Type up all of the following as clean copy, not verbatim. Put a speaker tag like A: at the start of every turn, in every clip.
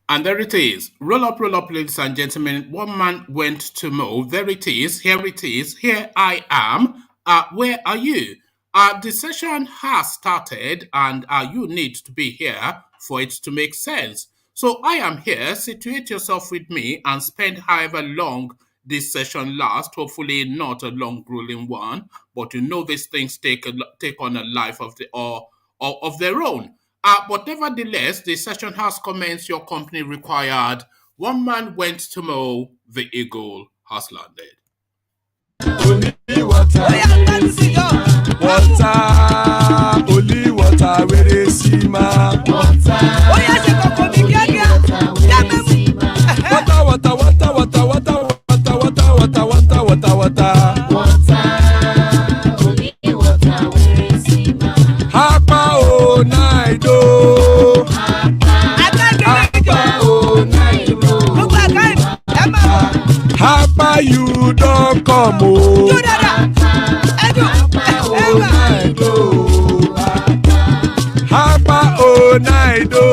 A: And there it is. Roll up, ladies and gentlemen. One man went to mow. There it is. Here it is. Here I am. Where are you? The session has started, and you need to be here for it to make sense. So I am here. Situate yourself with me and spend however long this session lasts. Hopefully, not a long, grueling one, but you know these things take on a life or of their own. But nevertheless, the session has commenced. Your company required. One man went to mow. The eagle has landed.
B: Only water, water, only water, where they see ma. Water, water, water, water, water, water, water, water, water, water, water, water. Only water, where they see ma. Hapa o naido. Hapa o naido. Hapa you don't come o. Hapa o naido.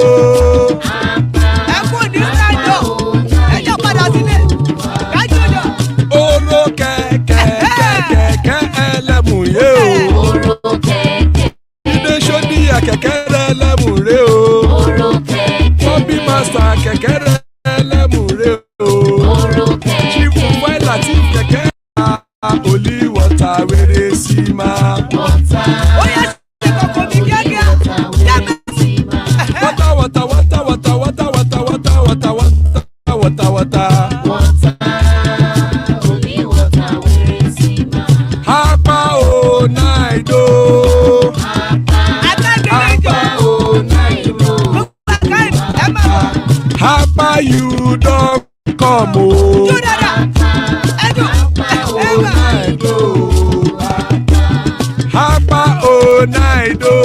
B: Oro kẹ̀kẹ́ ẹlẹ́mù yé o. Oro kẹ̀kẹ́. Ilé sọ́dí akẹ̀kẹ́ ẹlẹ́mù ré o. Oro kẹ̀kẹ́. Bọ́bí master kẹ̀kẹ́ ẹlẹ́mù ré o. Oro kẹ̀kẹ́. Chifu Wáìlà tí kẹ̀kẹ́ Only water where they see ma. Water. Oh yes, water, water, water, water, water, water, water, water, water, water, water. Only water where they see ma. Hapa o naido. Hapa o naido. Hapa you don't come o. Hapa o naido.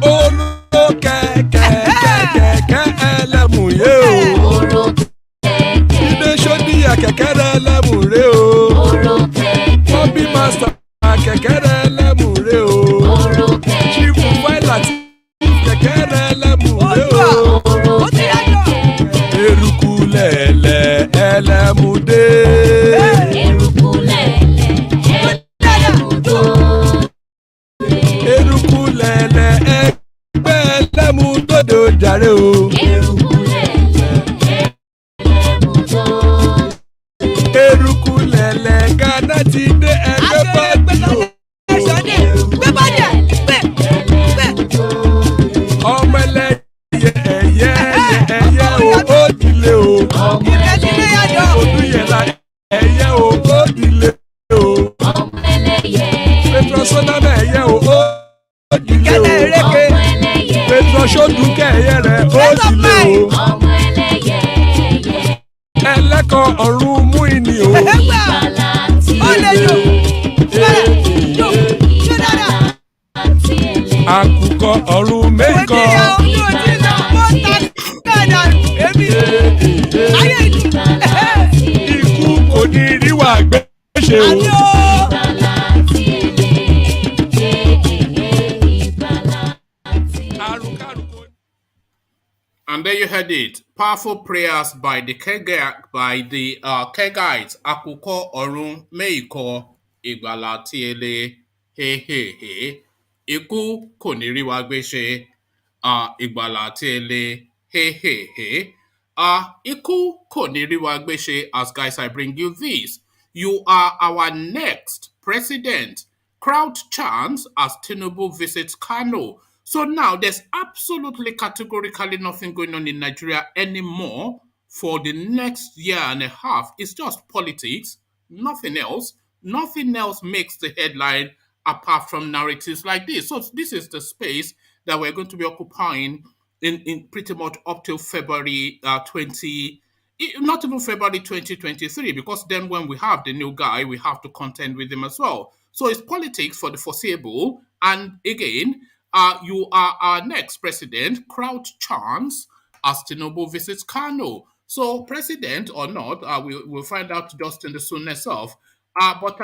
B: Oro kẹ̀kẹ́ ẹlẹ́mù yé o. Ilé sọ́dí akẹ̀kẹ́ ẹlẹ́mù ré o. Bọ́bí master akẹ̀kẹ́ ẹlẹ́mù ré o. Chifu Wáìlà tí kẹ̀kẹ́ ẹlẹ́mù ré o. Eruku lẹ̀lẹ̀ ẹlẹ́mùdé. Eruku lẹ̀lẹ̀ ẹlẹ́mùdó. Eruku lẹ̀lẹ̀ ẹgbẹ́ ẹlẹ́mùdódò jàre o. Eruku lẹ̀lẹ̀ ẹlẹ́mùdó. Eruku lẹ̀lẹ̀ Ghana ti dé ẹgbẹ́ bọ́ọ̀dì o. Ọmọ ẹlẹ́yẹ ẹ̀yẹ o ó dilé o. Olúyẹ̀lá ẹ̀yẹ o ó dilé o. Petrosoname ẹ̀yẹ o ó dilé o. Petrosodunke ẹ̀yẹ rẹ̀ ó dilé o. Ẹlẹ́kọ̀ ọ̀run mú ìní o. Àkùkọ ọ̀run méjìkọ. Ikú kò ní rí wà gbéṣe o.
A: And there you heard it. Powerful prayers by the Kegites. Akuko Orun Meiko Igbala Tiele. He he he. Iku Koniri Wagbeshe. Igbala Tiele. He he he. Iku Koniri Wagbeshe. As guys, I bring you this. You are our next president. Crowd chants as Tinubu visits Kano. So now there's absolutely categorically nothing going on in Nigeria anymore for the next year and a half. It's just politics, nothing else. Nothing else makes the headline apart from narratives like this. So this is the space that we're going to be occupying in pretty much up till February 20, not even February 2023, because then when we have the new guy, we have to contend with him as well. So it's politics for the foreseeable. And again, you are our next president. Crowd chants as Tinubu visits Kano. So, president or not, we'll find out just in the soonness of. But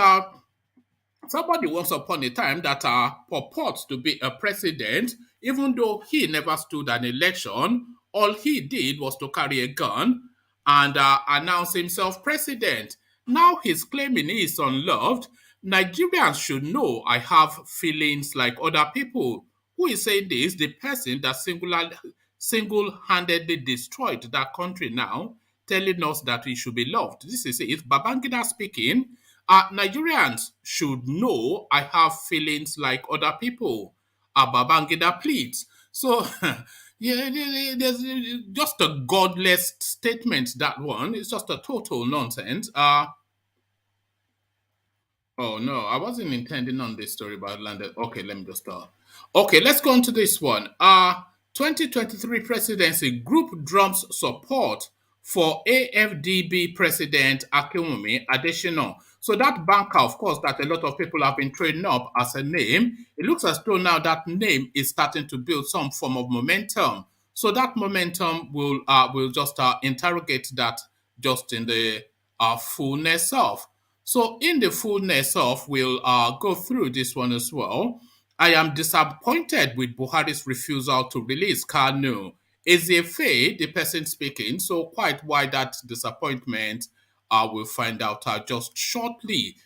A: somebody once upon a time that purports to be a president, even though he never stood an election, all he did was to carry a gun and announce himself president. Now he's claiming he is unloved. Nigerians should know I have feelings like other people. Who is saying this? The person that single-handedly destroyed that country now, telling us that we should be loved. This is it. Babangida speaking. Nigerians should know I have feelings like other people. Babangida pleads. So, yeah, there's just a godless statement, that one. It's just a total nonsense. Oh no, I wasn't intending on this story about landed. Okay, let me just start. Okay, let's go on to this one. 2023 presidency group drums support for AFDB President Akinwumi Adesina. So that banker, of course, that a lot of people have been trading up as a name, it looks as though now that name is starting to build some form of momentum. So that momentum will just interrogate that just in the fullness of. So in the fullness of, we'll go through this one as well. I am disappointed with Buhari's refusal to release Kanu. Ezeife, the person speaking, so quite why that disappointment, we'll find out just shortly.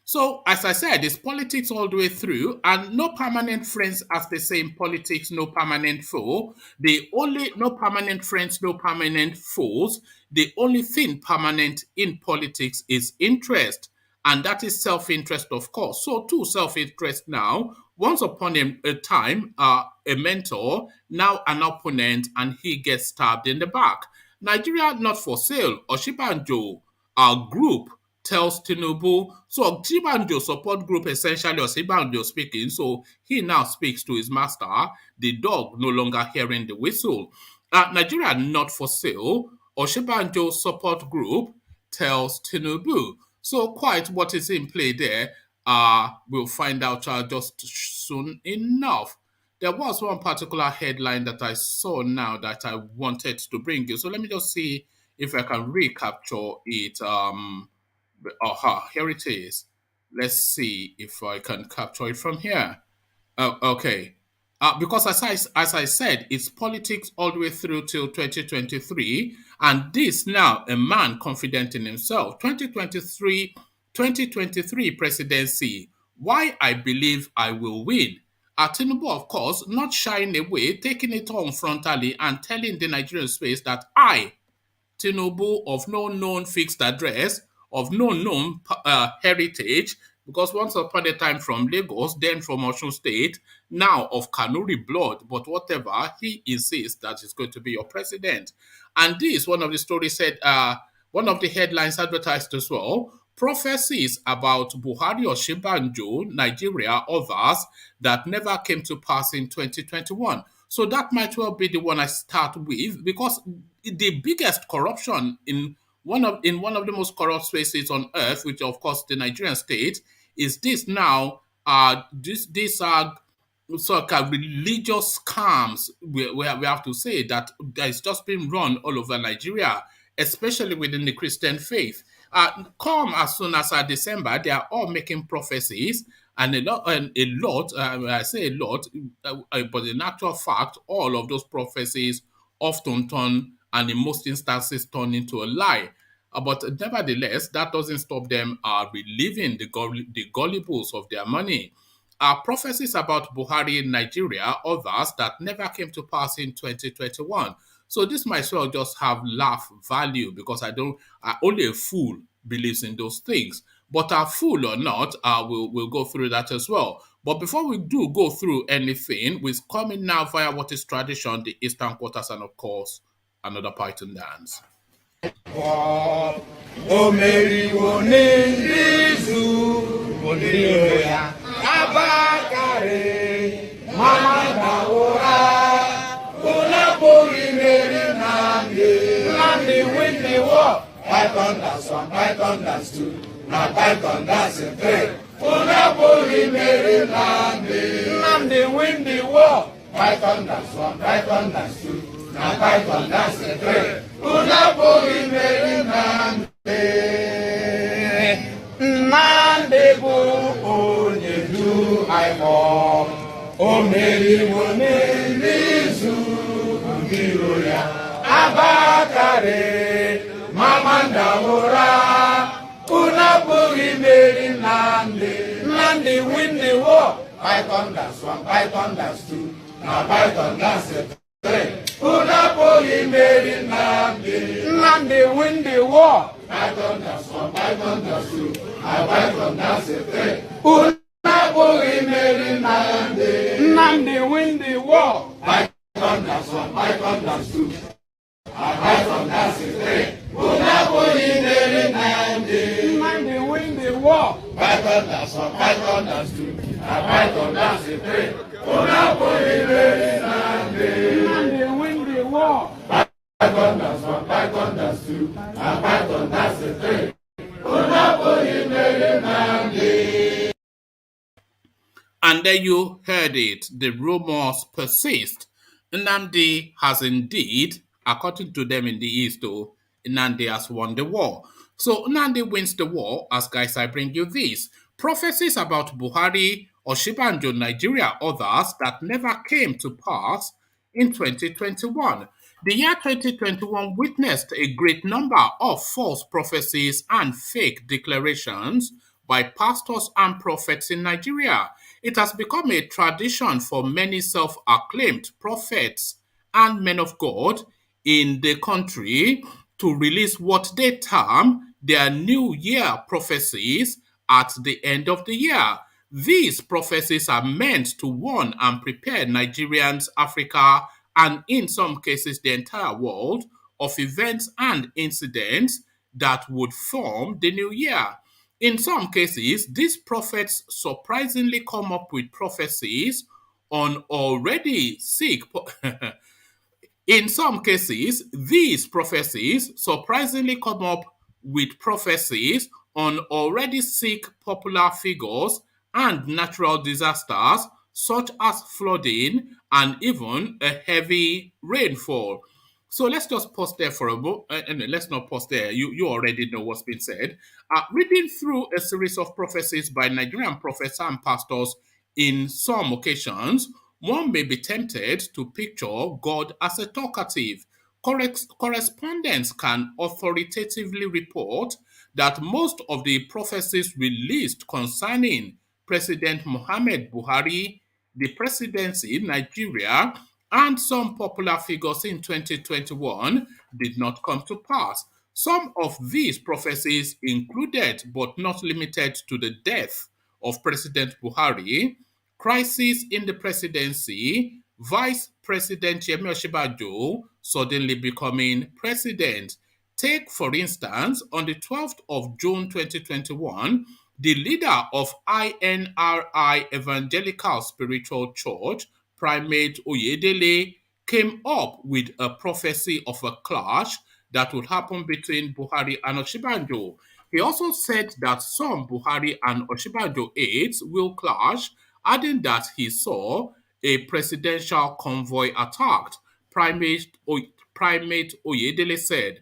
A: So, as I said, it's politics all the way through, and no permanent friends, as they say in politics, no permanent foe. The only no permanent friends, no permanent foes. The only thing permanent in politics is interest, and that is self-interest, of course. So, too, self-interest now. Once upon a time, a mentor, now an opponent, and he gets stabbed in the back. Nigeria not for sale. Osinbajo, our group, tells Tinubu. So Osinbajo support group, essentially Osinbajo speaking. So he now speaks to his master, the dog no longer hearing the whistle. Nigeria not for sale. Osinbajo support group tells Tinubu. So quite what is in play there, we'll find out just soon enough. There was one particular headline that I saw now that I wanted to bring you. So let me just see if I can recapture it. Here it is. Let's see if I can capture it from here. Okay. Because as I said, it's politics all the way through till 2023. And this now, a man confident in himself. 2023 presidency. Why I believe I will win. Tinubu, of course, not shying away, taking it on frontally and telling the Nigerian space that I, Tinubu, of no known fixed address, of no known heritage, because once upon a time from Lagos, then from Osun State, now of Kanuri blood, but whatever, he insists that he's going to be your president. And this, one of the stories said, one of the headlines advertised as well, prophecies about Buhari, Osinbajo, Nigeria, others that never came to pass in 2021. So that might well be the one I start with, because the biggest corruption in one of the most corrupt spaces on earth, which of course the Nigerian state, is this now these are sort of religious scams. We have to say that it's just been run all over Nigeria, especially within the Christian faith. Come as soon as December, they are all making prophecies, and a lot. I say a lot, but in actual fact, all of those prophecies often turn, and in most instances, turn into a lie. But nevertheless, that doesn't stop them relieving the gullibles of their money. Prophecies about Buhari in Nigeria, others that never came to pass in 2021. So this might as well just have laugh value, because only a fool believes in those things. But a fool or not, we'll go through that as well. But before we do go through anything, we're coming now via what is tradition, the Eastern Quarters, and of course, another Python dance.
B: Python dance 1, Python dance 2, now Python dance 3. Unapoli Mary Nandi win the war. Python dance 1, Python dance 2, now Python dance 3. Unapoli Mary Nandi. O meriwo n'izu mbiro ya Abakare Mamanda ụra unu apụghị imeri Nnamdi win the war. Python dance 1, Python dance 2, na Python dance 3. Unu apụghị imeri Nnamdi win the war. Python dance 1, Python dance 2, na Python dance 3. Unu apụghị imeri Nnamdi win the war. Python dance 1, Python dance 2, na Python dance 3. Unu apụghị imeri Nnamdi win the war. Python dance 1, Python dance 2, na Python dance 3. Unu apụghị imeri Nnamdi win the war. Python dance 1, Python dance 2, na Python dance 3. Unu apụghị imeri Nnamdi.
A: And then you heard it. The rumors persist. Nnamdi has indeed, according to them in the East, Nnamdi has won the war. So Nnamdi wins the war. As guys, I bring you this. Prophecies about Buhari, Osinbajo, Nigeria, others that never came to pass in 2021. The year 2021 witnessed a great number of false prophecies and fake declarations by pastors and prophets in Nigeria. It has become a tradition for many self-acclaimed prophets and men of God in the country to release what they term their New Year prophecies at the end of the year. These prophecies are meant to warn and prepare Nigerians, Africa, and in some cases the entire world of events and incidents that would form the new year. In some cases, these prophets surprisingly come up with prophecies on already sick. In some cases, these prophecies surprisingly come up with prophecies on already sick popular figures and natural disasters such as flooding and even a heavy rainfall. So let's just pause there for a moment. Let's not pause there. You already know what's been said. Reading through a series of prophecies by Nigerian prophets and pastors in some occasions, one may be tempted to picture God as a talkative. Correspondents can authoritatively report that most of the prophecies released concerning President Muhammad Buhari, the presidency in Nigeria, and some popular figures in 2021 did not come to pass. Some of these prophecies included, but not limited to, the death of President Buhari, crisis in the presidency, Vice President Yemi Osinbajo suddenly becoming president. Take, for instance, on the 12th of June 2021, the leader of INRI Evangelical Spiritual Church, Primate Oyedele, came up with a prophecy of a clash that would happen between Buhari and Osinbajo. He also said that some Buhari and Osinbajo aides will clash, adding that he saw a presidential convoy attacked. Primate Oyedele said,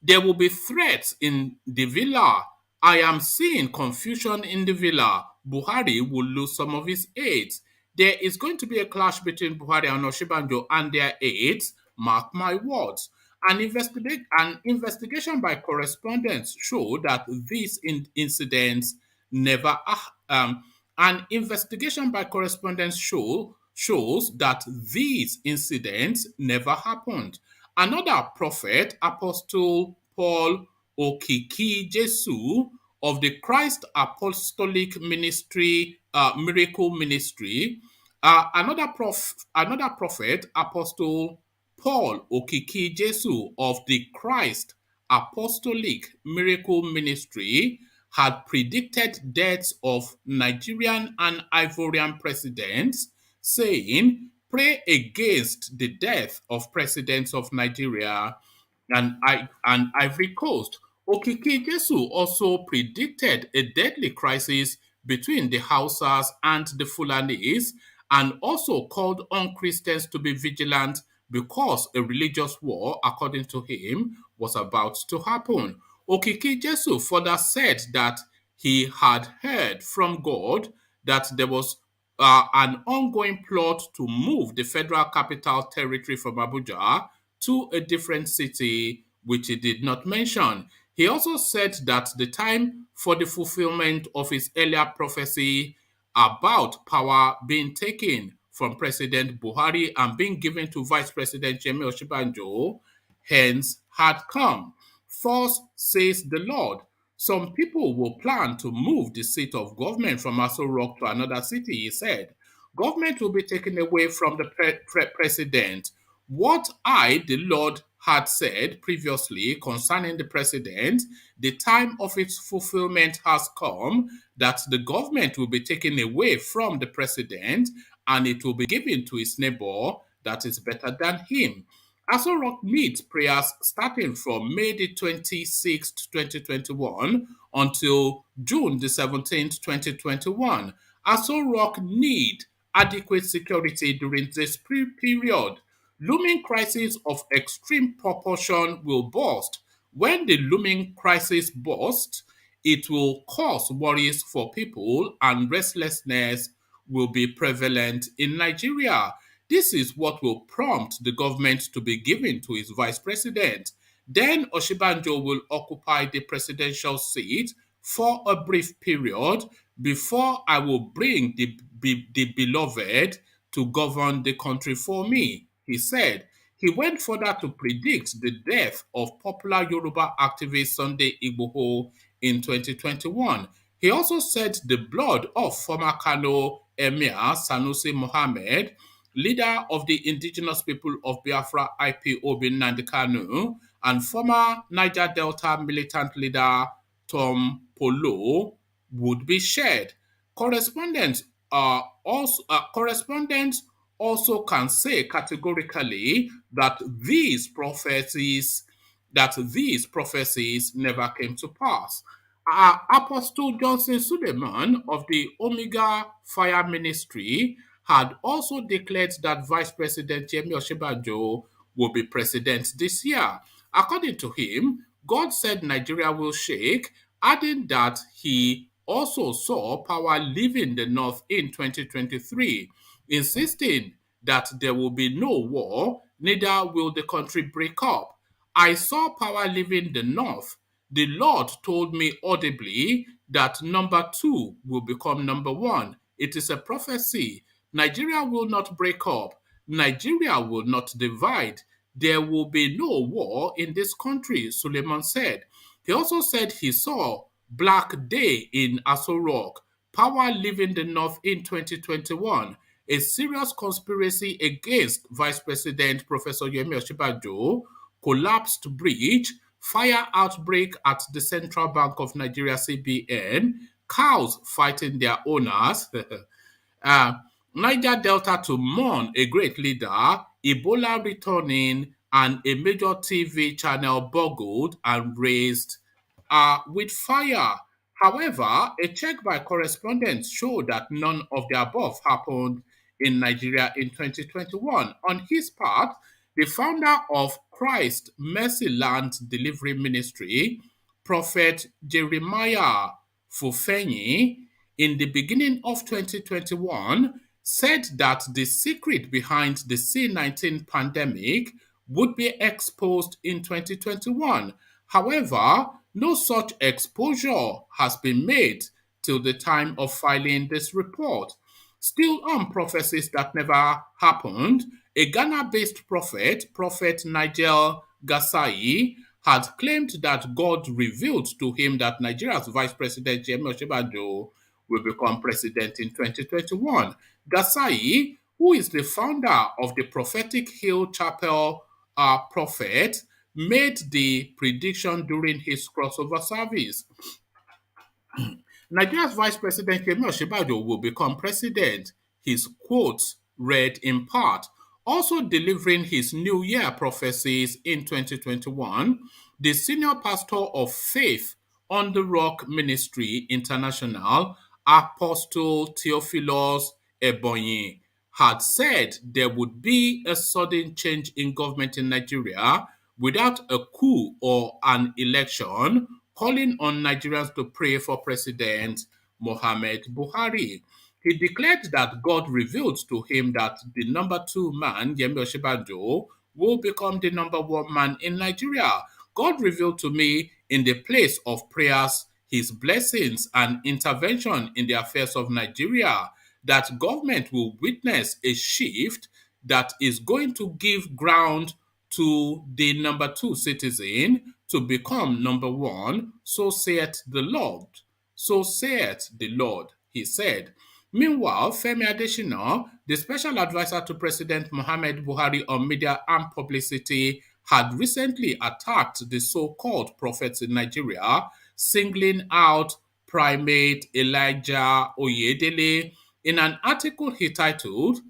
A: "There will be threats in the villa. I am seeing confusion in the villa. Buhari will lose some of his aides. There is going to be a clash between Buhari and Osinbajo and their aides. Mark my words." An investigation by correspondents show that these incidents never. An investigation by correspondents shows that these incidents never happened. Another prophet, Apostle Paul Okiki Jesu of the Christ Apostolic Ministry, Miracle Ministry, another prophet, Apostle Paul Okiki Jesu of the Christ Apostolic Miracle Ministry, had predicted deaths of Nigerian and Ivorian presidents, saying, "Pray against the death of presidents of Nigeria and Ivory Coast." Okiki Jesu also predicted a deadly crisis between the Hausas and the Fulanis, and also called on Christians to be vigilant because a religious war, according to him, was about to happen. Okiki Jesu further said that he had heard from God that there was an ongoing plot to move the federal capital territory from Abuja to a different city, which he did not mention. He also said that the time for the fulfillment of his earlier prophecy about power being taken from President Buhari and being given to Vice President Jemi Osinbajo hence had come. Thus says the Lord, some people will plan to move the seat of government from Aso Rock to another city, he said. Government will be taken away from the president. What I, the Lord, had said previously concerning the president, the time of its fulfillment has come, that the government will be taken away from the president and it will be given to his neighbor that is better than him. Aso Rock meets prayers starting from May the 26th, 2021 until June the 17th, 2021. Aso Rock need adequate security during this period. Looming crisis of extreme proportion will burst. When the looming crisis bursts, it will cause worries for people and restlessness will be prevalent in Nigeria. This is what will prompt the government to be given to his vice president. Then Osinbajo will occupy the presidential seat for a brief period before I will bring the beloved to govern the country for me, he said. He went further to predict the death of popular Yoruba activist Sunday Igboho in 2021. He also said the blood of former Kano Emir Sanusi Mohammed, leader of the indigenous people of Biafra IPOB Nnamdi Kanu, and former Niger Delta militant leader Tom Polo would be shared. Correspondents also can say categorically that these prophecies never came to pass. Apostle Johnson Suleiman of the Omega Fire Ministry had also declared that Vice President Yemi Osinbajo will be president this year. According to him, God said Nigeria will shake, adding that he also saw power leaving the north in 2023, insisting that there will be no war, neither will the country break up. I saw power leaving the north. The Lord told me audibly that number two will become number one. It is a prophecy. Nigeria will not break up. Nigeria will not divide. There will be no war in this country, Suleiman said. He also said he saw Black Day in Aso Rock, power leaving the north in 2021, a serious conspiracy against Vice President Professor Yemi Osinbajo, collapsed bridge, fire outbreak at the Central Bank of Nigeria CBN, cows fighting their owners, uh, Niger Delta to mourn a great leader, Ebola returning, and a major TV channel boggled and raised with fire. However, a check by correspondents showed that none of the above happened in Nigeria in 2021. On his part, the founder of Christ Mercy Land Delivery Ministry, Prophet Jeremiah Fufenyi, in the beginning of 2021, said that the secret behind the C-19 pandemic would be exposed in 2021. However, no such exposure has been made till the time of filing this report. Still on prophecies that never happened, a Ghana-based prophet, Prophet Nigel Gasai, had claimed that God revealed to him that Nigeria's Vice President Yemi Osinbajo will become president in 2021. Gasai, who is the founder of the Prophetic Hill Chapel Prophet, made the prediction during his crossover service. Nigeria's Vice President Yemi Osinbajo will become president, his quotes read in part. Also delivering his New Year prophecies in 2021, the senior pastor of Faith on the Rock Ministry International, Apostle Theophilus Ebonyi, had said there would be a sudden change in government in Nigeria without a coup or an election, calling on Nigerians to pray for President Muhammad Buhari. He declared that God revealed to him that the number two man, Yemi Osinbajo, will become the number one man in Nigeria. God revealed to me in the place of prayers his blessings and intervention in the affairs of Nigeria, that government will witness a shift that is going to give ground to the number two citizen to become number one. So saith the Lord. So saith the Lord, he said. Meanwhile, Femi Adesina, the special advisor to President Muhammad Buhari on media and publicity, had recently attacked the so-called prophets in Nigeria, singling out Primate Elijah Oyedele in an article he titled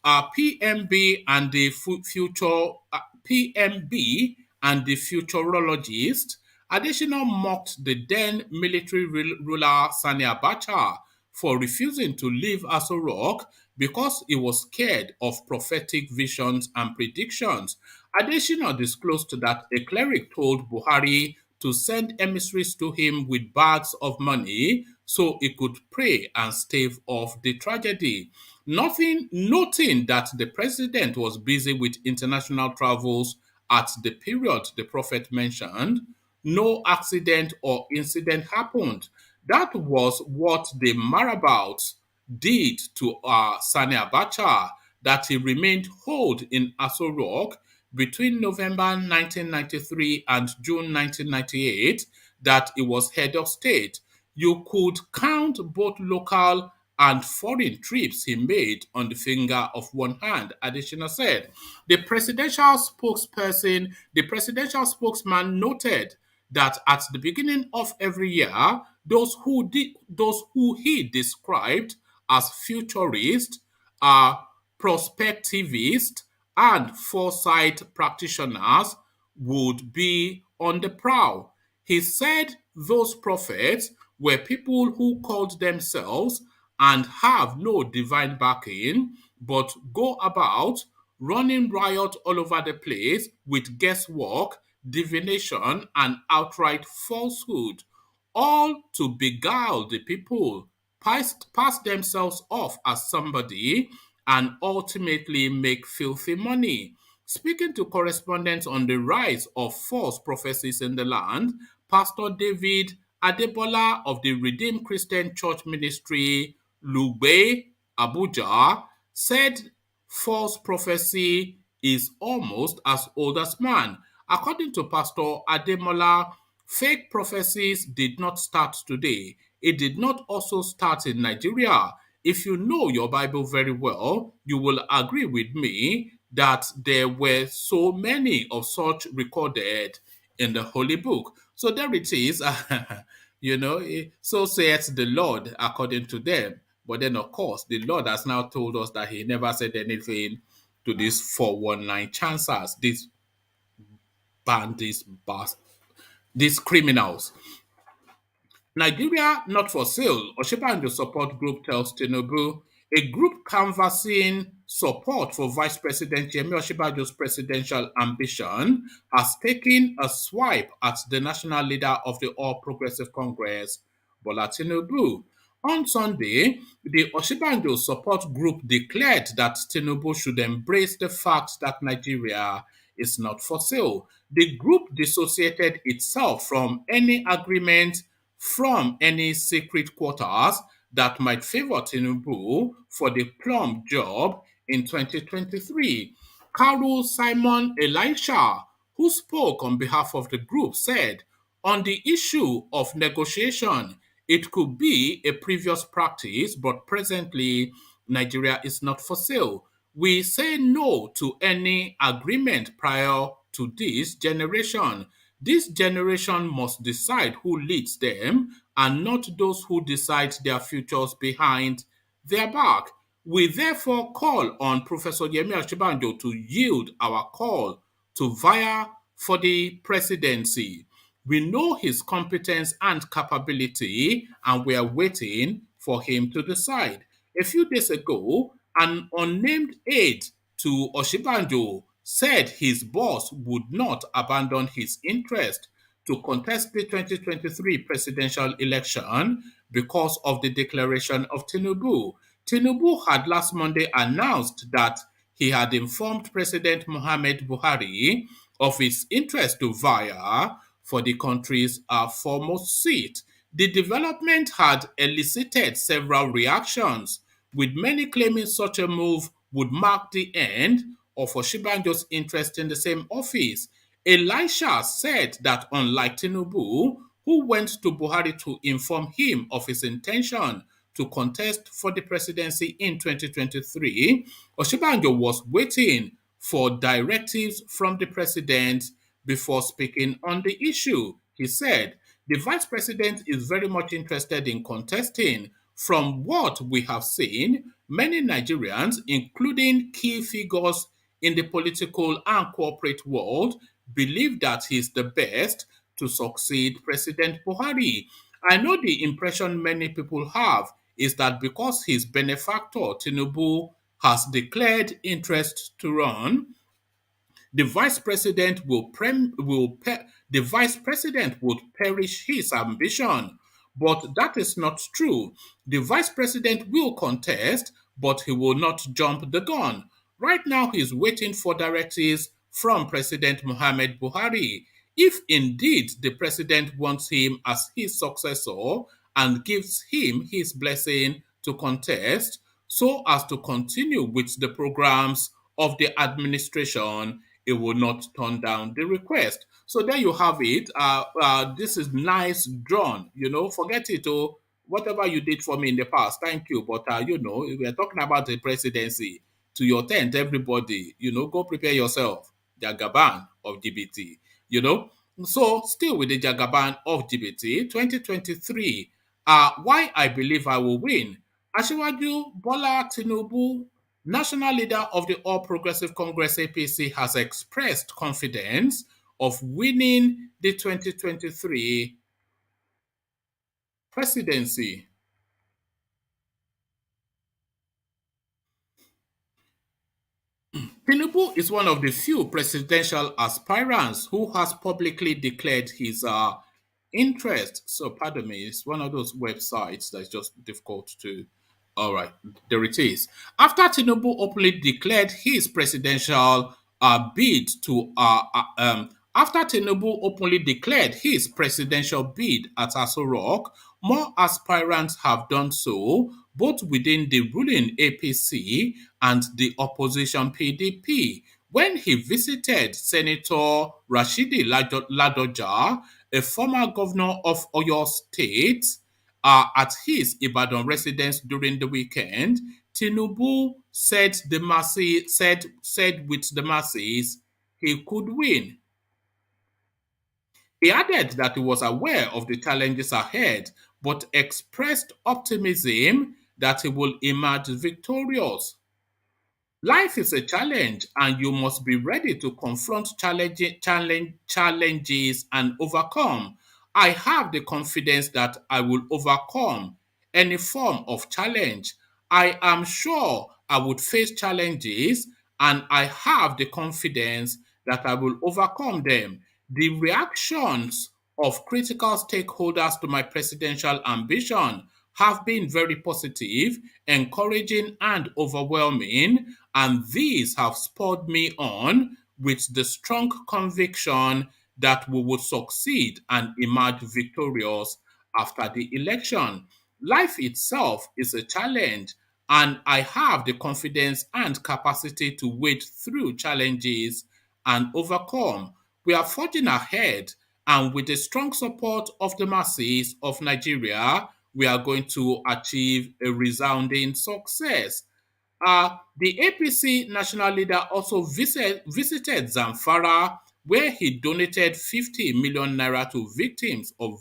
A: PMB and the future PMB and the futurologist. Additional mocked the then military ruler Sani Abacha for refusing to leave Aso Rock because he was scared of prophetic visions and predictions. Additional disclosed that a cleric told Buhari to send emissaries to him with bags of money so he could pray and stave off the tragedy. Noting that the president was busy with international travels at the period the prophet mentioned, no accident or incident happened. That was what the marabouts did to Sani Abacha, that he remained holed in Aso Rock between November 1993 and June 1998, that he was head of state. You could count both local and foreign trips he made on the finger of one hand, Adesina said. The presidential spokesman noted that at the beginning of every year, those who he described as futurists are prospectivists and foresight practitioners would be on the prowl. He said those prophets were people who called themselves and have no divine backing, but go about running riot all over the place with guesswork, divination, and outright falsehood, all to beguile the people, pass themselves off as somebody, and ultimately make filthy money. Speaking to correspondents on the rise of false prophecies in the land, Pastor David Adebola of the Redeemed Christian Church Ministry, Lugbe, Abuja, said false prophecy is almost as old as man. According to Pastor Ademola, fake prophecies did not start today. It did not also start in Nigeria. If you know your Bible very well, you will agree with me that there were so many of such recorded in the Holy Book. So there it is. So saith the Lord according to them. But then, of course, the Lord has now told us that he never said anything to these 419 chancers, these bandits, these criminals. Nigeria not for sale, Osinbajo support group tells Tinubu. A group canvassing support for Vice President Yemi Osinbajo's presidential ambition has taken a swipe at the national leader of the All Progressive Congress, Bola Tinubu. On Sunday, the Osinbajo support group declared that Tinubu should embrace the fact that Nigeria is not for sale. The group dissociated itself from any agreement from any secret quarters that might favor Tinubu for the plum job in 2023. Carol Simon Elisha, who spoke on behalf of the group, said, on the issue of negotiation, it could be a previous practice, but presently Nigeria is not for sale. We say no to any agreement prior to this generation. This generation must decide who leads them and not those who decide their futures behind their back. We therefore call on Professor Yemi Osinbajo to yield our call to vie for the presidency. We know his competence and capability, and we are waiting for him to decide. A few days ago, an unnamed aide to Osinbajo said his boss would not abandon his interest. to contest the 2023 presidential election because of the declaration of Tinubu. Tinubu had last Monday announced that he had informed President Muhammad Buhari of his interest to vie for the country's foremost seat. The development had elicited several reactions, with many claiming such a move would mark the end of Osinbajo's interest in the same office. Elisha said that unlike Tinubu, who went to Buhari to inform him of his intention to contest for the presidency in 2023, Osinbajo was waiting for directives from the president before speaking on the issue. He said, the vice president is very much interested in contesting. From what we have seen, many Nigerians, including key figures in the political and corporate world, believe that he's the best to succeed President Buhari. I know the impression many people have is that because his benefactor, Tinubu, has declared interest to run, the vice president the vice president would perish his ambition. But that is not true. The vice president will contest, but he will not jump the gun. Right now, he's waiting for directives from President Muhammad Buhari. If indeed the president wants him as his successor and gives him his blessing to contest, so as to continue with the programs of the administration, it will not turn down the request. So there you have it. This is nice drawn. Forget it. Oh, whatever you did for me in the past, thank you. But we are talking about the presidency. To your tent, everybody. Go prepare yourself. Jagaban of GBT. So still with the Jagaban of GBT, 2023. Why I believe I will win. Asiwaju Bola Tinubu, national leader of the All Progressive Congress APC, has expressed confidence of winning the 2023 presidency. Tinubu is one of the few presidential aspirants who has publicly declared his interest. So, pardon me, it's one of those websites that's just difficult to. All right, there it is. After Tinubu openly declared his presidential bid to after Tinubu openly declared his presidential bid at Aso Rock, more aspirants have done so, both within the ruling APC and the opposition PDP. When he visited Senator Rashidi Ladoja, a former governor of Oyo State, at his Ibadan residence during the weekend, Tinubu said with the masses he could win. He added that he was aware of the challenges ahead, but expressed optimism that he will emerge victorious. Life is a challenge, and you must be ready to confront challenges and overcome. I have the confidence that I will overcome any form of challenge. I am sure I would face challenges, and I have the confidence that I will overcome them. The reactions of critical stakeholders to my presidential ambition have been very positive, encouraging, and overwhelming, and these have spurred me on with the strong conviction that we would succeed and emerge victorious after the election. Life itself is a challenge, and I have the confidence and capacity to wade through challenges and overcome. We are forging ahead, and with the strong support of the masses of Nigeria, we are going to achieve a resounding success. The APC national leader also visited Zamfara, where he donated 50 million naira to victims of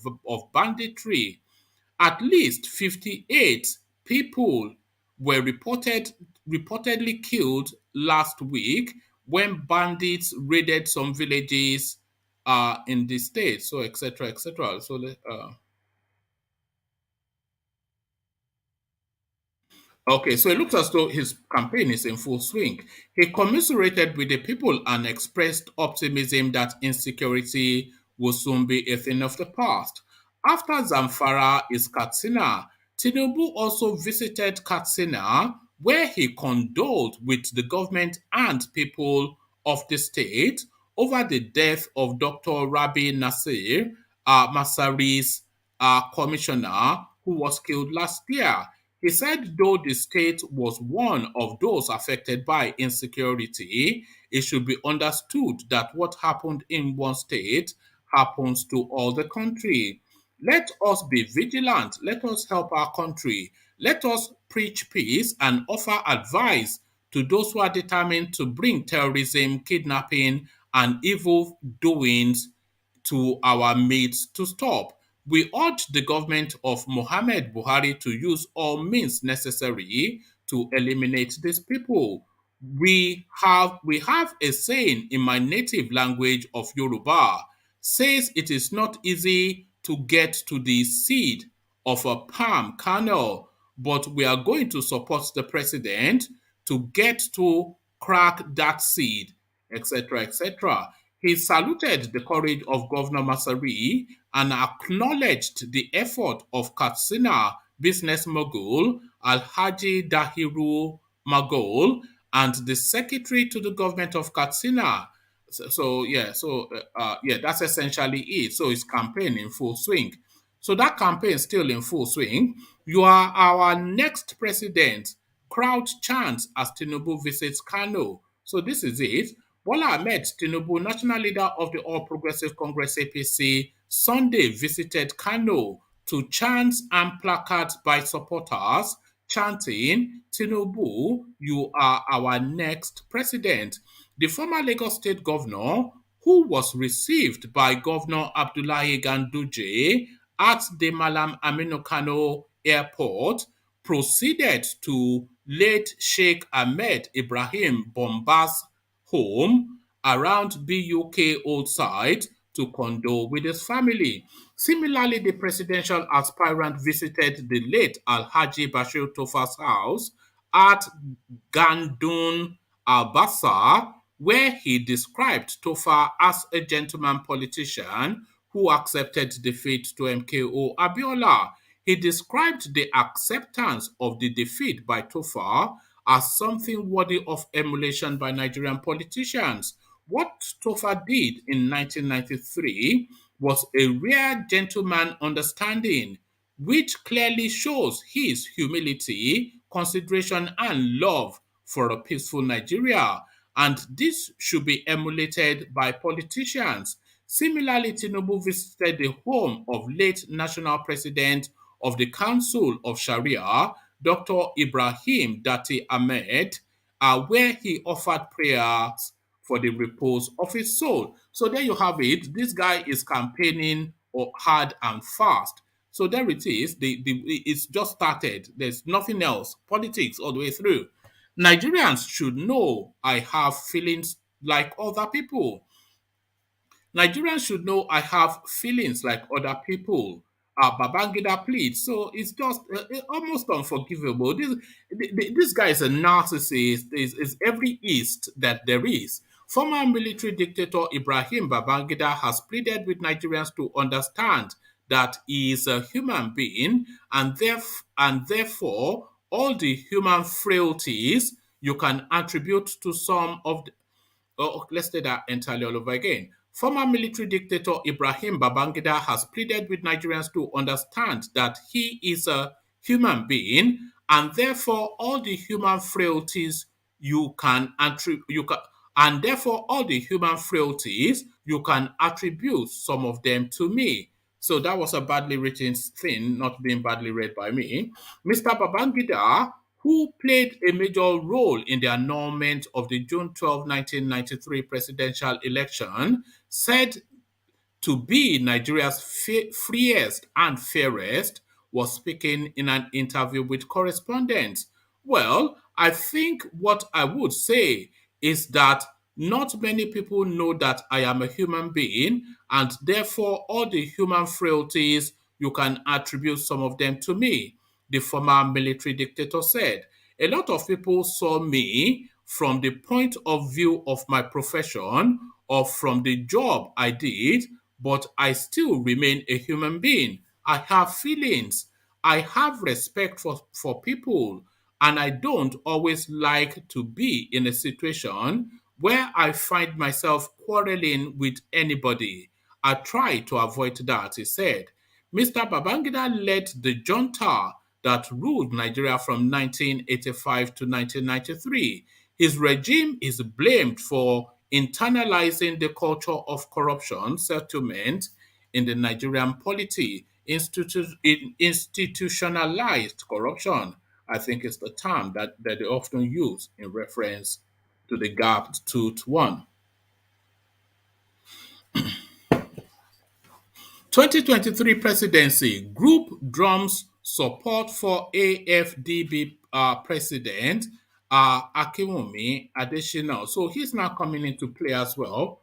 A: banditry. At least 58 people were reportedly killed last week when bandits raided some villages in the state. So, etc., etc. So, okay, so it looks as though his campaign is in full swing. He commiserated with the people and expressed optimism that insecurity will soon be a thing of the past. After Zamfara is Katsina. Tinubu also visited Katsina, where he condoled with the government and people of the state over the death of Dr. Rabi Nasir, Masari's commissioner, who was killed last year. He said though the state was one of those affected by insecurity, it should be understood that what happened in one state happens to all the country. Let us be vigilant. Let us help our country. Let us preach peace and offer advice to those who are determined to bring terrorism, kidnapping, and evil doings to our midst to stop. We urge the government of Muhammad Buhari to use all means necessary to eliminate these people. We have a saying in my native language of Yoruba, says it is not easy to get to the seed of a palm kernel, but we are going to support the president to get to crack that seed, etc., etc. He saluted the courage of Governor Masari and acknowledged the effort of Katsina business mogul Alhaji Dahiru Magol and the secretary to the government of Katsina. So that's essentially it. So it's campaign in full swing. So that campaign still in full swing. You are our next president. Crowd chants as Tinubu visits Kano. So this is it. Bola Ahmed Tinubu, national leader of the All Progressive Congress APC, Sunday visited Kano to chants and placards by supporters chanting, Tinubu, you are our next president. The former Lagos State governor, who was received by Governor Abdullahi Ganduje at the Mallam Aminu Kano airport, proceeded to late Sheikh Ahmed Ibrahim Bomba's home around BUK Old Site to condole with his family. Similarly, the presidential aspirant visited the late Alhaji Bashir Tofa's house at Gandun Albasa, where he described Tofa as a gentleman politician who accepted defeat to MKO Abiola. He described the acceptance of the defeat by Tofa as something worthy of emulation by Nigerian politicians. What Tofa did in 1993 was a rare gentleman understanding, which clearly shows his humility, consideration, and love for a peaceful Nigeria. And this should be emulated by politicians. Similarly, Tinubu visited the home of late National President of the Council of Sharia, Dr. Ibrahim Dati Ahmed, where he offered prayers for the repose of his soul. So there you have it. This guy is campaigning hard and fast. So there it is. It's just started. There's nothing else. Politics all the way through. Nigerians should know I have feelings like other people. Nigerians should know I have feelings like other people. Babangida pleads. So it's just almost unforgivable. This guy is a narcissist. Is every East that there is. Former military dictator Ibrahim Babangida has pleaded with Nigerians to understand that he is a human being and therefore all the human frailties you can attribute to some of the, let's say that entirely all over again. Former military dictator Ibrahim Babangida has pleaded with Nigerians to understand that he is a human being and therefore all the human frailties and therefore all the human frailties you can attribute some of them to me. So that was a badly written thing, not being badly read by me. Mr. Babangida, who played a major role in the annulment of the June 12, 1993 presidential election, said to be Nigeria's freest and fairest, was speaking in an interview with correspondents. Well, I think what I would say is that not many people know that I am a human being, and therefore all the human frailties, you can attribute some of them to me, the former military dictator said. A lot of people saw me from the point of view of my profession or from the job I did, but I still remain a human being. I have feelings. I have respect for people, and I don't always like to be in a situation where I find myself quarreling with anybody. I try to avoid that, he said. Mr. Babangida led the junta that ruled Nigeria from 1985 to 1993. His regime is blamed for internalizing the culture of corruption, settlement in the Nigerian polity, institutionalized corruption, I think is the term that they often use in reference to the gapped tooth one. 2023 presidency group drums support for AFDB president Akinwumi Adesina. So he's now coming into play as well.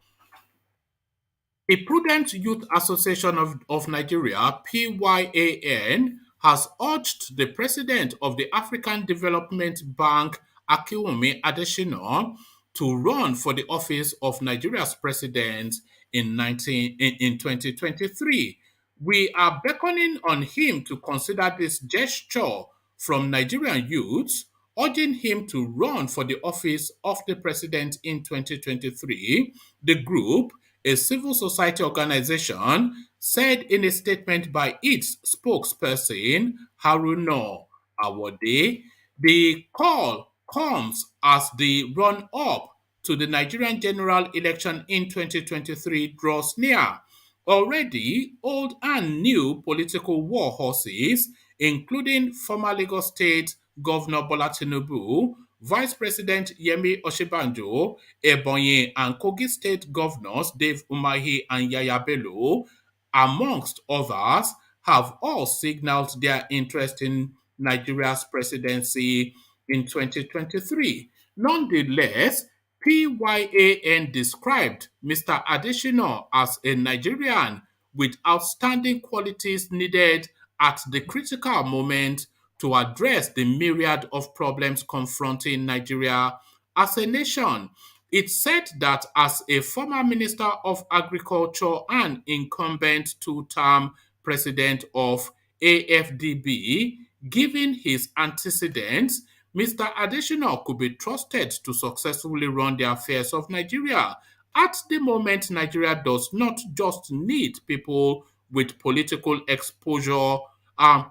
A: The Prudent Youth Association of Nigeria, PYAN, has urged the president of the African Development Bank, Akinwumi Adesina, to run for the office of Nigeria's president in 2023. We are beckoning on him to consider this gesture from Nigerian youths, urging him to run for the office of the president in 2023. The group, a civil society organization, said in a statement by its spokesperson, Haruna Awode, the call comes as the run up to the Nigerian general election in 2023 draws near. Already, old and new political war horses, including former Lagos State Governor Bola Tinubu, Vice President Yemi Osinbajo, Ebonyi and Kogi State Governors Dave Umahi and Yaya Bello, amongst others, have all signaled their interest in Nigeria's presidency in 2023. Nonetheless, PYAN described Mr. Adesina as a Nigerian with outstanding qualities needed at the critical moment to address the myriad of problems confronting Nigeria as a nation. It said that as a former Minister of Agriculture and incumbent two-term president of AFDB, given his antecedents, Mr. Adesina could be trusted to successfully run the affairs of Nigeria. At the moment, Nigeria does not just need people with political exposure. At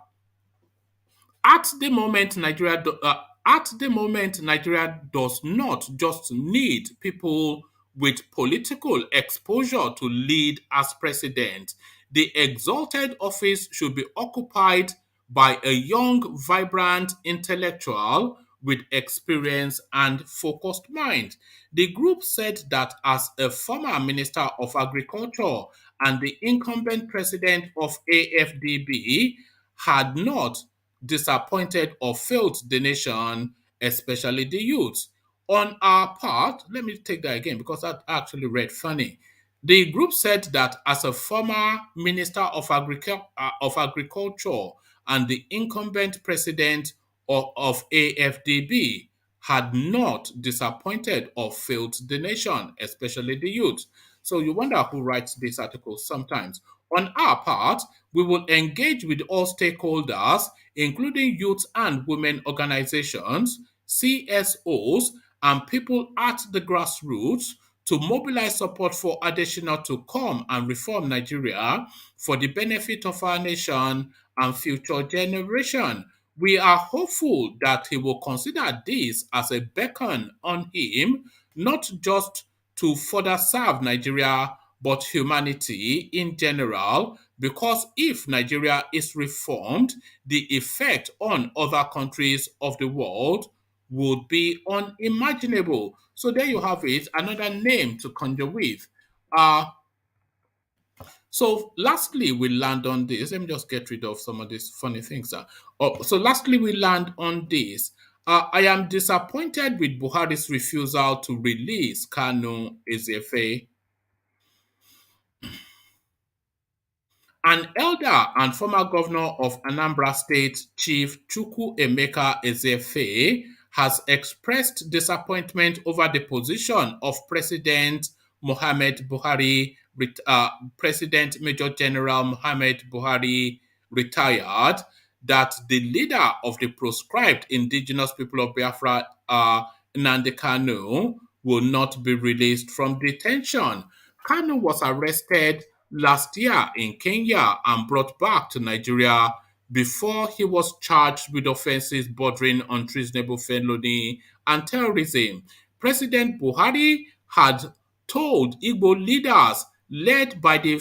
A: the moment, Nigeria does not just need people with political exposure to lead as president. The exalted office should be occupied by a young, vibrant intellectual with experience and focused mind. The group said that as a former Minister of Agriculture and the incumbent president of AFDB had not disappointed or failed the nation, especially the youth. On our part, let me take that again because that actually read funny. The group said that as a former Minister of Agriculture and the incumbent president of AFDB had not disappointed or failed the nation, especially the youth. So you wonder who writes these articles sometimes. On our part, we will engage with all stakeholders, including youth and women organizations, CSOs, and people at the grassroots to mobilize support for Adesina to come and reform Nigeria for the benefit of our nation and future generation. We are hopeful that he will consider this as a beacon on him, not just to further serve Nigeria, but humanity in general, because if Nigeria is reformed, the effect on other countries of the world would be unimaginable. So there you have it, another name to conjure with. So lastly, we land on this. Let me just get rid of some of these funny things. So lastly, we land on this. I am disappointed with Buhari's refusal to release Kanu Ezeife. An elder and former governor of Anambra State, Chief Chukwu Emeka Ezeife, has expressed disappointment over the position of President Muhammad Buhari President Major General Muhammad Buhari retired, that the leader of the proscribed indigenous people of Biafra, Nnamdi Kanu, will not be released from detention. Kanu was arrested last year in Kenya and brought back to Nigeria before he was charged with offenses bordering on treasonable felony and terrorism. President Buhari had told Igbo leaders led by the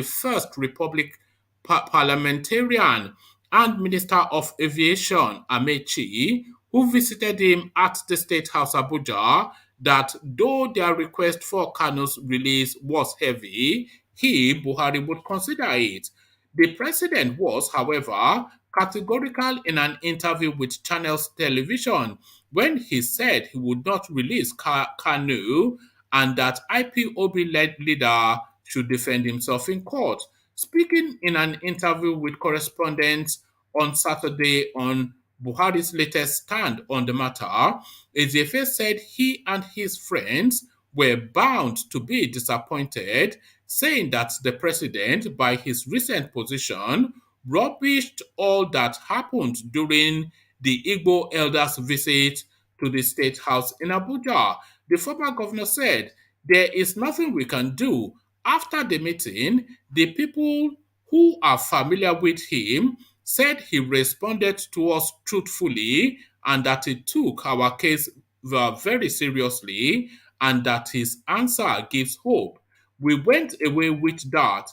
A: First Republic parliamentarian and Minister of Aviation Amechi, who visited him at the State House Abuja, that though their request for Kanu's release was heavy, he, Buhari, would consider it. The president was, however, categorical in an interview with Channels Television when he said he would not release Kanu and that IPOB-led leader should defend himself in court. Speaking in an interview with correspondents on Saturday on Buhari's latest stand on the matter, Ezeife said he and his friends were bound to be disappointed, saying that the president, by his recent position, rubbished all that happened during the Igbo elders' visit to the State House in Abuja. The former governor said, "There is nothing we can do." After the meeting, the people who are familiar with him said he responded to us truthfully and that he took our case very seriously and that his answer gives hope. We went away with that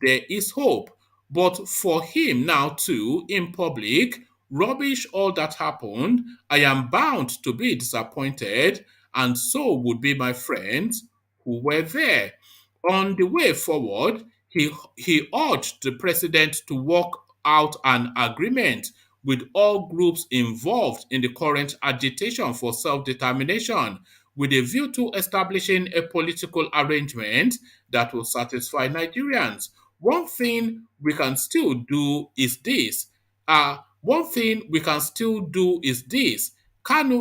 A: there is hope. But for him now to, in public, rubbish all that happened, I am bound to be disappointed, and so would be my friends who were there. On the way forward, he urged the president to work out an agreement with all groups involved in the current agitation for self-determination, with a view to establishing a political arrangement that will satisfy Nigerians. One thing we can still do is this. Kanu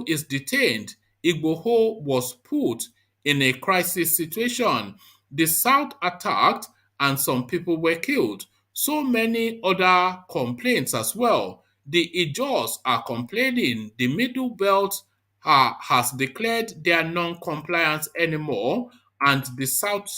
A: is detained. Igboho was put in a crisis situation. The South attacked and some people were killed. So many other complaints as well. The Ijos are complaining. The Middle Belt has declared their non-compliance anymore, and the South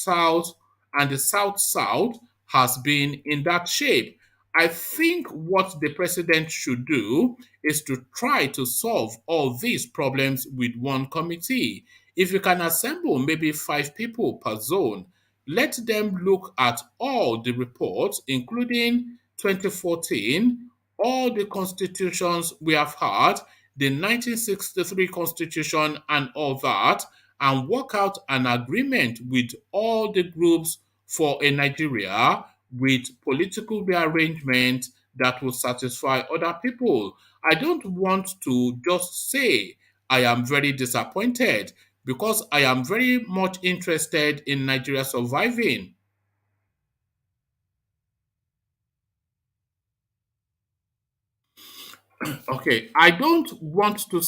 A: has been in that shape. I think what the president should do is to try to solve all these problems with one committee. If you can assemble maybe 5 people per zone, let them look at all the reports, including 2014, all the constitutions we have had, the 1963 constitution, and all that, and work out an agreement with all the groups for a Nigeria with political rearrangement that will satisfy other people. I don't want to just say I am very disappointed because I am very much interested in Nigeria surviving. Okay, I don't want to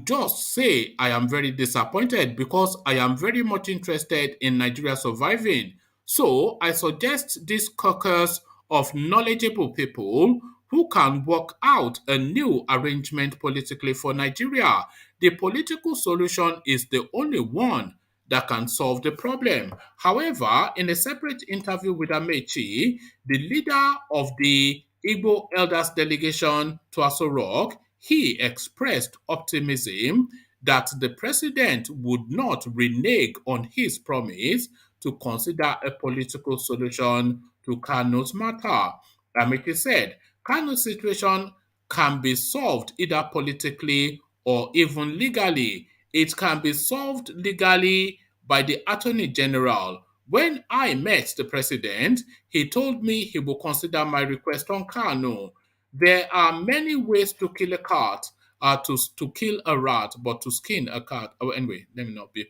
A: just say I am very disappointed because I am very much interested in Nigeria surviving. So I suggest this caucus of knowledgeable people who can work out a new arrangement politically for Nigeria. The political solution is the only one that can solve the problem. However, in a separate interview with Amechi, the leader of the Igbo elders delegation to Aso Rock, he expressed optimism that the president would not renege on his promise to consider a political solution to Kanu's matter. Amiki said, Kanu's situation can be solved either politically or even legally. It can be solved legally by the Attorney General. When I met the president, he told me he will consider my request on Kanu. There are many ways to kill a cat, to kill a rat, but to skin a cat. Oh, anyway, let me not be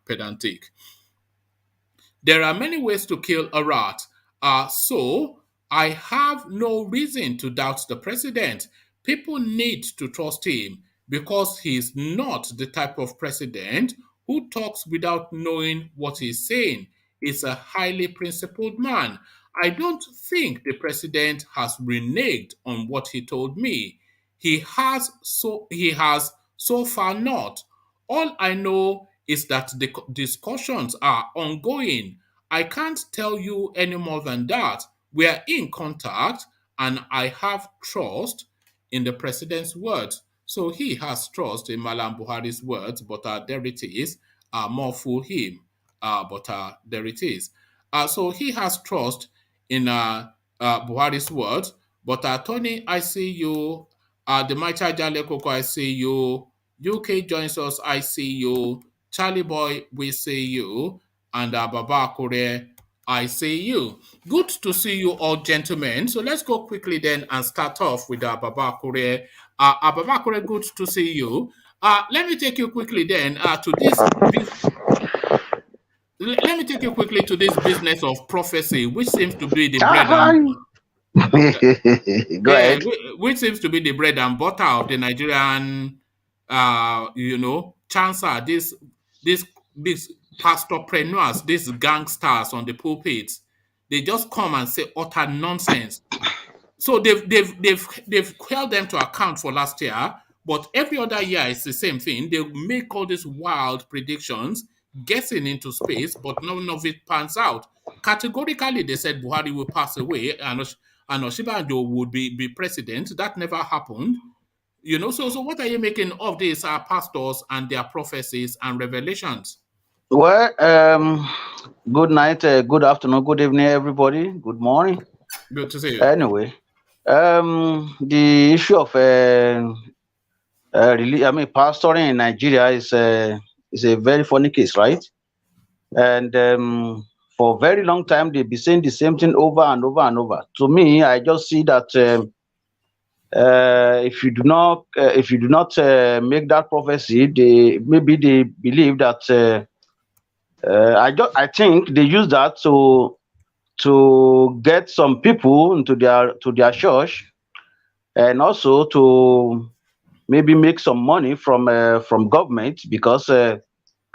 A: pedantic. There are many ways to kill a rat. So I have no reason to doubt the president. People need to trust him because he's not the type of president who talks without knowing what he's saying. Is a highly principled man. I don't think the president has reneged on what he told me. He has so far not. All I know is that the discussions are ongoing. I can't tell you any more than that. We are in contact and I have trust in the president's words. So he has trust in Mallam Buhari's words, but there it is. More fool him. But there it is. So he has trust in Buhari's words. But Tony, I see you. The Michael Jale Koko, I see you. UK joins us, I see you. Charlie Boy, we see you. And Baba Kore, I see you. Good to see you all, gentlemen. So let's go quickly then and start off with Baba Kore. Baba Kore, good to see you. Let me take you quickly then to this. Let me take you quickly to this business of prophecy, which seems to be the bread and
C: Go
A: yeah,
C: ahead.
A: which seems to be the bread and butter of the Nigerian, chancer. These pastorpreneurs, these gangsters on the pulpits, they just come and say utter nonsense. So they've held them to account for last year, but every other year it's the same thing. They make all these wild predictions, guessing into space, but none of it pans out. Categorically, they said Buhari will pass away and Osinbajo would be president. That never happened. So what are you making of these pastors and their prophecies and revelations?
C: Well, good night, good afternoon, good evening, everybody. Good morning.
A: Good to see you.
C: Anyway, the issue of pastoring in Nigeria is a very funny case, right? And for a very long time, they've been saying the same thing over and over and over. To me, I just see that if you do not make that prophecy, they believe that. I think they use that to get some people into their church, and also to maybe make some money from government, because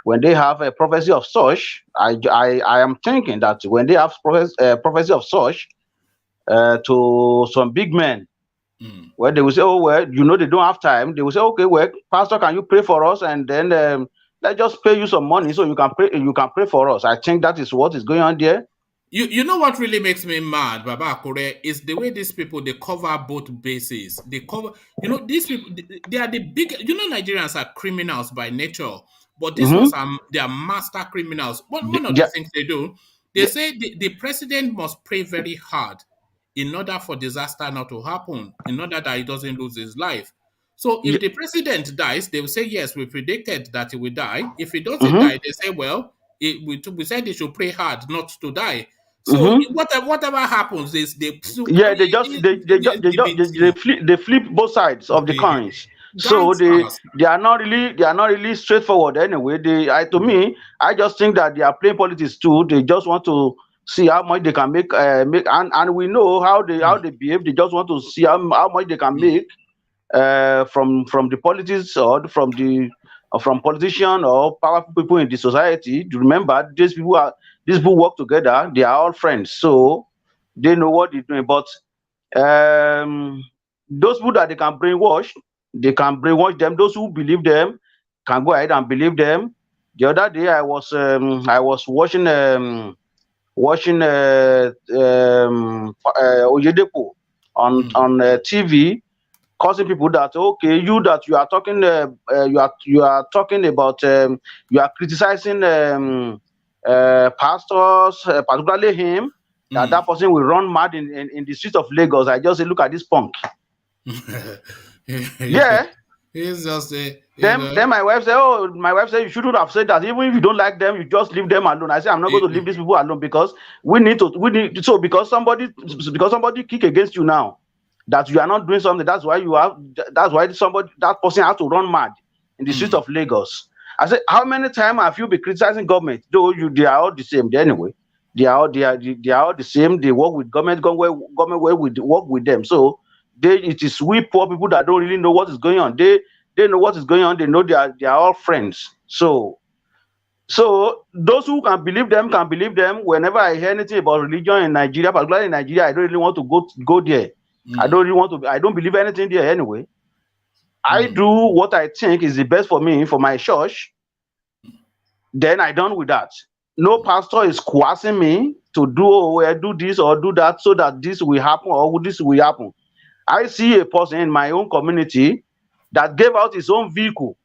C: when they have a prophecy of such, I am thinking that when they have prophecy of such to some big men, well, they will say, oh, well, they don't have time. They will say, okay, well, pastor, can you pray for us? And then let's just pay you some money so you can pray for us. I think that is what is going on there.
A: You know what really makes me mad, Baba Akure, is the way these people, they cover both bases. They cover, these people, they are the big, Nigerians are criminals by nature, but these ones they are master criminals. One of the things they do, they say the president must pray very hard in order for disaster not to happen, in order that he doesn't lose his life. So if the president dies, they will say, yes, we predicted that he will die. If he doesn't die, they say, well, we said he should pray hard not to die. So whatever happens is they
C: flip both sides of the coins. So they are not really straightforward anyway. To me, I just think that they are playing politics too. They just want to see how much they can make, and we know how they behave. They just want to see how much they can make from the politics, or from politicians or powerful people in the society. To remember, these people work together. They are all friends, so they know what they're doing. But those people that they can brainwash them. Those who believe them can go ahead and believe them. The other day, I was watching Oyedepo on TV, causing people that, okay, you are talking about, you are criticizing pastors, particularly him, that person will run mad in the streets of Lagos. I just say, look at this punk. Yeah.
A: He's just
C: Then my wife said, you shouldn't have said that. Even if you don't like them, you just leave them alone. I say, I'm not going to leave these people alone, because because somebody kick against you now, that you are not doing something. That's why that person has to run mad in the streets of Lagos. I said, how many times have you been criticizing government? Though they are all the same. Anyway, they are all the same. They work with government. Government will work with them. So it is we poor people that don't really know what is going on. They know what is going on. They know they are all friends. So So those who can believe them can believe them. Whenever I hear anything about religion in Nigeria, particularly in Nigeria, I don't really want to go there. I don't really want to. I don't believe anything there anyway. I do what I think is the best for me, for my church. Then I done with that. No pastor is coercing me to do this or do that so that this will happen or this will happen. I see a person in my own community that gave out his own vehicle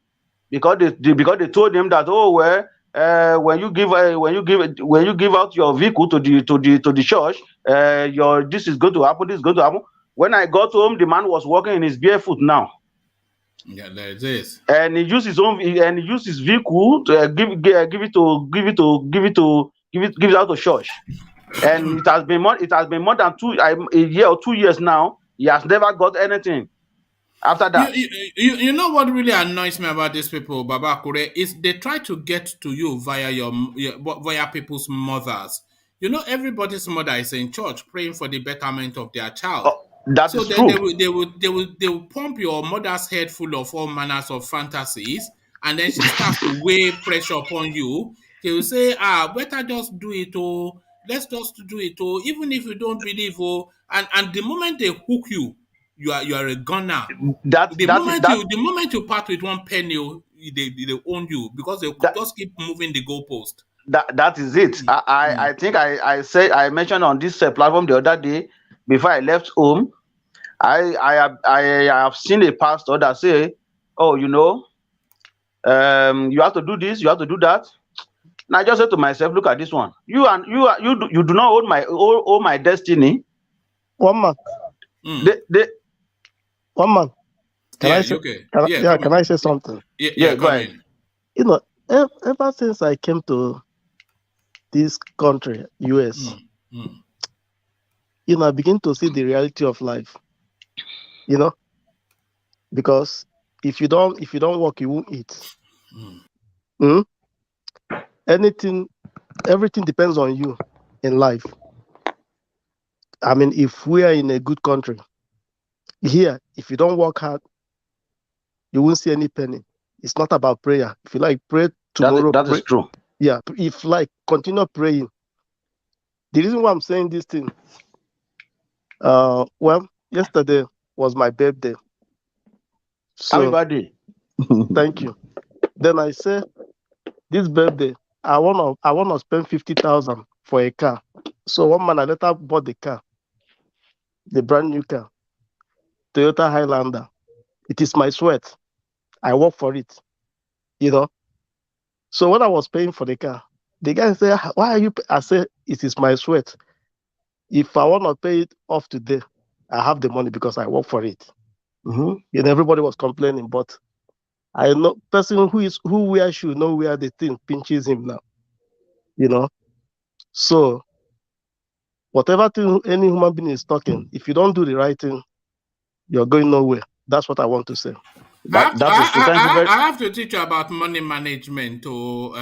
C: because they told him that, oh well, when you give out your vehicle to the church, this is going to happen, this is going to happen. When I got home, the man was walking in his barefoot now.
A: Yeah, there it is.
C: And he used his vehicle to give it out to church. And it has been more than a year or 2 years now. He has never got anything after that.
A: You know what really annoys me about these people, Baba Kure, is they try to get to you via people's mothers. You know, everybody's mother is in church praying for the betterment of their child.
C: That is true.
A: They will pump your mother's head full of all manners of fantasies, and then she starts to weigh pressure upon you. They will say, better just do it, oh, let's just do it, oh, even if you don't believe, oh, and the moment they hook you, you are a gunner. The moment you part with one penny, they own you because they just keep moving the goalpost.
C: That is it. I think I mentioned on this platform the other day before I left home. I have seen a pastor that say, oh, you know, you have to do this, you have to do that. And I just said to myself, look at this one. You do not own my destiny.
D: One man. One man. Can I say something?
C: Yeah, go ahead.
D: You know, ever since I came to this country, US, you know, I begin to see the reality of life. You know, because if you don't work, you won't eat. Everything depends on you in life. I mean, if we are in a good country, here, if you don't work hard, you won't see any penny. It's not about prayer. If you like, pray tomorrow.
C: That is true.
D: Yeah, if like, continue praying. The reason why I'm saying this thing, well, yesterday was my birthday. So,
C: happy birthday.
D: Thank you. Then I said, this birthday, I wanna spend 50,000 for a car. So one man I later bought the car, the brand new car, Toyota Highlander. It is my sweat. I work for it, you know. So when I was paying for the car, the guy said, "Why are you?" I said, "It is my sweat. If I want to pay it off today, I have the money because I work for it." You know, everybody was complaining, but I know person who wear shoe know where the thing pinches him now. You know, so whatever thing any human being is talking, if you don't do the right thing, you're going nowhere. That's what I want to say.
A: I have to teach you about money management to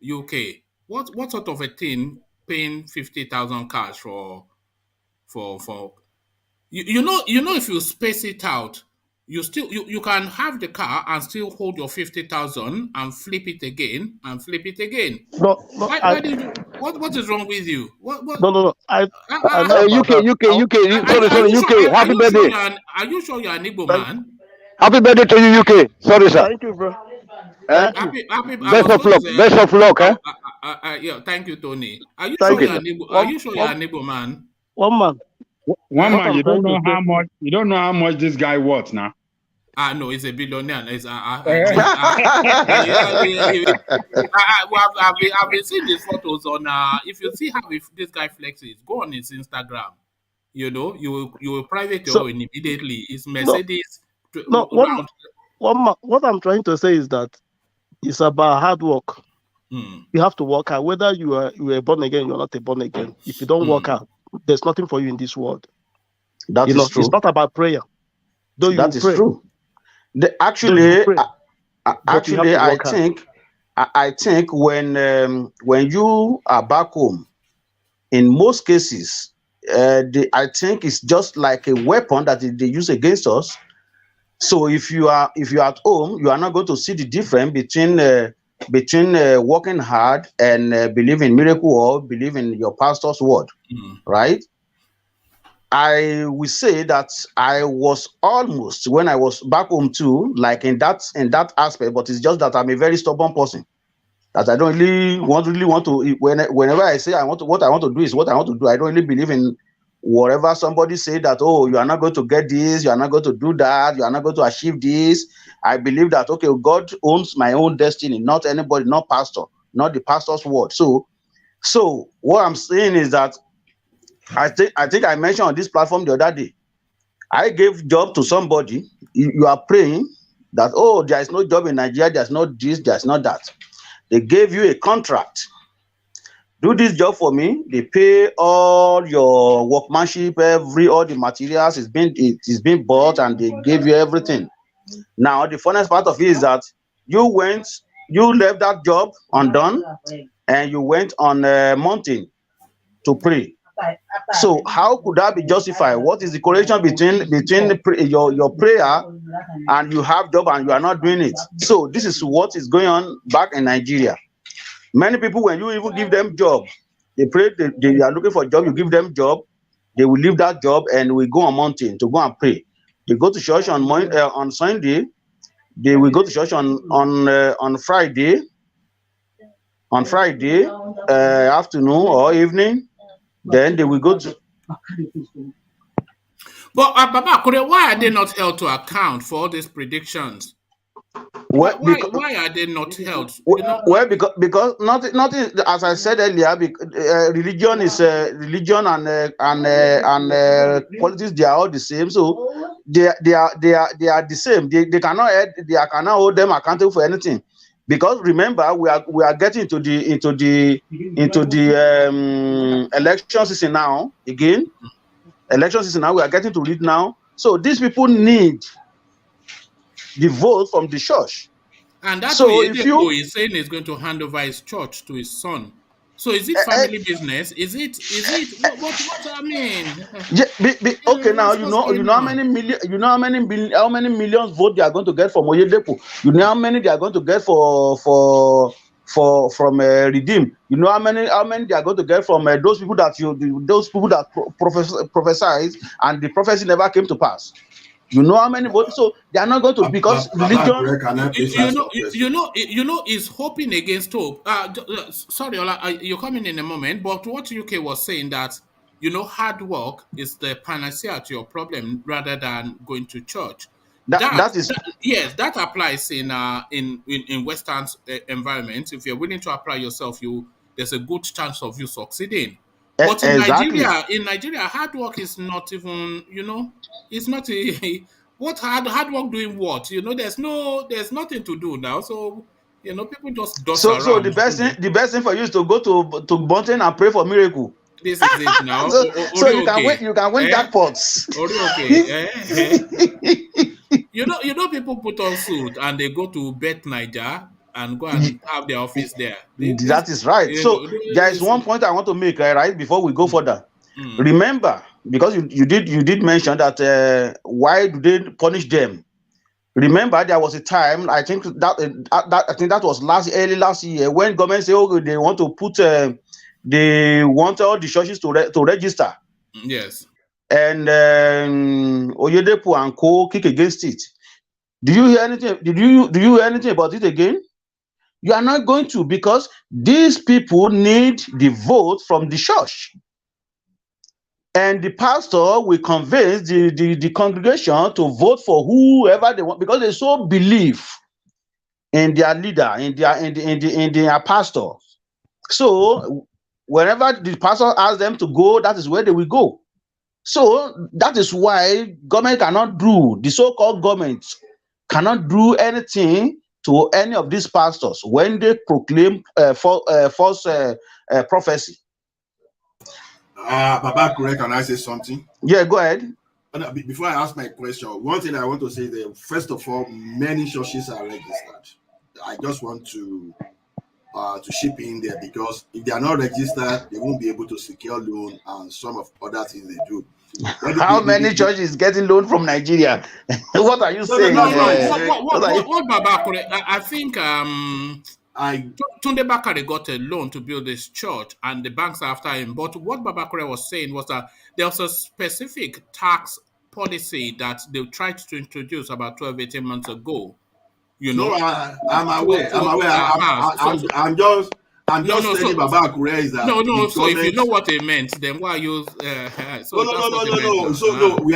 A: UK. What sort of a thing paying 50,000 cash for you know if you space it out, you can have the car and still hold your 50,000 and flip it again and flip it again.
D: No,
A: what is wrong with you?
D: No.
E: UK. Sorry, UK. Happy birthday.
A: Are you sure you're an Igbo man?
E: Happy birthday to you, UK. Sorry, sir.
D: Thank you, bro.
A: Happy,
E: best of luck, eh?
A: Yeah, thank you, Tony. Are you sure you're an Igbo man?
D: One man.
F: One man, you don't know how much this guy worth now.
A: No, he's a billionaire. I've been seeing these photos on. If you see how this guy flexes, go on his Instagram. You know, you will private your own immediately. It's Mercedes.
D: What I'm trying to say is that it's about hard work. You have to work hard. Whether you are born again, you're not a born again. If you don't work hard, there's nothing for you in this world.
C: That is true.
D: It's not about prayer.
C: That is true. I think when you are back home, in most cases, I think it's just like a weapon that they use against us. So if you are at home, you are not going to see the difference between between working hard and believe in miracle or believe in your pastor's word, right? I will say that I was almost, when I was back home too, like in that aspect, but it's just that I'm a very stubborn person. That I don't really want to, whenever I say what I want to do is what I want to do. I don't really believe in whatever somebody say that, oh, you are not going to get this, you are not going to do that, you are not going to achieve this. I believe that, okay, God owns my own destiny, not anybody, not pastor, not the pastor's word. So what I'm saying is that I think I mentioned on this platform the other day, I gave job to somebody. You are praying that, oh, there is no job in Nigeria, there's not this, there's not that. They gave you a contract. Do this job for me. They pay all your workmanship, all the materials is being bought, and they gave you everything. Now the funnest part of it is that you left that job undone, and you went on a mountain to pray. So how could that be justified? What is the correlation between your prayer and you have job and you are not doing it? So this is what is going on back in Nigeria. Many people, when you even give them job, they pray, they are looking for a job, you give them job, they will leave that job and will go on mountain to go and pray. They go to church on Sunday, they will go to church on Friday, afternoon or evening. Then they will go to.
A: But Baba, why are they not held to account for all these predictions? Why are they not held?
C: Well, because nothing. As I said earlier, religion is religion and politics. They are all the same. So they are the same. They cannot hold them accountable for anything. Because remember, we are getting into the election season now again. Election season now, we are getting to read now. So these people need the vote from the church.
A: And that's so if you is saying he's going to hand over his church to his son. So is it family business? Is it what I mean?
C: Okay, now you know how many millions vote they are going to get from Oyedepo. You know how many they are going to get from Redeem. You know how many they are going to get from those people that prophesied and the prophecy never came to pass. You know how many votes? So they are not going to, because religion.
A: You know, is hoping against hope. Sorry, Ola, you're coming in a moment. But what UK was saying that hard work is the panacea to your problem rather than going to church. That applies in Western environments. If you're willing to apply yourself, there's a good chance of you succeeding. But in Nigeria, hard work is not even, it's not what hard work doing what? There's nothing to do now. So, people just dust around.
C: So the best thing for you is to go to mountain and pray for miracle.
A: This is it now.
C: so you can win jackpots.
A: Okay. People put on suit and they go to Bet Niger and go and have their office there.
C: That is right. So there is one point I want to make, right, before we go further. Remember, because you did mention that why do they punish them? Remember, there was a time, I think that was early last year, when government said, oh, they want to put they want all the churches to register.
A: Yes.
C: And Oyedepo and Co kick against it. Do you hear anything? Do you hear anything about it again? You are not going to, because these people need the vote from the church. And the pastor will convince the congregation to vote for whoever they want, because they so believe in their leader, in their pastor. So wherever the pastor asks them to go, that is where they will go. So that is why government cannot do, the so-called government cannot do anything to any of these pastors when they proclaim false prophecy.
G: Baba, correct, can I say something?
C: Yeah, go ahead.
G: Before I ask my question, one thing I want to say that, first of all, many churches are registered. I just want to chip in there, because if they are not registered, they won't be able to secure loan and some of other things they do.
C: How many churches getting loan from Nigeria? What are you saying?
A: What Baba? I think Tunde Bakare got a loan to build this church, and the banks are after him. But what Babakure was saying was that there was a specific tax policy that they tried to introduce about 12, 18 months ago. You know,
G: I'm aware. I'm just telling Baba Akure is that
A: no. So if you know what they meant, then why use?
G: No. We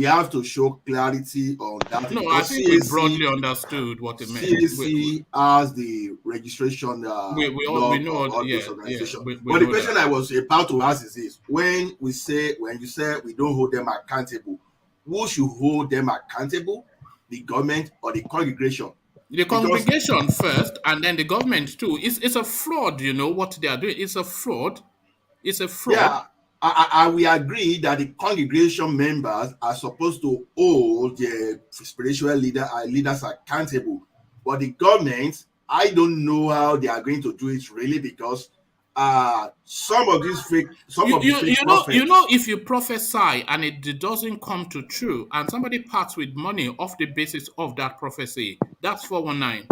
G: have to show clarity on that.
A: No, I think we broadly understood what it meant.
G: CAC has the registration.
A: We know
G: all those organizations. But the question I was about to ask is this: when you say we don't hold them accountable, who should hold them accountable? The government or the congregation?
A: The congregation first, and then the government too. It's a fraud, you know what they are doing. It's a fraud. It's a fraud.
G: Yeah, I we agree that the congregation members are supposed to hold their spiritual leaders accountable, but the government, I don't know how they are going to do it really, because some of these fake prophets,
A: if you prophesy and it doesn't come to true, and somebody parts with money off the basis of that prophecy, that's 419.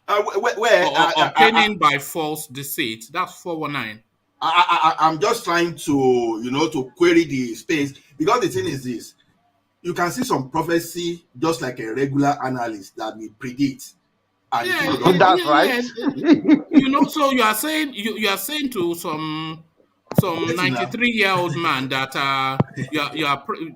A: Obtaining by false deceit, that's 419.
G: I'm just trying to query the space, because the thing is this: you can see some prophecy just like a regular analyst that we predict.
C: That's right.
A: So you are saying to some 93-year-old man that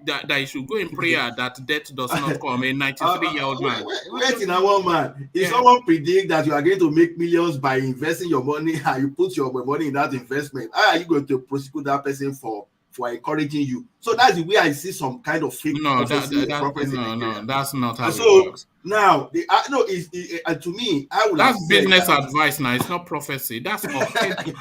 A: that he should go in prayer that death does not come. A 93-year-old man.
G: Wait in one man. If someone predict that you are going to make millions by investing your money and you put your money in that investment, how are you going to prosecute that person for encouraging you? So that's the way I see some kind of fake prophecy.
A: That's not how it works.
G: Now, to me, I would.
A: That's business advice now. It's not prophecy. That's authentic.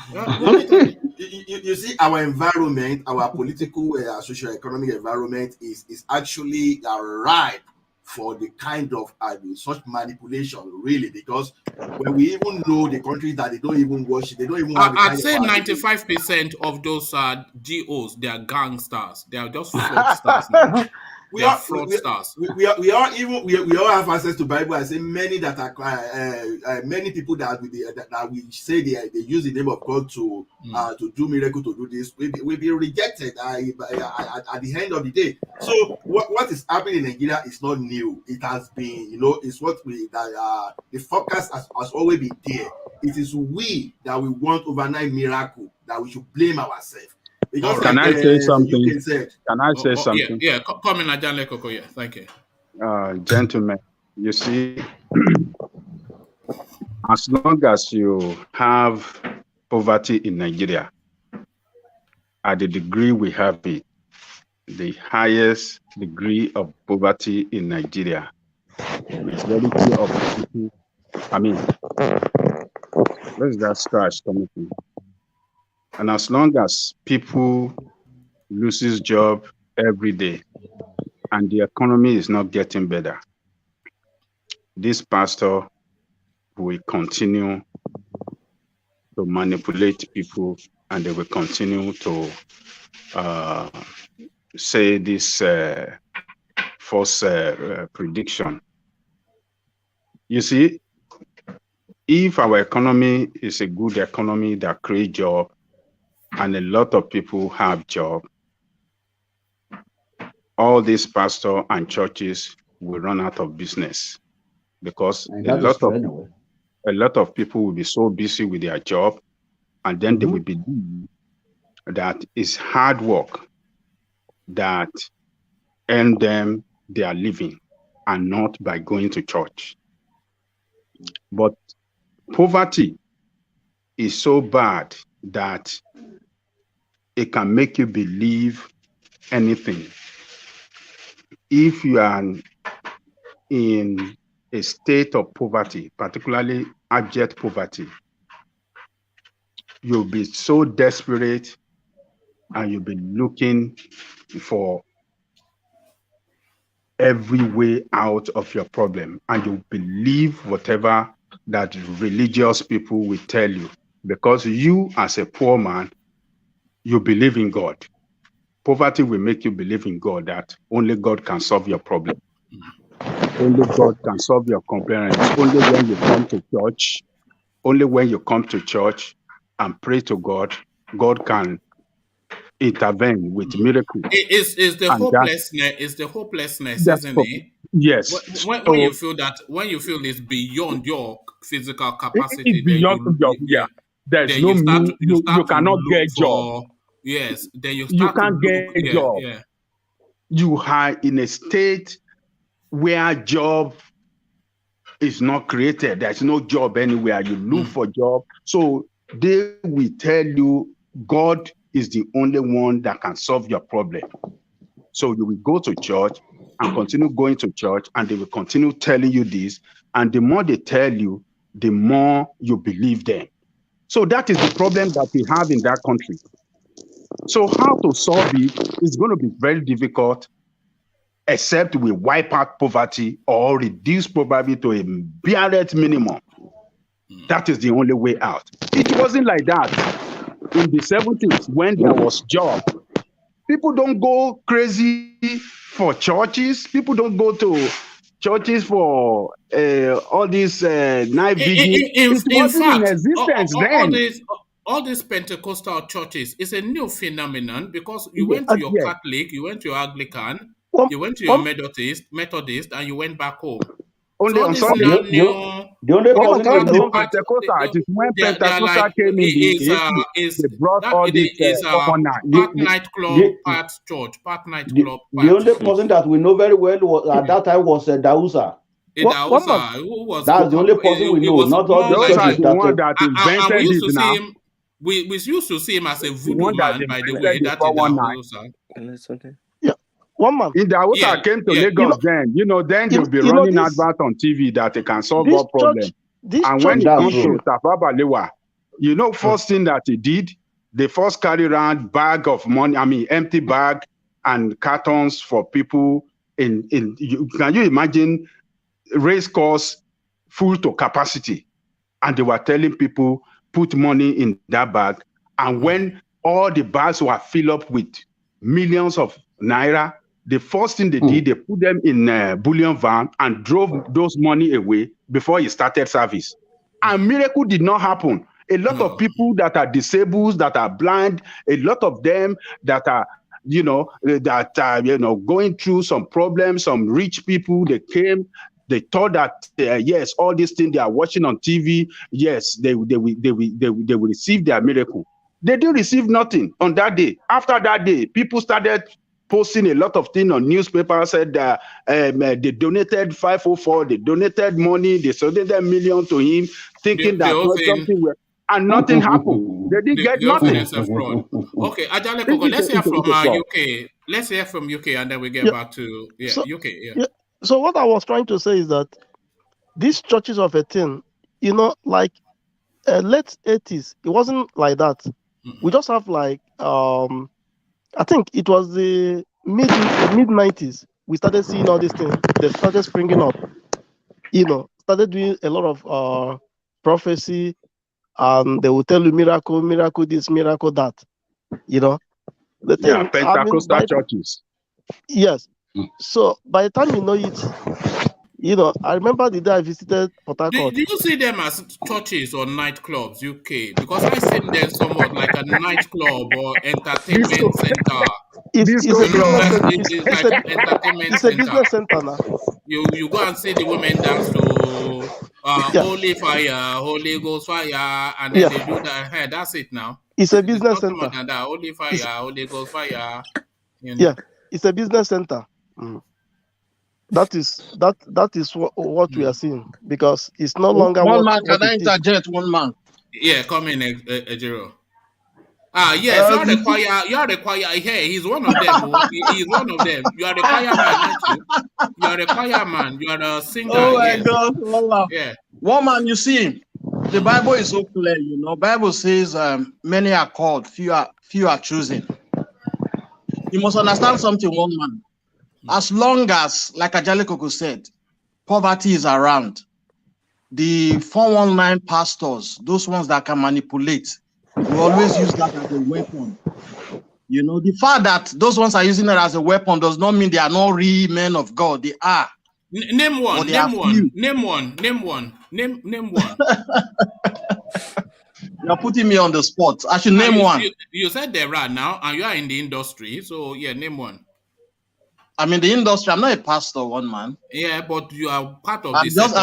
G: You see, our environment, our political, socio-economic environment is actually ripe for the kind of such manipulation, really, because when we even know the countries that they don't even worship, they don't even have.
A: I'd say 95% of those GOs, they are gangsters. They are just fraudsters now. We all have access to Bible. I say many that are many people that we say they use the name of God to do miracle, to do this, will be rejected at the end of the day. So what is happening in Nigeria is not new. It has been, it's what the focus has always been there. It is we that we want overnight miracle, that we should blame ourselves.
F: Can I say something?
A: Yeah, come in, Ajanle Koko. Yeah, thank you.
F: Gentlemen, you see, as long as you have poverty in Nigeria, at the degree we have it, the highest degree of poverty in Nigeria, majority of people, where's that scratch coming from? And as long as people loses job every day and the economy is not getting better, this pastor will continue to manipulate people, and they will continue to say this false prediction. You see, if our economy is a good economy that creates jobs, and a lot of people have jobs, all these pastors and churches will run out of business, because a lot of people will be so busy with their job, and then they will believe that it's hard work that earn them their living, and not by going to church. But poverty is so bad that it can make you believe anything. If you are in a state of poverty, particularly abject poverty, you'll be so desperate and you'll be looking for every way out of your problem, and you believe whatever that religious people will tell you, because you, as a poor man, you believe in God. Poverty will make you believe in God, that only God can solve your problem. Only God can solve your complaints. Only when you come to church, only when you come to church and pray to God, God can intervene with miracles.
A: Is the
F: And
A: hopelessness? Is the hopelessness,
F: that's
A: isn't it?
F: yes.
A: When you feel that, when you feel it's beyond your physical capacity,
F: It's
A: then
F: beyond job. Yeah, there's
A: then
F: no
A: you
F: you
A: start to
F: cannot
A: look
F: get job.
A: for, yes. Then you
F: You
A: start to
F: can't
A: look,
F: get job.
A: yeah.
F: You are in a state where job is not created. There's no job anywhere. You look for job. So they will tell you God is the only one that can solve your problem. So you will go to church and continue going to church, and they will continue telling you this. And the more they tell you, the more you believe them. So that is the problem that we have in that country. So how to solve it is going to be very difficult, except we wipe out poverty or reduce poverty to a bare minimum. That is the only way out. It wasn't like that in the 70s when there was job. People don't go crazy for churches. People don't go to churches for all these night vigils. It
A: In
F: wasn't in
A: fact,
F: existence then.
A: all these Pentecostal churches is a new phenomenon, because you went to your
F: Yes.
A: Catholic, you went to your Anglican, you went to your Methodist, and you went back home.
F: Only
A: So
F: on
A: this
F: Sunday.
A: now new.
C: The only person
F: Only
C: I know,
F: Pentecostal. It is when
A: They are
F: Pentecostal
A: like,
F: came in the 80s, they brought all these common
A: part nightclub, part church, part nightclub, part
C: the only
A: church.
C: person that we know very well at that time was Dausa.
A: Who was,
C: that's the only person we know, not all
F: those
C: these
F: are
C: churches.
F: the one that
A: and we
F: invented
A: used
F: it
A: to
F: now.
A: see him. We used to see him as a
F: The
A: voodoo
F: one that
A: man, by the
F: invented
A: way.
F: the
A: That is
F: 419.
D: Yeah, one man.
F: In the Hausa came to Lagos then, then they'll be running advert on TV that they can solve all problems. And when it comes to Tafa Balewa, first thing that he did, they first carry around bag of money, empty bag and cartons for people can you imagine race course full to capacity? And they were telling people, put money in that bag. And when all the bags were filled up with millions of naira, the first thing they did, they put them in a bullion van and drove those money away before he started service. And miracle did not happen. A lot of people that are disabled, that are blind, a lot of them that are, going through some problems, some rich people, they came. They thought that yes, all these things they are watching on TV, yes, they will receive their miracle. They didn't receive nothing on that day. After that day, people started posting a lot of things on newspapers. Said that they donated 504, they donated money, they donated million to him, thinking that something will, and nothing happened. They didn't get nothing.
A: Is a fraud. Okay, Ajale Koko, let's hear from UK. Let's hear from UK, and then we get back to UK. Yeah.
D: So what I was trying to say is that these churches of a thing, like late 80s, it wasn't like that. We just have like I think it was the mid 90s. We started seeing all these things. They started springing up. Started doing a lot of prophecy, and they will tell you miracle this, miracle that. The thing,
F: Pentecostal churches.
D: Yes. So by the time you know it, I remember the day I visited Port Harcourt.
A: Do you see them as churches or nightclubs, UK? Because I see them somewhat like a nightclub or entertainment center.
D: It's a business center now.
A: You go and see the women dance to Holy Fire, Holy Ghost Fire, and then they do that. Hey, that's it now.
D: It's a business center.
A: More than that. Holy Fire, Holy Ghost Fire.
D: Yeah, it's a business center. That is what we are seeing, because it's no longer
H: one man. Can I interject? One man.
A: Yeah, come in, Ejiro. Yes, you are the choir. Hey, he's one of them. He's one of them. You are the choir man, aren't you? You are the choir man. You are the singer.
H: Oh my God! Wallah.
A: Yeah.
H: One man, you see, the Bible is so clear. Bible says, "Many are called, few are chosen." You must understand something, one man. As long as, like Ajale Koko said, poverty is around, the 419 pastors, those ones that can manipulate, we always use that as a weapon. The fact that those ones are using it as a weapon does not mean they are not real men of God. They are.
A: Name one. Name one. Name one. Name one. Name one.
H: You're putting me on the spot. I should name one.
A: You said there are now, and you are in the industry. So yeah, name one.
H: I'm in the industry. I'm not a pastor, one man.
A: Yeah, but you are part of
H: I'm just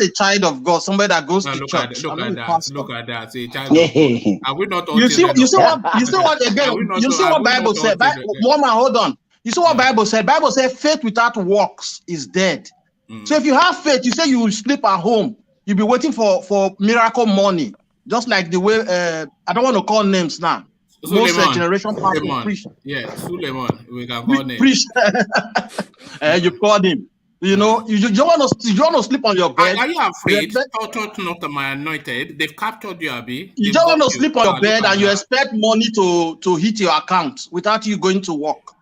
H: a child of God, somebody that goes to church.
A: Look at that. See, child of God. Are we not all
H: you see what again? You see what Bible said? One man, hold on. You see what Bible said? Bible said faith without works is dead. So if you have faith, you say you will sleep at home. You'll be waiting for miracle money. Just like the way I don't want to call names now. Most generation pastors preach.
A: Yeah, Suleiman. We can call names.
H: Preach. You called him. You know, you want to sleep on your bed.
A: Are you afraid? Touch not my anointed. They've captured you, Abi.
H: You don't want to sleep on your bed and you expect money to hit your account without you going to work.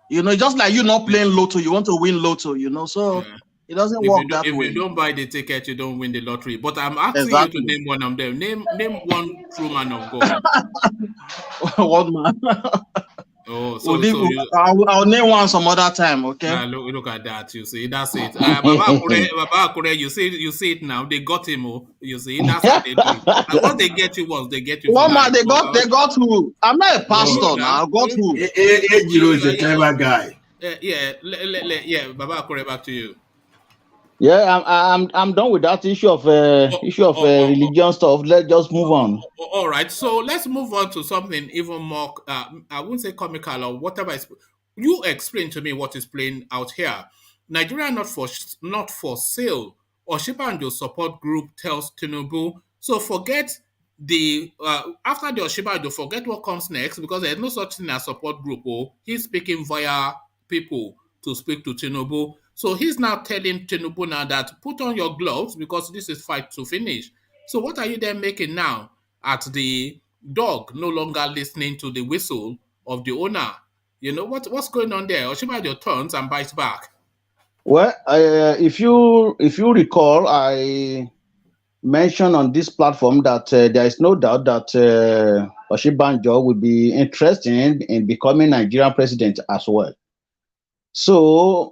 H: You know, just like you not playing lotto, you want to win lotto. You know, so. Yeah. It doesn't work that way.
A: If you don't buy the ticket, you don't win the lottery. But I'm asking you to name one of them. Name one true man of God.
H: One man.
A: Oh,
H: I'll name one some other time, okay?
A: Look at that. You see, that's it. Baba Akure, you see it now. They got him. You see, that's what they do. And what they get you once, they get you.
H: One man, they got who? I'm not a pastor now. I got who?
G: Ejiro is a clever guy.
A: Yeah, Baba Akure, back to you.
C: Yeah, I'm done with that issue of religion stuff. Let's just move on.
A: All right, so let's move on to something even more. I wouldn't say comical or whatever. You explain to me what is playing out here. Nigeria not for sale. Osinbajo support group tells Tinubu. So forget the after the Osinbajo, forget what comes next because there's no such thing as support group. He's speaking via people to speak to Tinubu. So he's now telling Tinubu now that put on your gloves because this is fight to finish. So what are you then making now at the dog no longer listening to the whistle of the owner? You know what's going on there? Osinbajo turns and bites back.
C: Well, if you recall, I mentioned on this platform that there is no doubt that Osinbajo will be interested in becoming Nigerian president as well. So,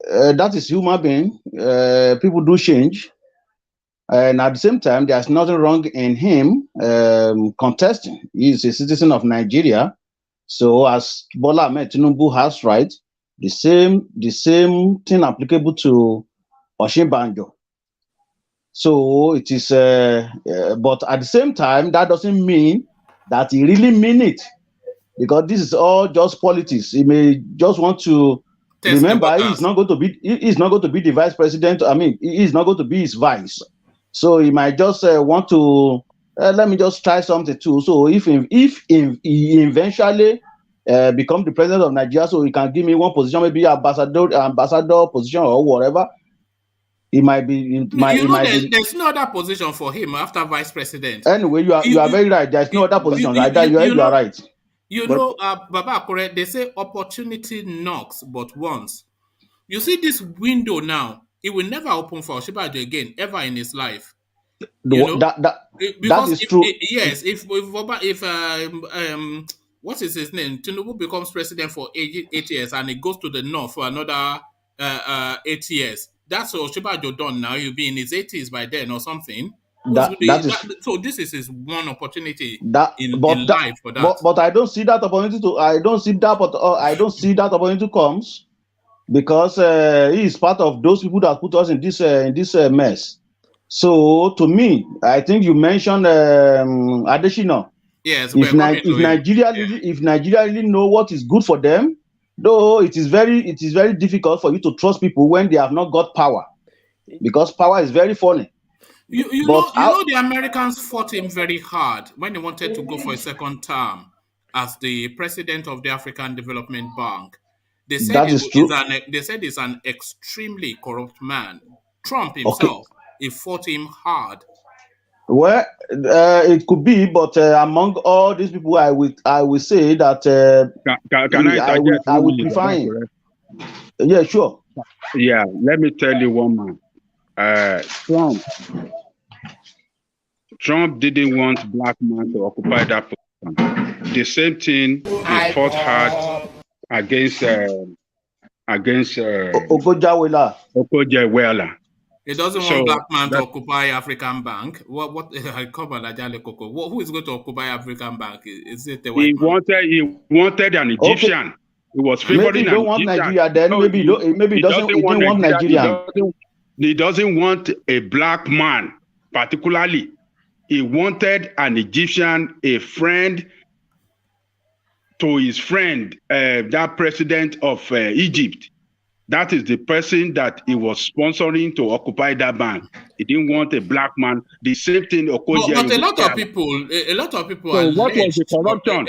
C: that is human being. People do change. And at the same time, there's nothing wrong in him contesting. He's a citizen of Nigeria. So as Bola Ahmed Tinubu has right, the same thing applicable to Osinbajo. So it is, but at the same time, that doesn't mean that he really mean it. Because this is all just politics. He may just want to remember he's not going to be the vice president. I mean, he's not going to be his vice. So he might just want to let me just try something too. So if he eventually become the president of Nigeria, so he can give me one position, maybe ambassador position or whatever. It might be.
A: There's no other position for him after vice president.
C: Anyway, you are very right. There's no other position. You are right.
A: Baba Akure, they say opportunity knocks but once. You see this window now, it will never open for Osinbajo again, ever in his life.
C: That is true.
A: If what is his name? Tinubu becomes president for 8 years and it goes to the north for another 8 years. That's Osinbajo done now. He'll be in his 80s by then or something. So this is his one opportunity in life for that.
C: But I don't see that opportunity comes because he is part of those people that put us in this mess. So to me, I think you mentioned Adesina.
A: Yes,
C: if Nigeria really know what is good for them, though it is very difficult for you to trust people when they have not got power, because power is very funny.
A: You know the Americans fought him very hard when he wanted to go for a second term as the president of the African Development Bank. They said he's an extremely corrupt man. Trump himself, he fought him hard.
C: Well, it could be, but among all these people, I will say that I would prefer him. Yeah, sure.
F: Yeah, let me tell you one man. Trump didn't want black man to occupy that position. The same thing he fought hard against against
C: Okojawela.
F: Okojawela.
A: He doesn't want black man to occupy African Bank. What come on, Ajale Koko. Who is going to occupy African Bank? Is it the white man?
F: He wanted an Egyptian.
C: Okay.
F: He was
C: Maybe
F: favoring
C: he don't want Nigeria then. No, maybe he didn't want Nigerian.
F: He doesn't want a black man, particularly. He wanted an Egyptian, a friend to his friend, that president of Egypt. That is the person that he was sponsoring to occupy that bank. He didn't want a black man. The same thing.
A: But a lot of people
F: So what was the corruption?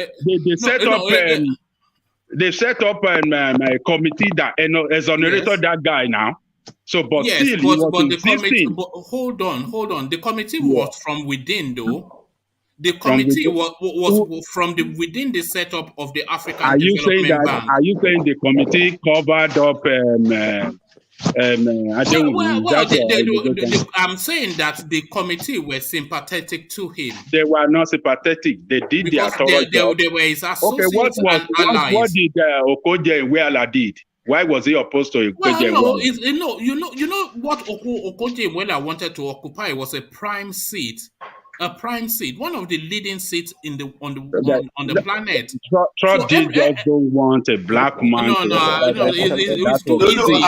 F: They set up a committee that exonerated that guy now. So, but
A: yes,
F: still,
A: but the committee. But hold on. The committee was from within, though. The committee was from within the setup of the African Development Bank.
F: Are you saying the committee covered up?
A: I'm saying that the committee were sympathetic to him.
F: They were not sympathetic. They did their thorough job.
A: They were his associates and allies.
F: What did Okoje-Iweala did? Why was he opposed to Okoje-Iweala?
A: You know what Okoje-Iweala wanted to occupy was a prime seat. A prime seat, one of the leading seats on the planet.
F: Trump just don't want a black man.
A: It's too easy.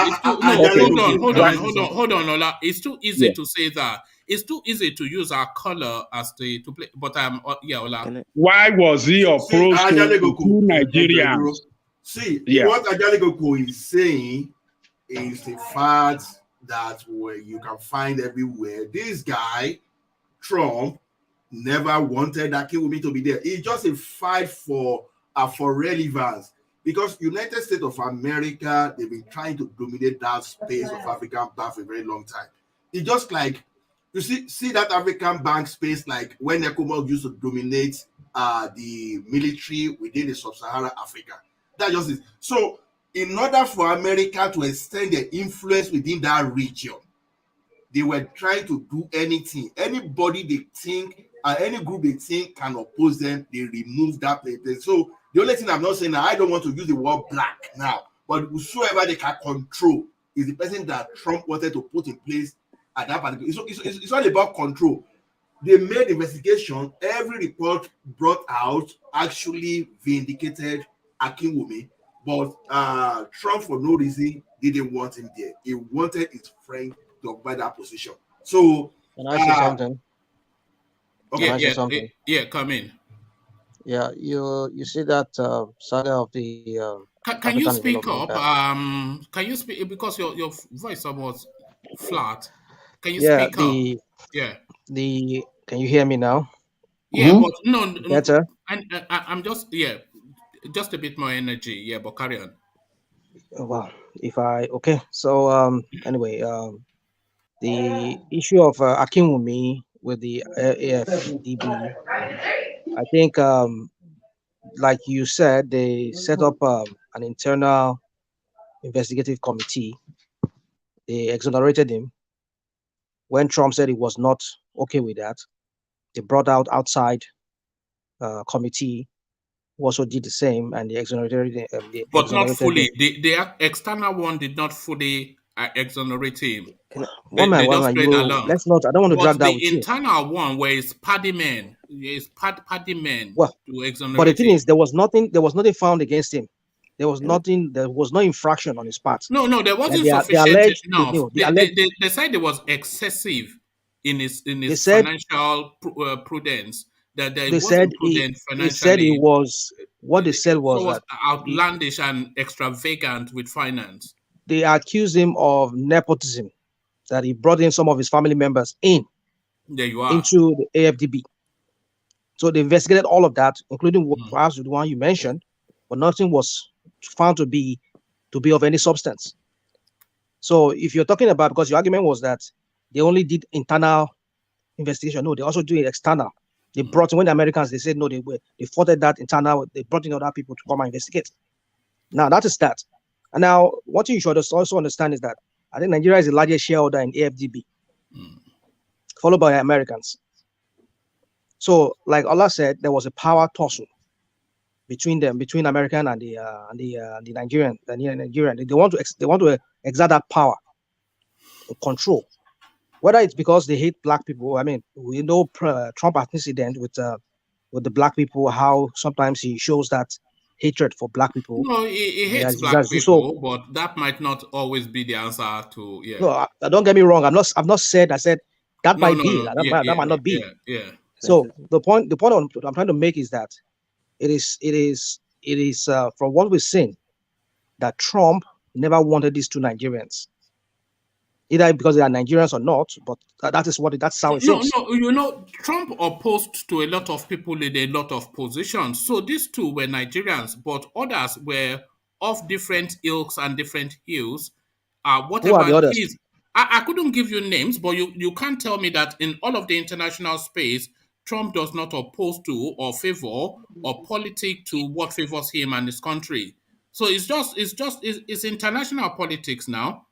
A: Hold on, Ola. It's too easy to say that. It's too easy to use our color as to play. But Ola.
F: Why was he opposed to Nigerians?
G: What Ajale Koko is saying is the fact that you can find everywhere. This guy, Trump, never wanted Akinwumi to be there. It's just a fight for relevance, because United States of America, they've been trying to dominate that space of African bank for a very long time. It's just like you see that African bank space, like when ECOMOG used to dominate the military within the sub-Saharan Africa. That just is. So in order for America to extend their influence within that region, they were trying to do anything. Anybody they think, any group they think can oppose them, they remove that paper. So the only thing I'm not saying, I don't want to use the word black now, but whosoever they can control is the person that Trump wanted to put in place at that particular. It's all about control. They made investigation. Every report brought out actually vindicated Akinwumi, but Trump, for no reason, didn't want him there. He wanted his friend to occupy that position. So
H: can I say something?
A: Okay, yeah, come in.
H: Yeah, you see that saga of the
A: can you speak up? Can you speak, because your voice was flat? Can you speak up?
H: Can you hear me now?
A: Yeah, but no,
H: better.
A: I'm just just a bit more energy. Yeah, but carry on.
H: Well, anyway, the issue of Akinwumi with the AFDB, I think, like you said, they set up an internal investigative committee. They exonerated him. When Trump said he was not okay with that, they brought out outside committee who also did the same, and they exonerated him.
A: But not fully. The external one did not fully exonerate him.
H: Let's not. I don't want to drag that with you.
A: The internal one, where it's paddy men, paddy men to exonerate.
H: But the thing is, there was nothing found against him. There was nothing. There was no infraction on his part.
A: No, there wasn't sufficient enough. They said it was excessive in his financial prudence. That they said prudent financially.
H: They said it was what they said was
A: outlandish and extravagant with finance.
H: They accused him of nepotism, that he brought in some of his family members into the AFDB. So they investigated all of that, including perhaps the one you mentioned, but nothing was found to be of any substance. So if you're talking about, because your argument was that they only did internal investigation, no, they also do it external. They brought in, when the Americans, they said no, they faulted that internal, they brought in other people to come and investigate. Now that is that. And now what you should also understand is that I think Nigeria is the largest shareholder in AFDB, followed by Americans. So like Allah said, there was a power tussle
I: between them, between American and the Nigerian, They want to exert that power, control. Whether it's because they hate black people. I mean, we know Trump antecedent with the black people, how sometimes he shows that hatred for black people.
A: No, he hates
I: Yes,
A: black
I: so
A: people, but that might not always be the answer to
I: no. Don't get me wrong. I've not said. I said that
A: No,
I: might be. That might not be.
A: Yeah.
I: So the point I'm trying to make is that it is from what we've seen that Trump never wanted these two Nigerians, either because they are Nigerians or not. But that's how it seems.
A: No, Trump opposed to a lot of people in a lot of positions. So these two were Nigerians, but others were of different ilks and different hues.
I: Who are the
A: Whatever
I: others?
A: his, I couldn't give you names, but you can't tell me that in all of the international space, Trump does not oppose to or favor or politic to what favors him and his country. So it's international politics now.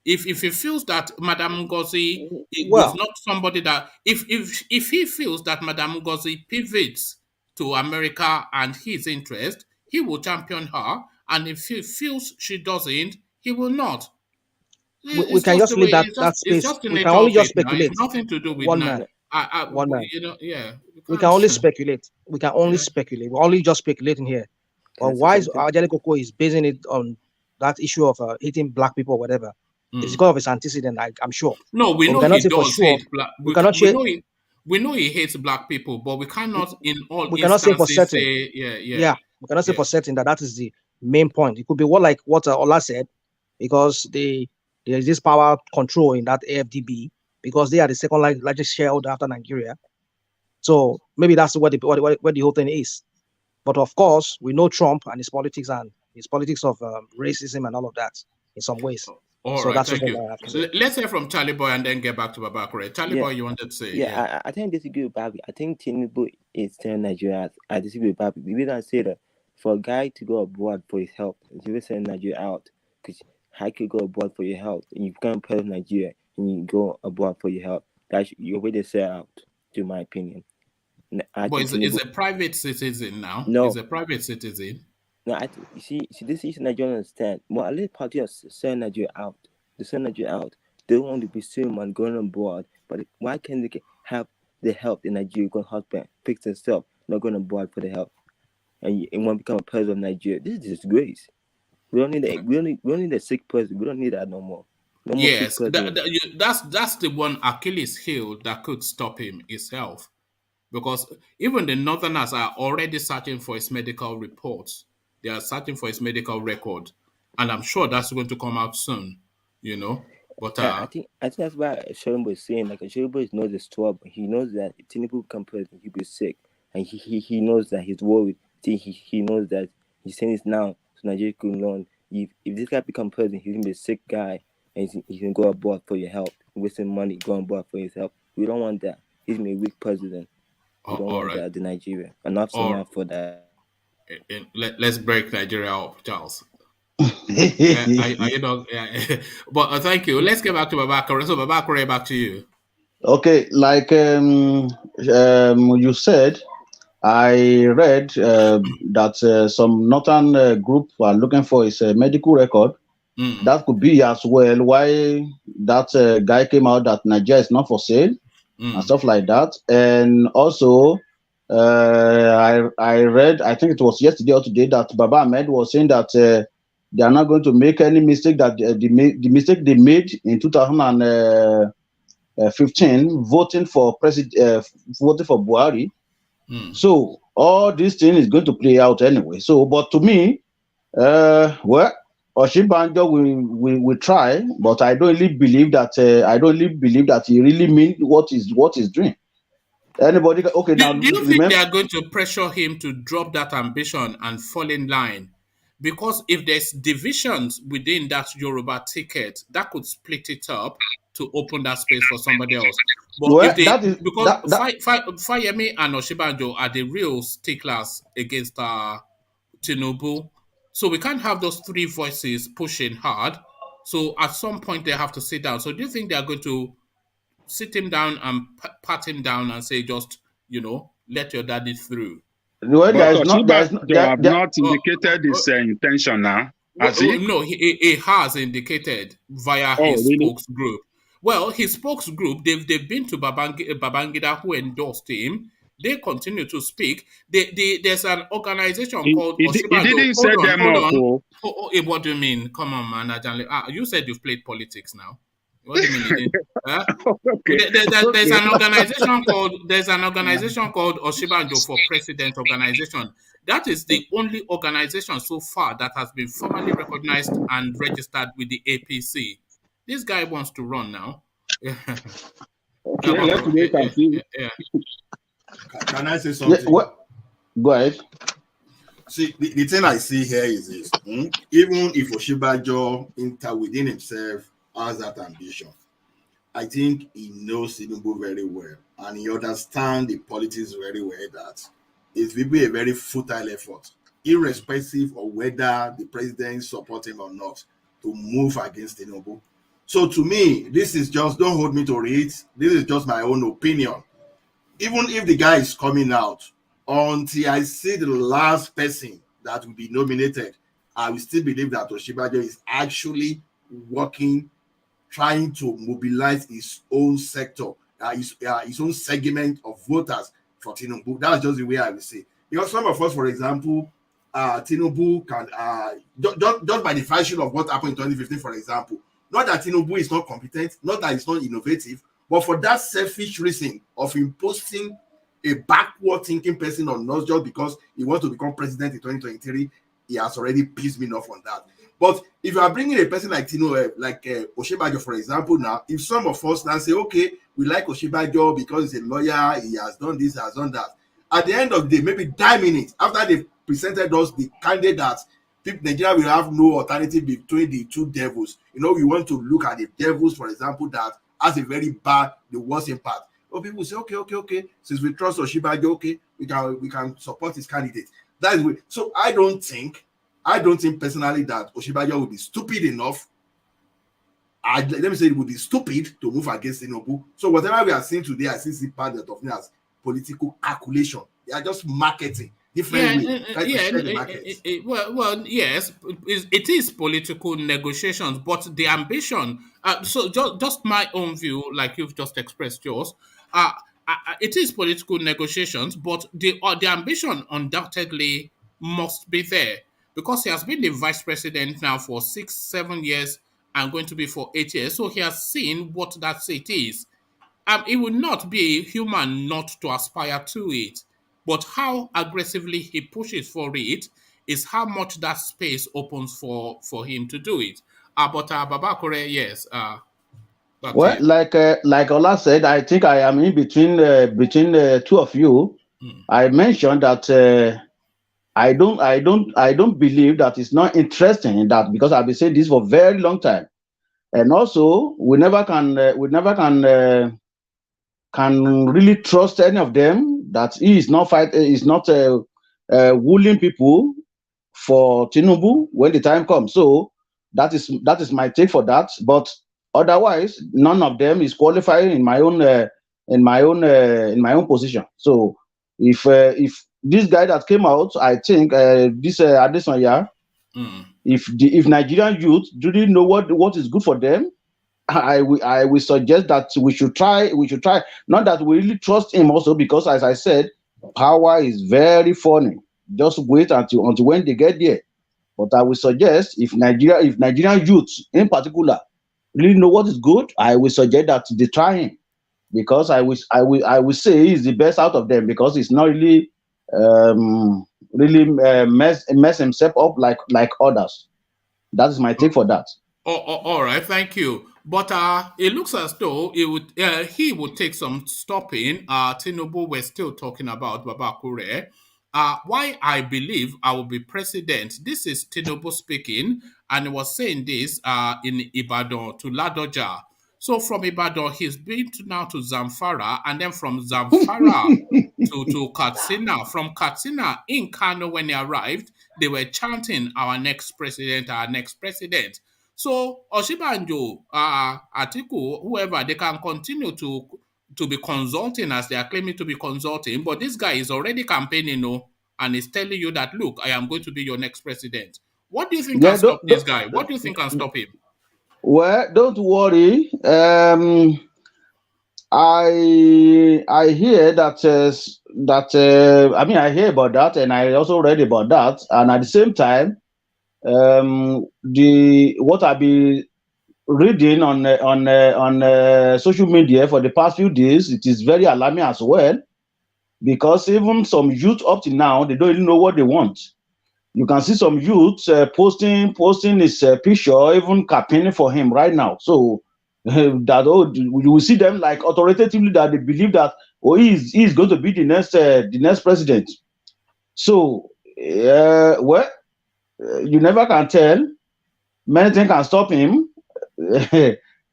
A: If he feels that Madame Ngozi was not somebody that if he feels that Madame Ngozi pivots to America and his interest, he will champion her, and if he feels she doesn't, he will not.
I: We can just leave that
A: It's
I: space.
A: just the
I: We can
A: nature
I: only
A: of
I: just
A: it now.
I: speculate.
A: It's nothing to do with
I: One man.
A: yeah.
I: We can only speculate. We can only speculate. We're only just speculating here. Well, why is Ajani Koko is basing it on that issue of hating black people or whatever? It's because of his antecedent, I'm sure.
A: No, we know he does hate black. We know he hates black people, but we cannot in all instances say
I: yeah. We cannot say for certain that is the main point. It could be what Ola said, because there is this power control in that AFDB, because they are the second largest shareholder after Nigeria. So maybe that's what the whole thing is. But of course, we know Trump and his politics of racism and all of that in some ways.
A: All right, thank you. Let's hear from Charlie Boy and then get back to Babakure. Charlie Boy, you wanted to say?
J: I think I disagree with Babi. I think Tinubu is telling Nigeria. I disagree with Babi. We don't say that for a guy to go abroad for his health, he will send Nigeria out, because how could go abroad for your health and you become part of Nigeria and you go abroad for your health? That's you already sell out, to my opinion.
A: But is a private citizen now?
J: No,
A: he's a private citizen.
J: No, you see, this is Nigerian understand. Well, at least party are selling Nigeria out. They sell Nigeria out. They want to be someone going abroad, but why can't they have the health in Nigeria? Going husband fix themselves, not going abroad for the health, and want to become a president of Nigeria. This is disgrace. We don't need that. We don't need a sick president. We don't need that no more.
A: Yes, that's the one Achilles heel that could stop him is health. Because even the Northerners are already searching for his medical reports. They are searching for his medical record. And I'm sure that's going to come out soon, But
J: I think that's why Shorimbo is saying, like, Shorimbo knows the struggle. He knows that if Tinubu becomes president, he'll be sick. And he knows that he's worried. He knows that he's saying this now, so Nigeria could learn. If this guy becomes president, he's going to be a sick guy, and he's going to go abroad for your help, wasting money going abroad for his help. We don't want that. He's going to be a weak president. We don't want that in Nigeria. Enough for that.
A: Let's break Nigeria up, Charles. But thank you. Let's get back to Babakure. So Babakure, back to you.
C: Okay, like you said, I read that some northern group are looking for his medical record. That could be as well why that guy came out that Nigeria is not for sale and stuff like that. And also, I read, I think it was yesterday or today, that Baba Ahmed was saying that they are not going to make any mistake that the mistake they made in 2015 voting for Buhari. So all this thing is going to play out anyway. So, but to me, Osinbajo will try, but I don't really believe that. He really means what he's doing. Anybody? Okay, now
A: do you think they are going to pressure him to drop that ambition and fall in line? Because if there's divisions within that Yoruba ticket, that could split it up to open that space for somebody else. But Fayemi and Osinbajo are the real sticklers against Tinubu. So we can't have those three voices pushing hard. So at some point they have to sit down. So do you think they are going to sit him down and pat him down and say, just, let your daddy through?
C: Well,
F: But
C: there's
F: Osinbajo have not
A: Oh,
F: indicated his intention now, has
A: well,
F: he?
A: no, he has indicated via
F: Oh,
A: his
F: really?
A: spokes group. Well, his spokes group, they've been to Babangida, who endorsed him. They continue to speak. There's an organization called
F: He
A: Osinbajo.
F: didn't
A: Hold
F: set
A: on,
F: them
A: hold
F: up.
A: on.
F: Oh.
A: What do you mean? Come on, man. Ajanle. You said you've played politics now. What do you mean you didn't?
F: Okay.
A: There's
F: Okay.
A: an organization called Osinbajo for President Organization. That is the only organization so far that has been formally recognized and registered with the APC. This guy wants to run now.
F: Okay, let's wait and see.
G: Can I say
C: Yeah,
G: something?
C: what? Go ahead.
G: See, the thing I see here is this. Even if Osinbajo within himself has that ambition, I think he knows Tinubu very well and he understands the politics very well that it will be a very futile effort, irrespective of whether the president support him or not, to move against Tinubu. So to me, this is just, don't hold me to it. This is just my own opinion. Even if the guy is coming out, until I see the last person that will be nominated, I will still believe that Osinbajo is actually working, trying to mobilize his own sector, his own segment of voters for Tinubu. That's just the way I will say. Because some of us, for example, Tinubu can, just by the fashion of what happened in 2015, for example, not that Tinubu is not competent, not that he's not innovative, but for that selfish reason of imposing a backward thinking person on us just because he wants to become president in 2023, he has already pissed me off on that. But if you are bringing a person like Osinbajo, for example, now, if some of us now say, okay, we like Osinbajo because he's a lawyer, he has done this, he has done that. At the end of the day, maybe 10 minutes after they've presented us the candidates, Nigeria will have no alternative between the two devils. We want to look at the devils, for example, that has a very bad, the worst impact. People say, okay. Since we trust Osinbajo, okay, we can support his candidate. That is so. I don't think personally that Osinbajo will be stupid enough. Let me say it would be stupid to move against Tinubu. So whatever we are seeing today, I see part of it as political calculation. They are just marketing different way, try to share the market.
A: Well, yes, it is political negotiations, but the ambition. So just my own view, like you've just expressed yours. It is political negotiations, but the ambition undoubtedly must be there because he has been the vice president now for 6-7 years and going to be for 8 years. So he has seen what that seat is. It would not be human not to aspire to it, but how aggressively he pushes for it is how much that space opens for him to do it. But Babakure, yes, back to
C: Well,
A: you.
C: like Ola said, I think I am in between two of you. I mentioned that I don't believe that it's not interesting in that because I've been saying this for a very long time, and also we never can really trust any of them that he is not wooing people for Tinubu when the time comes. So that is my take for that. But otherwise, none of them is qualifying in my own position. So if this guy that came out, I think this Adesanya, if Nigerian youth really know what is good for them, I will suggest that we should try. Not that we really trust him also, because as I said, power is very funny. Just wait until when they get there. But I will suggest if Nigerian youth in particular really know what is good, I will suggest that they try him, because I will say he's the best out of them, because he's not really mess himself up like others. That is my take for that.
A: All right, thank you. But it looks as though he would take some stopping. Tinubu, we're still talking about Babakure. Why I believe I will be president. This is Tinubu speaking, and he was saying this in Ibadan to Ladoja. So from Ibadan, he's been now to Zamfara, and then from Zamfara to Katsina. From Katsina in Kano, when he arrived, they were chanting, "Our next president, our next president." So Osinbajo, Atiku, whoever, they can continue to be consulting as they are claiming to be consulting, but this guy is already campaigning, and is telling you that, look, I am going to be your next president. What do you think can stop this guy? What do you think can stop him?
C: Well, don't worry. I hear that I hear about that, and I also read about that, and at the same time, what I be reading on social media for the past few days, it is very alarming as well, because even some youth up to now, they don't even know what they want. You can see some youths posting his picture, even campaigning for him right now. So that you will see them like authoritatively that they believe that he's going to be the next president. So well, you never can tell. Many things can stop him,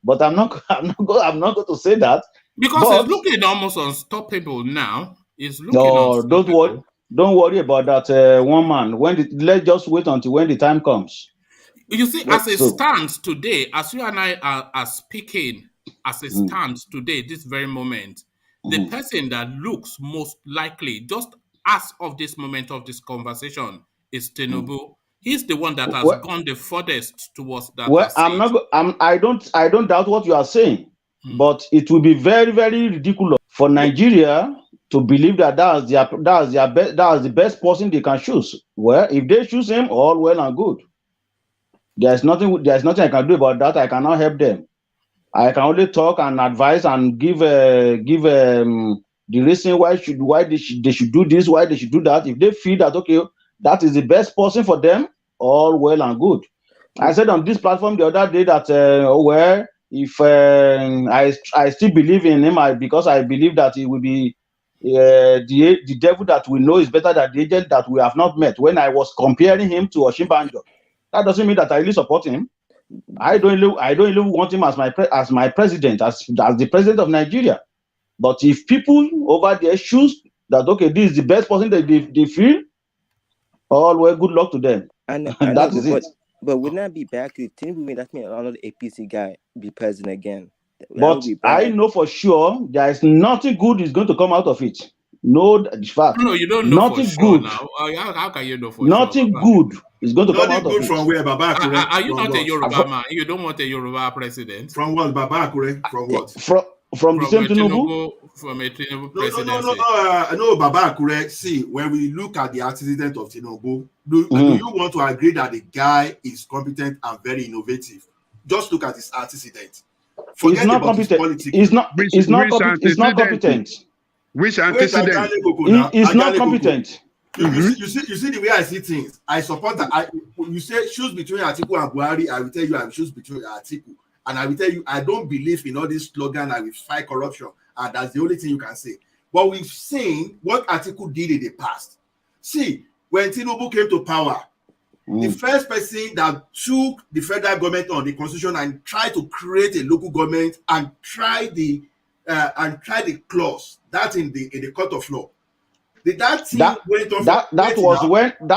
C: but I'm not going to say that
A: because it's looking almost unstoppable now. It's looking unstoppable.
C: Don't worry about that one man. Let's just wait until when the time comes.
A: You see, as it stands today, as you and I are speaking, as it stands today, this very moment, the person that looks most likely, just as of this moment of this conversation, is Tinubu. He's the one that has gone the furthest towards that.
C: Well, I don't doubt what you are saying, but it will be very, very ridiculous for Nigeria to believe that that's the best person they can choose. Well, if they choose him, all well and good. There's nothing I can do about that. I cannot help them. I can only talk and advise and give the reason why they should do this, why they should do that. If they feel that okay, that is the best person for them, all well and good. I said on this platform the other day that if I still believe in him, because I believe that he will be the devil that we know is better than the angel that we have not met. When I was comparing him to Osinbajo, that doesn't mean that I really support him. I don't even want him as my president, as the president of Nigeria. But if people over there choose that okay, this is the best person that they feel, all well, good luck to them.
J: And
C: that is it.
J: But would not be back to Tinubu. That means another APC guy be president again.
C: But I know for sure there is nothing good is going to come out of it. No, in fact,
A: no, you don't know
C: nothing
A: for sure
C: good.
A: Now. How can you know for
C: nothing
A: sure?
C: Nothing good is going to come out of it.
G: From where, Baba Akure?
A: Are you not a Yoruba man? You don't want a Yoruba president?
G: From what, Baba Akure? From what?
C: From the same Tinubu?
A: From a Tinubu presidency.
G: No, Baba Akure. See, when we look at the antecedent of Tinubu, do you want to agree that the guy is competent and very innovative? Just look at his antecedent.
C: He's not competent. He's not competent.
E: Which antecedent?
C: He's not competent.
G: You see the way I see things. I support that. You say choose between Atiku and Buhari. I will tell you I will choose between Atiku, and I will tell you I don't believe in all this slogan. I will fight corruption, and that's the only thing you can say. But we've seen what Atiku did in the past. See, when Tinubu came to power, the first person that took the federal government on the constitution and tried to create a local government and try the clause that in the court of law.
C: That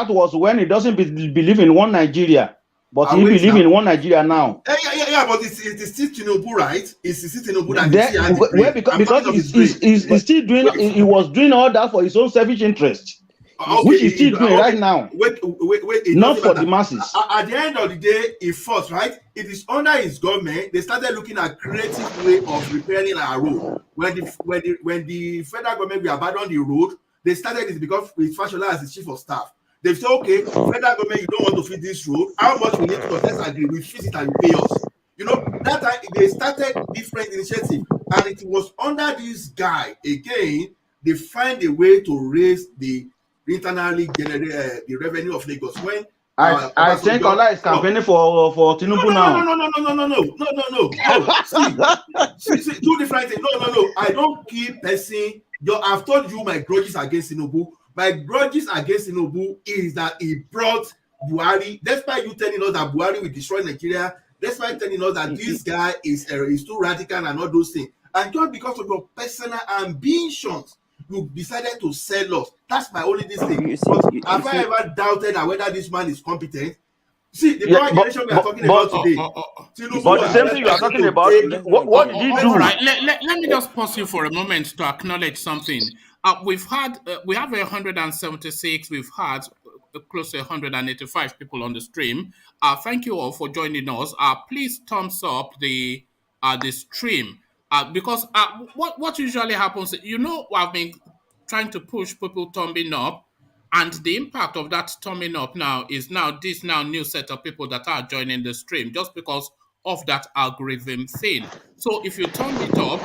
C: was when he doesn't believe in one Nigeria, but he believes in one Nigeria now.
G: Yeah, but it's still Tinubu, right? It's still Tinubu that
C: because he's still doing. He was doing all that for his own selfish interest, which he's still doing right now.
G: Wait,
C: not for the masses.
G: At the end of the day, he fought, right? It is under his government they started looking at creative way of repairing our road. When the federal government will abandon the road. They started it because with Fashola as the chief of staff. They said, okay, federal government, you don't want to feed this road. How much we need to let's agree. We fix it and you pay us. You know, that time they started different initiatives. And it was under this guy, again, they find a way to raise the internally generated the revenue of Lagos. When
C: I think Ola is campaigning for Tinubu now.
G: No. See, two different things. No. I don't keep person. I've told you my grudges against Tinubu. My grudges against Tinubu is that he brought Buhari. Despite you telling us that Buhari will destroy Nigeria, despite telling us that this guy is too radical and all those things, and just because of your personal ambitions, you decided to sell us. That's my only thing. Have I ever doubted that whether this man is competent? See, the power generation we are talking about today.
C: But the same thing you are talking about, what did he do?
A: All right, let me just pause you for a moment to acknowledge something. we have 176. We've had close to 185 people on the stream. Thank you all for joining us. Please thumbs up the stream. Because what usually happens, I've been trying to push people thumbing up, and the impact of that thumbing up now is this new set of people that are joining the stream just because of that algorithm thing. So if you thumb it up,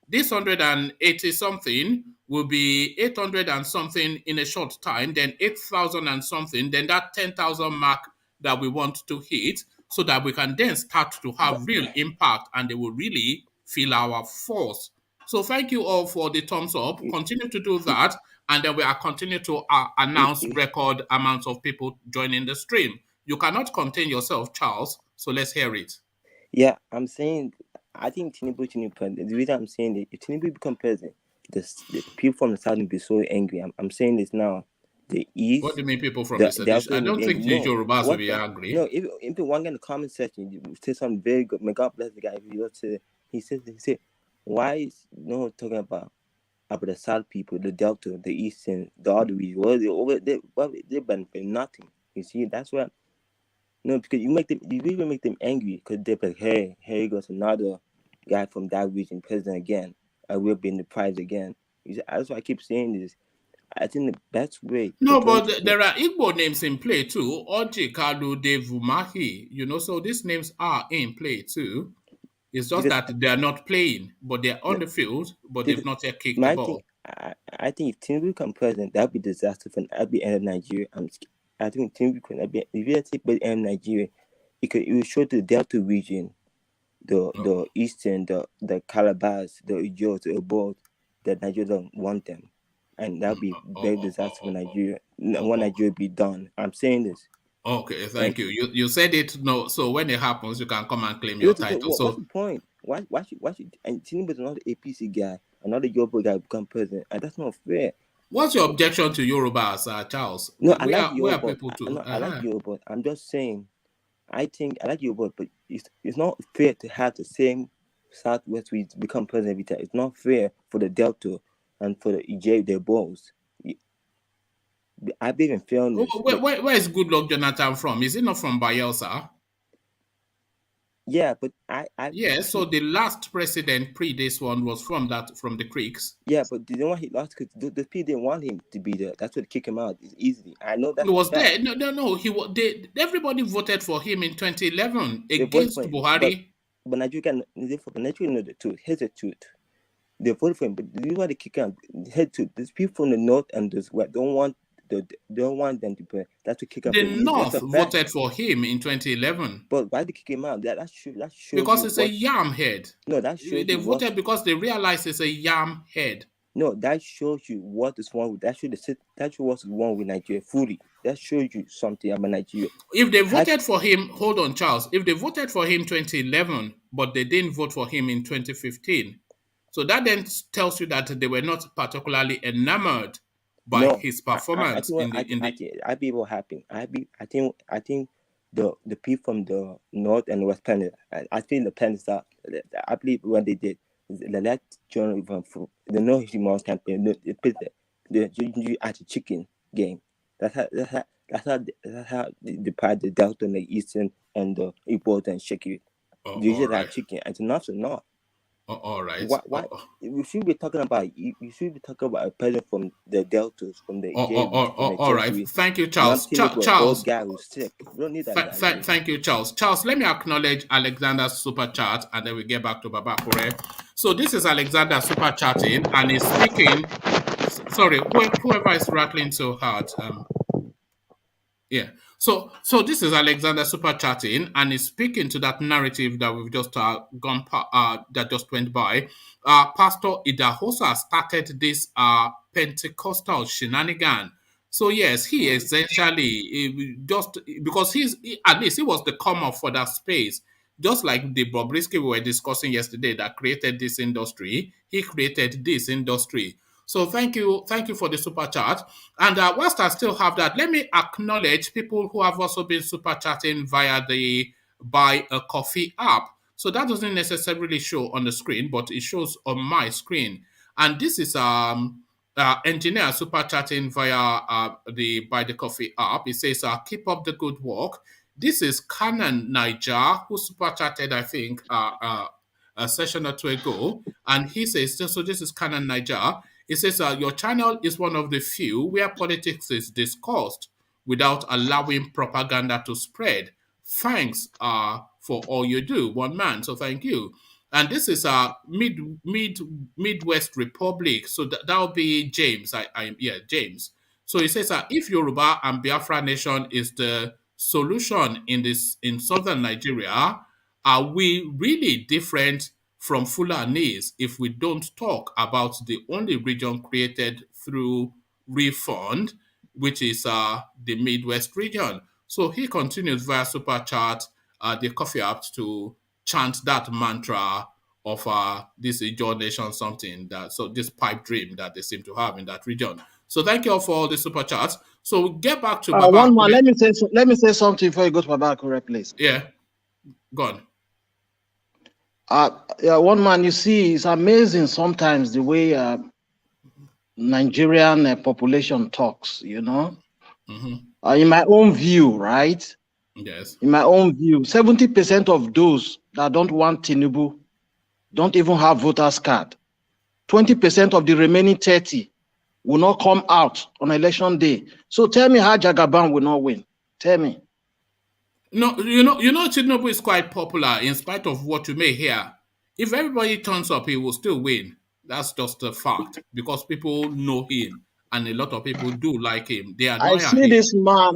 A: this 180 something will be 800 and something in a short time, then 8,000 and something, then that 10,000 mark that we want to hit, so that we can then start to have real impact and they will really feel our force. So thank you all for the thumbs up. Continue to do that, and then we are continue to announce record amounts of people joining the stream. You cannot contain yourself, Charles, so let's hear it.
J: Yeah, I'm saying, I think Tinubu president. The reason I'm saying that if Tinubu become president, the people from the south will be so angry. I'm saying this now. The east.
A: What do you mean, people from the south? I don't think the Yorubas will be angry.
J: No, if one guy in the comment section you say something very good, may God bless the guy. He said, why is no one talking about the south people, the delta, the eastern, the other region? They benefit nothing. You see, that's why. No, because you really make them angry because they're like, hey, here goes another guy from that region, president again. I will be in the prize again. That's why I keep saying this. I think the best way.
A: No, but there are Igbo names in play too. Oji, Kalu, Devumahi. So these names are in play too. It's just that they are not playing, but they're on the field, but they've not yet kicked the ball.
J: I think if Tinubu become president, that'd be disaster for the end of Nigeria. I think Tinubu could be, if you take by the end of Nigeria, it will show the Delta region, the Eastern, the Calabas, the Ijos, the Obos, that Nigeria don't want them. And that'd be very disaster for Nigeria. When Nigeria be done. I'm saying this.
A: Okay, thank you. You said it. No, so when it happens, you can come and claim your title. So
J: what's the point? Why should and Tinubu is another APC guy, another Yoruba guy become president, and that's not fair.
A: What's your objection to Yorubas, Charles?
J: No, I like Yoruba. I like Yoruba. I'm just saying, I think I like Yoruba, but it's not fair to have the same Southwest we become president every time. It's not fair for the Delta and for the EJ, their balls. I believe in fairness.
A: Where is Goodluck Jonathan from? Is he not from Bayelsa?
J: Yeah, but
A: yeah, so the last president pre this one was from the Creeks.
J: Yeah, but the one he lost because the people didn't want him to be there. That's what kicked him out easily. I know that.
A: He was there. No. Everybody voted for him in 2011 against Buhari.
J: But Nigeria know the truth. Here's the truth. They voted for him, but this is why they kick him out. Here's the truth. There's people from the north and the west don't want them to play. That's to kick him out.
A: The North voted for him in 2011.
J: But why did they kick him out? That shows
A: because it's a yam head.
J: No, that shows
A: they voted because they realized it's a yam head.
J: No, that shows you what is wrong with that. That shows what's wrong with Nigeria fully. That shows you something about Nigeria.
A: If they voted for him, hold on, Charles. If they voted for him 2011, but they didn't vote for him in 2015, so that then tells you that they were not particularly enamored by his performance.
J: I'd be more happy. I think the people from the north and west planet. I think the planets that I believe what they did. The last journal from the North Human campaign, the at the chicken game. That's how they part the Delta and the Eastern and the Igbo and Shiki. They usually have chicken and the North are not.
A: All right.
J: Why? You should be talking about a president from the Deltas, from the.
A: All right. Thank you, Charles. Charles.
J: Guy who's sick. We don't need that.
A: Thank you, Charles. Charles, let me acknowledge Alexander's super chat, and then we get back to Baba Kure. So this is Alexander super chatting, and he's speaking. Sorry, whoever is rattling so hard. Yeah. So this is Alexander super chatting, and he's speaking to that narrative that we've just that just went by. Pastor Idahosa started this Pentecostal shenanigan. So yes, he essentially just because at least he was the comer for that space. Just like the Bobrisky we were discussing yesterday that created this industry, he created this industry. So thank you for the super chat. And whilst I still have that, let me acknowledge people who have also been super chatting via the Buy a Coffee app. So that doesn't necessarily show on the screen, but it shows on my screen. And this is engineer super chatting via the Buy the Coffee app. It says, keep up the good work. This is Canon Niger, who super chatted, I think, a session or two ago. And he says, so this is Canon Niger. He says, your channel is one of the few where politics is discussed without allowing propaganda to spread. Thanks for all you do, one man. So thank you. And this is Midwest Republic. So that'll be James. James. So he says if Yoruba and Biafra nation is the solution in southern Nigeria, are we really different from Fulanese if we don't talk about the only region created through refund, which is the Midwest region? So he continues via super chat, the coffee app, to chant that mantra of this Ijaw nation something this pipe dream that they seem to have in that region. So thank you all for all the super chats. So we'll get back to Baba.
H: One more. Let me say something before you go to Baba Akure, please.
A: Yeah, go
H: on. One man, you see, it's amazing sometimes the way Nigerian population talks, you know.
A: Mm-hmm.
H: In my own view, right?
A: Yes.
H: In my own view, 70% of those that don't want Tinubu don't even have voters card. 20% of the remaining 30 will not come out on election day. So tell me how Jagaban will not win. Tell me.
A: No, you know, Tinubu is quite popular in spite of what you may hear. If everybody turns up, he will still win. That's just a fact because people know him and a lot of people do like him. They admire him.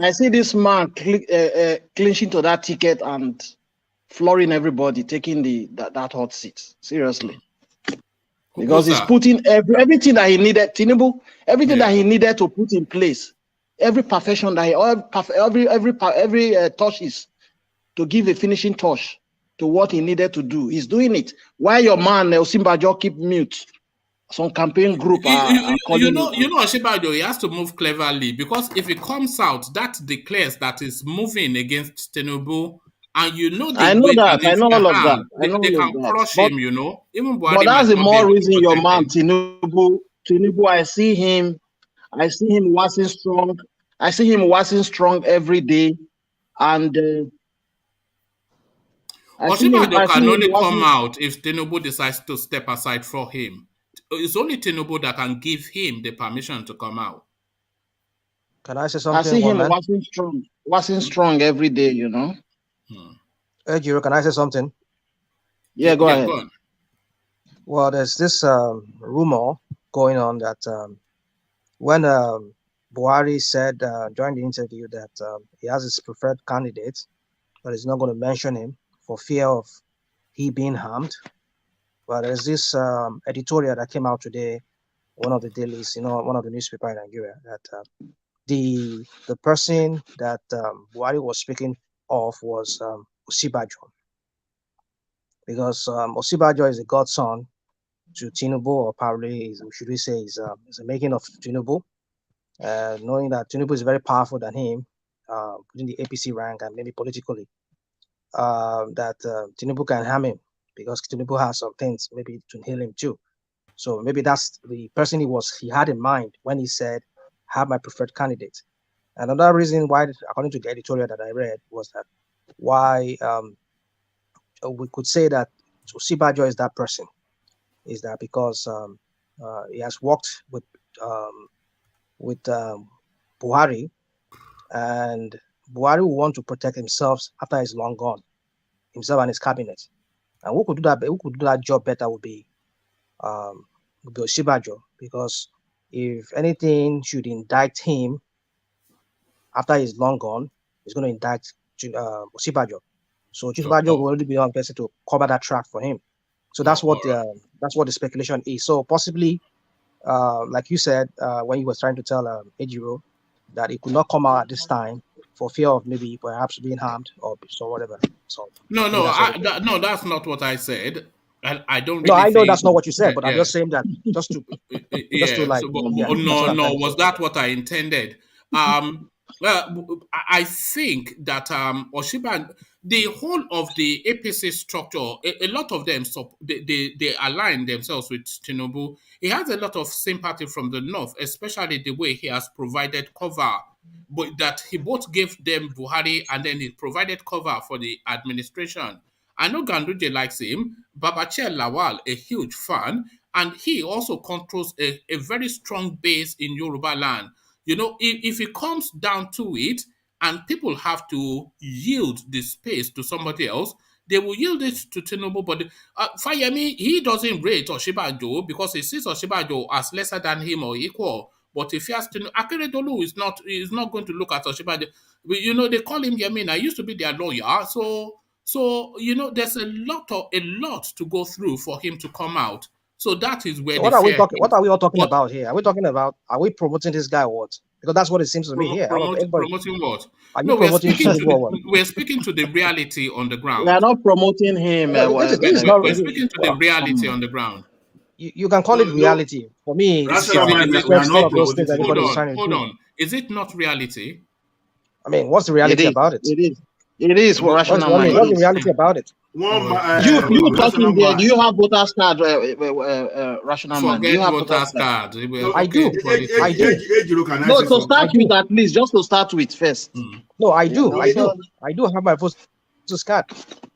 H: I see this man clinching to that ticket and flooring everybody, taking that hot seat. Seriously. Because he's putting everything that he needed, Tinubu, everything that he needed to put in place, every profession that every touches to give a finishing touch to what he needed to do. He's doing it. Why your man Osinbajo keep mute? Some campaign group
A: Osinbajo, he has to move cleverly because if it comes out, that declares that is moving against Tinubu. And
H: I know that. I know all of that.
A: They can crush him, you know. Even Buhari,
H: but that's the more reason your man Tinubu, I see him waxing strong. I see him waxing strong every day, and
A: Osinbajo can only come out if Tinubu decides to step aside for him. It's only Tinubu that can give him the permission to come out.
I: Can I say something?
H: I see him waxing strong every day, you know.
I: Ejiro, can I say something?
H: Yeah, go ahead.
A: Go on.
I: Well, there's this rumor going on that when Buhari said during the interview that he has his preferred candidate, but he's not going to mention him for fear of he being harmed. Well, there's this editorial that came out today, one of the dailies, one of the newspapers in Nigeria, that the person that Buhari was speaking of was Osinbajo, because Osinbajo is a godson to Tinubu, or probably should we say is a making of Tinubu, knowing that Tinubu is very powerful than him within the APC rank and maybe politically, that Tinubu can harm him because Tinubu has some things maybe to heal him too. So maybe that's the person he had in mind when he said, "Have my preferred candidate." Another reason why, according to the editorial that I read, was that why we could say that Osinbajo is that person is that because he has worked with Buhari, and Buhari will want to protect himself after he's long gone, himself and his cabinet. And who could do that? Who could do that job better would be Osinbajo, because if anything should indict him after he's long gone, he's going to indict Osinbajo. So Osinbajo will only be one person to cover that track for him. So that's what the speculation is. So possibly, like you said when you were trying to tell Ejiro that it could not come out at this time for fear of maybe perhaps being harmed or so whatever. So
A: no, that's not what I said. I don't really.
I: No, I know that's not what you said, but I'm just saying that just to
A: was that what I intended? Well, I think that Osinbajo, the whole of the APC structure, a lot of them, they align themselves with Tinubu. He has a lot of sympathy from the North, especially the way he has provided cover, but that he both gave them Buhari and then he provided cover for the administration. I know Ganduje likes him. Babachir Lawal, a huge fan, and he also controls a very strong base in Yoruba land. You know, if it comes down to it, and people have to yield the space to somebody else, they will yield it to Tinubu. But Fayemi, he doesn't rate Osinbajo because he sees Osinbajo as lesser than him or equal. But if he has to, Akeredolu is not going to look at Osinbajo. You know, they call him Yemina. I used to be their lawyer. So you know, there's a lot to go through for him to come out. So that is where
I: So
A: the
I: what are we
A: fear
I: talking?
A: is.
I: What are we all talking about here? Are we promoting this guy or what? Because that's what it seems to me here.
A: Promoting what?
I: Are you
A: No,
I: promoting Tinubu or what?
A: we're speaking to the reality on the ground.
H: We are not promoting him.
I: This is not.
A: We're speaking to the reality on the ground.
I: You can call it reality. For me, it's
G: Rational mind, we are not
I: of those things
G: promoting.
I: everybody is trying to do.
A: Hold on. Is it not reality?
I: I mean, what's the reality about it?
H: It is for rational mind.
I: What's the reality about it?
H: You talking there? Do you have voters card? Rational mind. Do you
A: Forget
H: have
A: voters card.
I: I do. I do.
H: No, to start with at least, just to start with first.
I: No, I do. I do have my voters card,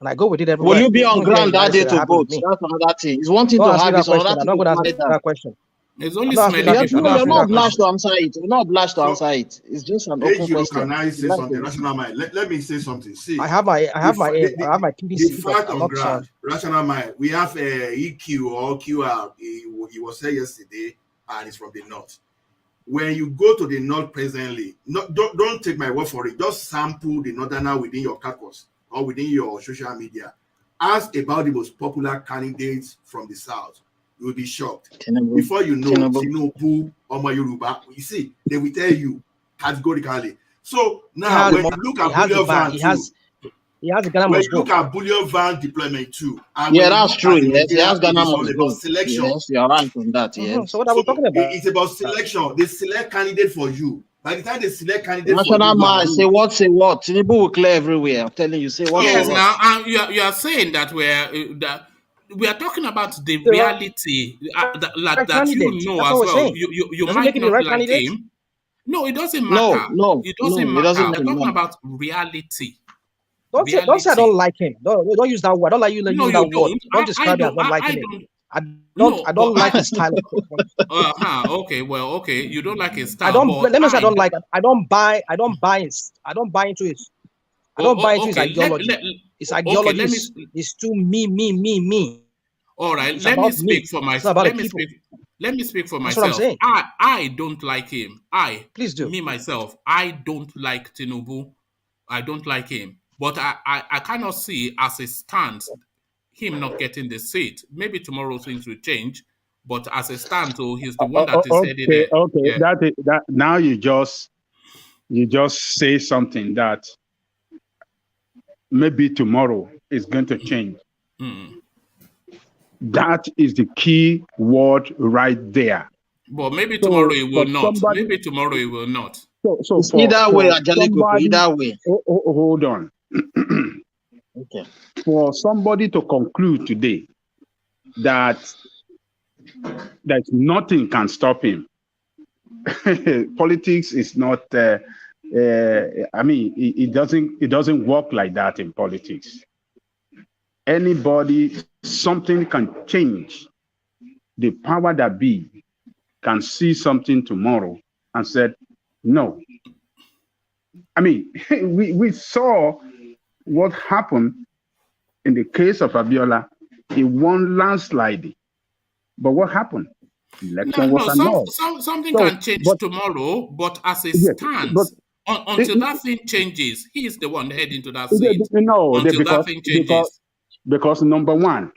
I: and I go with it everywhere.
H: Will you be on ground that day to vote? That's another thing. It's one thing to have it.
I: I'm not going to answer that question.
A: It's only
H: you're not obliged to answer it. You're not obliged to answer it. It's just an open question.
G: Can I say something? Rational mind. Let me say something. See,
I: I have my PDC.
G: The fact on ground, rational mind. We have EQ or QR. He was said yesterday, and it's from the north. When you go to the north presently, don't take my word for it. Just sample the northerner within your caucus or within your social media. Ask about the most popular candidates from the south. You will be shocked. Before you know, Tinubu or Yoruba, you see, they will tell you categorically. So now, when you look at Bullion Van, when you look at Bullion Van deployment too.
H: Yeah, that's true. Yes, he has Ghana must go. Selection. Yes, you're right on that. Yes.
I: So what are we talking about?
G: It's about selection. They select candidate for you. By the time they select candidate
H: national man, say what? Tinubu will clear everywhere. I'm telling you, say what?
A: Yes, now you are saying that we are talking about the reality that you know as well. You might not like him. No, it doesn't matter.
H: No,
A: it doesn't matter. We're talking about reality.
I: Don't say I don't like him. Don't use that word. I don't like you using that word. Don't describe me as not liking him. I don't like his style.
A: Okay. Well, okay. You don't like his style.
I: Let me say I don't like it. I don't buy into it. I don't buy into his ideology. His ideology is too me.
A: All right, let me speak for myself. Let me speak for myself.
I: That's what I'm saying.
A: I don't like him.
I: Please do.
A: Me myself, I don't like Tinubu. I don't like him. But I cannot see as it stands him not getting the seat. Maybe tomorrow things will change. But as it stands, he's the one that is headed there.
F: Okay. Yeah. That now you just say something that maybe tomorrow is going to change. That is the key word right there.
A: But maybe tomorrow it will not. Maybe tomorrow it will not.
F: So
H: either way, either way.
F: Hold on.
H: Okay.
F: For somebody to conclude today that nothing can stop him. Politics is not. I mean, it doesn't work like that in politics. Something can change. The power that be can see something tomorrow and said, no. I mean, we saw what happened in the case of Abiola. He won landslide. But what happened?
A: Something can change tomorrow, but as it stands, until that thing changes, he is the one heading to that seat. That thing changes.
F: Because number one,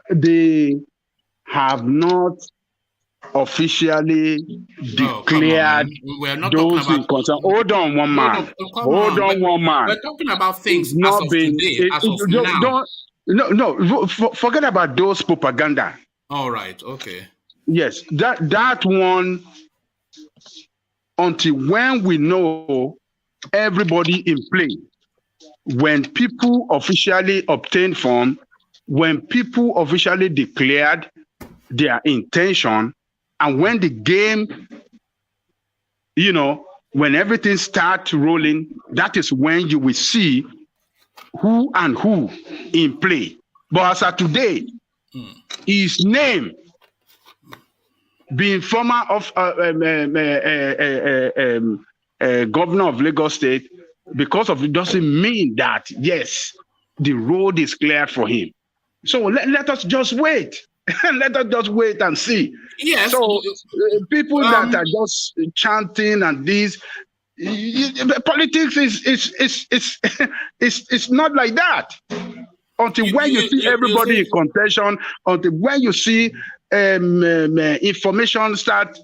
F: they have not officially declared those in concern. Hold on, one man.
A: We're talking about things as of today, as of now.
F: No, forget about those propaganda.
A: All right, okay.
F: Yes, that one, until when we know
E: everybody in play. When people officially obtained form, when people officially declared their intention, and when the game, when everything starts rolling, that is when you will see who and who in play. But as of today, his name being former of governor of Lagos State, because of it doesn't mean that, yes, the road is cleared for him. So let us just wait. Let us just wait and see.
A: Yes.
E: So people that are just chanting and this, politics is not like that. Until when you see everybody in contention, until when you see information start,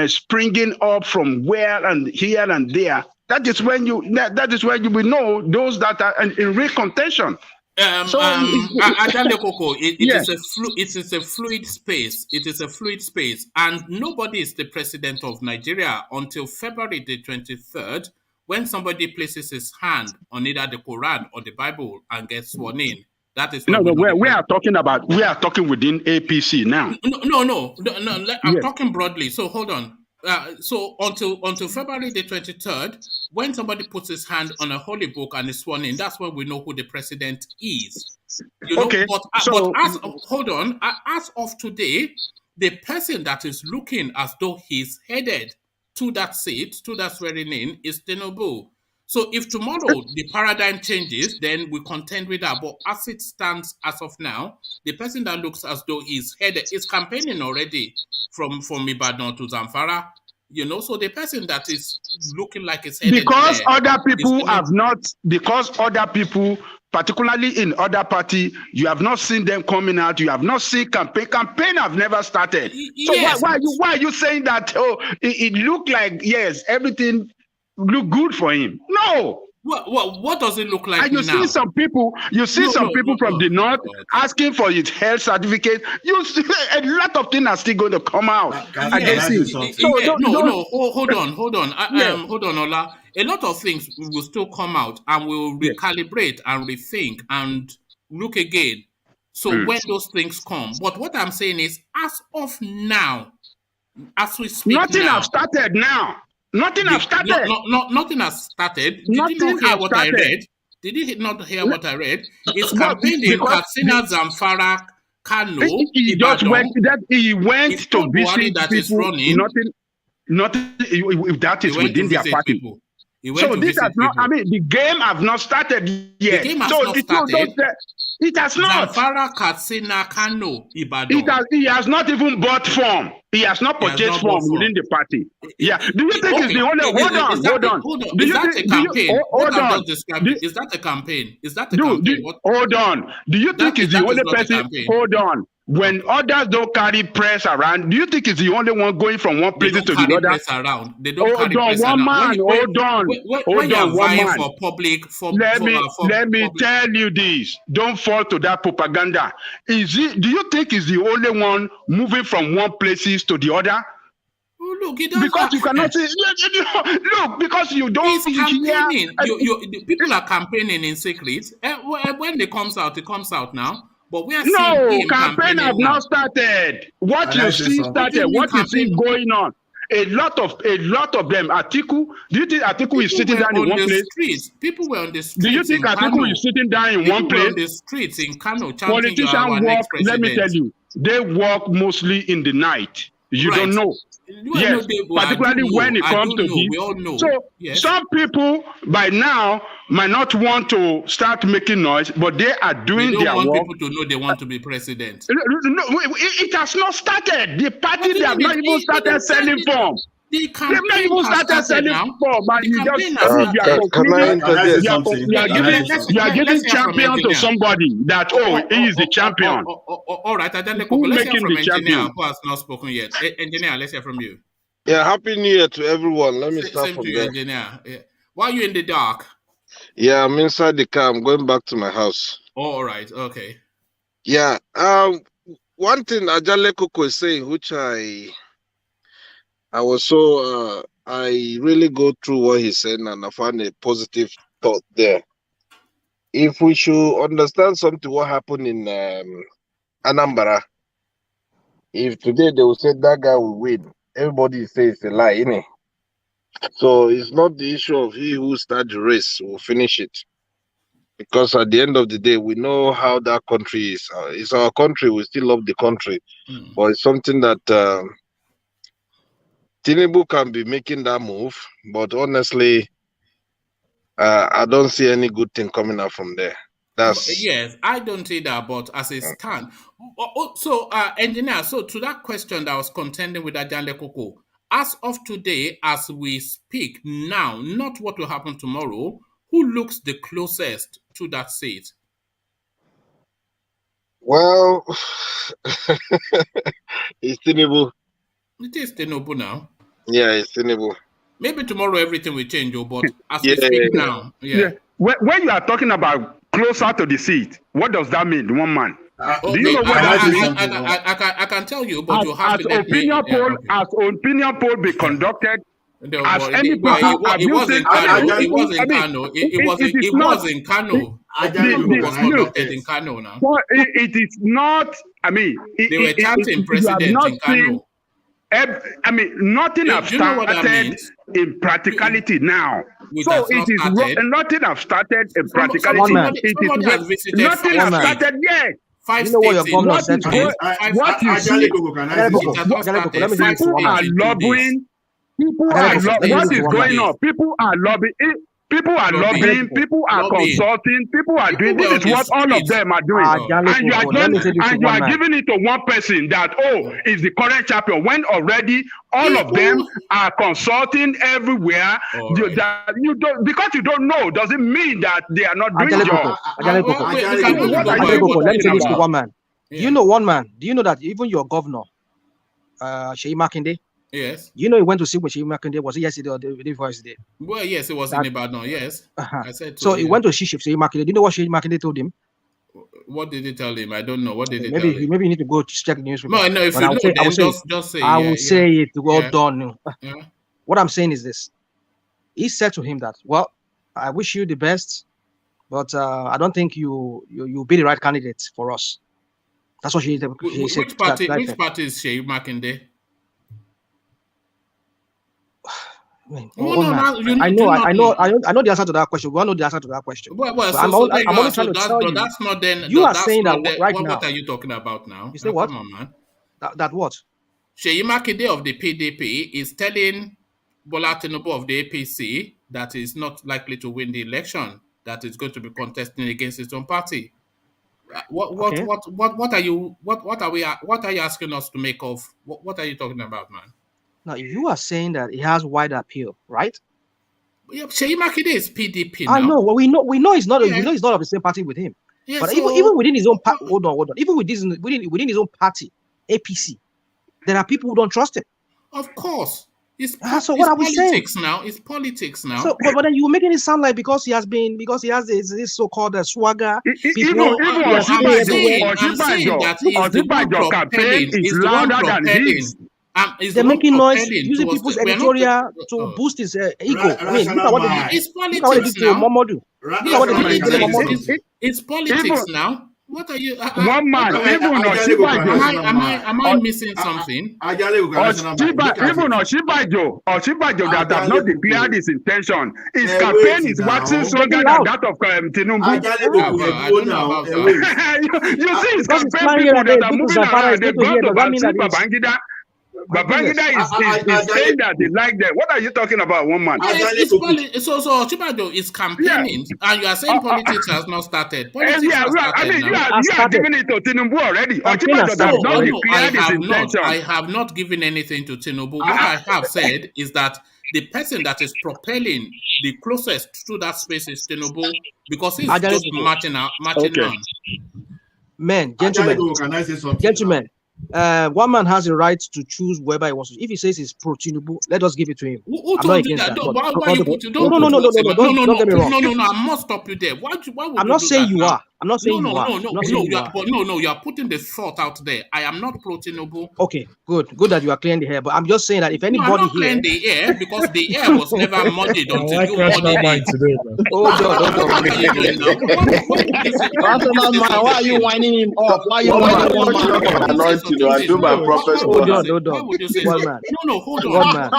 E: springing up from where and here and there, that is when you will know those that are in real contention.
A: It is a fluid space. It is a fluid space, and nobody is the president of Nigeria until February the 23rd, when somebody places his hand on either the Quran or the Bible and gets sworn in. That is
E: we are talking within APC now.
A: No. I'm talking broadly. So hold on. So until February the 23rd, when somebody puts his hand on a holy book and is sworn in, that's when we know who the president is.
E: Okay.
A: But as of today, the person that is looking as though he's headed to that seat, to that swearing in, is Tinubu. So if tomorrow the paradigm changes, then we contend with that. But as it stands as of now, the person that looks as though he's headed is campaigning already from Ibadan to Zamfara. So the person that is looking like it's headed
E: because other people have not, because other people, particularly in other party, you have not seen them coming out. You have not seen campaign have never started. So
A: yes.
E: why are you saying that? Oh, it looked like, yes, everything look good for him. No.
A: What does it look like
E: and you
A: now?
E: See some people, from the north asking for his health certificate. You see a lot of things are still going to come out against him.
A: Hold on, hold on, Ola. A lot of things will still come out, and we'll recalibrate and rethink and look again. So when those things come, but what I'm saying is, as of now, as we speak,
E: nothing has started now. Nothing has started.
A: Nothing has started. Did you not hear what I read? Did you not hear what I read? It's campaigning in Katsina, Zamfara, Kano.
E: He just went to visit
A: that
E: people.
A: Is running.
E: Nothing. If that is within their party. So this has not. I mean, the game have not started yet.
A: The game has not started.
E: It has not.
A: Zamfara, Katsina, Kano, Ibadan.
E: He has not even bought form. He has not purchased form within the party. Yeah. Do you think it's the only? Hold on.
A: Is that a campaign? Hold on. Is that a campaign? Is that a campaign?
E: Hold on. Do you think it's the only person? Hold on. When others don't carry press around, do you think it's the only one going from one place to the other?
A: Press around. They don't carry press around.
E: Hold on.
A: One man. For public,
E: let me tell you this. Don't fall to that propaganda. Do you think it's the only one moving from one places to the other?
A: Look,
E: because you cannot say. Look, because you don't.
A: He's campaigning. People are campaigning in secret. When it comes out now. But we are seeing
E: campaign have not started. What you see started. What you see going on. A lot of them. Atiku. Do you think Atiku is sitting down in one place?
A: People were on the streets.
E: Do you think Atiku is sitting down in one place?
A: On the streets in Kano.
E: Politicians walk. Let me tell you, they walk mostly in the night. You don't know. Yes, particularly when it comes to this.
A: We all know.
E: So some people by now might not want to start making noise, but they are doing their work.
A: They don't want people to know they want to be president.
E: No, it has not started. The party they have not even started selling form. They've not even started selling form. You are giving champion to somebody that he is the champion.
A: All right, who's making the champion? Who has not spoken yet? Engineer, let's hear from you.
K: Yeah, happy New Year to everyone. Let me start from there.
A: Engineer. Yeah. Why are you in the dark?
K: Yeah, I'm inside the car. I'm going back to my house.
A: All right, okay.
K: Yeah. One thing Ajale Koko is saying, which I was so I really go through what he's saying and I found a positive thought there. If we should understand something, what happened in Anambra, if today they will say that guy will win, everybody says it's a lie, innit? So it's not the issue of he who starts the race will finish it. Because at the end of the day, we know how that country is. It's our country. We still love the country. But it's something that Tinubu can be making that move. But honestly, I don't see any good thing coming out from there.
A: Yes, I don't see that, but as a stand. So, engineer, so to that question that I was contending with Ajale Koko, as of today, as we speak now, not what will happen tomorrow, who looks the closest to that seat?
K: Well, it's Tinubu.
A: It is Tinubu now.
K: Yeah, it's Tinubu.
A: Maybe tomorrow everything will change, but as we speak now,
E: When you are talking about closer to the seat, what does that mean? One man. Do you know what that means?
A: I can tell you, but you have
E: as
A: to
E: opinion poll, as opinion poll be conducted. As any
A: it was in Kano. It was in Kano. It was in Kano. It was conducted in Kano now.
E: But it is not. I mean,
A: they were chanting president in Kano.
E: I mean, nothing has started in practicality now. So it is nothing has started in practicality. Nothing has started yet.
I: You know what your governor said to me?
E: What you see, people are lobbying. People are what is going on? People are lobbying. People are lobbying, people are consulting, people are doing. This is what all of them are doing. And you are giving it to one person that, is the current champion, when already all of them are consulting everywhere. You don't, because you don't know, doesn't mean that they are not doing job.
I: Let me say this to one man. Do you know one man? Do you know that even your governor, Seyi Makinde,
A: yes.
I: You know, he went to see with Seyi Makinde. Was it yesterday or the day before yesterday?
A: Well, yes, it was in Ibadan. Yes. I said
I: so. He went to see Seyi Makinde. Do you know what Seyi Makinde told him?
A: What did he tell him? I don't know. What did he tell him?
I: Maybe you need to go check the newspaper.
A: No. If you know, just say.
I: I will say it. Well done. What I'm saying is this: he said to him that, "Well, I wish you the best, but I don't think you'll be the right candidate for us." That's what she said.
A: Which party is Seyi Makinde?
I: I know the answer to that question. We all know the answer to that question. I'm only trying to tell you.
A: That's not then.
I: You are saying that right now.
A: What are you talking about now?
I: You say what?
A: Come on, man.
I: That what?
A: Seyi Makinde of the PDP is telling Bola Tinubu of the APC that is not likely to win the election. That is going to be contesting against his own party. What are you asking us to make of? What are you talking about, man?
I: Now, you are saying that he has wide appeal, right?
A: Yeah, Seyi Makinde is PDP now.
I: I know. Well, we know he's not. We know he's not of the same party with him. Yeah, but so, even within his own party, hold on. Even within his own party, APC, there are people who don't trust him.
A: Of course.
I: So what are we saying?
A: It's politics now.
I: So, but then you're making it sound like because he has this so-called swagger.
E: I'm saying that Osinbajo campaign is louder than his.
I: They're making noise, using people's editorial to boost his ego. I mean, look at what they did.
A: It's politics now. It's politics now. What are you?
E: One man, even
A: am I missing something?
E: Even Osinbajo that have not declared his intention. His campaign is waxing stronger than that of Tinubu.
A: I don't know about that.
E: You see his campaign people that are moving around. They've gone to see Babangida. Babangida is saying that they like them. What are you talking about, one man?
A: So Osinbajo is campaigning, and you are saying politics has not started. Politics has started.
E: I mean, you are giving it to Tinubu already.
A: I have not given anything to Tinubu. What I have said is that the person that is propelling the closest to that space is Tinubu, because he's just marching on.
I: Men, gentlemen. One man has a right to choose whoever he wants to. If he says he's pro Tinubu, let us give it to him.
A: I'm not against that. Don't get me wrong.
I: No, I must stop you there.
A: Why
I: I'm not saying you are. I'm not saying
A: No,
I: you are.
A: no, no,
I: I'm not
A: no,
I: saying
A: you
I: you
A: are,
I: are.
A: but no, you are putting the thought out there. I am not pro Tinubu.
I: Okay, good that you are clearing the hair. But I'm just saying that if
A: No, I'm
I: anybody
A: not clearing
I: here,
A: the air because the air was never muddied
B: I
A: until
B: like
A: you
B: rational
A: muddied
B: mind
A: it.
B: today, man.
I: hold on.
A: Where are you going now? Why would you say
H: Rational
A: this
H: man, why are you
A: thing?
H: winding him up? Why are you
C: One
I: One
C: man,
H: winding
I: man,
H: one
C: touch
H: man
C: not
A: Why
C: my
A: would
H: up?
A: you say
C: anointing.
A: such a
C: I
A: thing?
C: do my
A: Why
C: prophet
A: would
C: work.
A: you say?
I: hold
A: Why
I: on.
A: would you say
I: One
A: so?
I: man,
A: No, hold
I: one
A: on.
I: man,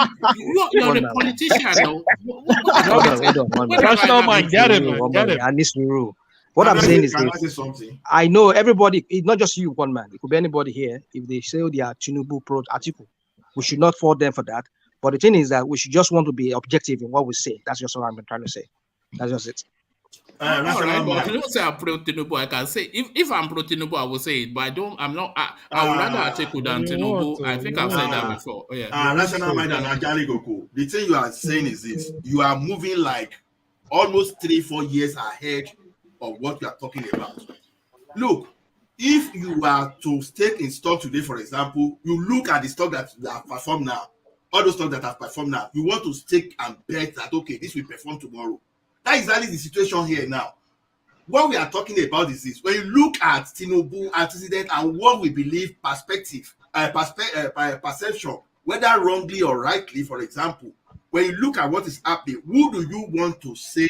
A: You're
I: one
A: a
I: man.
A: politician now. What are
I: Hold
A: you
I: on,
A: saying?
I: one man.
A: Where have I
B: Rational
A: ever
B: mind,
A: met
B: get
A: you?
B: it, man,
I: One
B: get
I: man.
B: it.
I: I listen rule. What I'm saying is
G: Can I
I: this.
G: say something?
I: I know everybody, it's not just you, one man. It could be anybody here. If they say they are Tinubu pro article, we should not fault them for that. But the thing is that we should just want to be objective in what we say. That's just what I'm trying to say. That's just it.
A: All right,
G: Rational
A: but
G: mind.
A: don't say I'm pro Tinubu. I can say if I'm pro Tinubu, I will say it. But I don't. I'm not. I would rather Atiku
B: What
A: than
B: do you want?
A: Tinubu. I think
B: You
A: I've said
B: want?
A: that
G: Uh,
A: before. Oh, yeah.
B: You want
G: Rational
B: to?
G: mind and Ajali Goku. The thing you are saying is this: you are moving like almost 3-4 years ahead of what we are talking about. Look, if you are to stake in stock today, for example, you look at the stock that have performed now, all those stocks that have performed now, you want to stake and bet that okay, this will perform tomorrow. That is exactly the situation here now. What we are talking about is this: when you look at Tinubu antecedent and what we believe perception, whether wrongly or rightly, for example, when you look at what is happening, who do you want to say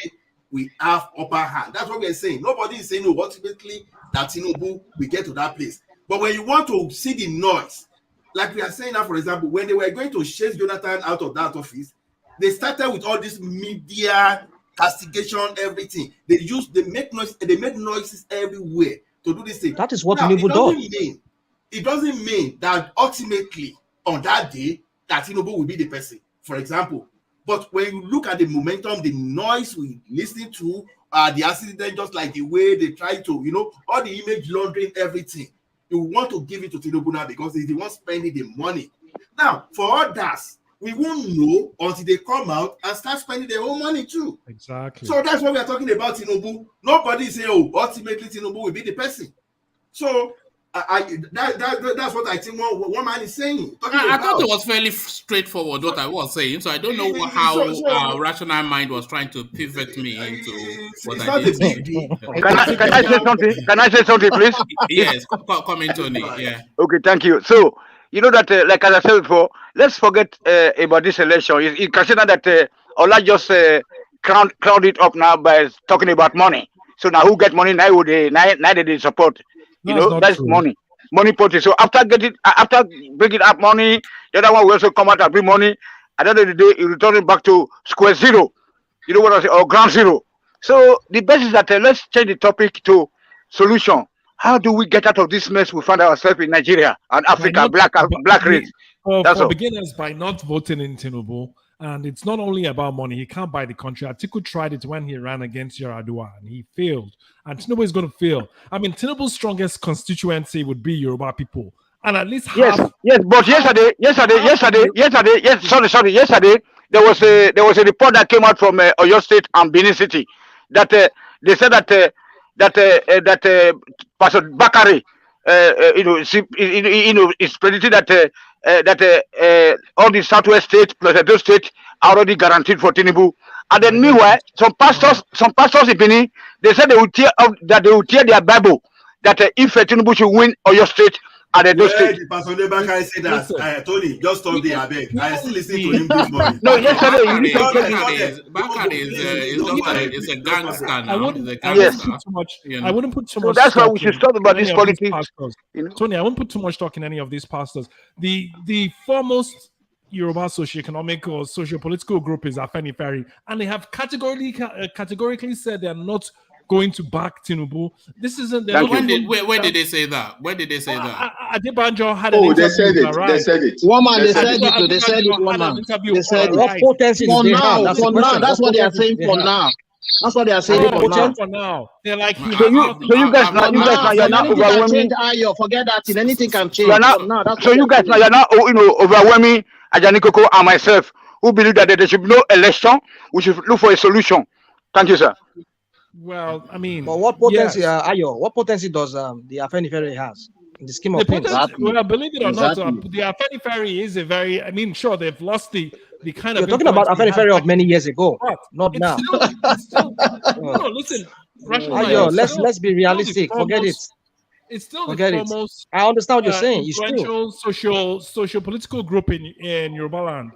G: we have upper hand? That's what we are saying. Nobody is saying no, ultimately that Tinubu will get to that place. But when you want to see the noise, like we are saying now, for example, when they were going to chase Jonathan out of that office, they started with all this media castigation, everything. They make noises everywhere to do this thing.
I: That is what
G: Now,
I: Tinubu does.
G: it doesn't mean that ultimately on that day that Tinubu will be the person, for example. But when you look at the momentum, the noise we listen to, the accident, just like the way they try to, all the image laundering, everything, you want to give it to Tinubu now because he's the one spending the money. Now, for others, we won't know until they come out and start spending their own money too.
B: Exactly.
G: So that's what we are talking about Tinubu. Nobody is saying, oh, ultimately Tinubu will be the person. So that's what I think one man is saying.
A: I thought it was fairly straightforward what I was saying, so I don't know how rational mind was trying to pivot me into what
G: it's
A: I
G: not
A: did
G: a big deal.
C: Can I say something? Can I say something, please?
A: Yes, come in, Tony. Yeah.
C: Okay, thank you. So, you know that, like as I said before, let's forget about this election. You consider that Ola just crowned it up now by talking about money. So now who get money, now they support. You
B: That's
C: know,
B: not
C: that's
B: true.
C: money politics. So after bringing up money, the other one will also come out and bring money. At the end of the day, you return it back to square zero. You know what I say, or ground zero. So the best is that let's change the topic to solution. How do we get out of this mess we find ourselves in Nigeria and
B: By
C: Africa,
B: not,
C: black race? That's
B: for
C: all.
B: beginners, by not voting in Tinubu, and it's not only about money. He can't buy the country. Atiku tried it when he ran against Yaradua, and he failed. And Tinubu is going to fail. I mean, Tinubu's strongest constituency would be Yoruba people, and at least
C: Yes,
B: half.
C: but yesterday, yesterday there was a report that came out from Oyo State and Benin City that they said that Pastor Bakari, is predicting that all the southwest states plus Edo state are already guaranteed for Tinubu. And then meanwhile, some pastors in Benin, they said they will tear their Bible that if Tinubu should win Oyo State and Edo
G: Where
C: state.
G: did Pastor Debaka say that?
B: Listen,
G: Tony, just stop there, I beg. I still listening to him this morning.
C: No, yesterday you need to check it.
A: Bakari is just a gangster
B: I
A: now. He's
B: wouldn't.
A: a
B: I wouldn't
A: gangster.
B: put too much.
A: You
B: I
A: know.
B: wouldn't put too
C: So
B: much
C: that's why
B: stock
C: we should
B: in
C: stop about
B: any
C: this
B: of these
C: politics.
B: pastors.
C: You know?
B: Tony, I wouldn't put too much stock in any of these pastors. The foremost Yoruba socio-economic or socio-political group is Afenifere, and they have categorically said they are not going to back Tinubu. This isn't. They're not even.
A: Where did they say that? Where did they say that?
B: Adebanjo had an interview
L: they said
B: with
L: it.
B: Arise.
L: They said it.
H: One man, they
L: said
H: said it. They said it. One
B: had an
H: man.
B: interview
H: They
B: with
H: said it.
I: What
B: Arise.
I: potency
H: For
I: did they
H: now,
I: have? That's the
H: for now,
I: question.
H: that's what they are saying
I: They
H: for
I: have.
H: now. That's what they are
I: Are
H: saying
I: they
H: for now.
I: potent?
B: For now, they're like you
C: So
B: have.
C: you guys now you're not
H: Anything can
C: overwhelming.
H: change. Ayo, forget that. Anything can
C: You are
H: change.
C: not.
H: From now, that's
C: So
H: what
C: you
H: they are
C: guys now
H: saying.
C: you're not overwhelming Ajanikoko and myself, who believe that there should be no election. We should look for a solution. Thank you, sir.
B: Well, I mean,
I: But what potency,
B: yes.
I: Ayo? What potency does the Afenifere has in the scheme
B: The
I: of things?
B: potency, well, believe it or not,
H: Exactly.
B: the Afenifere is a very. I mean, sure, they've lost the kind
I: You're
B: of
I: talking about
B: influence they had
I: Afenifere
B: back
I: of many years ago,
B: but
I: not
B: it's
I: now.
B: still no. Listen,
I: Ayo, let's be realistic. Forget it.
B: It's still
I: Forget
B: the
I: it.
B: foremost
I: I understand what you're saying. It's true.
B: influential socio-political group in Yoruba land.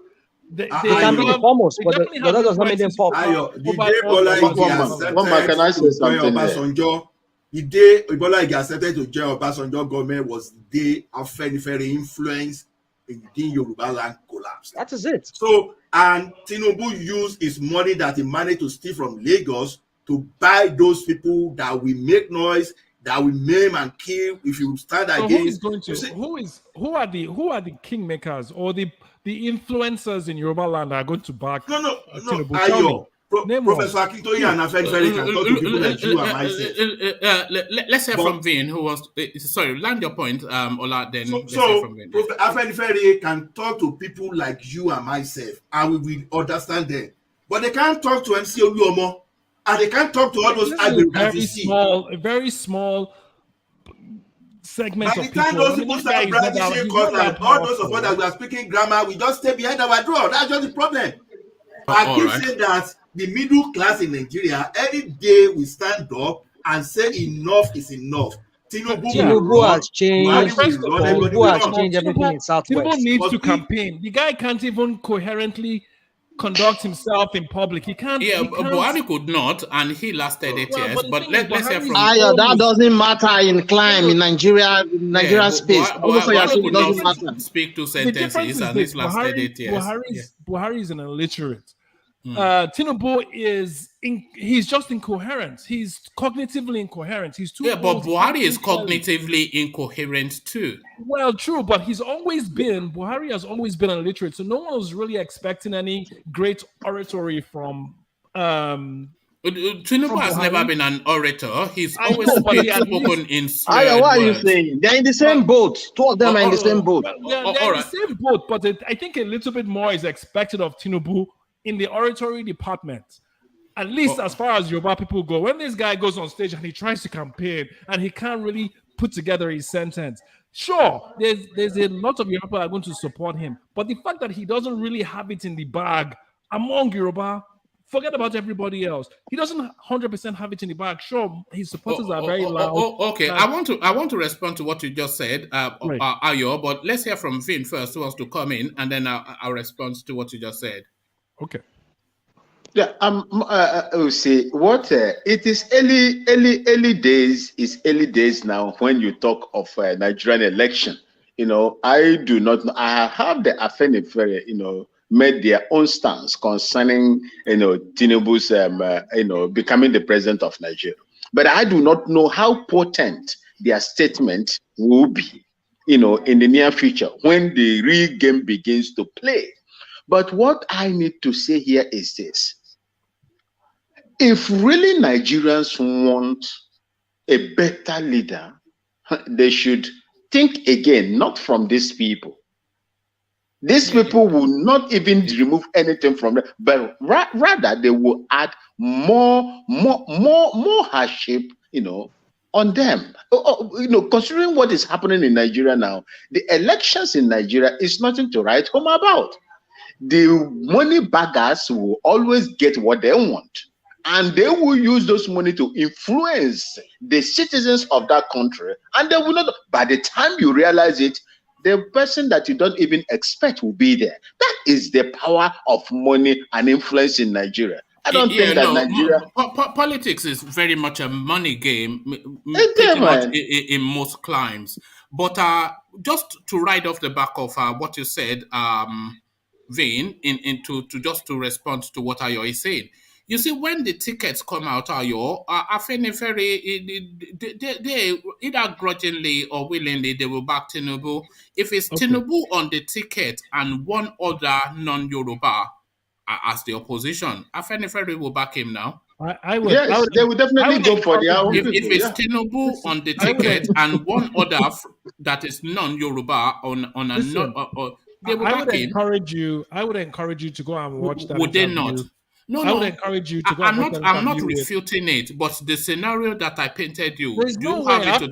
I: They can be the foremost, but that does not make them for.
G: The day Bola Ige
K: can I say
G: accepted to
K: something
G: join
K: there?
G: Obasanjo, the day Bola Ige accepted to join Obasanjo government was the day Afenifere influence in Yoruba land collapsed.
I: That is it.
G: So, and Tinubu used his money that he managed to steal from Lagos to buy those people that will make noise, that will maim and kill if you stand
B: so
G: against.
B: Who are the kingmakers or the influencers in Yoruba land that are going to back Tinubu?
G: Ayo, Professor Akintoye and Afenifere can talk to people like you and myself.
A: Let's hear from Vin, who was sorry, land your point, Ola. Then
G: so Afenifere can talk to people like you and myself, and we will understand them. But they can't talk to MC Oluomo, and they can't talk to all those
B: a very small segment of people.
G: By the time those people start brandishing cutlass, all those of us that we are speaking grammar, we just stay behind our door. That's just the problem. I keep saying that the middle class in Nigeria, any day we stand up and say enough is enough.
I: Tinubu has changed. Tinubu has changed everything in Southwest.
B: Tinubu needs to campaign. The guy can't even coherently conduct himself in public. He can't.
A: Yeah, Buhari could not, and he lasted 8 years. But let's hear from.
H: That doesn't matter in climb in Nigeria space.
A: Buhari could not speak 2 sentences, and he's lasted 8 years.
B: Buhari is an illiterate. Tinubu he's just incoherent. He's cognitively incoherent. He's too.
A: Yeah, but Buhari is cognitively incoherent too.
B: Well, true, but Buhari has always been illiterate, so no one was really expecting any great oratory from.
A: Tinubu has never been an orator. He's always spoken in swear.
H: What are you saying? They're in the same boat. Two of them are in the same boat.
B: They're in the same boat, but I think a little bit more is expected of Tinubu in the oratory department, at least as far as Yoruba people go. When this guy goes on stage and he tries to campaign and he can't really put together his sentence, sure, there's a lot of Yoruba that are going to support him, but the fact that he doesn't really have it in the bag among Yoruba, forget about everybody else. He doesn't 100% have it in the bag. Sure, his supporters are very loud.
A: Okay, I want to respond to what you just said, Ayo, but let's hear from Vin first, who wants to come in, and then I'll respond to what you just said.
B: Okay.
K: Yeah, I will say what it is early days is early days now when you talk of Nigerian election. I do not know. I have the Afenifere, made their own stance concerning, Tinubu's, becoming the president of Nigeria. But I do not know how potent their statement will be, in the near future when the real game begins to play. But what I need to say here is this. If really Nigerians want a better leader, they should think again, not from these people. These people will not even remove anything from them, but rather they will add more hardship, on them. Considering what is happening in Nigeria now, the elections in Nigeria is nothing to write home about. The money baggers will always get what they want, and they will use those money to influence the citizens of that country, and they will not. By the time you realize it, the person that you don't even expect will be there. That is the power of money and influence in Nigeria. I don't think that Nigeria...
A: Politics is very much a money game, pretty much in most climes. But just to ride off the back of what you said, Vin, to respond to what Ayo is saying. You see, when the tickets come out, Ayo, Afenifere, they either grudgingly or willingly, they will back Tinubu. If it's Tinubu on the ticket and one other non-Yoruba as the opposition, Afenifere will back him now.
K: They will definitely go for the own people.
A: If it's Tinubu on the ticket and one other that is non-Yoruba they will back him.
B: I would encourage you to go and watch that.
A: Would they not? No,
B: I would encourage you to go.
A: I'm not refuting it, but the scenario that I painted you,
B: there's no way after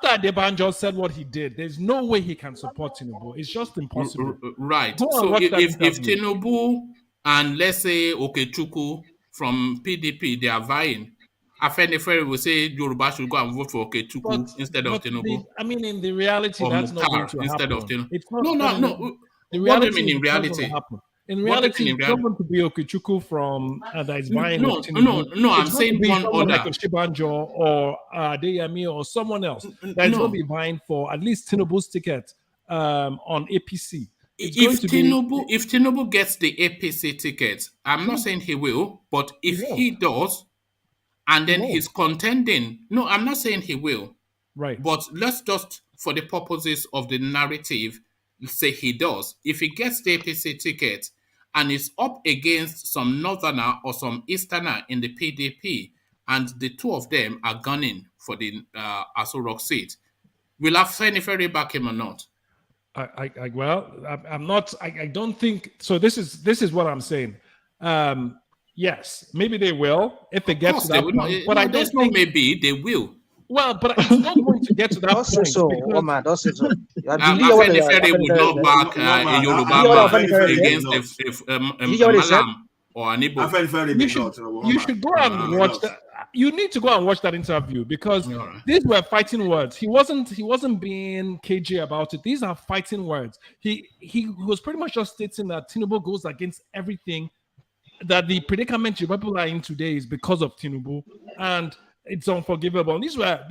B: Adebanjo said what he did, there's no way he can support Tinubu. It's just impossible.
A: Right. So if Tinubu and let's say Okechukwu from PDP, they are vying, Afenifere will say Yoruba should go and vote for Okechukwu instead of Tinubu.
B: I mean, in the reality,
A: or
B: that's not going
A: Mukhtar
B: to
A: instead
B: happen.
A: of Tinubu.
B: It's not.
A: No.
B: The
A: What do you
B: reality
A: mean in
B: is it's not going
A: reality?
B: to happen. In reality, it's not going to be Okechukwu from that is vying with Tinubu.
A: No. I'm
B: It's going to
A: saying
B: be
A: one
B: someone like
A: other.
B: Oshibanjo or Adeyemi or someone else that is going to be vying for at least Tinubu's ticket on APC.
A: If Tinubu gets the APC ticket, I'm not saying he will, but if he does, and then he's contending, no, I'm not saying he will.
B: Right.
A: But let's just, for the purposes of the narrative, say he does. If he gets the APC ticket and is up against some northerner or some easterner in the PDP, and the two of them are gunning for the Aso Rock seat, will Afenifere back him or not?
B: I'm not. I don't think so. This is what I'm saying. Yes, maybe they will if they get to that point. But I don't think
A: maybe they will.
B: Well, but it's not going to get to that point.
I: Don't say so.
A: Afenifere would not back a Yoruba man against Mallam or Anigbo.
B: You should go and watch that. You need to go and watch that interview because these were fighting words. He wasn't being cagey about it. These are fighting words. He was pretty much just stating that Tinubu goes against everything, that the predicament people are in today is because of Tinubu, and it's unforgivable. These are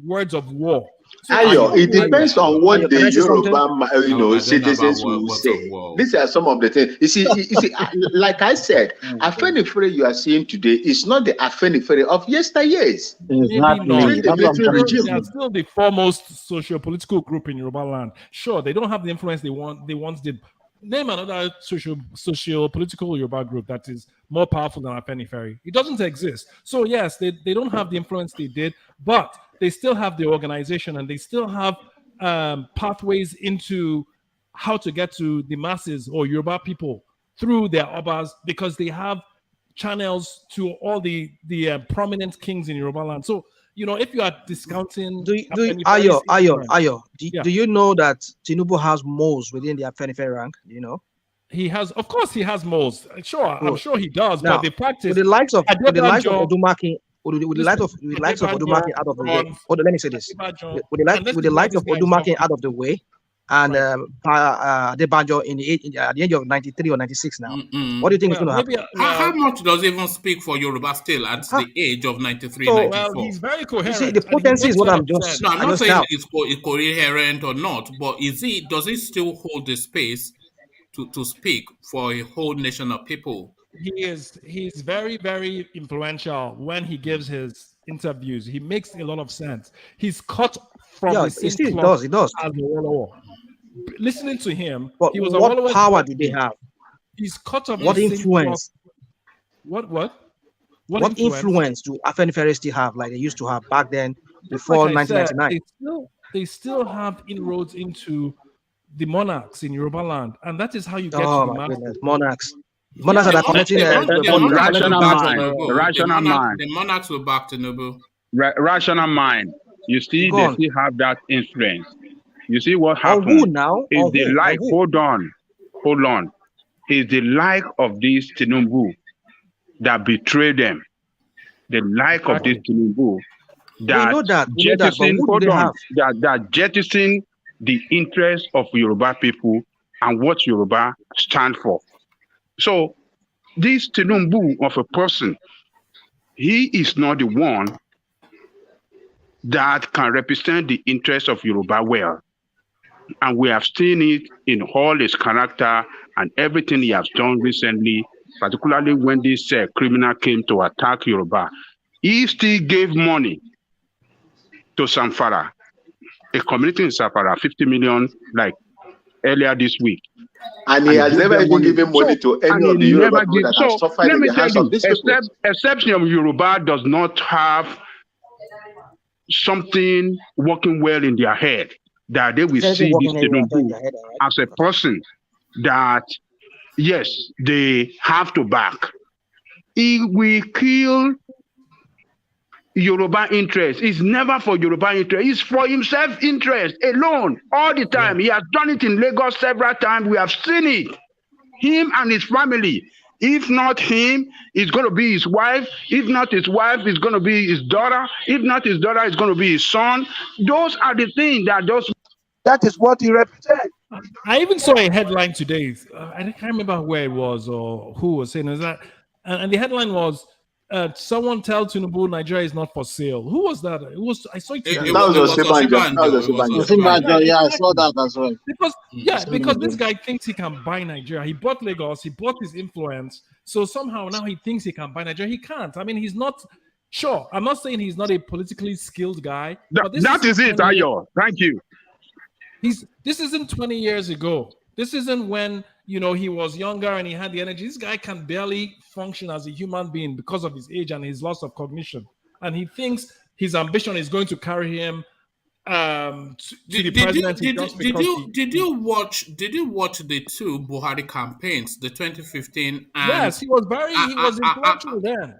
B: words of war. So
L: it depends on what the Yoruba, citizens will say. These are some of the things. You see, like I said, Afenifere you are seeing today is not the Afenifere of yesteryears.
B: Exactly. They are still the foremost socio-political group in Yoruba land. Sure, they don't have the influence they once did. Name another socio-political Yoruba group that is more powerful than Afenifere. It doesn't exist. So yes, they don't have the influence they did, but they still have the organization and they still have pathways into how to get to the masses or Yoruba people through their obas, because they have channels to all the prominent kings in Yoruba land. So, if you are discounting...
I: Do you know that Tinubu has moles within the Afenifere rank? Do you know?
B: He has, of course, he has moles. Sure, I'm sure he does.
I: Now,
B: but the practice
I: with the likes of Odumaki, with the likes of Odumaki out of the way. Let me say this: with the likes of Odumaki out of the way, and Debanjo at the age of 93 or 96 now. What do you think is going to happen?
A: How much does he even speak for Yoruba still at the age of 93, 94?
B: Well, he's very coherent.
I: You see, the potency is what I'm just...
A: No, I'm not saying it's coherent or not, but does he still hold the space to speak for a whole nation of people?
B: He's very, very influential when he gives his interviews. He makes a lot of sense. He's cut from the same cloth
I: he does.
B: as Awolowo. Listening to him,
I: but
B: he was
I: what power do they have?
B: He's cut off.
I: What influence?
B: What
I: influence do Afenifere still have, like they used to have back then, before 1999?
B: They still have inroads into the monarchs in Yoruba land, and that is how you get to the masses.
I: Monarchs are connecting
F: rational mind.
A: The monarchs will back Tinubu.
F: Rational mind. You see, they still have that influence. You see what happened?
I: Who now?
F: Is the like? Hold on. Is the like of this Tinubu that betrayed them? The like of this Tinubu that jettisoned the interest of Yoruba people and what Yoruba stand for. So this Tinubu of a person, he is not the one that can represent the interest of Yoruba well. And we have seen it in all his character and everything he has done recently, particularly when this criminal came to attack Yoruba. He still gave money to Zamfara, a community in Zamfara, 50 million, like earlier this week.
L: And he has never even given money to any of the Yoruba people that have suffered in the hands of this people.
F: Exception of Yoruba does not have something working well in their head, that they will see this Tinubu as a person that, yes, they have to back. He will kill Yoruba interest. It's never for Yoruba interest. It's for himself interest alone all the time. He has done it in Lagos several times. We have seen it. Him and his family,
E: If not him, it's going to be his wife. If not his wife, it's going to be his daughter. If not his daughter, it's going to be his son. Those are the things that is what he represents.
B: I even saw a headline today. I can't remember where it was or who was saying it. And the headline was, someone tell Tinubu Nigeria is not for sale. Who was that? It was. I saw it.
L: That was
H: Osinbajo. Yeah, I saw that as well.
B: Because this guy thinks he can buy Nigeria. He bought Lagos. He bought his influence. So somehow now he thinks he can buy Nigeria. He can't. I mean, he's not. Sure, I'm not saying he's not a politically skilled guy.
E: That is it, Ayo. Thank you.
B: This isn't 20 years ago. This isn't when, he was younger and he had the energy. This guy can barely function as a human being because of his age and his loss of cognition. And he thinks his ambition is going to carry him to the presidency.
A: Did you watch the two Buhari campaigns, the 2015 and
B: yes, he was influential then.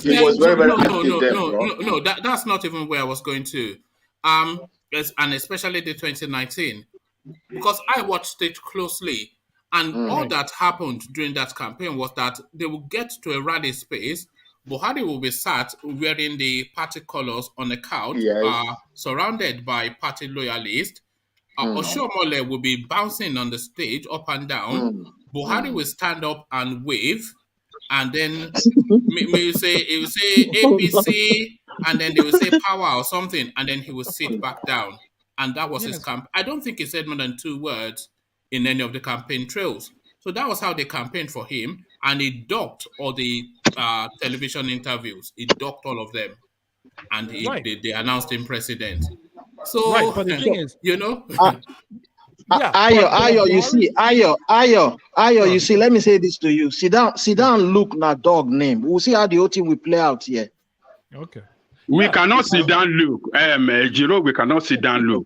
L: He was very
A: no, that's not even where I was going to. And especially the 2019, because I watched it closely, and all that happened during that campaign was that they will get to a rally space. Buhari will be sat wearing the party colors on the couch, surrounded by party loyalists. Oshiomhole will be bouncing on the stage up and down. Buhari will stand up and wave, and then he will say APC, and then they will say power or something, and then he will sit back down. And that was his camp. I don't think he said more than 2 words in any of the campaign trails. So that was how they campaigned for him, and he docked all the television interviews. He docked all of them, and they announced him president. So,
B: but the thing is,
H: Ayo, you see, Ayo, you see, let me say this to you. Sit down, look na dog name. We'll see how the whole thing will play out here.
B: Okay.
E: We cannot sit down, look. Jiro, we cannot sit down, look.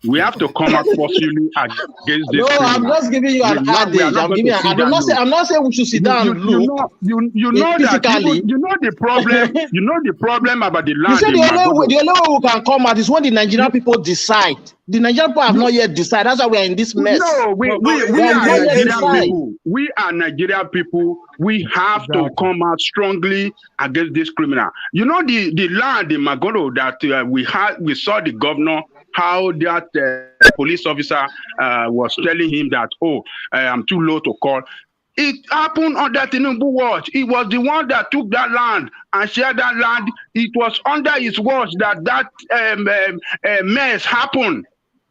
E: We have to come out forcefully against this.
H: No, I'm just giving you an adage. I'm not saying we should sit down and look.
E: You know that. You know the problem. You know the problem about the land.
H: You said the only way we can come out is when the Nigerian people decide. The Nigerian people have not yet decided. That's why we are in this mess.
E: No, we are Nigerian people. We are Nigerian people. We have to come out strongly against this criminal. You know the land in Magoro that we saw the governor, how that police officer was telling him that, I'm too low to call. It happened under Tinubu watch. He was the one that took that land and shared that land. It was under his watch that mess happened.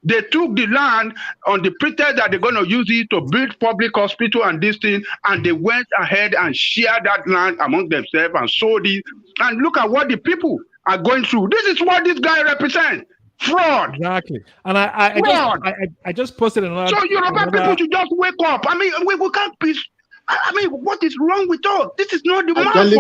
E: They took the land on the pretext that they're going to use it to build public hospital and this thing, and they went ahead and shared that land among themselves and sold it. And look at what the people are going through. This is what this guy represents. Fraud.
B: Exactly. And I just posted another.
E: So Yoruba people should just wake up. I mean, we can't be. I mean, what is wrong with us? This is not the man for us.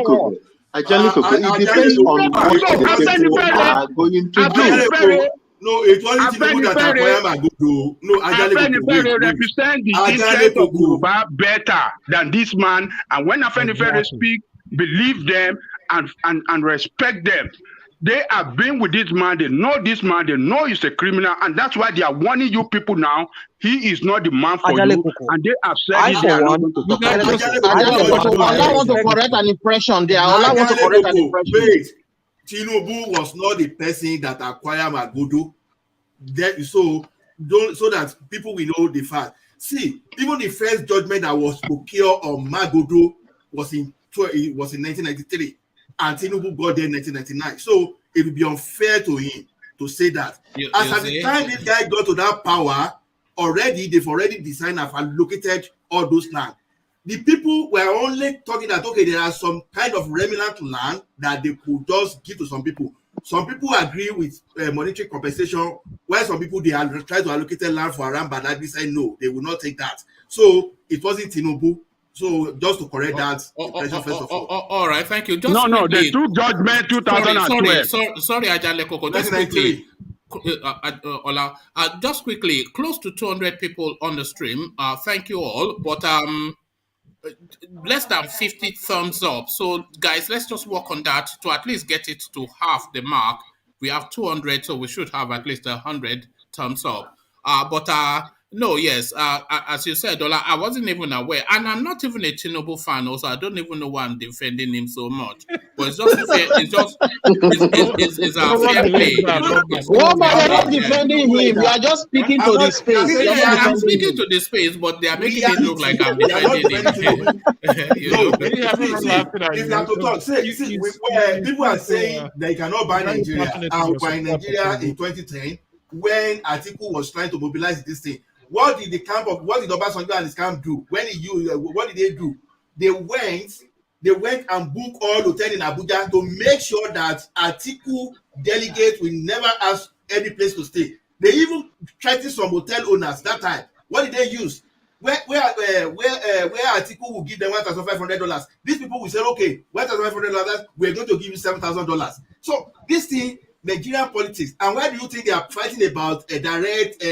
L: It depends on what the people are going to do.
G: No, it's only Tinubu that acquire Magodo. No,
E: Afenifere represent the interest of Yoruba better than this man. And when Afenifere speak, believe them and respect them. They have been with this man. They know this man. They know he's a criminal, and that's why they are warning you people now. He is not the man for you, and they have said it. They are not going to talk about it.
H: Allah want to correct an impression there. Allah want to correct an impression.
G: Wait, Tinubu was not the person that acquired Magodo. So that people will know the fact. See, even the first judgment that was procured on Magodo was in 1993. And Tinubu got there in 1999. So it would be unfair to him to say that. As at the time this guy got to that power, they've already designed and allocated all those land. The people were only talking that, okay, there are some kind of remnant land that they could just give to some people. Some people agree with monetary compensation, while some people, they are trying to allocate land for Aram Badagry, say no, they will not take that. So it wasn't Tinubu. So just to correct that, first of all.
E: All right, thank you. No, they took judgment 2012.
A: Sorry, Ajale Koko. Just quickly, just quickly, close to 200 people on the stream. Thank you all, but less than 50 thumbs up. So guys, let's just work on that to at least get it to half the mark. We have 200, so we should have at least 100 thumbs up. But No, yes. As you said, Ola, I wasn't even aware, and I'm not even a Tinubu fan. Also, I don't even know why I'm defending him so much. But it's just fair. It's a fair play. You know, it's
H: One man,
A: fair
H: you're
A: play.
H: not defending him. You are just speaking to the space. You're not
A: I'm
H: defending
A: speaking
H: him.
A: to the space, but they are making it look like I'm
G: We are not
A: defending
G: defending
A: him.
G: Tinubu.
A: You
G: No,
A: know.
G: if you have to talk, people are saying they cannot ban Nigeria, and we're in Nigeria in 2010 when Atiku was trying to mobilize this thing. What did Obasanjo and his camp do? What did they do? They went and booked all hotels in Abuja to make sure that Atiku delegates will never ask any place to stay. They even threatened some hotel owners that time. What did they use? Where Atiku will give them $1,500. These people will say, okay, $1,500, we're going to give you $7,000. So this thing, Nigerian politics, and why do you think they are fighting about a direct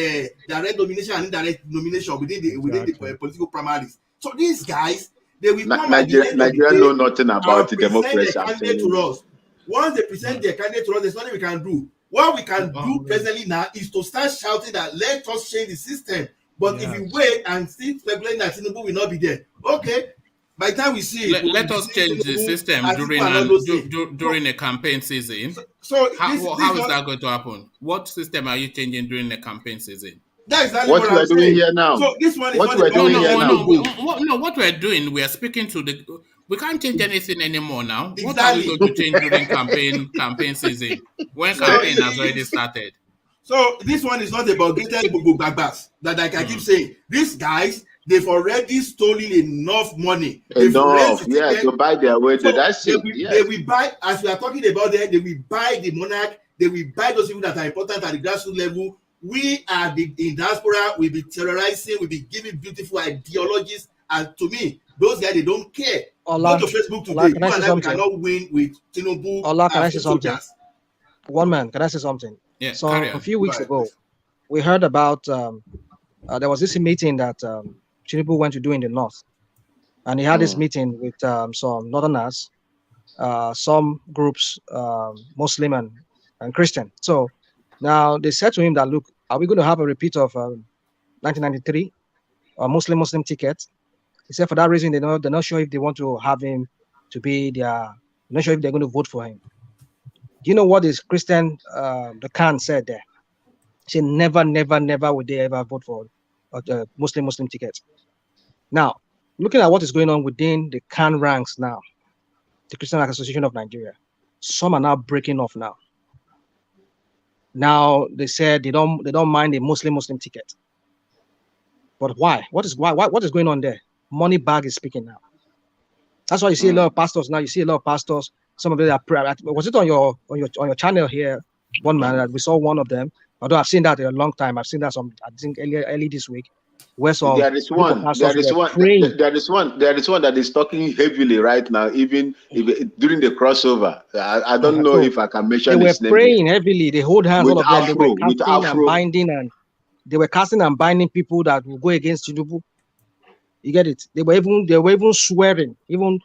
G: nomination and indirect nomination within the political primaries? So these guys, they will come at the end of the day
L: know nothing about the
G: present
L: democracy.
G: their candidate to us. Once they present their candidate to us, there's nothing we can do. What we can do presently now is to start shouting that let us change the system. But if we wait and still speculating that Tinubu will not be there, okay. By the time we see it,
A: let us change the system during a campaign season.
G: So
A: how is that going to happen? What system are you changing during the campaign season?
G: That's exactly
L: what we are doing here now.
G: So this one is
L: what we're doing here now.
A: What we're doing, we are speaking to the. We can't change anything anymore now.
G: Exactly.
A: What are we going to change during campaign season when campaign has already started?
G: So this one is not about gated bagbas that I keep saying. These guys, they've already stolen enough money.
L: To buy their way.
G: So they will buy, as we are talking about them, they will buy the monarch, they will buy those people that are important at the grassroots level. We are in diaspora, we'll be terrorizing, we'll be giving beautiful ideologies, and to me, those guys, they don't care. Go to Facebook today, you and I cannot win with Tinubu.
I: Can I say something? One man, can I say something?
A: Yeah,
I: so a few weeks ago, we heard about there was this meeting that Tinubu went to do in the north, and he had this meeting with some northerners, some groups, Muslim and Christian. So now they said to him that, look, are we going to have a repeat of 1993 or Muslim ticket? He said for that reason they're not sure if they want to have him to be they're not sure if they're going to vote for him. Do you know what this Christian, the Khan said there? He said, never would they ever vote for a Muslim ticket. Now, looking at what is going on within the Khan ranks now, the Christian Association of Nigeria, some are now breaking off now. Now they said they don't mind a Muslim ticket. But why? What is going on there? Money bag is speaking now. That's why you see a lot of pastors now. You see a lot of pastors. Some of them are. Was it on your channel here? One man that we saw one of them. Although I've seen that in a long time. I've seen that I think early this week. Where some
L: there is one that is talking heavily right now, even during the crossover. I don't know if I can mention his name.
I: They were praying heavily. They hold hands, all of them. They were casting and binding, and they were casting and binding people that will go against Tinubu. You get it? They were even swearing. Even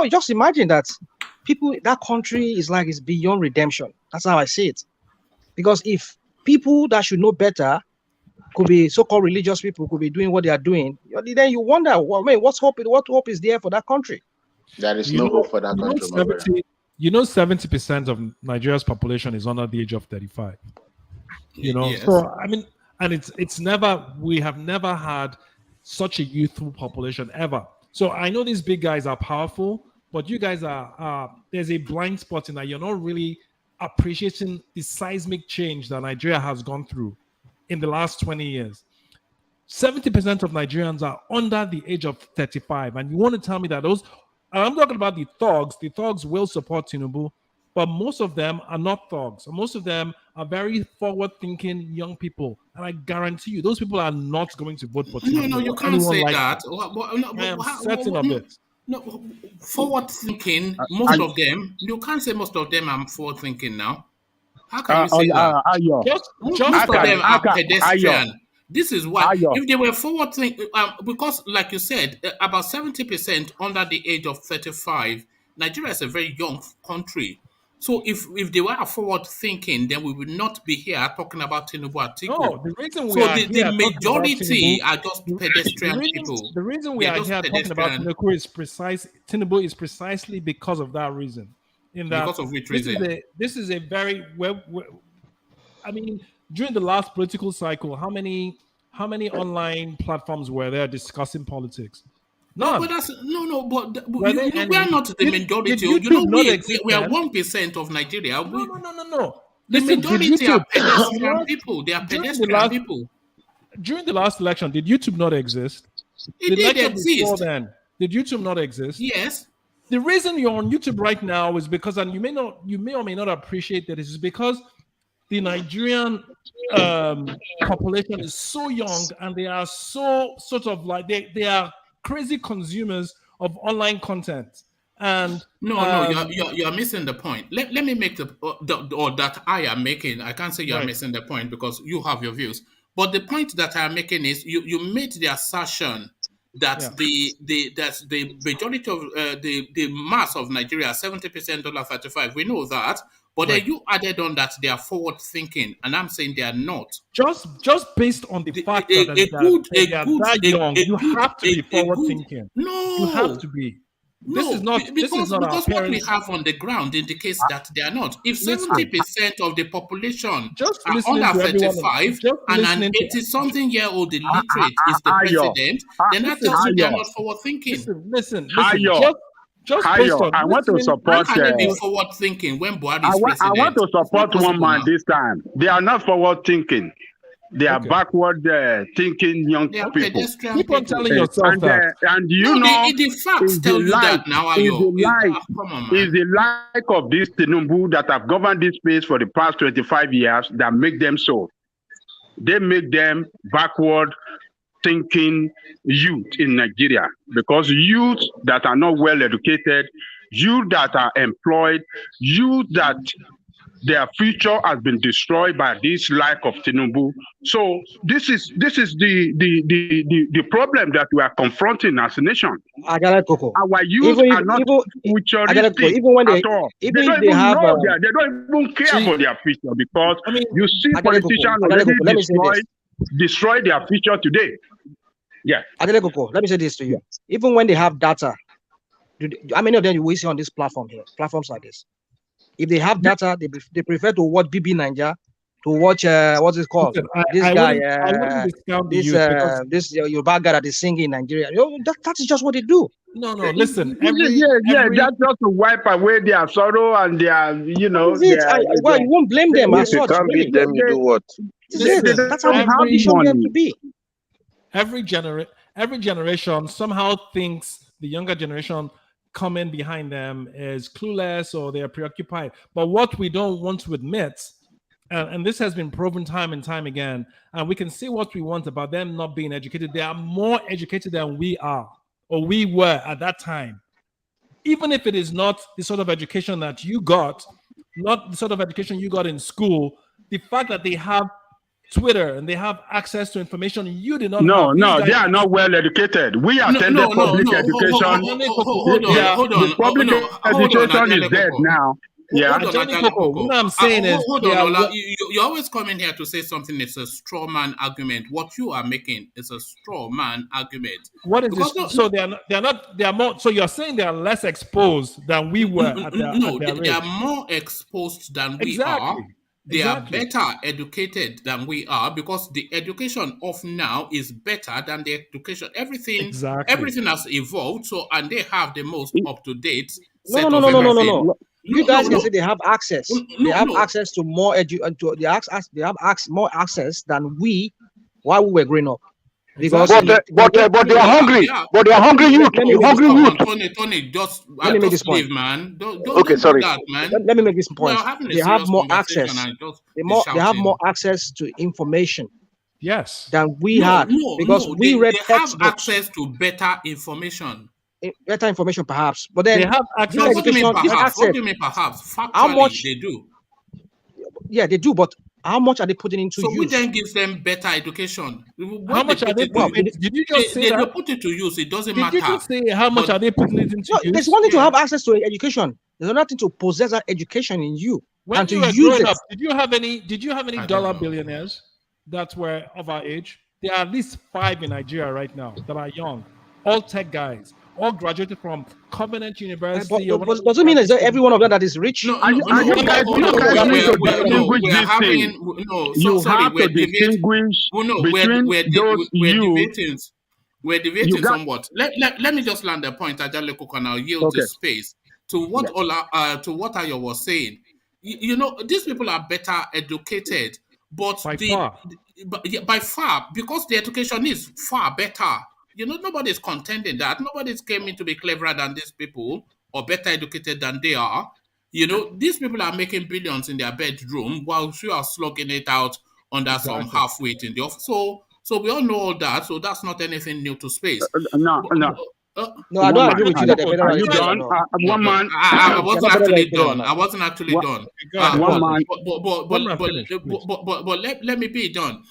I: just imagine that people, that country is like it's beyond redemption. That's how I see it. Because if people that should know better could be so-called religious people could be doing what they are doing, then you wonder, what hope is there for that country?
L: There is no hope for that country.
B: 70% of Nigeria's population is under the age of 35.
A: Yes.
B: So I mean, and we have never had such a youthful population ever. So I know these big guys are powerful, but you guys there's a blind spot in that you're not really appreciating the seismic change that Nigeria has gone through in the last 20 years. 70% of Nigerians are under the age of 35. And you want to tell me that I'm talking about the thugs will support Tinubu, but most of them are not thugs. Most of them are very forward-thinking young people. And I guarantee you, those people are not going to vote for Tinubu.
A: No, you can't say that.
B: I am certain of it.
A: No, forward-thinking, most of them, you can't say most of them are forward-thinking now. How can you say that? Most of them are pedestrian. This is why, if they were forward-thinking, because like you said, about 70% under the age of 35, Nigeria is a very young country. So if they were forward thinking, then we would not be here talking about Tinubu article.
B: No, the reason we
A: So
B: are
A: the
B: here talking about
A: majority
B: Tinubu,
A: are just pedestrian people.
B: the reason we
A: They're
B: are
A: just
B: here talking about
A: pedestrian.
B: Tinubu is precisely because of that reason. In that,
A: Because of which reason?
B: This is a very I mean, during the last political cycle, how many online platforms were there discussing politics? None.
A: No, but
B: Were there
A: we
B: any?
A: are not the
B: Did
A: majority.
B: YouTube not exist
A: we are
B: then?
A: 1% of Nigeria.
B: No.
A: The
B: Listen, did
A: majority are
B: YouTube-
A: pedestrian people. They are
B: during the
A: pedestrian
B: last-
A: people.
B: During the last election, did YouTube not exist?
A: It
B: The
A: did
B: election before
A: exist.
B: then, did YouTube not exist?
A: Yes.
B: The reason you're on YouTube right now is because, and you may or may not appreciate that, is because the Nigerian population is so young and they are so sort of like they are crazy consumers of online content. And
A: No, you're missing the point. Let me make or that I am making. I can't say you're
B: Right.
A: missing the point because you have your views. But the point that I'm making is you made the assertion that the majority of the mass of Nigeria, 70% $35. We know that, but then you added on that they are forward thinking, and I'm saying they are not.
B: Just based on the fact that they are that young, you have to be forward thinking.
A: No,
B: you have to be. This is not
A: because what we
B: parents.
A: have on the ground indicates that they are not. If 70% of the population
B: Just
A: are
B: listening
A: under
B: to everyone,
A: 35
B: just
A: and an
B: listening to-
A: 80-something-year-old illiterate is the president, then that tells you they are not forward thinking.
B: Listen. Just
F: Hayo,
B: based on
F: I want to
B: listening-
F: support.
A: How can they be forward thinking when Buhari is president?
F: I want to support
A: It's not
F: one man
A: possible
F: this time. They are not forward thinking. They are backward thinking young
A: They are
F: people.
A: pedestrian
B: Keep on
A: people.
B: telling yourself
F: And,
B: that.
F: and you
A: No,
F: know,
A: the facts
F: is
A: tell
F: the
A: you
F: like,
A: that now,
F: is
A: Ayo.
F: the like,
A: Come on, man.
F: is the like of this Tinubu that have governed this space for the past 25 years that make them so. They make them backward thinking youth in Nigeria, because youth that are not well educated, youth that are employed, youth that their future has been destroyed by this lack of Tinubu. So this is the problem that we are confronting as a nation. Our youth are not futuristic
I: even when they,
F: at all.
I: even
F: They don't
I: they
F: even
I: have,
F: know they don't even care for their future, because you see politicians already destroy their future today. Yeah.
I: Adelekoko, let me say this to you. Even when they have data, how many of them we see on this platform here, platforms like this? If they have data, they prefer to watch BB Niger, to watch what's it called? This Yoruba guy that is singing in Nigeria. That is just what they do.
B: No, listen.
F: That's just to wipe away their sorrow and their, you
I: won't blame them as such.
K: You can't beat them, you do what?
I: That's how the condition they have to be.
B: Every generation somehow thinks the younger generation coming behind them is clueless or they are preoccupied. But what we don't want to admit, and this has been proven time and time again, and we can say what we want about them not being educated. They are more educated than we are, or we were at that time. Even if it is not the sort of education that you got, not the sort of education you got in school, the fact that they have Twitter and they have access to information you did not have.
F: No, they are not well educated. We attended public education.
A: Hold on.
F: The public education is dead now. Yeah.
B: What I'm saying is,
A: you're always coming here to say something. It's a straw man argument. What you are making is a straw man argument.
B: What is this? So they are more. So you're saying they are less exposed than we were at their age.
A: They are more exposed than we are. They are better educated than we are, because the education of now is better than the education. Everything has evolved. So, and they have the most up to date.
I: No. You guys can say they have access. They have access to more they have more access than we while we were growing up. Because
K: but they are hungry. But they are hungry youth.
A: Tony, just
I: let me make this point,
A: man.
I: Okay, sorry.
A: That, man.
I: Let me make this point. They have more access. They have more access to information.
B: Yes.
I: Than we had, because we read textbooks.
A: Have access to better information.
I: Better information, perhaps, but then
B: they have access.
A: What do you mean perhaps? Factually,
I: how much
A: they do?
I: Yeah, they do, but how much are they putting into use?
A: So which then gives them better education?
B: How much are they putting? Did you just say that?
A: They put it to use. It doesn't matter.
B: Did you just say how much are they putting it into use?
I: There's one thing to have access to education. There's another thing to possess that education in you
B: When
I: and
B: you
I: to
B: were
I: use
B: growing
I: it.
B: up, did you have any dollar billionaires that were of our age? There are at least 5 in Nigeria right now that are young, all tech guys, all graduated from Covenant University.
I: But doesn't mean that every one of them that is rich.
E: You guys need to distinguish this thing.
A: Sorry,
E: have to distinguish between those youth.
A: We're debating somewhat. Let me just land the point. Ajaleko, and I'll yield the space to what Ayo was saying. You know, these people are better educated, but by far, because the education is far better. You know, nobody's contending that. Nobody's claiming to be cleverer than these people or better educated than they are. You know, these people are making billions in their bedroom while you are slugging it out under some half-weight in the office. So we all know all that. So that's not anything new to space.
E: No,
I: I don't agree with you that they're better.
E: Are you done? One man.
A: I wasn't actually done. I wasn't actually done. But let me be done.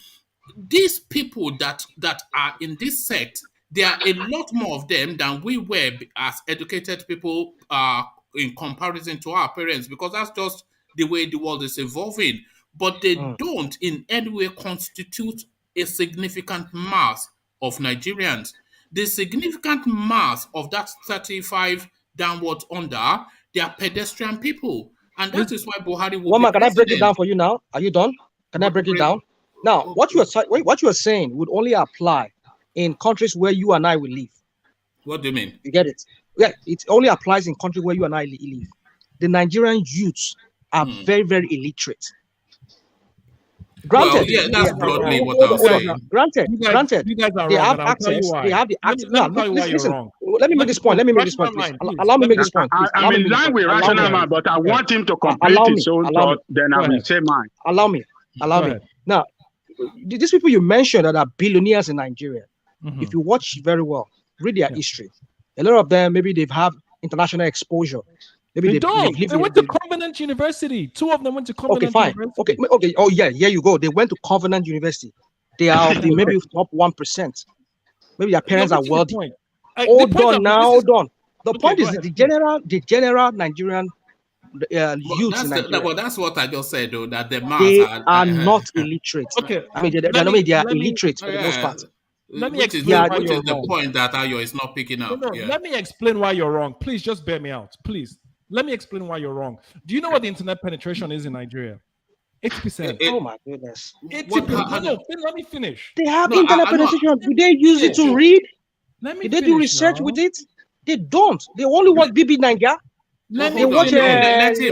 A: These people that are in this sect, there are a lot more of them than we were as educated people in comparison to our parents, because that's just the way the world is evolving. But they don't in any way constitute a significant mass of Nigerians. The significant mass of that 35 downwards under, they are pedestrian people. And that is why Buhari will be
I: can I break it down for you now? Are you done? Can I break it down? Now, what you are saying would only apply in countries where you and I will live.
A: What do you mean?
I: You get it? Yeah, it only applies in countries where you and I live. The Nigerian youths are very, very illiterate. Granted,
A: that's broadly what I'm saying.
I: Granted,
B: you guys are
I: they
B: wrong,
I: have access. They have the access. Listen, let me make this point. Allow me make this point.
E: I'm in line with rational man, but I want him to complete his own thought. Then I will say mine.
I: Allow me. Now, these people you mentioned that are billionaires in Nigeria, if you watch very well, read their history. A lot of them, maybe they've had international exposure. Maybe
B: they went to Covenant University. 2 of them went to Covenant University.
I: Okay. Oh, yeah, here you go. They went to Covenant University. They are maybe top 1%. Maybe their parents are wealthy. Hold on. The point is that the general Nigerian youths in Nigeria.
A: But that's what I just said, though, that the mass
I: are not illiterate.
B: Okay.
I: I mean, they are illiterate for the most part.
B: Let me explain
A: which is the point that Ayo is not picking up.
B: Let me explain why you're wrong. Please just bear me out. Please. Let me explain why you're wrong. Do you know what the internet penetration is in Nigeria? 80%.
I: Oh my goodness.
B: 80%. Let me finish.
I: They have internet penetration. Do they use it to read?
B: Did
I: they do research with it? They don't. They only watch BB Niger.
A: Let him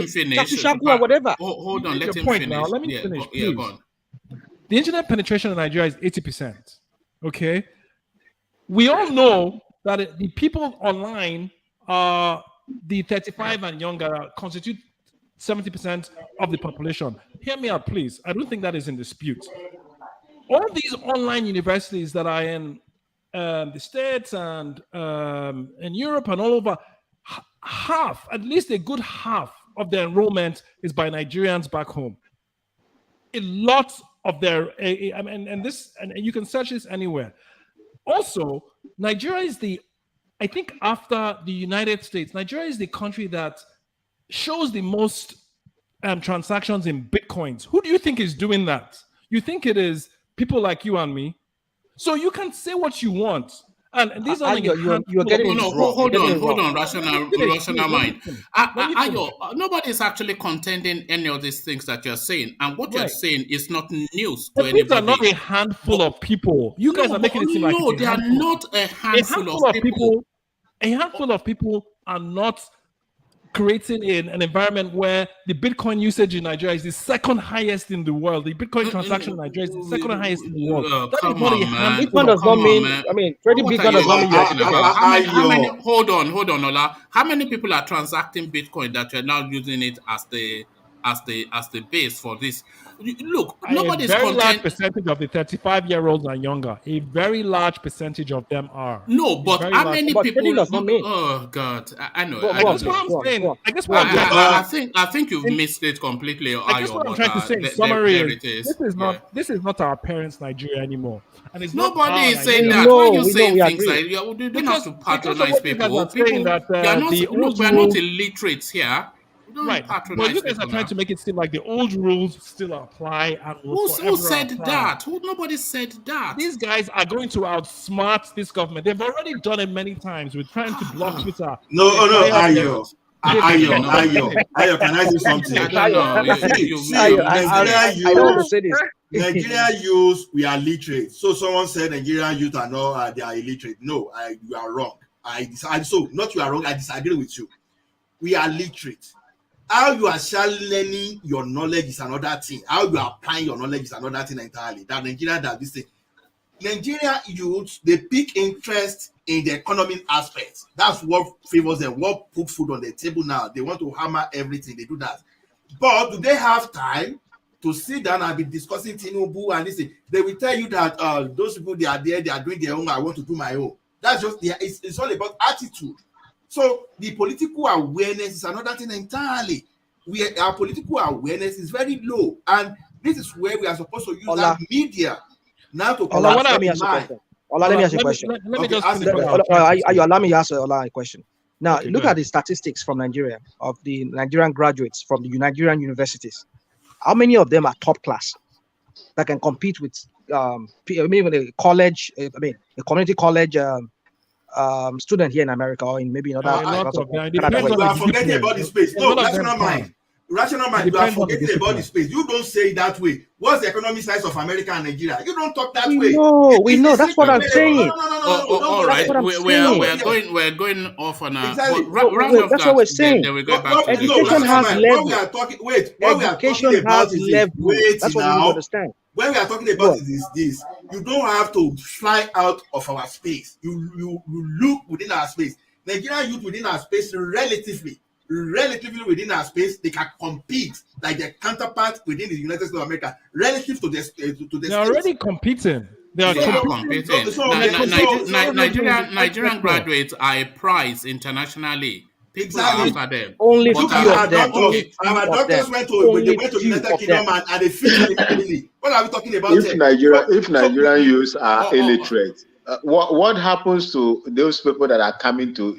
A: finish.
I: Shaku or whatever.
A: Hold on. Let him finish.
B: Now. Let me finish.
A: Go on.
B: The internet penetration in Nigeria is 80%. Okay? We all know that the people online are the 35 and younger constitute 70% of the population. Hear me out, please. I don't think that is in dispute. All these online universities that are in the States and in Europe and all over, at least a good half of their enrollment is by Nigerians back home. A lot of their, and you can search this anywhere. Also, Nigeria is I think after the United States, Nigeria is the country that shows the most transactions in Bitcoins. Who do you think is doing that? You think it is people like you and me? So you can say what you want. And these are
I: you're getting
A: hold on, rational mind. Nobody's actually contending any of these things that you're saying, and what you're saying is not news to anybody.
B: These are not a handful of people. You guys are making it seem like
A: they are not a handful of people.
B: A handful of people are not creating an environment where the Bitcoin usage in Nigeria is the second highest in the world. The Bitcoin transaction in Nigeria is the second highest in the world.
I: Bitcoin does not mean, trading Bitcoin does not mean
A: hold on, Ola. How many people are transacting Bitcoin that you're now using it as the as the base for this. Look,
B: A
A: nobody's
B: very large
A: content.
B: percentage of the 35-year-olds and younger. A very large percentage of them are.
A: No, but how many
I: But
A: people?
I: does not mean.
A: Oh God, I know.
I: Go
A: I
I: on,
A: don't
B: That's what
A: know.
B: I'm saying. I guess what I'm trying to say.
A: I think you've missed it completely,
B: I guess
A: Ayo.
B: what I'm
A: But
B: trying to say in
A: there
B: summary
A: it
B: is
A: is.
B: this is not our parents' Nigeria anymore, and it's not
A: Nobody
B: our
A: is saying
B: Nigeria.
A: that. Why are you
I: we know,
A: saying
I: we
A: things
I: agree.
A: like you don't have
B: Because
A: to
B: of
A: patronize
B: what you guys
A: people?
B: are saying that
A: they are not.
B: the
A: Look,
B: old
A: we are not
B: rules,
A: illiterates here. We don't
B: right? But
A: patronize
B: you guys
A: people
B: are trying
A: now.
B: to make it seem like the old rules still apply and will
A: Who
B: forever
A: said
B: apply.
A: that? Nobody said that.
B: These guys are going to outsmart this government. They've already done it many times. We're trying to block Twitter.
G: No,
B: Ayo,
G: Ayo, can I say something?
A: I don't know.
I: I don't want to say this.
G: Nigerian youth, we are literate. So someone said Nigerian youth are not, they are illiterate. No, you are wrong. So not you are wrong. I disagree with you. We are literate. How you are learning your knowledge is another thing. How you are applying your knowledge is another thing entirely. That Nigeria does this thing. Nigerian youth, they pick interest in the economic aspect. That's what favors them, what put food on the table now. They want to hammer everything. They do that. But do they have time to sit down and be discussing Tinubu and this thing? They will tell you that those people, they are there, they are doing their own, I want to do my own. That's just, it's all about attitude. So the political awareness is another thing entirely. Our political awareness is very low. And this is where we are supposed to use that media now to
I: let me ask you a question.
B: Let me just
I: you allow me to ask Ola a question. Now,
B: Okay,
I: look at the statistics from Nigeria, of the Nigerian graduates from the Nigerian universities. How many of them are top class that can compete with a college, a community college student here in America or in maybe in other parts of
G: you are forgetting about the space. No, rational mind. Rational mind, you are forgetting about the space. You don't say it that way. What's the economic size of America and Nigeria? You don't talk that way.
I: We know. That's what I'm saying.
A: All right. We're going off on a
I: exactly. That's what we're saying.
A: Then we go back to
I: education has level.
G: What we are talking about is
I: level. That's what we need to understand.
G: When we are talking about is this, you don't have to fly out of our space. You look within our space. Nigerian youth within our space relatively within our space, they can compete like their counterparts within the United States of America relative to the
B: they're already competing. They are
A: competing. Nigerian graduates are a prize internationally. People are after them.
I: Only
G: our doctors went to United Kingdom and they fit immediately. What are we talking about?
L: If Nigerian youths are illiterate, what happens to those people that are coming to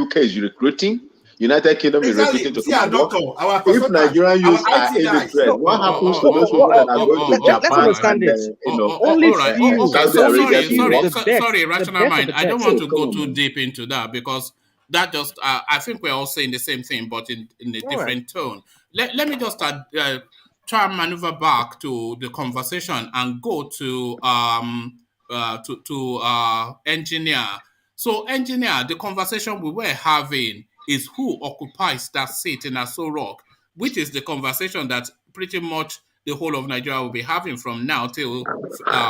L: UK is recruiting? United Kingdom is recruiting to come to work. If Nigerian youths are illiterate, what happens to those people that are going to Japan and
A: Sorry, rational mind. I don't want to go too deep into that because that just I think we're all saying the same thing, but in a different tone. Let me just try and maneuver back to the conversation and go to engineer. So, engineer, the conversation we were having is who occupies that seat in Aso Rock, which is the conversation that pretty much the whole of Nigeria will be having from now till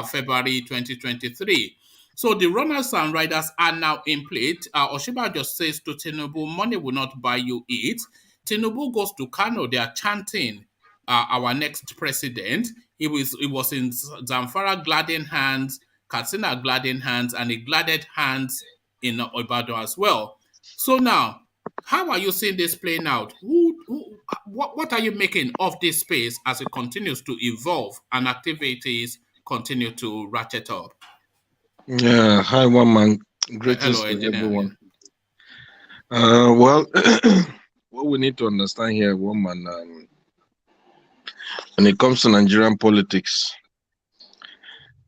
A: February 2023. So the runners and riders are now in play. Osinbajo just says to Tinubu, money will not buy you it. Tinubu goes to Kano, they are chanting our next president. He was in Zamfara gladding hands, Katsina gladding hands, and he gladded hands in Ibadan as well. So now, how are you seeing this playing out? What are you making of this space as it continues to evolve and activities continue to ratchet up?
K: Yeah, hi, one man. Greetings to everyone. Well, what we need to understand here, one man, when it comes to Nigerian politics,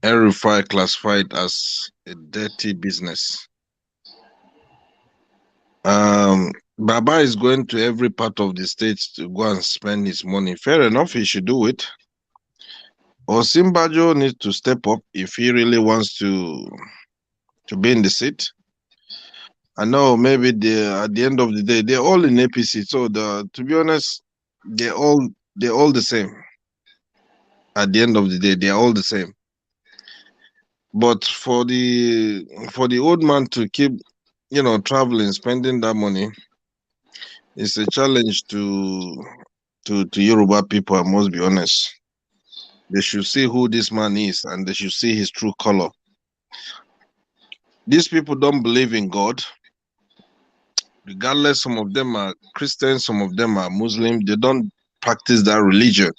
K: El-Rufai classified as a dirty business. Baba is going to every part of the state to go and spend his money. Fair enough, he should do it. Osinbajo needs to step up if he really wants to be in the seat. I know maybe at the end of the day, they're all in APC. So to be honest, they're all the same. At the end of the day, they're all the same. But for the old man to keep, traveling, spending that money, it's a challenge to to Yoruba people, I must be honest. They should see who this man is and they should see his true color. These people don't believe in God. Regardless, some of them are Christians, some of them are Muslim. They don't practice that religion.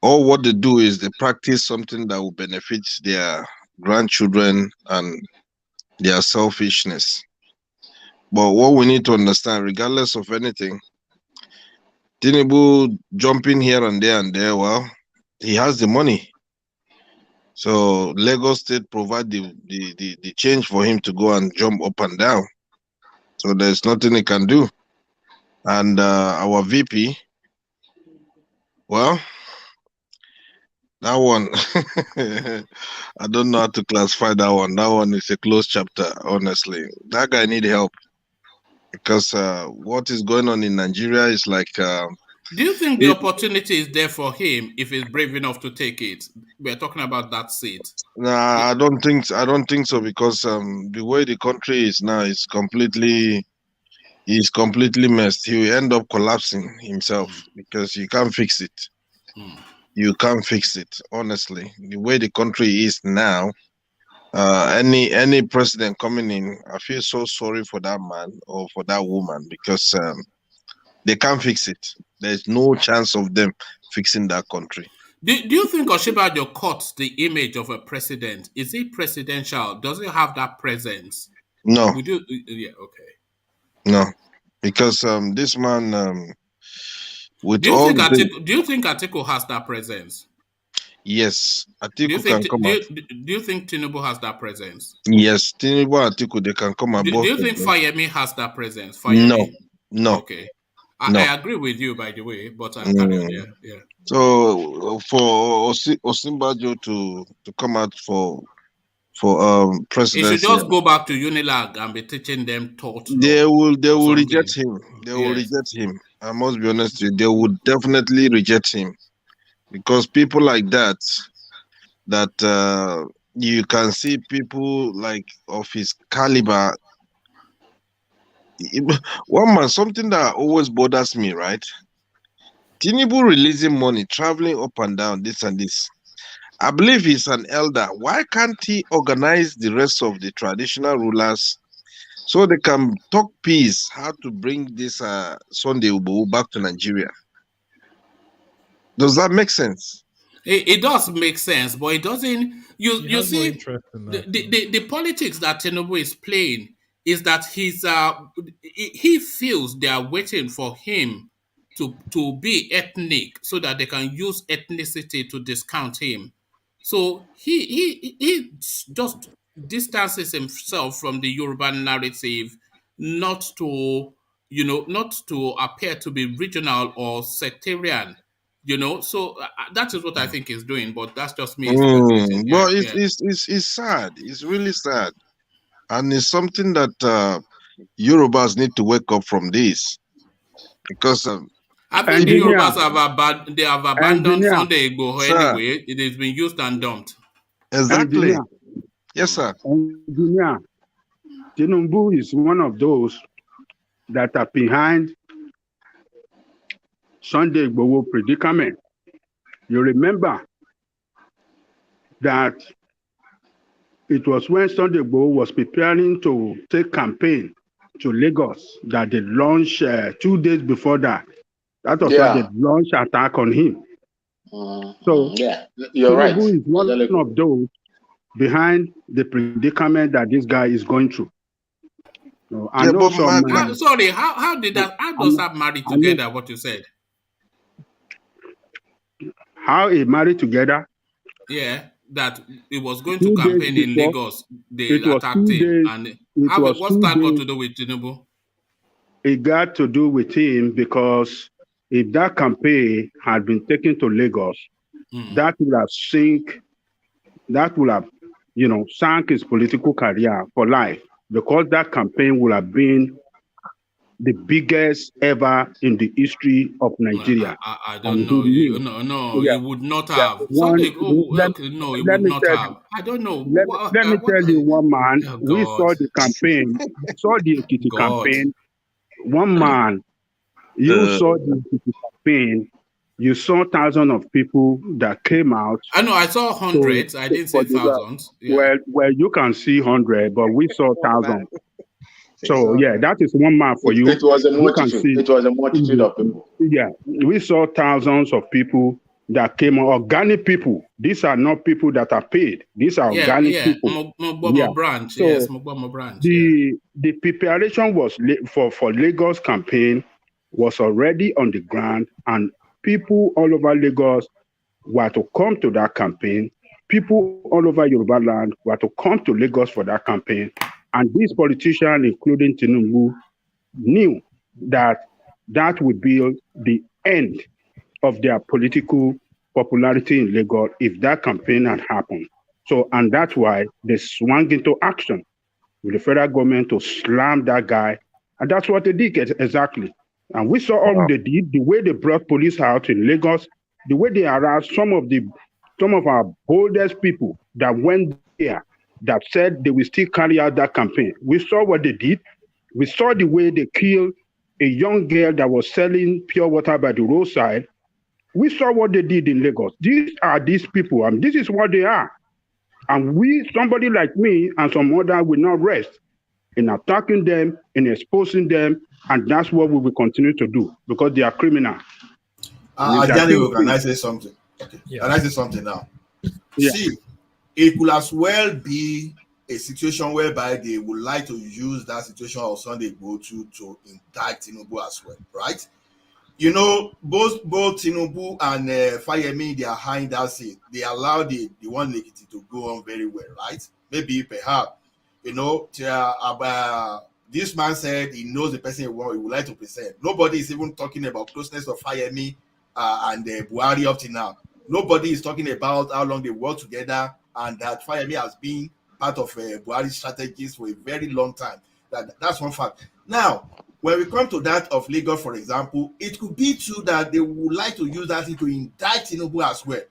K: All what they do is they practice something that will benefit their grandchildren and their selfishness. But what we need to understand, regardless of anything, Tinubu jumping here and there, well, he has the money. So Lagos State provide the change for him to go and jump up and down. So there's nothing he can do. And our VP, well, that one, I don't know how to classify that one. That one is a closed chapter, honestly. That guy need help. Because what is going on in Nigeria is like...
A: do you think the opportunity is there for him if he's brave enough to take it? We're talking about that seat.
K: Nah, I don't think so, because the way the country is now is completely messed. He will end up collapsing himself because you can't fix it. You can't fix it, honestly. The way the country is now, any president coming in, I feel so sorry for that man or for that woman, because they can't fix it. There's no chance of them fixing that country.
A: Do you think Osinbajo caught the image of a president? Is he presidential? Does he have that presence?
K: No.
A: Yeah, okay.
K: No, because this man, with
A: do you
K: all
A: think
K: the
A: do you think Atiku has that presence?
K: Yes, Atiku can come out.
A: Do you think Tinubu has that presence?
K: Yes, Tinubu and Atiku, they can come above.
A: Do you think Fayemi has that presence? Fayemi?
K: No.
A: Okay. I agree with you, by the way, but I carry on. Yeah.
K: So for Osinbajo to come out for presidency,
A: he should just go back to Unilag and be teaching them thought.
K: They will reject him. They will reject him. I must be honest with you. They would definitely reject him, because people like that you can see people like of his caliber. One man, something that always bothers me, right? Tinubu releasing money, traveling up and down, this and this. I believe he's an elder. Why can't he organize the rest of the traditional rulers so they can talk peace, how to bring this Sunday Ubu back to Nigeria? Does that make sense?
A: It does make sense, but it doesn't. You see, the politics that Tinubu is playing is that he feels they are waiting for him to be ethnic so that they can use ethnicity to discount him. So he just distances himself from the Yoruba narrative, not to appear to be regional or sectarian. So that is what I think he's doing, but that's just me speculating.
K: But it's sad. It's really sad, and it's something that Yorubas need to wake up from this, because
A: I think the Yorubas have abandoned Sunday Igboho anyway. It has been used and dumped.
K: Exactly. Yes, sir.
E: Engineer, Tinubu is one of those that are behind Sunday Igboho predicament. You remember that it was when Sunday Igboho was preparing to take campaign to Lagos that they launched 2 days before that. That was why they launched attack on him. So
L: you're right.
E: Tinubu is one of those behind the predicament that this guy is going through. I know
A: sorry, how does that marry together? What you said?
E: How it married together?
A: Yeah, that it was going to campaign in Lagos. They attacked him. And what's that got to do with Tinubu?
E: It got to do with him because if that campaign had been taken to Lagos, that would have sank his political career for life, because that campaign would have been the biggest ever in the history of Nigeria.
A: I don't know. It would not have. It would not have. I don't know.
E: Let me tell you, one man, we saw the campaign, saw the Ekiti campaign. One man
F: You saw the campaign. You saw thousands of people that came out.
A: I know, I saw hundreds. I didn't say thousands. Yeah.
F: Well, you can see 100, but we saw thousands. So yeah, that is one map for you.
L: It was a
F: You can
L: multitude.
F: see,
L: It was a multitude of people.
F: Yeah, we saw thousands of people that came, organic people. These are not people that are paid. These are organic people.
A: Branch.
F: So
A: Yes, branch.
F: The preparation was for Lagos campaign was already on the ground, and people all over Lagos were to come to that campaign. People all over Yoruba land were to come to Lagos for that campaign. And these politicians, including Tinubu, knew that that would be the end of their political popularity in Lagos if that campaign had happened. So, and that's why they swung into action with the federal government to slam that guy. And that's what they did exactly. And we saw all they did, the way they brought police out in Lagos, the way they harassed some of our boldest people that went there, that said they will still carry out that campaign. We saw what they did. We saw the way they killed a young girl that was selling pure water by the roadside. We saw what they did in Lagos. These are these people, and this is what they are. And somebody like me and some other will not rest in attacking them, in exposing them, and that's what we will continue to do because they are criminals.
G: Can I say something? Okay. Yeah. Can I say something now? Yeah. See, it could as well be a situation whereby they would like to use that situation of Sunday go to indict Tinubu as well, right? You know, both Tinubu and Fayemi, they are high in that seat. They allow the one negative to go on very well, right? Maybe, perhaps, you know, this man said he knows the person he would like to present. Nobody is even talking about closeness of Fayemi and Buhari up to now. Nobody is talking about how long they work together and that Fayemi has been part of Buhari's strategies for a very long time. That's one fact. Now, when we come to that of Lagos, for example, it could be true that they would like to use that to indict Tinubu as well.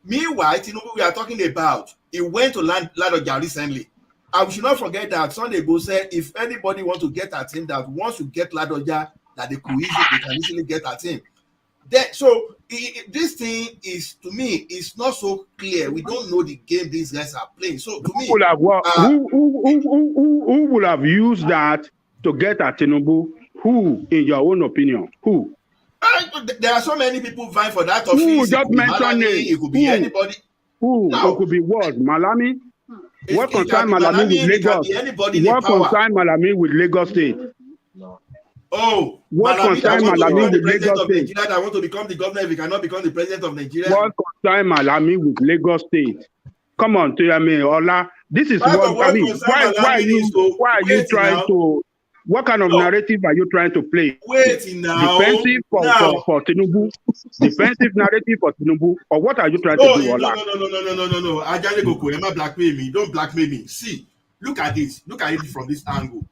G: Meanwhile, Tinubu we are talking about, he went to Ladoja recently. And we should not forget that Sunday Igboho said if anybody wants to get at him, that once you get Ladoja, that they can easily get at him. So this thing is, to me, it's not so clear. We don't know the game these guys are playing. So to me,
F: who would have used that to get at Tinubu? Who, in your own opinion? Who?
G: There are so many people vying for that office.
F: Who? Just mention names.
G: It could be anybody.
F: Who? No. It could be what? Malami? What concern Malami with Lagos? What concern Malami with Lagos State?
G: No. Oh,
F: what concern Malami with Lagos State?
G: I want to become the governor if he cannot become the president of Nigeria.
F: What concern Malami with Lagos State? Come on, tell me, Ola. This is what I mean. Why are you trying to? What kind of narrative are you trying to play?
G: Wait now.
F: Defensive for Tinubu? Defensive narrative for Tinubu? Or what are you trying to do, Ola?
G: No. Ajale Goko, Emma blackmail me. Don't blackmail me. See, look at this. Look at it from this angle.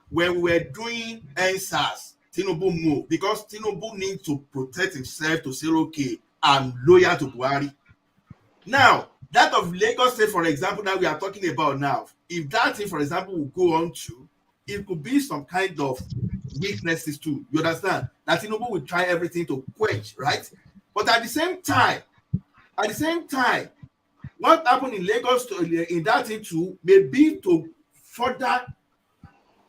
G: When we were doing NSAS, Tinubu moved because Tinubu needs to protect himself to say, okay, I'm loyal to Buhari. Now, that of Lagos State, for example, that we are talking about now, if that thing, for example, will go on to, it could be some kind of weaknesses too. You understand? That Tinubu will try everything to quench, right? But at the same time, what happened in Lagos in that thing too may be to further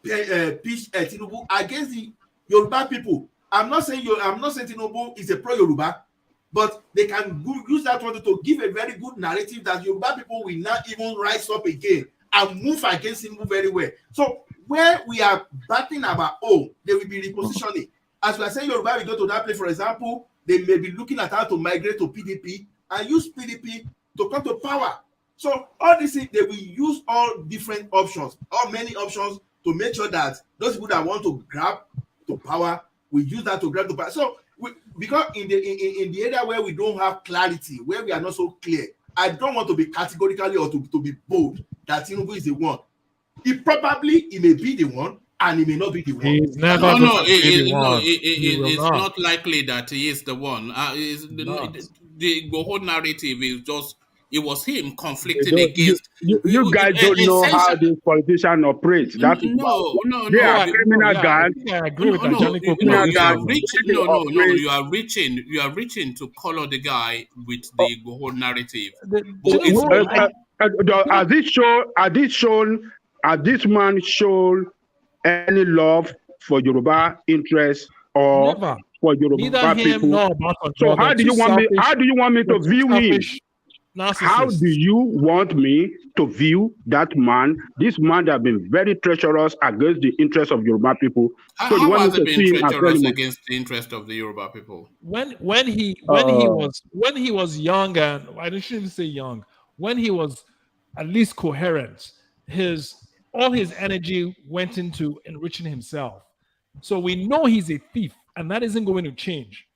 G: pitch Tinubu against the Yoruba people. I'm not saying Tinubu is a pro-Yoruba, but they can use that one to give a very good narrative that Yoruba people will not even rise up again and move against Tinubu very well. So where we are batting our own, they will be repositioning. As we are saying Yoruba, we go to that place, for example, they may be looking at how to migrate to PDP and use PDP to come to power. So all these things, they will use all different options, all many options to make sure that those people that want to grab to power will use that to grab to power. So because in the area where we don't have clarity, where we are not so clear, I don't want to be categorically or to be bold that Tinubu is the one. He may be the one, and he may not be the one.
M: He's never
A: it's not likely that he is the one. The whole narrative is just It was him conflicting against.
E: You guys don't know how these politicians operate. That is
A: No.
E: they are criminal gangs.
I: I agree with Angelico.
A: You are reaching. You are reaching. You are reaching to color the guy with the whole narrative.
E: Has this man shown any love for Yoruba interests or
M: Never.
E: for Yoruba people? So how do you want me? How do you want me to view him? How do you want me to view that man? This man that has been very treacherous against the interests of Yoruba people. So
A: How has it been treacherous against the interest of the Yoruba people?
M: When he was young, and I shouldn't say young, when he was at least coherent, all his energy went into enriching himself. So we know he's a thief, and that isn't going to change.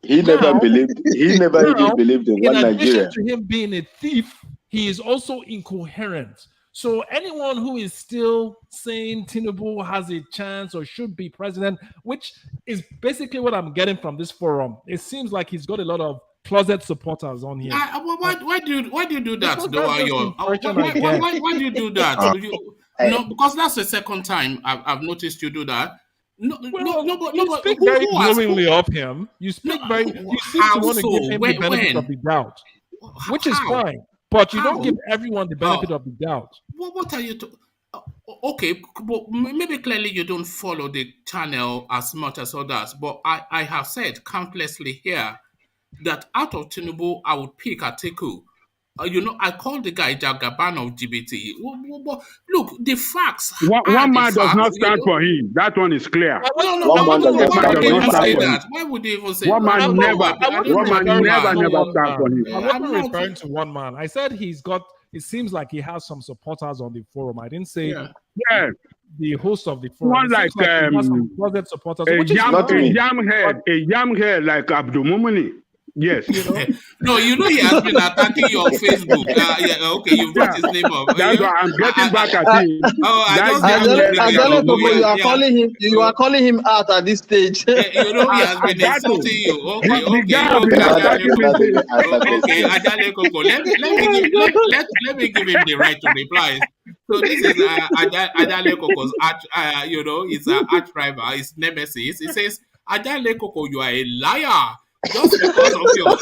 L: He never believed. He never even believed in one Nigeria.
M: In addition to him being a thief, he is also incoherent. So anyone who is still saying Tinubu has a chance or should be president, which is basically what I'm getting from this forum, it seems like he's got a lot of closet supporters on here.
A: Why do you do that, though? Why do you do that? No, because that's the second time I've noticed you do that. No,
M: you speak very glowingly of him. You speak very. You seem to want to give him the benefit of the doubt, which is fine. But you don't give everyone the benefit of the doubt.
A: What are you? Okay, but maybe clearly you don't follow the channel as much as others. But I have said countlessly here that out of Tinubu, I would pick Atiku. I call the guy Jagaban of GBT. Look, the facts.
E: One man does not stand for him. That one is clear.
A: Why would they even say that? Why would they even say
E: one man never stand for him?
M: I wasn't referring to one man. I said it seems like he has some supporters on the forum. I didn't say the host of the forum.
E: One like
M: he has some closet supporters.
E: A yam head like Abdul Mumini. Yes.
A: No, he has been attacking your Facebook. Okay, you've got his name up.
E: That's why I'm getting back at him.
H: You are calling him out at this stage.
A: He has been insulting you. Okay. Let me give him the right to reply. So this is Adale Koko's his arch rival, his nemesis. He says, Adale Koko, you are a liar. Just because of your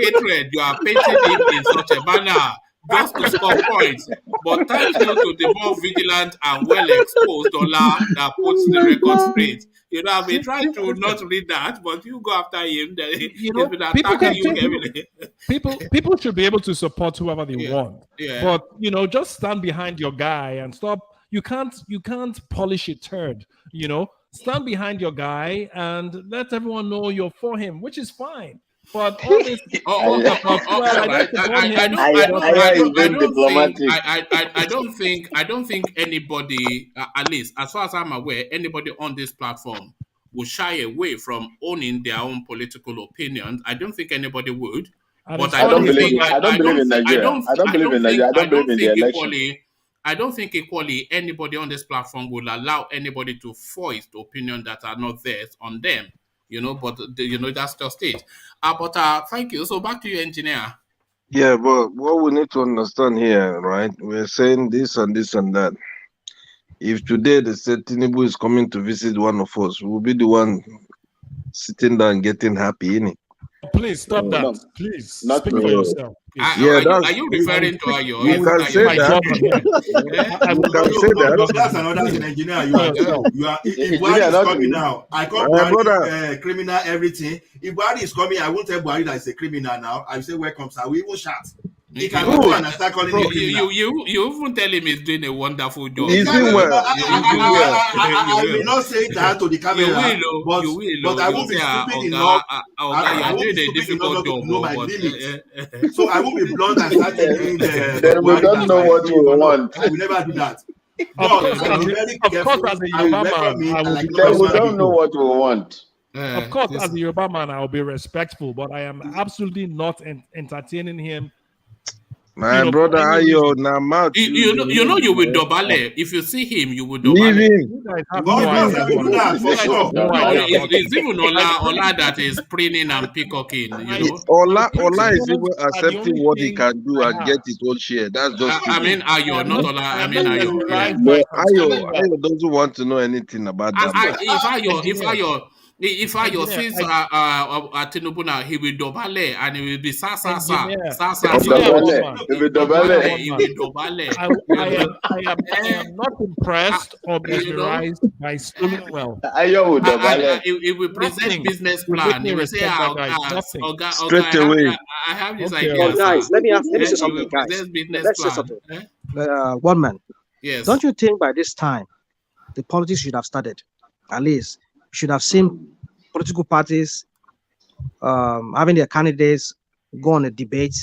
A: hatred, you are painting him in such a manner just to score points. But thanks to the more vigilant and well-exposed Ola that puts the record straight. I've been trying to not read that, but you go after him. He's been attacking you heavily.
M: People should be able to support whoever they want. Yeah. But just stand behind your guy and stop. You can't polish a turd. Stand behind your guy and let everyone know you're for him, which is fine. But all this,
A: I don't think anybody, at least as far as I'm aware, anybody on this platform will shy away from owning their own political opinions. I don't think anybody would. But I don't believe in Nigeria. I don't believe in Nigeria. I don't believe in the election. I don't think equally anybody on this platform will allow anybody to foist opinions that are not theirs on them, but that's just it. But thank you. So back to you, engineer.
K: Yeah, but what we need to understand here, right? We're saying this and this and that. If today they said Tinubu is coming to visit one of us, we'll be the one sitting down getting happy, innit?
M: Please stop that.
L: No,
M: Please
L: speak
M: for yourself.
A: Are you referring to your?
K: You can say that. You can say that.
G: That's another thing, engineer. You are. If Buhari is coming now, I call Buhari criminal everything. If Buhari is coming, I won't tell Buhari that he's a criminal now. I say welcome, sir. We will shout. He can go and start calling him criminal.
A: You even tell him he's doing a wonderful job.
K: He's doing well.
G: I will not say that to the camera, but I will be stupid enough. I will be stupid enough to know my limits. So I will be blunt and start doing the.
L: Then we don't know what we want.
G: I will never do that.
M: Of course, as a Yoruba man,
L: we don't know what we want.
M: Of course, as a Yoruba man, I will be respectful, but I am absolutely not entertaining him
K: My brother Ayo,
A: you know you will dobale. If you see him, you will dobale.
K: Leave him.
M: You guys have
G: God
M: no
G: knows
M: idea
G: I will do that for sure.
A: No,
M: idea
A: it's even Ola that is preening and peacocking, you know.
K: Ola is
M: principles
K: even
M: are the
K: accepting
M: only
K: what he
M: thing
K: can do
M: I
K: and
M: have.
K: get his own share. That's just
A: I mean Ayo, not Ola. I mean Ayo. Yeah.
K: no, Ayo doesn't want to know anything about that.
A: If Ayo sees Tinubu now, he will dobale and he will be sa.
L: He will dobale.
M: I am not impressed or mesmerized by stolen wealth.
L: Ayo will dobale.
A: He will present business plan. He will say,
K: straight away.
A: I have this
I: Well,
A: idea.
I: guys, let me say something, guys.
A: Let's
I: say something. One man.
A: Yes.
I: Don't you think by this time the politics should have started? At least you should have seen political parties having their candidates go on a debate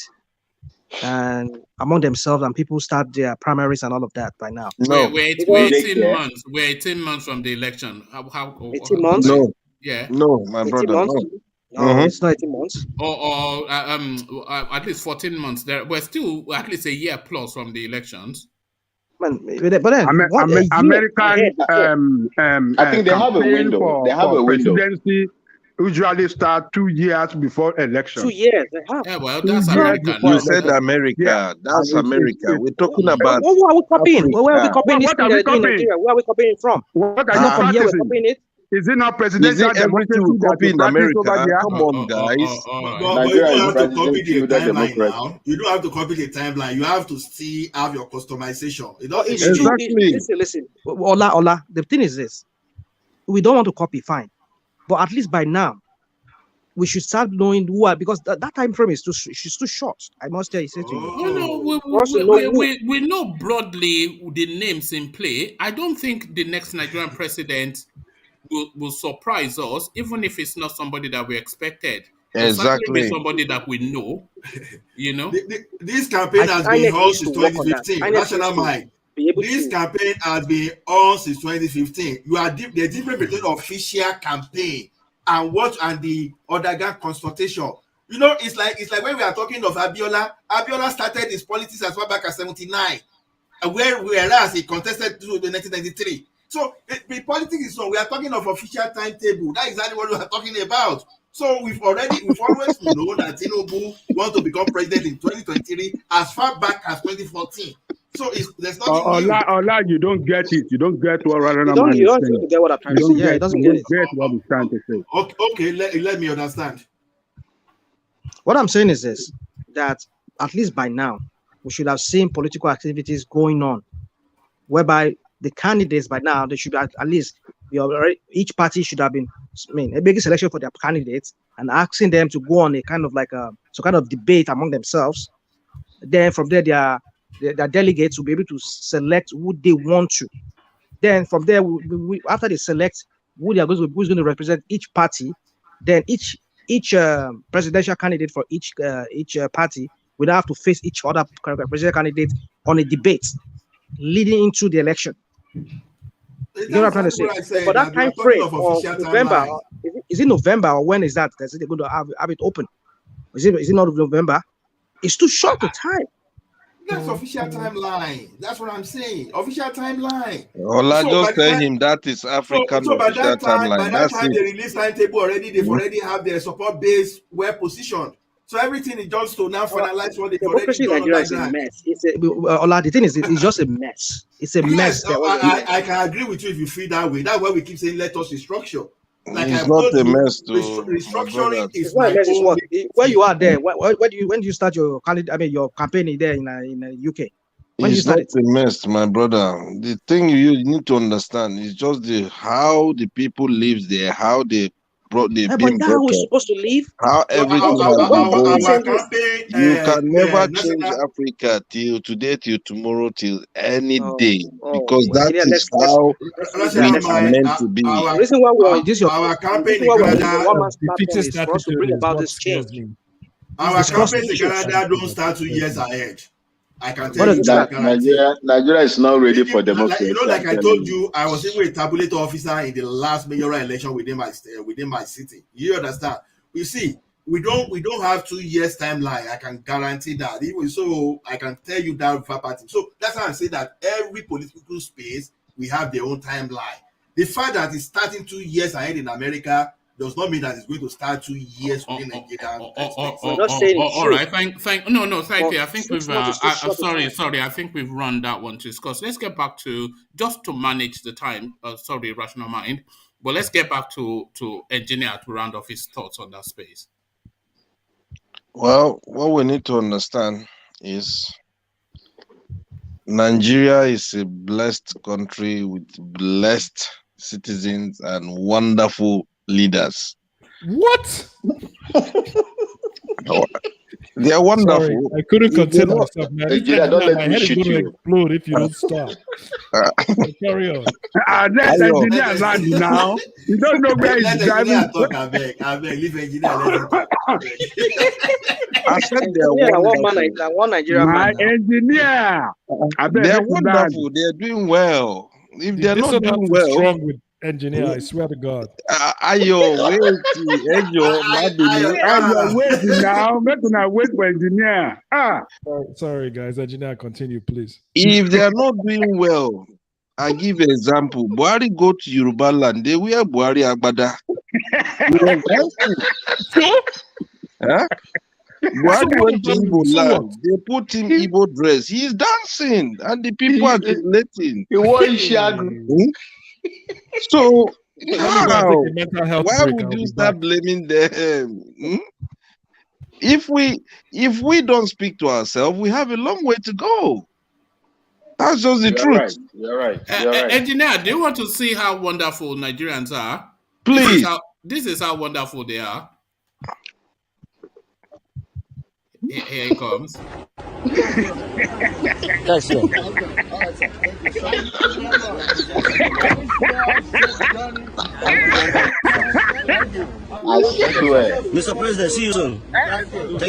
I: and among themselves, and people start their primaries and all of that by now.
K: No,
A: we're 18 months. We're 18 months from the election.
I: 18 months?
K: No.
A: Yeah.
K: No, my brother.
I: Months? No, it's not 18 months.
A: Or at least 14 months. We're still at least a year plus from the elections.
I: Man, but then
E: American
L: I think they have a window. They have a window.
E: Presidency usually start 2 years before election.
I: 2 years. They have.
A: Yeah, well, that's American.
K: You said America.
E: Yeah.
K: That's America. We're talking about.
I: What are we copying? Where are we copying this
E: What are
I: thing
E: we copying?
I: Nigeria? Where are we copying it from?
E: What are
I: Not
E: you
I: from here. We're
E: practicing?
I: copying it.
E: Is it not
K: Is
E: presidential
K: it everything we copy in America? Come on, guys.
G: But you don't have to copy the timeline now. You don't have to copy the timeline. You have to still have your customization.
I: Listen. Ola. The thing is this: we don't want to copy, fine, but at least by now, we should start knowing who are, because that time frame is too short. I must say to you.
A: We know broadly the names in play. I don't think the next Nigerian president will surprise us, even if it's not somebody that we expected.
K: Exactly.
A: Be somebody that we know, you know.
G: This campaign has been on since 2015. National mind. This campaign has been on since 2015. The difference between official campaign and the underground consultation. You know, it's like when we are talking of Abiola. Abiola started his politics as far back as 79, whereas he contested to the 1993. So the politics is we are talking of official timetable. That is exactly what we are talking about. So we've always known that Tinubu wants to become president in 2023 as far back as 2014. So there's nothing new.
E: Ola, you don't get it. You don't get what
I: You don't get what I'm trying to say. Yeah, he doesn't get it.
E: Get what he's trying to say.
G: Okay, let me understand.
I: What I'm saying is this: that at least by now we should have seen political activities going on, whereby the candidates by now they should at least be already. Each party should have been, a big selection for their candidates and asking them to go on a kind of like some kind of debate among themselves. Then from there, their delegates will be able to select who they want to. Then from there, after they select who's going to represent each party, then each presidential candidate for each party will have to face each other presidential candidate on a debate leading into the election. You know what I'm trying to say? For that time frame of November, is it November or when is that? Is it going to have it open? Is it not November? It's too short a time.
G: That's official timeline. That's what I'm saying. Official timeline.
K: Ola, just tell him that is African official timeline.
G: By that time, they release timetable already. They've already have their support base well positioned. So everything is just to now finalize what they've already done.
I: Nigeria is a mess. Ola, the thing is, it's just a mess. It's a mess.
G: I can agree with you if you feel that way. That's why we keep saying let us restructure. Like
K: it's not a mess to
G: restructuring is
I: what where you are there. When do you start your your campaign there in UK? When
K: it's not a mess, my brother. The thing you need to understand is just how the people live there, how they brought the
I: how we're supposed to live,
K: how everything has been going. You can never change Africa till today, till tomorrow, till any day, because that is how we are meant to be.
I: The reason why we are this
G: our campaign
I: is for us to bring about this change.
G: Our campaign in Canada don't start 2 years ahead. I can tell you
L: that Nigeria is not ready for democracy.
G: Like I told you, I was even a tabulator officer in the last mayoral election within my city. You understand? You see, we don't have 2 years timeline. I can guarantee that. Even so, I can tell you that verbatim. So that's why I say that every political space we have their own timeline. The fact that it's starting 2 years ahead in America does not mean that it's going to start 2 years within Nigeria.
A: All right, thank no, thank you. I think we've sorry. I think we've run that one to discuss. Let's get back to, just to manage the time. Sorry, rational mind. But let's get back to engineer to round off his thoughts on that space.
K: Well, what we need to understand is Nigeria is a blessed country with blessed citizens and wonderful leaders.
M: What?
K: They are wonderful.
M: Sorry, I couldn't contain myself, man.
L: Nigeria, don't let me
M: head is
L: shoot
M: going to
L: you.
M: explode if you don't stop. Carry on.
E: That's engineer land now. You don't know where he's driving.
G: I beg, leave engineer. Let him talk.
K: I said they are wonderful.
I: One Nigerian
E: My
I: man now.
E: engineer.
K: They are wonderful. They are doing well. If they are not doing well,
M: strong with engineer, I swear to God.
K: Ayo,
E: waiting now. Make una wait for engineer.
M: Sorry, guys. Engineer, continue, please.
K: If they are not doing well, I give an example. Buhari go to Yoruba land. They wear Buhari agbada. Huh? Buhari went to Igbo land. They put him Igbo dress. He is dancing, and the people are relating.
L: He won Shagu.
K: So
M: How?
K: Why would you start blaming them? If we don't speak to ourselves, we have a long way to go. That's just the truth.
L: Right. You're right.
A: Engineer, do you want to see how wonderful Nigerians are?
K: Please.
A: This is how wonderful they are. Here it comes.
L: I swear.
N: Mr. President, see you soon.
E: Mr.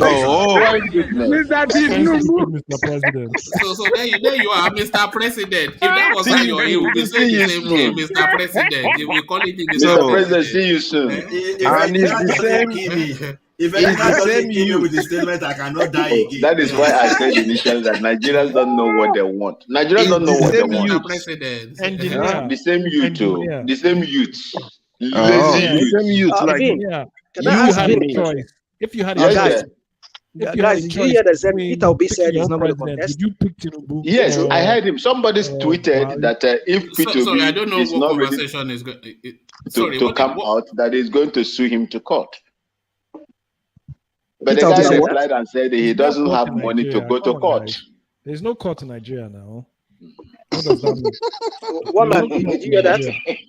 E: Tinubu.
M: Mr. President.
A: So there you are, Mr. President. If that was how you would be saying the same thing, Mr. President. You will call it
L: Mr. President, see you soon.
K: And it's the same.
G: If I doesn't kill me with the statement, I cannot die again.
L: That is why I said initially that Nigerians don't know what they want. Nigerians don't know what they want. The same youth, too. The same youth.
K: The same youth.
M: Like you had a choice. If you had a choice.
I: Guys, did you hear that Peter Obi said he's not going to contest?
M: Did you pick Tinubu?
L: Yes, I heard him. Somebody tweeted that if Peter Obi
A: I don't know
L: is
A: what
L: not
A: conversation is going
L: to come out, that he's going to sue him to court. But the guy replied and said he doesn't have money to go to court.
M: There's no court in Nigeria now. What does that mean?
I: One man, did you hear that?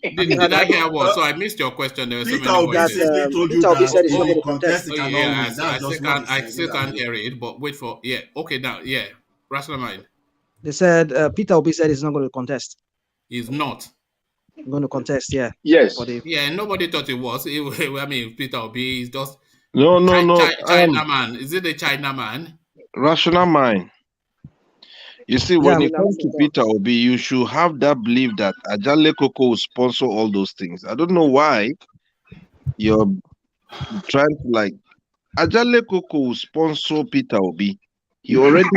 A: Did I hear what? So I missed your question. There were so many
I: voices. Peter Obi said he's not going to contest.
A: I still can't hear it, but wait for okay now, rational mind.
I: They said Peter Obi said he's not going to contest.
A: He's not
I: going to contest. Yeah.
L: Yes.
A: Nobody thought it was. I mean, Peter Obi is just
K: no.
A: China man. Is it a China man?
K: Rational mind. You see, when it comes to Peter Obi, you should have that belief that Ajale Koko will sponsor all those things. I don't know why you're trying to Ajale Koko will sponsor Peter Obi. He already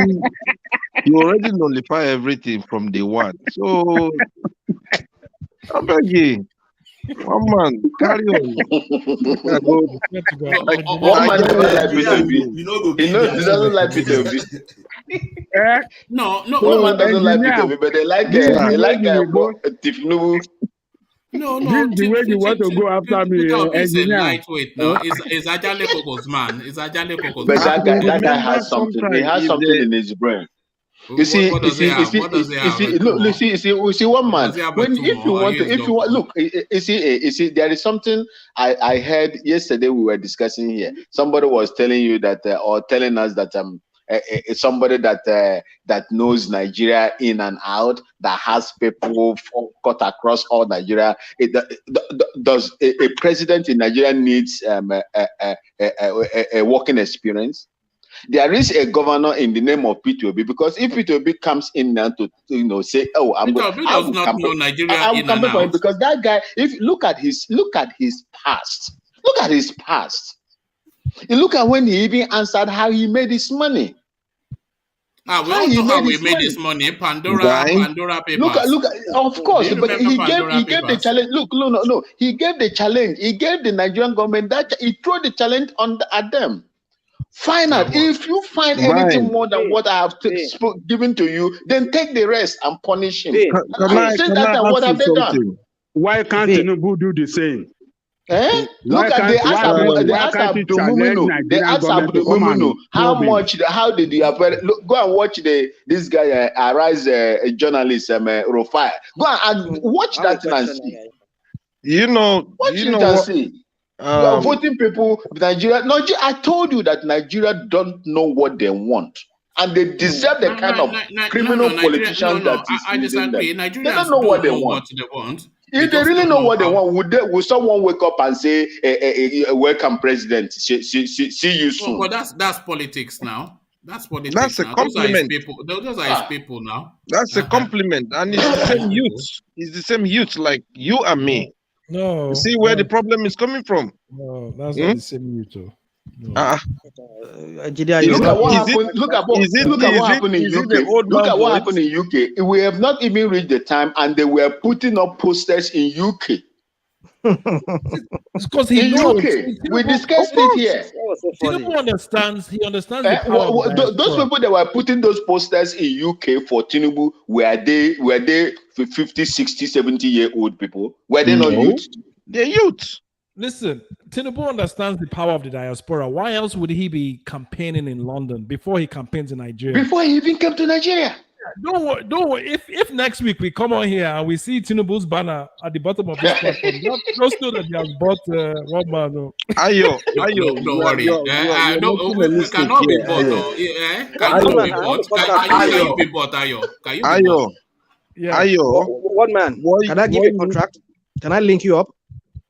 K: nullify everything from day one. So I beg you. One man, carry on.
L: One man doesn't like Peter Obi. He doesn't like Peter Obi.
A: No.
L: One man doesn't like Peter Obi, but they like Tinubu.
A: No.
E: This the way you want to go after me, engineer.
A: Lightweight now. It's Ajale Koko's man. It's Ajale Koko's
L: man.
A: But
L: that guy has something. He has something in his brain. You see, one man. There is something I heard yesterday. We were discussing here. Somebody was telling you that, or telling us that somebody that knows Nigeria in and out, that has people cut across all Nigeria. Does a president in Nigeria needs a working experience? There is a governor in the name of P2B, because if P2B comes in now to say, "Oh, I'm going to
A: know Nigeria in and out,"
L: because that guy, if look at his past, You look at when he even answered how he made his money.
A: We all know how we made this money. Pandora papers.
L: Look at, of course, but he gave the challenge. Look, no. He gave the challenge. He gave the Nigerian government that he threw the challenge at them. Find out if you find anything more than what I have given to you, then take the rest and punish him. What have they done?
E: Why can't Tinubu do the same?
L: Look at the Abdumumunu. How did you go and watch this guy Arise a journalist Rufai? Go and watch that and see. Watch it and see. You are voting people Nigeria. I told you that Nigeria don't know what they want. And they deserve the kind of criminal politicians that
A: I disagree.
L: Nigerians they don't know what they want. If they really know what they want, would someone wake up and say, "Welcome, President. See you soon"?
A: But that's politics now. That's politics.
K: That's a compliment.
A: Those are his people now.
K: That's a compliment, and it's the same youth. It's the same youth like you and me.
M: No.
K: You see where the problem is coming from?
M: No, that's not the same youth.
L: Look at what happened. Look at what happened in UK. Look at what happened in UK. We have not even reached the time, and they were putting up posters in UK.
M: Because he knows.
L: We discussed it here.
M: He understands. He understands the power
L: those people that were putting those posters in UK for Tinubu, were they 50, 60, 70-year-old people? Were they not youth?
K: They're youth.
M: Listen, Tinubu understands the power of the diaspora. Why else would he be campaigning in London before he campaigns in Nigeria?
L: Before he even came to Nigeria.
M: Don't worry. If next week we come on here and we see Tinubu's banner at the bottom of this platform, just know that he has bought one man.
K: Ayo,
A: don't worry. We cannot be bought. Can you be bought?
K: Ayo.
I: One man. Can I give you a contract? Can I link you up?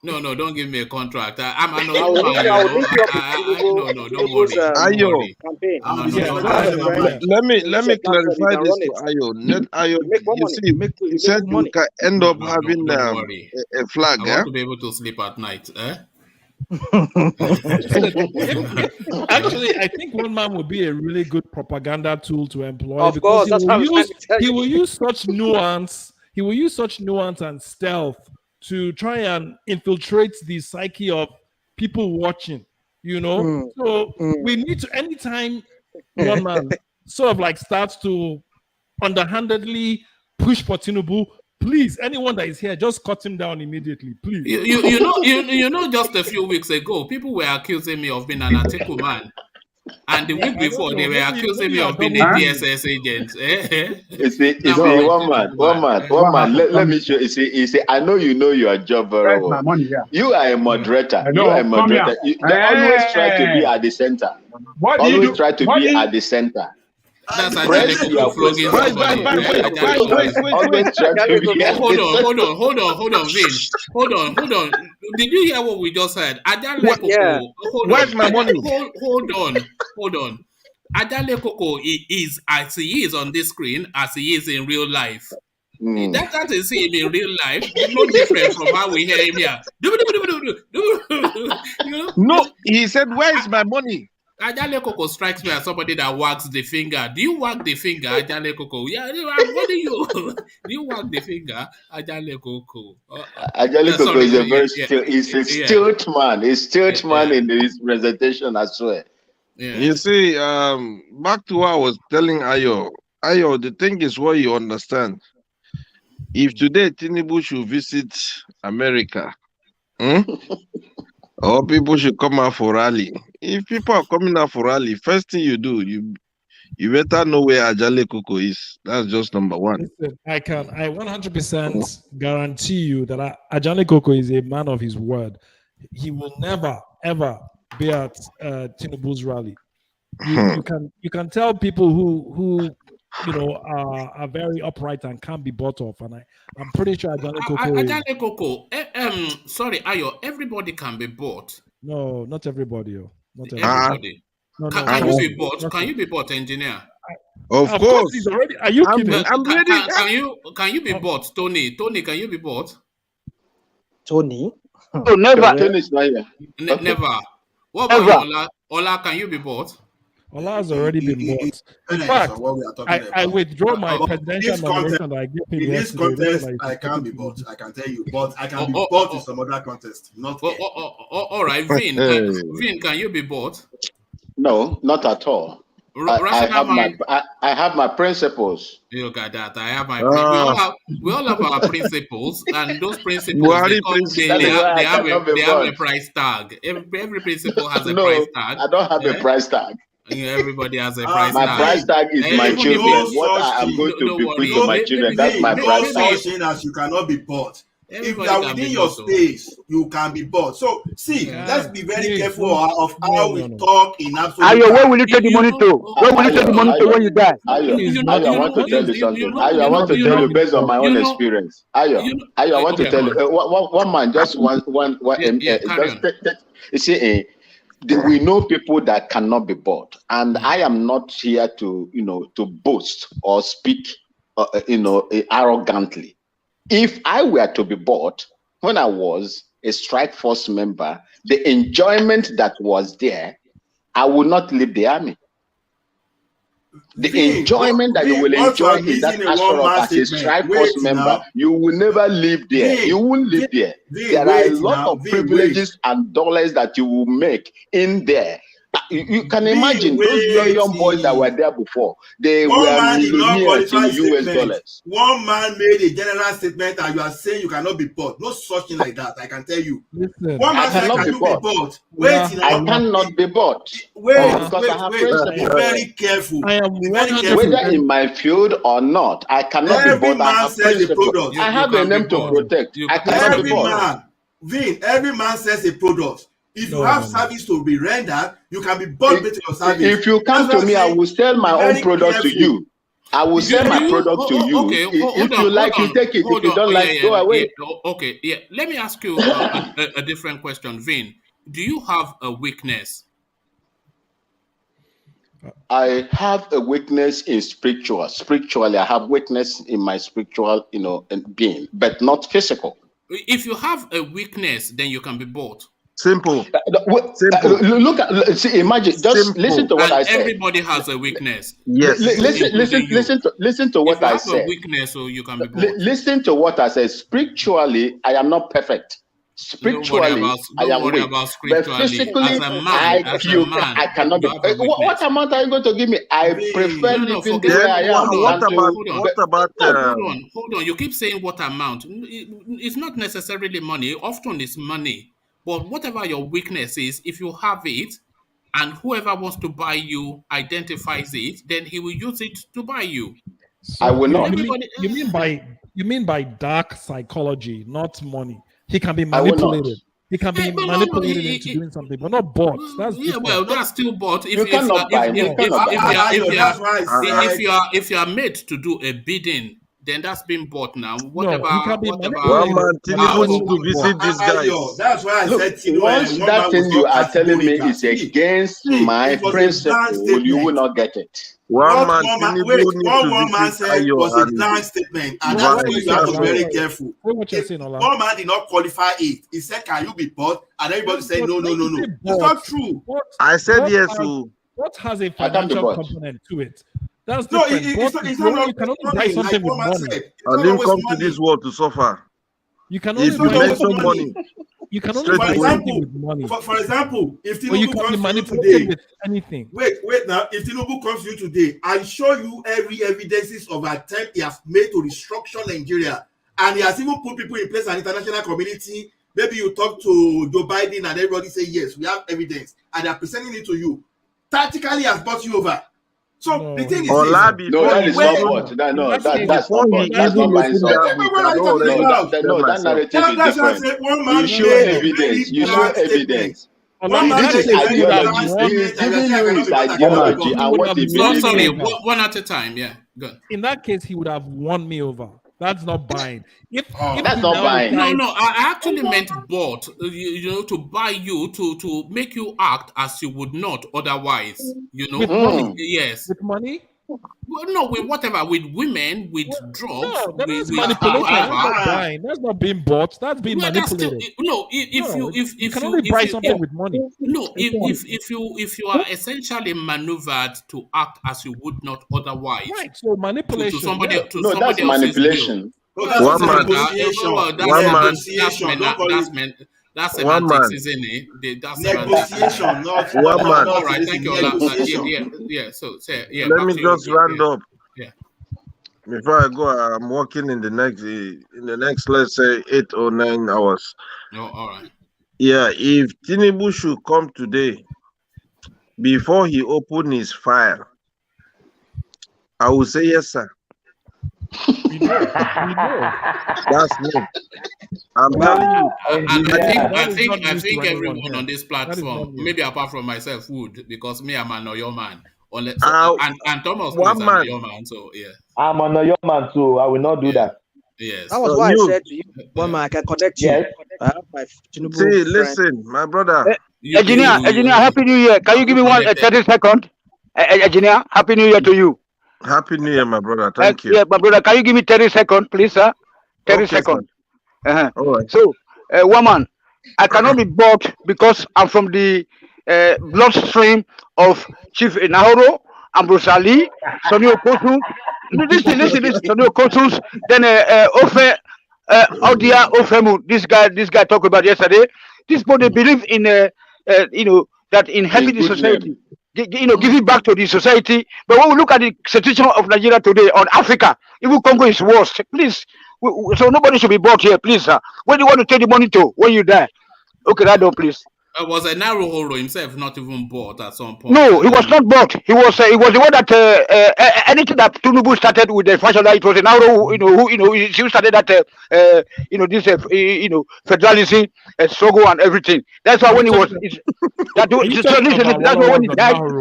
A: No, don't give me a contract. Don't worry.
K: Let me clarify this to Ayo. Ayo, you said you can end up having a flag.
A: I want to be able to sleep at night.
M: Actually, I think one man would be a really good propaganda tool to employ.
I: Of course,
M: he will use such nuance. He will use such nuance and stealth to try and infiltrate the psyche of people watching, So we need to, anytime one man sort of like starts to underhandedly push for Tinubu, please, anyone that is here, just cut him down immediately, please.
A: You know, just a few weeks ago, people were accusing me of being an Atiku man. And the week before, they were accusing me of being a DSS agent.
L: One man. Let me show you. See, I know you know your job very well. You are a moderator. You always try to be at the center. Always try to be at the center.
A: That's actually flogging somebody. Hold on, Vin. Hold on. Did you hear what we just said?
K: Where's my money?
A: Hold on. Adale Koko is as he is on this screen as he is in real life. That is him in real life. No different from how we hear him here.
K: No, he said, "Where's my money?"
A: Ajale Koko strikes me as somebody that wags the finger. Do you wag the finger, Ajale Koko? Yeah, what do you? Do you wag the finger, Ajale Koko?
L: Ajale Koko is a very stilt man. He's stilt man in this presentation, I swear.
K: Yeah. You see, back to what I was telling Ayo. Ayo, the thing is what you understand. If today Tinubu should visit America, or people should come out for rally. If people are coming out for rally, first thing you do, you better know where Ajale Koko is. That's just number one.
M: Listen, I 100% guarantee you that Ajale Koko is a man of his word. He will never ever be at Tinubu's rally. You can tell people who are very upright and can't be bought off, and I'm pretty sure Ajale Koko.
A: Sorry, Ayo. Everybody can be bought.
M: No, not everybody. Not
A: everybody. Can you be bought? Can you be bought, engineer?
K: Of course.
M: He's already. Are you kidding?
K: I'm ready.
A: Can you be bought, Tony? Tony, can you be bought?
I: Tony?
L: Oh, never. Tony's not here.
A: Never. What about you, Ola? Ola, can you be bought?
M: Ola has already been bought. In
G: depends
M: fact,
G: on what we are talking
M: I
G: about.
M: withdraw my
G: But
M: presidential nomination that I gave him
G: in this
M: yesterday.
G: contest, I can't be bought. I can tell you, but I can be bought in some other contest. Not here.
A: All right, Vin, can you be bought?
L: No, not at all. I have my principles.
A: You look at that. I have my. We all have our principles, and those principles they have a price tag. Every principle has a price tag.
L: I don't have a price tag.
A: Everybody has a price
L: my
A: tag.
L: My price tag is my children. What I am going to bequeath to my children, that's my price tag.
G: No such thing as you cannot be bought. If you are within your space, you can be bought. So, let's be very careful of how we talk in absolute.
N: Ayo, where will you take the money to? Where will you take the money to when you die?
L: Ayo, I want to tell you something. Ayo, I want to tell you based on my own experience. Ayo, I want to tell you. One man, just one. You see, we know people that cannot be bought, and I am not here to, to boast or speak, arrogantly. If I were to be bought when I was a strike force member, the enjoyment that was there, I would not leave the army. The enjoyment that you will enjoy in that as a strike force member, you will never live there. You won't live there. There are a lot of privileges and dollars that you will make in there. You can imagine those young boys that were there before. They were millionaires in US dollars.
G: One man made a general statement and you are saying you cannot be bought. No such thing like that, I can tell you.
M: Listen,
G: one man said, can you be bought?
L: I cannot be bought.
G: Wait. Be very careful.
M: I am
L: whether in my field or not, I cannot be bought. I have a name to protect. I cannot be bought.
G: Every man sells a product. If you have service to be rendered, you can be bought with your service.
L: If you come to me, I will sell my own product to you. I will sell my product to you. If you like, you take it. If you don't like, go away.
A: Let me ask you a different question, Vin. Do you have a weakness?
L: I have a weakness in spiritual. Spiritually, I have weakness in my spiritual, being, but not physical.
A: If you have a weakness, then you can be bought.
N: Simple.
L: Look at. See, imagine. Just listen to what I said.
A: Everybody has a weakness.
L: Yes. Listen to what I said.
A: If you have a weakness, so you can be bought.
L: Listen to what I said. Spiritually, I am not perfect. Spiritually, I am weak. But physically, I cannot be. What amount are you going to give me? I prefer living the way I am.
A: Hold on. You keep saying what amount? It's not necessarily money. Often it's money. But whatever your weakness is, if you have it, and whoever wants to buy you identifies it, then he will use it to buy you.
L: So I will not.
M: You mean by dark psychology, not money. He can be manipulated. He can be manipulated into doing something, but not bought. That's
A: that's still bought. If you are made to do a bidding, then that's been bought now. Whatever.
N: One man, Tinubu need to visit this guy.
G: That's why I said Tinubu.
L: Once that thing you are telling me is against my principle, you will not get it.
G: One man said it was a blank statement, and that's why you have to be very careful. One man did not qualify it. He said, "Can you be bought?" And everybody said, "No." It's not true.
N: I said yes.
M: What has a financial component to it? That's different.
G: It's not.
M: You can only buy something with money.
N: I didn't come to this world to suffer.
M: You can only
N: buy some money.
M: You can only buy something with money.
G: For example, if
M: Tinubu comes to you today, with anything.
G: Wait now. If Tinubu comes to you today and show you every evidences of attempt he has made to restructure Nigeria, and he has even put people in place an international community. Maybe you talk to Joe Biden and everybody say yes, we have evidence, and they are presenting it to you. Tactically, has brought you over. So the thing is,
L: that is not what. That's not what. That's not my that narrative is different. You show evidence. This is ideology. He is giving you his ideology and what he believes.
A: Sorry, one at a time. Yeah, good.
M: In that case, he would have won me over. That's not buying.
L: If that's not buying.
A: No. I actually meant bought. To buy you to make you act as you would not otherwise.
M: With money?
A: Yes.
M: With money?
A: Well, no, with whatever, with women, with drugs,
M: No, that's
A: with
M: manipulation. That's
A: whatever.
M: not buying. That's not being bought. That's being
A: Well, that's still
M: manipulated.
A: no.
M: You can only buy something with money.
A: No, if you are essentially maneuvered to act as you would not otherwise,
M: right? So manipulation
A: to somebody
L: No, that's
A: else's
L: manipulation.
A: will.
G: That's
A: Well,
G: negotiation.
A: that's
N: One
A: semantics,
N: man.
A: isn't it? That's
G: Negotiation, not
N: One man.
A: all right. Thank you.
G: Negotiation.
A: Yeah. So
N: Let
A: back
N: me
A: to you.
N: just round up.
A: Yeah.
N: Before I go, I'm working in the next, let's say 8 or 9 hours.
A: No, all right.
N: Yeah, if Tinubu should come today, before he open his file, I will say yes, sir.
M: We know.
N: That's me. I'm telling you.
A: I think everyone on this platform, maybe apart from myself, would, because me, I'm an Oyo man. And Thomas is an Oyo man, so yeah.
O: I'm an Oyo man too. I will not do that.
A: Yes.
I: That was why I said to you, one man, I can connect you.
O: Yes.
I: I have my Tinubu
N: See,
I: friend.
N: listen, my brother.
P: Engineer, Happy New Year. Can you give me 30 seconds? Engineer, Happy New Year to you.
N: Happy New Year, my brother. Thank you.
P: Yeah, my brother, can you give me 30 seconds, please, sir? 30 seconds.
N: All right.
P: So, woman, I cannot be bought because I'm from the bloodstream of Chief Nahoro, Ambrose Ali, Sonny Okosu. Listen, Sonny Okosu, then Ofe, Odia Ofemu, this guy talked about yesterday. These people, they believe in, that inhabit the society. Give it back to the society. But when we look at the situation of Nigeria today, on Africa, even Congo is worse. Please, so nobody should be bought here, please, sir. Where do you want to take the money to when you die? Okay, that door, please.
A: Was a Naruhoro himself not even bought at some point?
P: No, he was not bought. He was the one that anything that Tinubu started with the fashion, it was a Nauru, he started that federalism, struggle and everything. That's why when he was that's why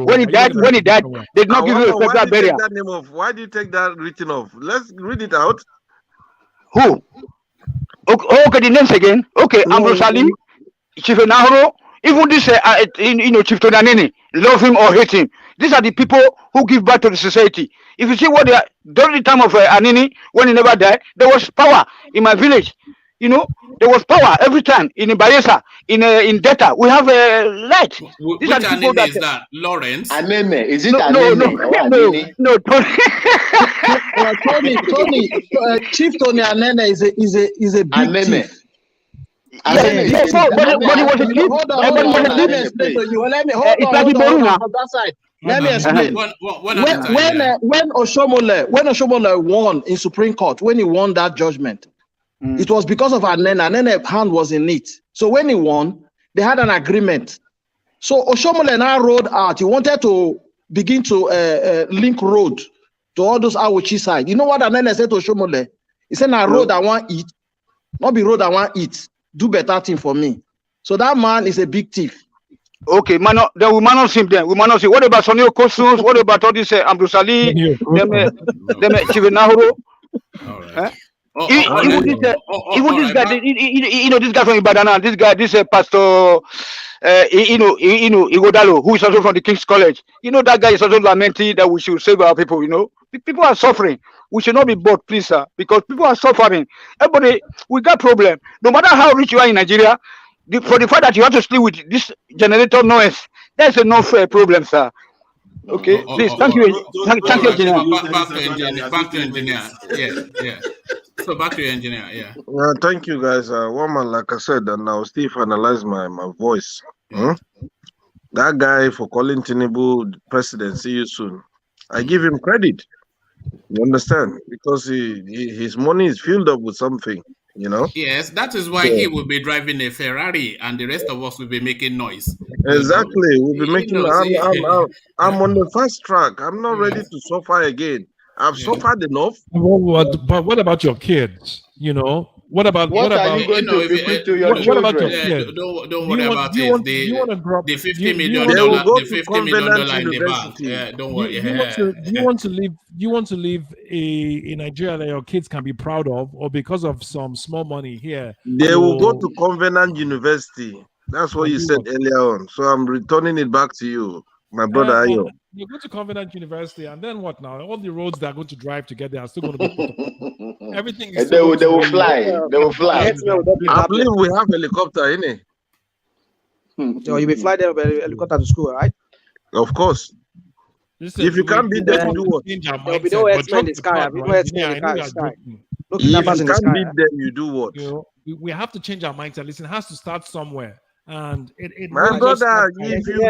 P: when he died, they did not give him a federal burial.
N: Why do you take that written off? Let's read it out.
P: Who? Okay, the names again. Okay, Ambrose Ali, Chief Nahoro. Even this, Chief Tonanini, love him or hate him. These are the people who give back to the society. If you see what they are, during the time of Anini, when he never died, there was power in my village. There was power every time in Bayelsa, in Delta. We have a light.
A: Which Anini is that? Lawrence?
L: Anene, is it
P: No,
H: Tony, Chief Tony Anene is a big thief.
P: But he was a thief.
H: Let me explain to you. Let me explain. When Oshomole won in Supreme Court, when he won that judgment, it was because of Anene. Anene's hand was in it. So when he won, they had an agreement. So Oshomole now rolled out. He wanted to begin to link road to all those Awochi side. You know what Anene said to Oshomole? He said, "Now road I want eat, not be road I want eat. Do better thing for me." So that man is a big thief.
P: Okay, man, then we manage him. Then we manage him. What about Sonny Okosu? What about all this Ambrose Ali? Them Chivenahoro?
A: All right.
P: Even this guy, this guy from Ibadan, this Pastor, Igodalo, who is also from the King's College. That guy is also lamenting that we should save our people. People are suffering. We should not be bought, please, sir, because people are suffering. Everybody, we got problem. No matter how rich you are in Nigeria, for the fact that you have to sleep with this generator noise, that's enough problem, sir. Okay, please, thank you. Thank you, engineer.
A: Back to engineer. Yeah. So back to your engineer, yeah.
N: Well, thank you, guys. Woman, like I said, and I'll still finalize my voice. That guy for calling Tinubu president, see you soon. I give him credit. You understand? Because his money is filled up with something,
A: Yes, that is why he will be driving a Ferrari and the rest of us will be making noise.
N: Exactly. We'll be making I'm on the fast track. I'm not ready to suffer again. I've suffered enough.
M: But what about your kids? What about
L: your kids?
A: Don't worry about it. The $50 million in the bank. Don't worry.
M: You want to live a Nigeria that your kids can be proud of, or because of some small money here?
N: They will go to Covenant University. That's what you said earlier on. So I'm returning it back to you. My brother Ayo.
M: You go to Covenant University, and then what now? All the roads they're going to drive to get there are still going to be everything is
L: They will fly. They will fly.
N: I believe we have helicopter in it.
I: So you will fly there with a helicopter to school, right?
N: Of course.
M: Listen,
N: if you can't beat them, you do what?
I: There will be no X-Men in the sky. There will be no X-Men in the sky. No
N: If you
I: kidnappers in the
N: can't
I: sky.
N: beat them, you do what?
M: You know, we have to change our mindset. Listen, it has to start somewhere. And it
N: My
M: really just
N: brother,
M: starts
N: if
M: from-
N: you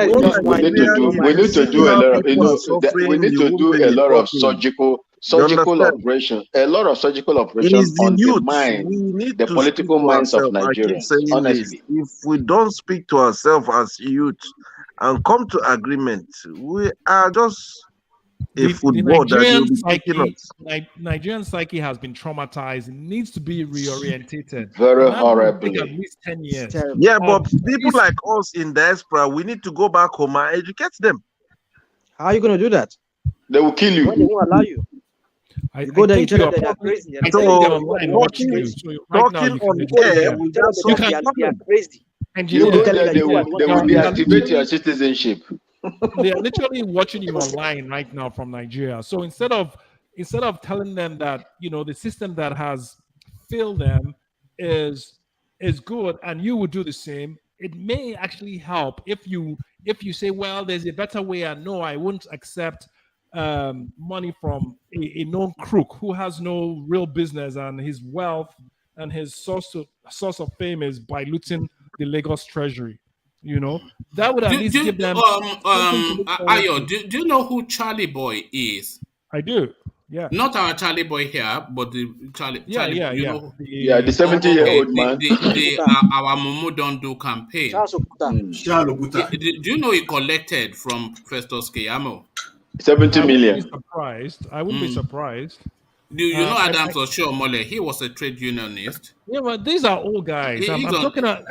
N: go
L: we need to do a lot of, we need to do a lot of surgical operation, a lot of surgical operations on the mind, the political minds of Nigerians. Honestly,
N: if we don't speak to ourselves as youth and come to agreement, we are just a football that will be kicking us.
M: Nigerian psyche has been traumatized. It needs to be reorientated.
L: Very
M: And that will
L: horribly.
M: take at least 10 years.
N: Yeah, but people like us in diaspora, we need to go back home and educate them.
I: How are you going to do that?
L: They will kill you.
I: When they won't allow you. You go there, you tell them they are crazy.
M: I think they're online watching you. So right now you can
I: they are crazy.
M: And
L: you go there, they will deactivate your citizenship.
M: They are literally watching you online right now from Nigeria. So instead of telling them that, you know, the system that has failed them is good and you would do the same, it may actually help if you say, well, there's a better way, and no, I won't accept money from a known crook who has no real business, and his wealth and his source of fame is by looting the Lagos treasury. You know, that would at least give them.
A: Ayo, do you know who Charlie Boy is?
M: I do. Yeah.
A: Not our Charlie Boy here, but the Charlie. Charlie, you know,
L: the 70-year-old man.
A: Our Mumu Don't Do campaign. Do you know he collected from Festus Keyamo?
L: 70 million.
M: I wouldn't be surprised.
A: You know Adams Oshiomhole, he was a trade unionist.
M: Yeah, but these are old guys. I'm talking about.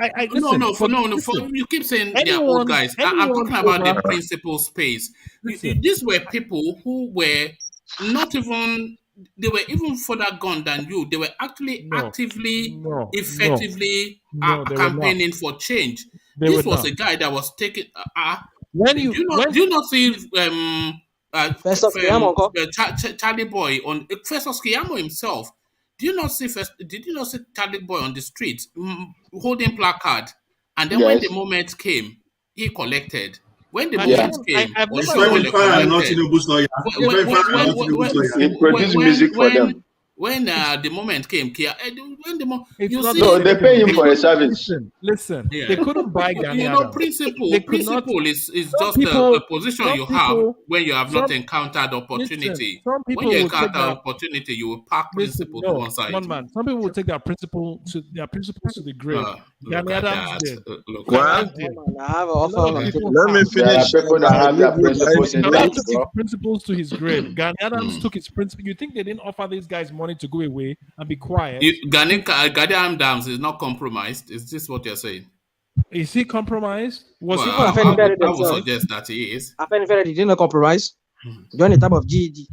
M: You keep saying they're old guys. I'm talking about the principal space. These were people who were not even. They were even further gone than you. They were actually actively, effectively campaigning for change. This was a guy that was taking. Do you not see Charlie Boy on Festus Keyamo himself? Did you not see Charlie Boy on the street holding placard? And then when the moment came, he collected. When the moment came,
L: he produced music for them.
A: When the moment came, they
L: pay him for a service.
M: Listen, they couldn't buy Ghanaians.
A: You know, principle is just a position you have when you have not encountered opportunity. When you encounter opportunity, you will park principle to one side.
M: Some people will take their principles to the grave. Ghanaians did.
N: Let me finish.
L: People that have their principles intact, bro.
M: Principles to his grave. Ghanaians took his principle. You think they didn't offer these guys money to go away and be quiet?
A: Ghanaian Dams is not compromised. Is this what you're saying?
M: Is he compromised?
A: I would suggest that he is.
I: Afenifere didn't compromise. During the time of GED.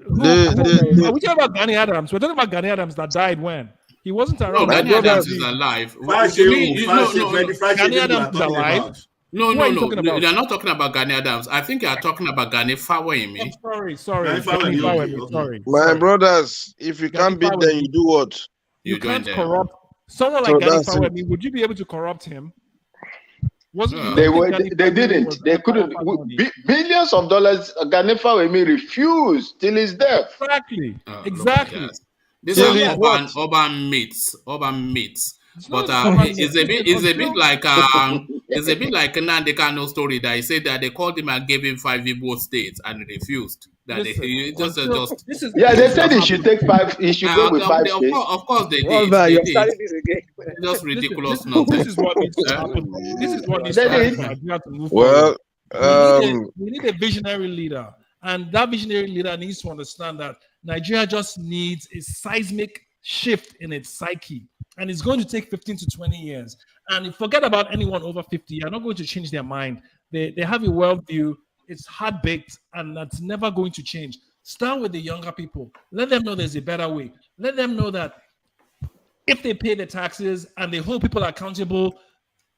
M: We're talking about Gani Adams. We're talking about Gani Adams that died when? He wasn't around.
A: No, Gani Adams is alive.
M: Gani Adams is alive.
A: No. They're not talking about Gani Adams. I think you are talking about Gani Fawemi.
M: Sorry.
N: My brothers, if you can't beat them, you do what?
M: You can't corrupt someone like Gani Fawemi. Would you be able to corrupt him?
L: They didn't. They couldn't. Billions of dollars. Gani Fawemi refused till his death.
M: Exactly.
A: These are urban myths. But it's a bit like Nnamdi Kanu story that he said that they called him and gave him 5 Igbo states and he refused. They said he should take 5. He should go with 5 states. Of course they did. Just ridiculous nonsense.
M: This is what needs to happen. This is what needs to happen.
N: Well,
M: we need a visionary leader, and that visionary leader needs to understand that Nigeria just needs a seismic shift in its psyche. And it's going to take 15 to 20 years. And forget about anyone over 50. You're not going to change their mind. They have a worldview. It's hard-baked, and that's never going to change. Start with the younger people. Let them know there's a better way. Let them know that if they pay the taxes and they hold people accountable,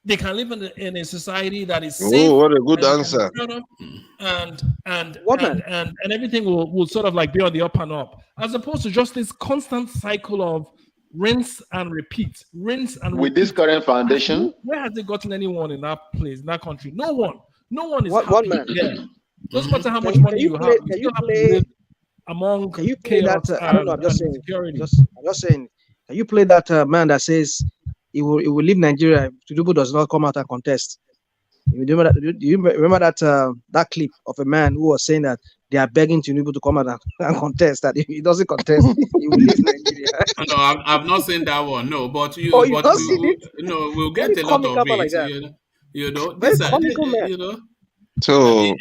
M: they can live in a society that is
N: Oh,
M: safe.
N: what a good
M: and
N: answer.
M: and everything will sort of like be on the up and up, as opposed to just this constant cycle of rinse and repeat.
L: With this current foundation,
M: Where has it gotten anyone in that place, in that country? No one is
I: One
M: happy
I: man.
M: there. Doesn't matter how much
I: Can
M: money
I: you
M: you
I: play?
M: have, you
I: Can you
M: still have to
I: play?
M: live among
I: Can you play
M: chaos
I: that? I don't know. I'm just
M: and
I: saying.
M: insecurity.
I: I'm just saying. Can you play that man that says he will leave Nigeria if Tinubu does not come out and contest? You remember that? Do you remember that clip of a man who was saying that they are begging Tinubu to come out and contest? That if he doesn't contest, he will leave Nigeria.
A: No, I've not seen that one. No, but
I: Oh, you don't see it?
A: we'll
I: Very
A: get a lot of
I: comical man like
A: it.
I: that. Very
A: This
I: comical man.
N: So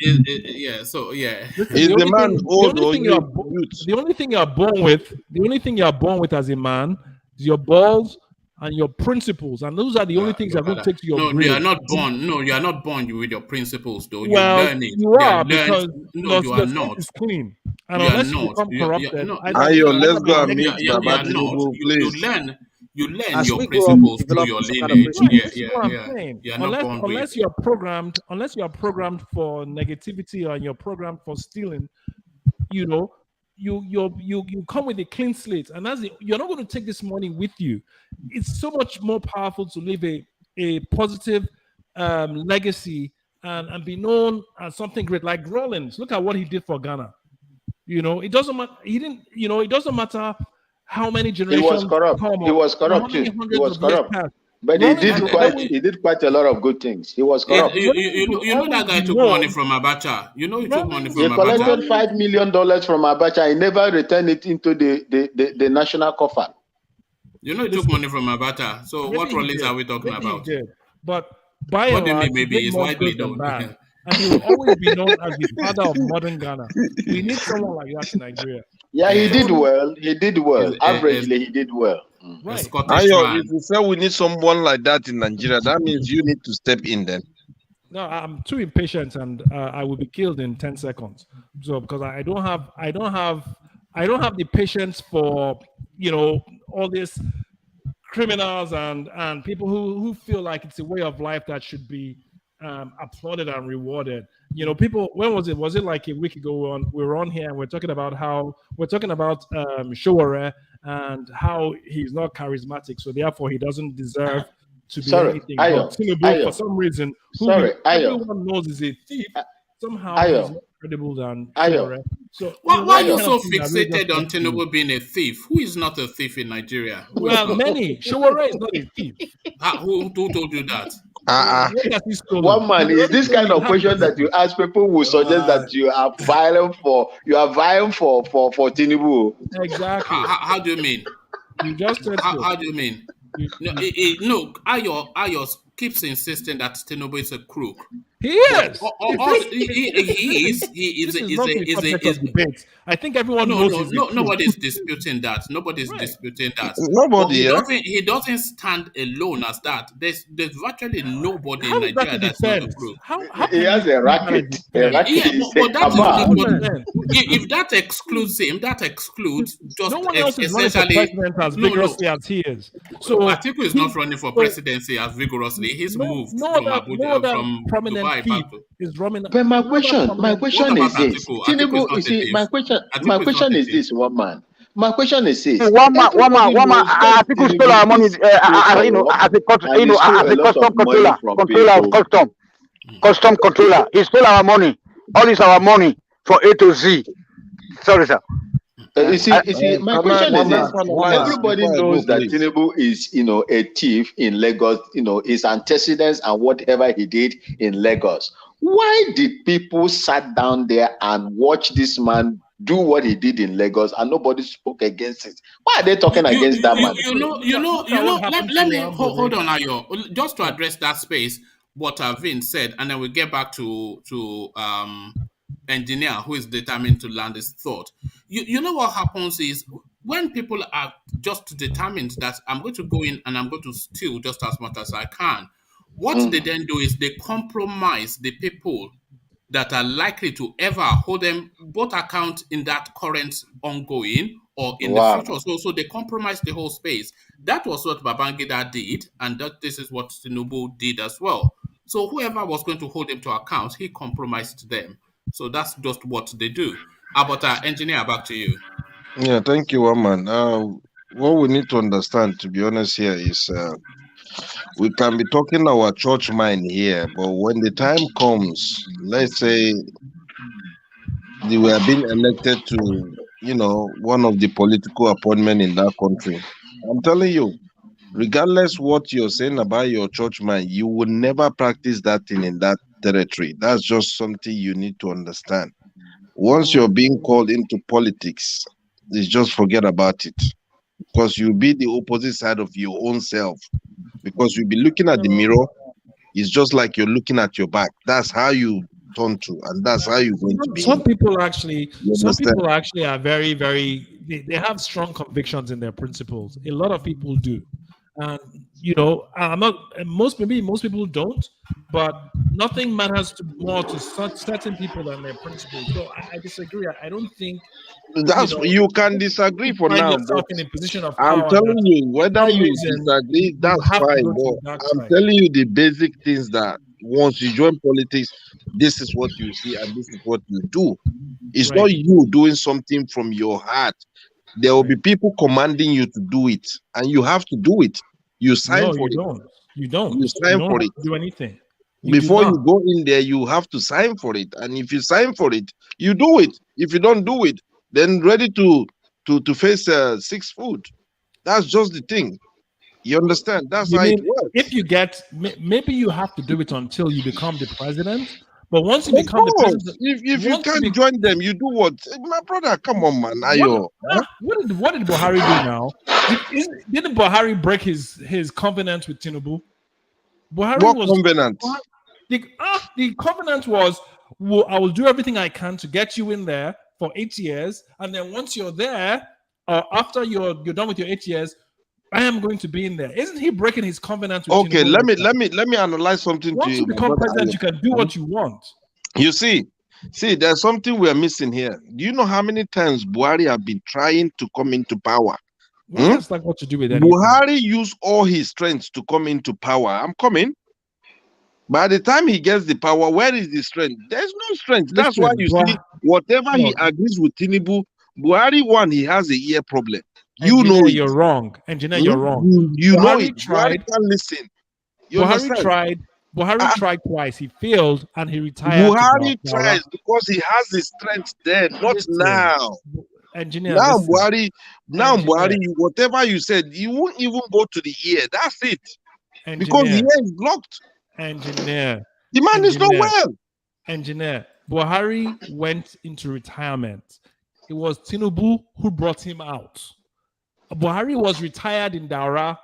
A: yeah. So yeah.
M: Listen,
N: is the man old or youth?
M: The only thing you're born with as a man is your balls and your principles, and those are the only things that will take to your
A: No,
M: grave.
A: you are not born. No, you are not born with your principles, though.
M: Well,
A: you learn it.
M: you
A: They
M: are,
A: learned.
M: because
A: No, you are
M: the slate
A: not.
M: is clean, and
A: You are
M: unless you
A: not.
M: become corrupted,
A: No,
N: Ayo, let's go and
A: you
N: meet Baba
A: are not.
N: Tinubu, please.
A: You learn
I: As
A: your
I: we grow up,
A: principles through
I: develop
A: your
I: some kind of
A: lineage.
M: Right,
A: Yeah,
M: this is
A: yeah,
M: what I'm
A: yeah.
M: saying.
A: You are not born with.
M: Unless you are programmed for negativity and you're programmed for stealing, you come with a clean slate, and you're not going to take this money with you. It's so much more powerful to leave a positive legacy and be known as something great, like Rollins. Look at what he did for Ghana. It doesn't matter. He didn't. It doesn't matter how many
L: he
M: generations
L: was corrupt.
M: come
L: He
M: up,
L: was
M: how
L: corrupt
M: many
L: too. He
M: hundreds
L: was
M: of years
L: corrupt.
M: pass.
L: But
M: Rollins
L: he did quite a lot of good things. He was corrupt.
A: You know that guy took money from Abacha. You know he took money from
L: He collected
A: Abacha.
L: $5 million from Abacha. He never returned it into the national coffer.
A: You know he took money from Abacha. So what Rollins are we talking about?
M: He did. But by
A: What
M: and
A: do you mean
M: large, he
A: maybe?
M: did
A: It's
M: more
A: widely
M: good than
A: known.
M: bad. And he will always be known as the father of modern Ghana. We need someone like that in Nigeria.
L: Yeah, he did well. He did well. Averagely, he did well.
M: Right.
N: Ayo, if you say we need someone like that in Nigeria, that means you need to step in then.
M: No, I'm too impatient, and I will be killed in 10 seconds. So because I don't have the patience for all these criminals and people who feel like it's a way of life that should be applauded and rewarded. People. When was it? Was it like a week ago? We were on here and we're talking about Showore and how he's not charismatic, so therefore he doesn't deserve to be anything. But Tinubu, for some reason, everyone knows is a thief, somehow he's more credible than Showore. So
A: why are you so fixated on Tinubu being a thief? Who is not a thief in Nigeria?
M: Well, many. Showore is not a thief.
A: Who told you that?
L: One man, is this kind of question that you ask people who suggest that you are vying for Tinubu?
M: Exactly.
A: How do you mean?
M: You just said
A: how do you mean? No, Ayo keeps insisting that Tinubu is a crook.
M: He is.
A: He is.
M: I think everyone knows.
A: Nobody's disputing that. Nobody's disputing that.
N: Nobody.
A: He doesn't stand alone as that. There's virtually nobody in Nigeria that's not a crook.
L: He has a racket.
A: If that excludes him, that excludes just
M: no one else is running for president as vigorously as he is. So
A: Atiku is not running for presidency as vigorously. He's moved from Abuja, from
M: prominent is running.
L: But my question is this: Tinubu, you see, my question is this, one man. My question is this:
P: one man. Atiku stole our money, as a custom controller. He stole our money. All is our money for A to Z. Sorry, sir.
L: You see, my question is this: everybody knows that Tinubu is, a thief in Lagos. His antecedents and whatever he did in Lagos. Why did people sat down there and watch this man do what he did in Lagos and nobody spoke against it? Why are they talking against that man?
A: Let me hold on, Ayo. Just to address that space, what Vin said, and then we get back to engineer who is determined to land his thought. You know what happens is when people are just determined that I'm going to go in and I'm going to steal just as much as I can, what they then do is they compromise the people that are likely to ever hold them both account in that current ongoing or in the future. So they compromised the whole space. That was what Babangida did, and this is what Tinubu did as well. So whoever was going to hold him to account, he compromised them. So that's just what they do. But engineer, back to you.
N: Yeah, thank you, Waman. What we need to understand, to be honest, here is we can be talking our church mind here, but when the time comes, let's say they were being elected to, one of the political appointment in that country. I'm telling you, regardless what you're saying about your church mind, you will never practice that thing in that territory. That's just something you need to understand. Once you're being called into politics, just forget about it, because you'll be the opposite side of your own self, because you'll be looking at the mirror. It's just like you're looking at your back. That's how you turn to, and that's how you're going to be.
M: Some people actually are very, very, they have strong convictions in their principles. A lot of people do. And I'm not, most people don't, but nothing matters more to certain people than their principles. So I disagree. I don't think
N: you can disagree for now, but
M: in a position of power.
N: I'm telling you, whether you disagree, that's fine. But I'm telling you the basic things that once you join politics, this is what you see and this is what you do. It's not you doing something from your heart. There will be people commanding you to do it, and you have to do it. You sign for it.
M: You don't.
N: You sign for it.
M: Do anything.
N: Before you go in there, you have to sign for it. And if you sign for it, you do it. If you don't do it, then ready to face 6 foot. That's just the thing. You understand? That's how it works.
M: If you get, maybe you have to do it until you become the president. But once you become the president,
N: if you can't join them, you do what? My brother, come on, man.
M: What did Buhari do now? Didn't Buhari break his covenant with Tinubu?
N: What covenant?
M: The covenant was, I will do everything I can to get you in there for 8 years, and then once you're there, after you're done with your 8 years, I am going to be in there. Isn't he breaking his covenant with Tinubu?
N: let me analyze something
M: Once
N: to you.
M: Once you become president, you can do what you want.
N: You see, there's something we are missing here. Do you know how many times Buhari have been trying to come into power?
M: Well, that's like what to do with anything.
N: Buhari used all his strength to come into power. I'm coming. By the time he gets the power, where is the strength? There's no strength. That's why you see, whatever he agrees with Tinubu, Buhari he has a ear problem.
M: You're wrong. Engineer, you're wrong.
N: You know it. Buhari can't listen.
M: Buhari tried twice. He failed and he retired.
N: Buhari tries because he has the strength then, not now.
M: Engineer,
N: now Buhari, whatever you said, you won't even go to the ear. That's it. Because the ear is blocked.
M: Engineer.
N: The man is not well.
M: Engineer. Buhari went into retirement. It was Tinubu who brought him out. Buhari was retired in Daura,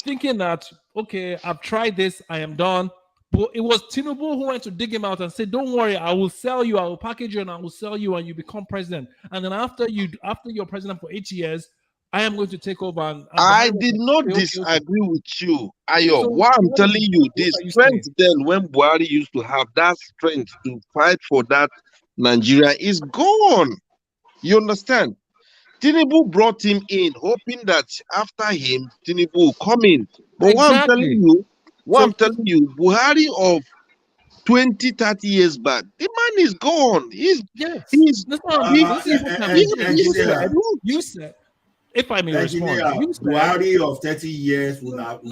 M: thinking that, okay, I've tried this, I am done. But it was Tinubu who went to dig him out and said, don't worry, I will sell you, I will package you, and I will sell you, and you become president. And then after you're president for 8 years, I am going to take over. And
N: I did not disagree with you, Ayo. So what I'm telling you, the strength then when Buhari used to have that strength to fight for that Nigeria is gone. You understand? Tinubu brought him in, hoping that after him, Tinubu will come in. But what I'm telling you, Buhari of 20, 30 years back, the man is gone. You said,
M: if I may respond,
G: Buhari of 30 years would not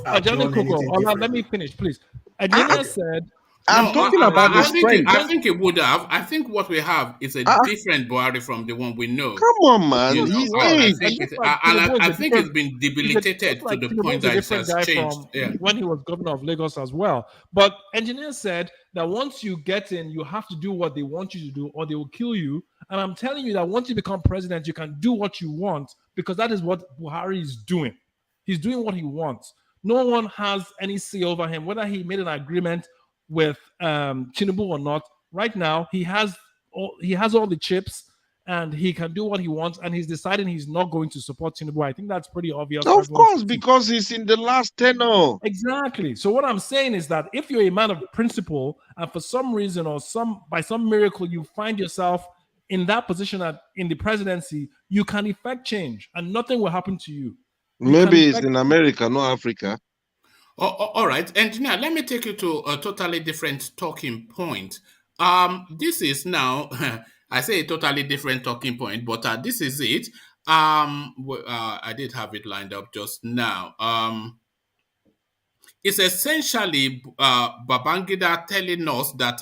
G: have done anything.
M: Let me finish, please. Engineer said,
N: I'm talking about the strength.
A: I think it would have. I think what we have is a different Buhari from the one we know.
N: Come on, man.
A: I think it's been debilitated to the point that it has changed.
M: When he was governor of Lagos as well. But engineer said that once you get in, you have to do what they want you to do or they will kill you. And I'm telling you that once you become president, you can do what you want because that is what Buhari is doing. He's doing what he wants. No one has any say over him, whether he made an agreement with Tinubu or not. Right now, he has all the chips and he can do what he wants, and he's deciding he's not going to support Tinubu. I think that's pretty obvious.
N: Of course, because he's in the last tenure.
M: Exactly. So what I'm saying is that if you're a man of principle and for some reason or by some miracle you find yourself in that position in the presidency, you can effect change and nothing will happen to you.
N: Maybe it's in America, not Africa.
A: All right, engineer, let me take you to a totally different talking point. This is now, I say a totally different talking point, but this is it. I did have it lined up just now. It's essentially Babangida telling us that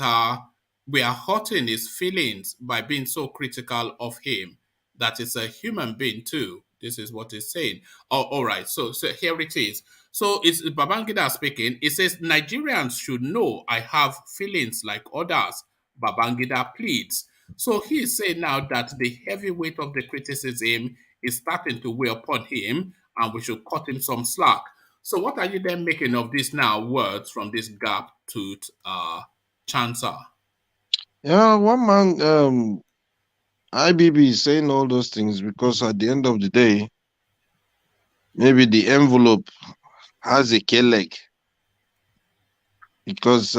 A: we are hurting his feelings by being so critical of him, that it's a human being too. This is what he's saying. Oh, all right, so here it is. So it's Babangida speaking. It says, Nigerians should know I have feelings like others. Babangida pleads. So he is saying now that the heavy weight of the criticism is starting to weigh upon him and we should cut him some slack. So what are you then making of these now words from this gap-toothed chancer?
N: Yeah, one man, IBB is saying all those things because at the end of the day, maybe the envelope has a K-leg. Because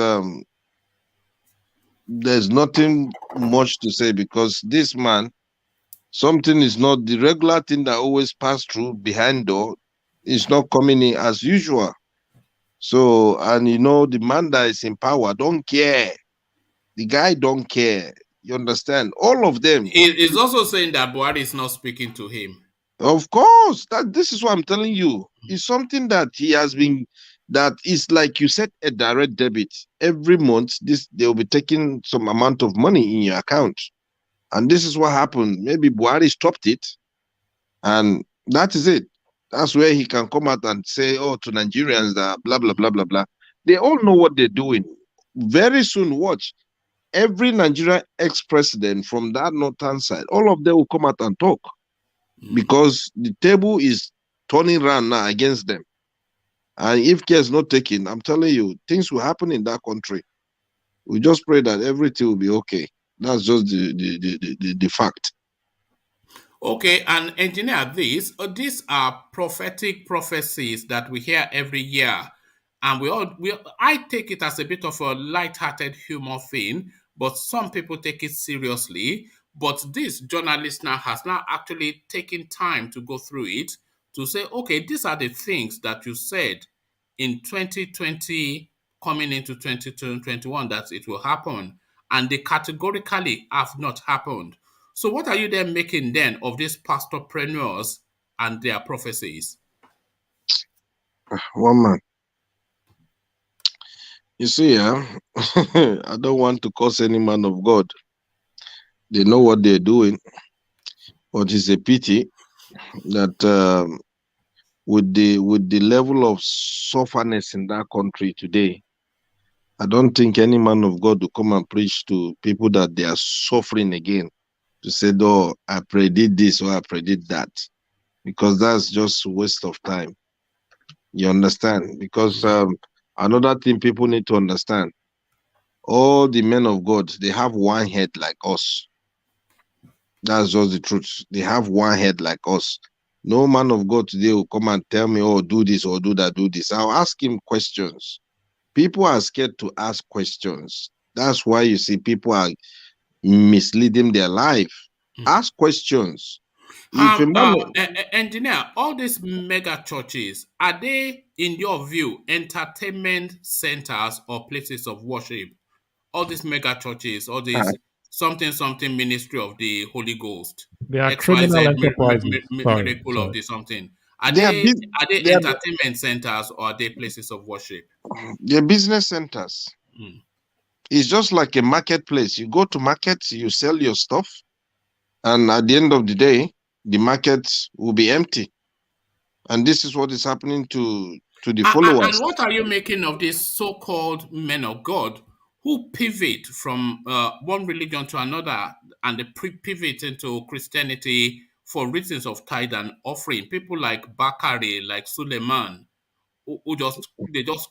N: there's nothing much to say because this man, something is not the regular thing that always pass through behind door is not coming in as usual. So, and you know, the man that is in power don't care. The guy don't care. You understand? All of them.
A: He's also saying that Buhari is not speaking to him.
N: Of course, this is what I'm telling you. It's something that he has been, that is like you said, a direct debit. Every month, they'll be taking some amount of money in your account. And this is what happened. Maybe Buhari stopped it. And that is it. That's where he can come out and say, oh, to Nigerians, that blah, blah, blah, blah, blah. They all know what they're doing. Very soon, watch. Every Nigerian ex-president from that northern side, all of them will come out and talk. Because the table is turning around now against them. And if care is not taken, I'm telling you, things will happen in that country. We just pray that everything will be okay. That's just the fact.
A: Okay, and engineer, these are prophetic prophecies that we hear every year. And I take it as a bit of a light-hearted humor thing, but some people take it seriously. But this journalist now has actually taken time to go through it to say, okay, these are the things that you said in 2020 coming into 2021 that it will happen. And they categorically have not happened. So what are you then making then of these pastorpreneurs and their prophecies?
N: One man. You see, I don't want to curse any man of God. They know what they're doing. But it's a pity that with the level of sufferness in that country today, I don't think any man of God will come and preach to people that they are suffering again to say, oh, I predict this or I predict that. Because that's just a waste of time. You understand? Because another thing people need to understand, all the men of God, they have one head like us. That's just the truth. They have one head like us. No man of God today will come and tell me, oh, do this or do that, do this. I'll ask him questions. People are scared to ask questions. That's why you see people are misleading their life. Ask questions.
A: Engineer, all these mega churches, are they, in your view, entertainment centers or places of worship? All these mega churches, all these something ministry of the Holy Ghost,
M: they are criminal enterprises.
A: Miracle of the something. Are they entertainment centers or are they places of worship?
N: They're business centers. It's just like a marketplace. You go to markets, you sell your stuff, and at the end of the day, the market will be empty. And this is what is happening to the followers.
A: And what are you making of these so-called men of God who pivot from one religion to another and they pivot into Christianity for reasons of tithe and offering? People like Bakari, like Suleiman, who just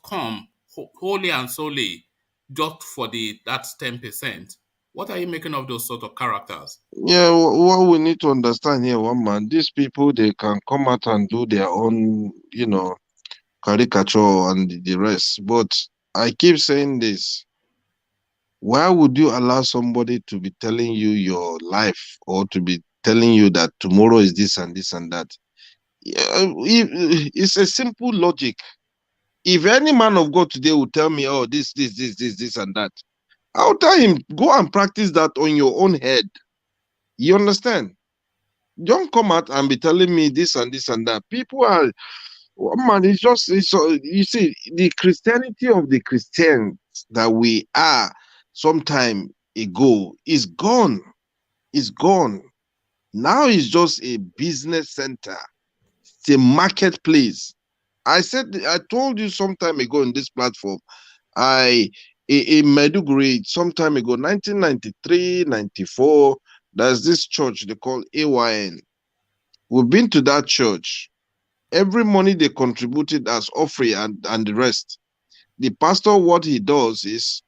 A: come wholly and solely just for that 10%. What are you making of those sort of characters?
N: Yeah, what we need to understand here, one man, these people, they can come out and do their own, caricature and the rest. But I keep saying this. Why would you allow somebody to be telling you your life or to be telling you that tomorrow is this and this and that? It's a simple logic. If any man of God today will tell me, oh, this, and that, I'll tell him, go and practice that on your own head. You understand? Don't come out and be telling me this and this and that. People are, man, you see, the Christianity of the Christians that we are some time ago is gone. It's gone. Now it's just a business center. It's a marketplace. I told you some time ago in this platform, in Maiduguri, some time ago, 1993, 94, there's this church they call AYN. We've been to that church. Every money they contributed as offering and the rest. The pastor, what he does is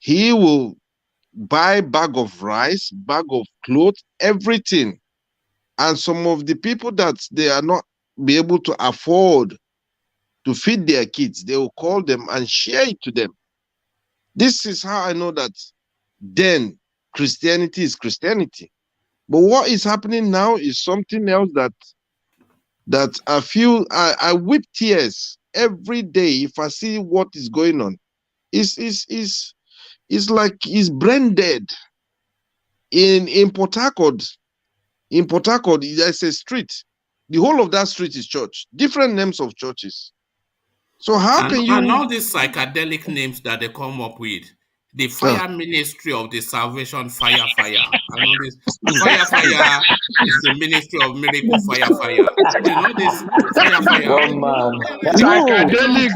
N: he will buy bag of rice, bag of clothes, everything. And some of the people that they are not be able to afford to feed their kids, they will call them and share it to them. This is how I know that then Christianity is Christianity. But what is happening now is something else that I feel I weep tears every day if I see what is going on. It's like it's brain dead. In Port Harcourt, there's a street. The whole of that street is church. Different names of churches. So how can you...
A: And all these psychedelic names that they come up with, the fire ministry of the salvation fire. And all this fire is the ministry of miracle fire. You know this fire.
O: One man.
P: Psychedelic.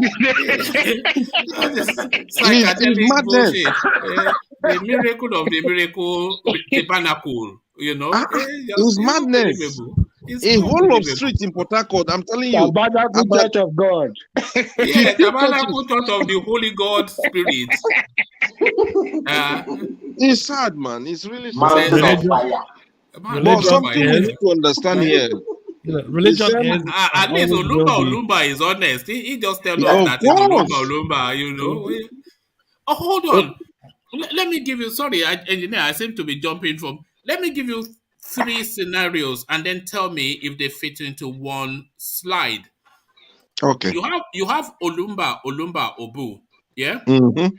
A: Psychedelic bullshit. The miracle of the miracle tabernacle. You know,
N: it's madness. A whole of street in Port Harcourt, I'm telling you.
P: Tabernacle Church of God.
A: Yeah, Tabernacle Church of the Holy God Spirit.
N: It's sad, man. It's really sad.
M: Mountain
N: of fire. But something we need to understand here.
M: Religion is
A: at least Olumba is honest. He just tells us that it's Olumba, you know. Oh, hold on. Let me give you, sorry, engineer, I seem to be jumping from. Let me give you 3 scenarios and then tell me if they fit into one slide.
N: Okay.
A: You have Olumba Obu, yeah?
N: Mm-hmm.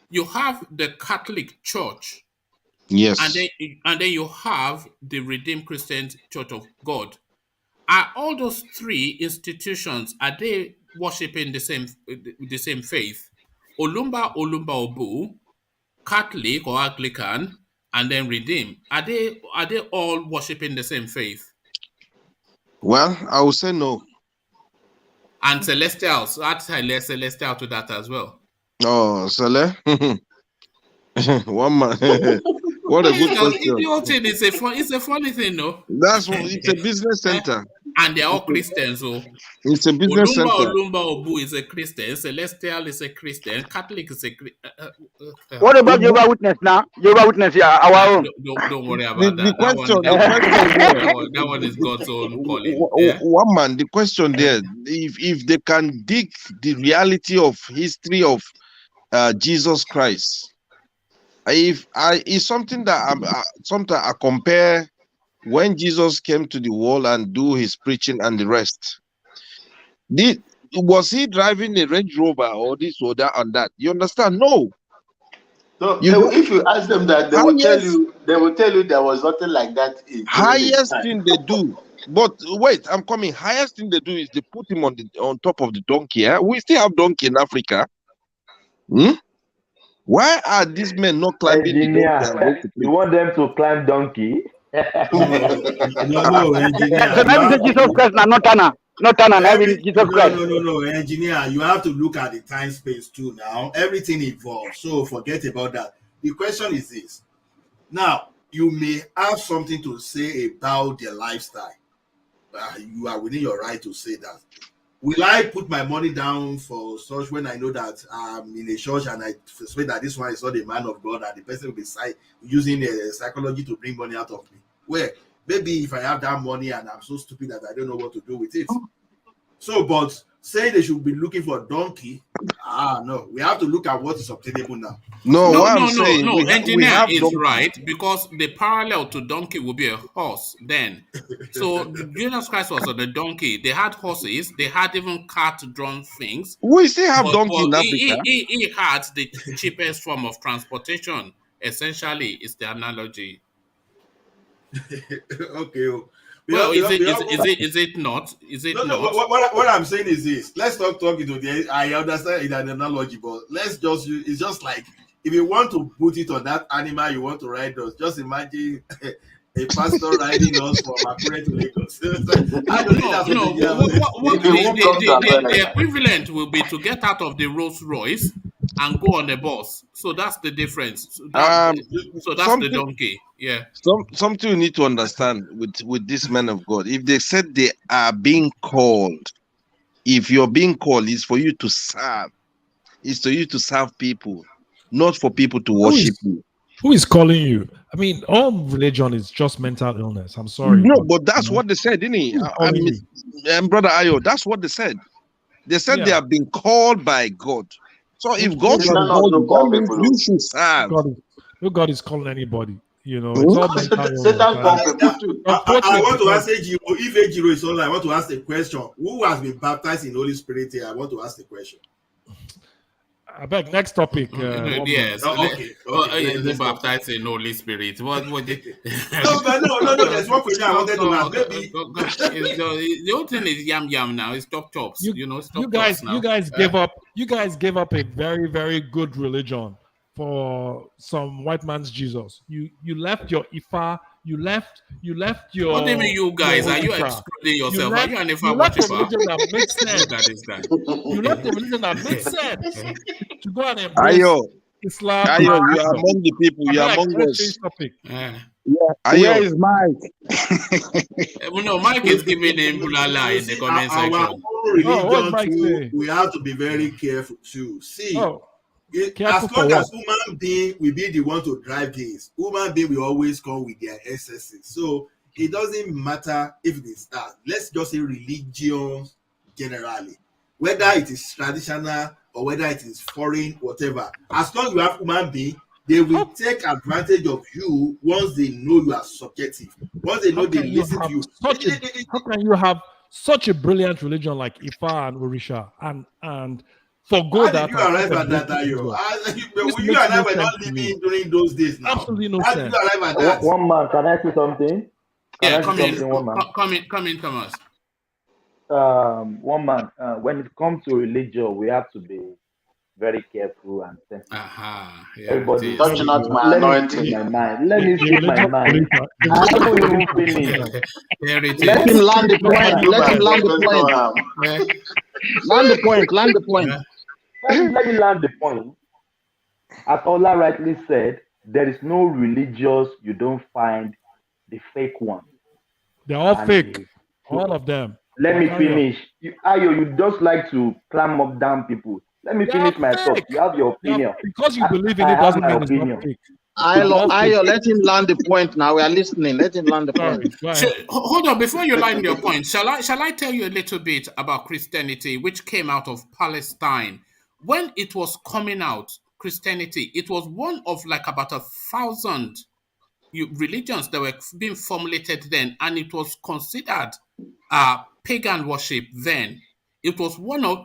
A: You have the Catholic Church.
N: Yes.
A: And then you have the Redeemed Christian Church of God. Are all those 3 institutions, are they worshiping the same faith? Olumba Obu, Catholic or Anglican, and then Redeemed. Are they all worshiping the same faith?
N: Well, I would say no.
A: And Celestials, add Celestial to that as well.
N: Oh, Cele? One man. What a good question.
A: Idioting is it's a funny thing, no?
N: That's what, it's a business center.
A: And they're all Christians, so
N: it's a business center.
A: Olumba Obu is a Christian, Celestial is a Christian, Catholic is a Christian.
P: What about Jehovah's Witness now? Jehovah's Witness, yeah, our own.
A: Don't worry about that. That one is God's own calling. Yeah?
N: One man, the question there, if they can dig the reality of history of Jesus Christ, it's something that sometimes I compare when Jesus came to the world and do his preaching and the rest. Was he driving a Range Rover or this or that and that? You understand? No.
L: No. If you ask them that, they will tell you there was nothing like that.
N: Highest thing they do. But wait, I'm coming. Highest thing they do is they put him on top of the donkey. Yeah? We still have donkey in Africa. Why are these men not climbing the donkey?
O: You want them to climb donkey?
P: No, engineer. Jesus Christ, not Tana. Not Tana, Jesus Christ.
G: No, engineer. You have to look at the time space too now. Everything evolves. So forget about that. The question is this. Now, you may have something to say about their lifestyle. You are within your right to say that. Will I put my money down for such when I know that I'm in a church and I suspect that this one is not a man of God and the person will be using psychology to bring money out of me? Well, maybe if I have that money and I'm so stupid that I don't know what to do with it. So, but saying they should be looking for a donkey. No, we have to look at what is obtainable now.
N: No,
A: No,
N: what I'm
A: no, no,
N: saying,
A: no.
N: we
A: Engineer
N: have
A: is
N: donkey.
A: right, because the parallel to donkey would be a horse then. So Jesus Christ was on the donkey. They had horses. They had even cart-drawn things.
N: We still have
A: But
N: donkey in Africa.
A: he had the cheapest form of transportation. Essentially, is the analogy.
G: Okay.
A: Well, is it not? Is it
G: no,
A: not?
G: What I'm saying is this. Let's not talk into the. I understand it's an analogy, but let's just use. It's just like if you want to put it on that animal you want to ride us. Just imagine a pastor riding us from Akure to Lagos.
A: The equivalent will be to get out of the Rolls Royce and go on the bus. So that's the difference. So that's the donkey. Yeah.
N: Something you need to understand with this men of God. If they said they are being called, if you're being called, it's for you to serve. It's for you to serve people, not for people to worship you.
M: Who is calling you? I mean, all religion is just mental illness. I'm sorry.
N: No, but that's what they said, didn't he? Brother Ayo, that's what they said. They said they have been called by God. So if God should call you, that means you should serve.
M: No God is calling anybody. You know,
L: it's all Satan call people too.
G: I want to ask Ejiro, if Ejiro is online, I want to ask a question. Who has been baptized in the Holy Spirit here? I want to ask the question.
M: I beg, next topic.
A: Yes.
G: Okay.
A: Baptized in Holy Spirit. What
G: no. There's one question I wanted to ask. Maybe
A: the whole thing is yam now. It's chops. You
M: guys gave up. You guys gave up a very, very good religion for some white man's Jesus. You left your Ifa. You left your.
A: What do you mean, you guys? Are you excluding yourself? Are you an Ifa worshiper?
M: Religion that makes sense. You left the religion that makes sense to go and embrace Islam.
N: Ayo, you are among the people. You are among us.
P: Where is Mike?
A: No, Mike is giving him bulala in the comment section.
G: We have to be very careful too. See. As long as human being will be the one to drive this, human being will always come with their excesses. So it doesn't matter if it is that. Let's just say religion generally, whether it is traditional or whether it is foreign, whatever. As long as you have human being, they will take advantage of you once they know you are subjective. Once they know they listen to you.
M: How can you have such a brilliant religion like Ifa and Orisha and forgo that?
G: How did you arrive at that, Ayo? You and I were not living during those days now.
M: Absolutely no
G: sense. How did you arrive at that?
O: One man, can I say something?
A: Come in, Thomas.
O: One man, when it comes to religion, we have to be very careful and sensitive. Everybody,
L: touch not my anointing.
O: Let me speak my mind. I haven't even finished.
P: Let him land the point. Land the point.
O: Let me land the point. As Ola rightly said, there is no religious you don't find the fake one.
M: They're all fake. All of them.
O: Let me finish. Ayo, you just like to climb up down people. Let me finish my thought. You have your opinion.
M: Because you believe in it doesn't mean it's not fake.
P: Ayo, let him land the point now. We are listening. Let him land the point.
A: Hold on, before you land your point, shall I tell you a little bit about Christianity, which came out of Palestine? When it was coming out, Christianity, it was one of like about 1,000 religions that were being formulated then, and it was considered pagan worship then. It was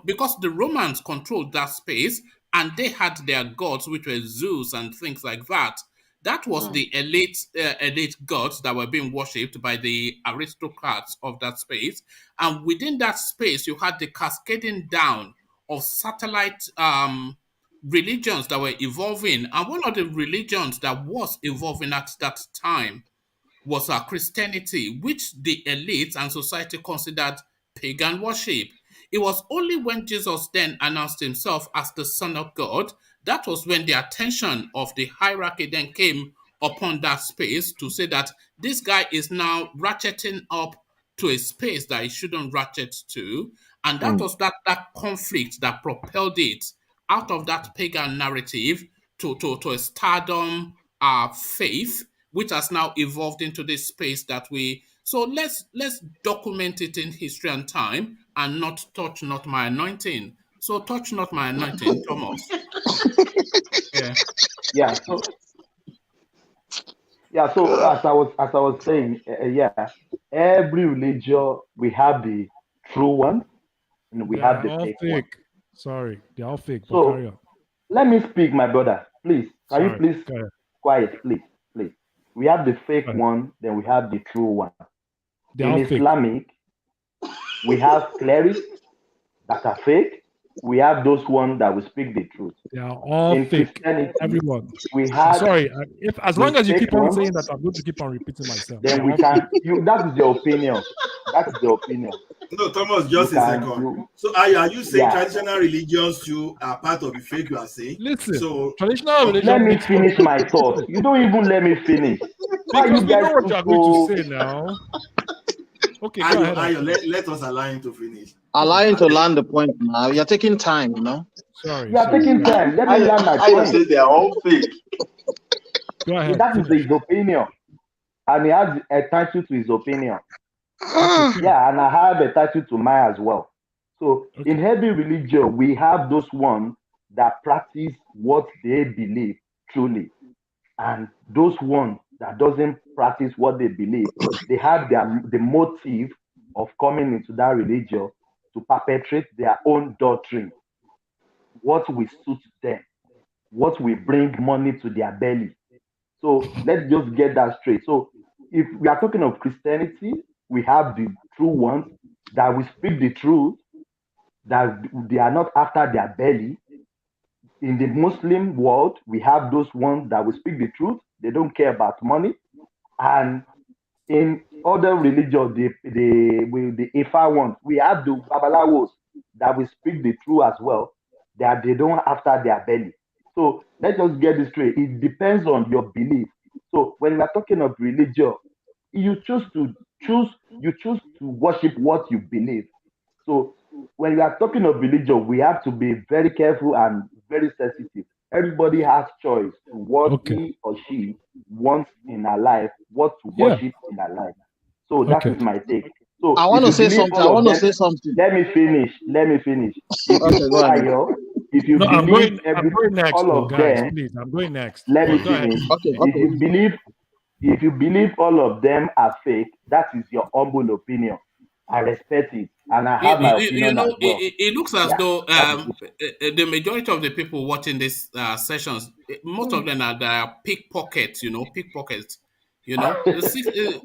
A: because the Romans controlled that space and they had their gods, which were Zeus and things like that. That was the elite gods that were being worshipped by the aristocrats of that space. And within that space, you had the cascading down of satellite religions that were evolving. And one of the religions that was evolving at that time was Christianity, which the elites and society considered pagan worship. It was only when Jesus then announced himself as the Son of God, that was when the attention of the hierarchy then came upon that space to say that this guy is now ratcheting up to a space that he shouldn't ratchet to. And that was that conflict that propelled it out of that pagan narrative to a stardom faith, which has now evolved into this space that we... So let's document it in history and time and not touch not my anointing. So touch not my anointing, Thomas. Yeah.
O: Yeah. So as I was saying, every religion we have the true one and we have
M: They're
O: the
M: all
O: fake one.
M: fake. Sorry, they're all fake. But
O: So
M: carry on.
O: let me speak, my brother. Please, can you
M: Sorry.
O: please
M: Go ahead.
O: quiet, please. We have the fake
M: Go ahead.
O: one, then we have the true one.
M: They're
O: In
M: all fake.
O: Islamic, we have clerics that are fake. We have those ones that will speak the truth.
M: They are all
O: In
M: fake.
O: Christianity,
M: Everyone.
O: we
M: I'm
O: have
M: sorry. If as long
O: the
M: as you
O: fake
M: keep on
O: ones.
M: saying that, I'm going to keep on repeating myself.
O: Then
M: They're
O: we
M: all fake.
O: can. That is your opinion. That is your opinion.
G: No, Thomas,
O: You
G: just a
O: can.
G: second. So are you saying
O: Yeah.
G: traditional religions too are part of the fake you are saying?
M: Listen,
G: So
M: traditional religion.
O: Let me
M: makes
O: finish
M: more
O: my
M: sense.
O: thought. You don't even let me finish. Why
M: Because
O: you
M: we
O: guys
M: know what you are going to
O: so?
M: say now. Okay, go ahead.
G: Ayo, let us allow him to finish.
H: Allow him to land the point now. You're taking time, you know.
M: Sorry.
O: You are taking time. Let me land my
L: I
O: point.
L: say they are all fake.
M: Go ahead.
O: That is his opinion, and he has a title to his opinion.
M: Okay.
O: Yeah, and I have a title to mine as well. So in every religion, we have those ones that practice what they believe truly, and those ones that doesn't practice what they believe. They have the motive of coming into that religion to perpetrate their own doctrine, what will suit them, what will bring money to their belly. So let's just get that straight. So if we are talking of Christianity, we have the true ones that will speak the truth, that they are not after their belly. In the Muslim world, we have those ones that will speak the truth. They don't care about money. And in other religions, the Ifa ones, we have the Babalawos that will speak the truth as well, that they don't after their belly. So let's just get this straight. It depends on your belief. So when we're talking of religion, you choose to worship what you believe. So when we are talking of religion, we have to be very careful and very sensitive. Everybody has choice to what he or she wants in her life, what to worship in her life. So that is my take. So
H: I want
O: if
H: to
O: you
H: say
O: believe
H: something. I
O: all of
H: want to
O: them,
H: say something.
O: let me finish. If
H: Okay,
O: you
H: go ahead.
O: if you
M: No, I'm
O: believe
M: going next,
O: all
M: though,
O: of
M: guys.
O: them,
M: Please, I'm going next.
O: let me
M: Go ahead.
O: finish.
H: Okay.
O: If you believe all of them are fake, that is your humble opinion. I respect it, and I have my opinion as well.
A: It looks as
O: Yeah,
A: though
O: that is
A: the majority of the people watching these sessions, most of them are pickpockets, pickpockets. The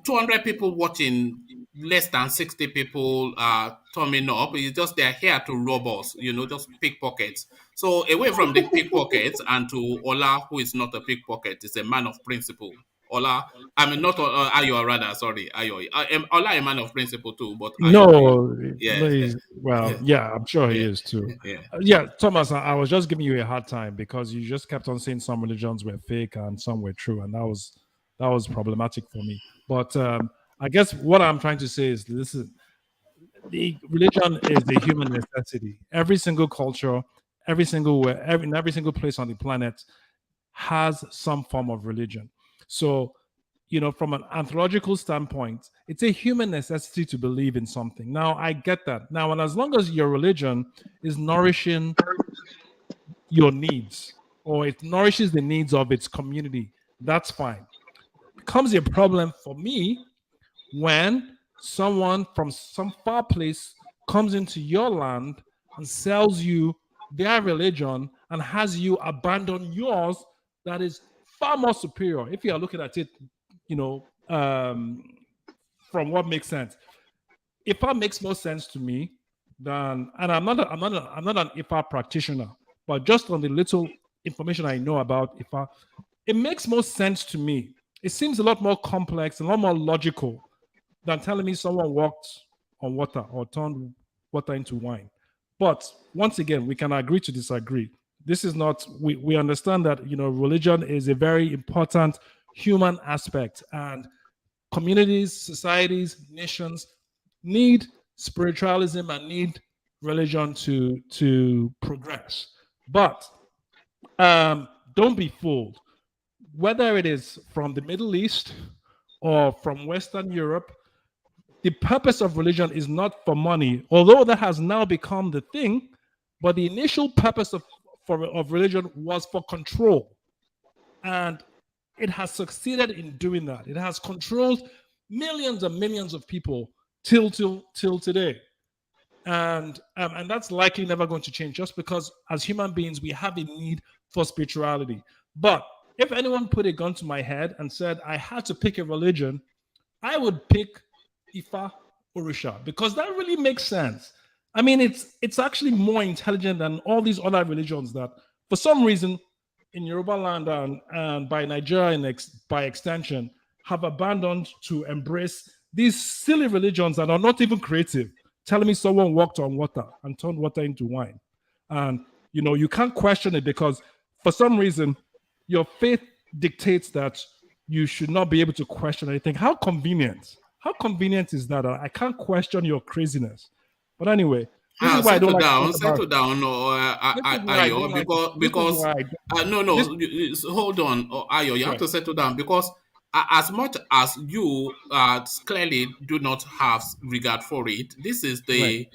A: 200 people watching, less than 60 people turning up. It's just they're here to rob us, just pickpockets. So away from the pickpockets and to Ola, who is not a pickpocket, is a man of principle. Ola, I mean, not Ayo, rather, sorry, Ayo. Ola, a man of principle too, but Ayo,
M: No,
A: yeah,
M: well, yeah, I'm sure he is too. Yeah, Thomas, I was just giving you a hard time because you just kept on saying some religions were fake and some were true, and that was problematic for me. But I guess what I'm trying to say is the religion is a human necessity. Every single culture, every single in every single place on the planet has some form of religion. So, from an anthropological standpoint, it's a human necessity to believe in something. Now, I get that. Now, and as long as your religion is nourishing your needs or it nourishes the needs of its community, that's fine. It becomes a problem for me when someone from some far place comes into your land and sells you their religion and has you abandon yours that is far more superior if you are looking at it from what makes sense. Ifa makes more sense to me than, and I'm not an Ifa practitioner, but just on the little information I know about Ifa, it makes more sense to me. It seems a lot more complex, a lot more logical than telling me someone walked on water or turned water into wine. But once again, we can agree to disagree. This is not, we understand that, religion is a very important human aspect, and communities, societies, nations need spiritualism and need religion to progress. But don't be fooled. Whether it is from the Middle East or from Western Europe, the purpose of religion is not for money, although that has now become the thing. But the initial purpose of religion was for control, and it has succeeded in doing that. It has controlled millions and millions of people till today, and that's likely never going to change. Just because as human beings we have a need for spirituality. But if anyone put a gun to my head and said I had to pick a religion, I would pick Ifa Orisha, because that really makes sense. I mean, it's actually more intelligent than all these other religions that, for some reason, in Yoruba land and by Nigeria by extension, have abandoned to embrace these silly religions that are not even creative. Telling me someone walked on water and turned water into wine. And, you can't question it because, for some reason, your faith dictates that you should not be able to question anything. How convenient. How convenient is that? I can't question your craziness. But anyway, this is why I don't like to
A: settle down, Ayo, because hold on, Ayo, you have to settle down, because as much as you clearly do not have regard for it, this is the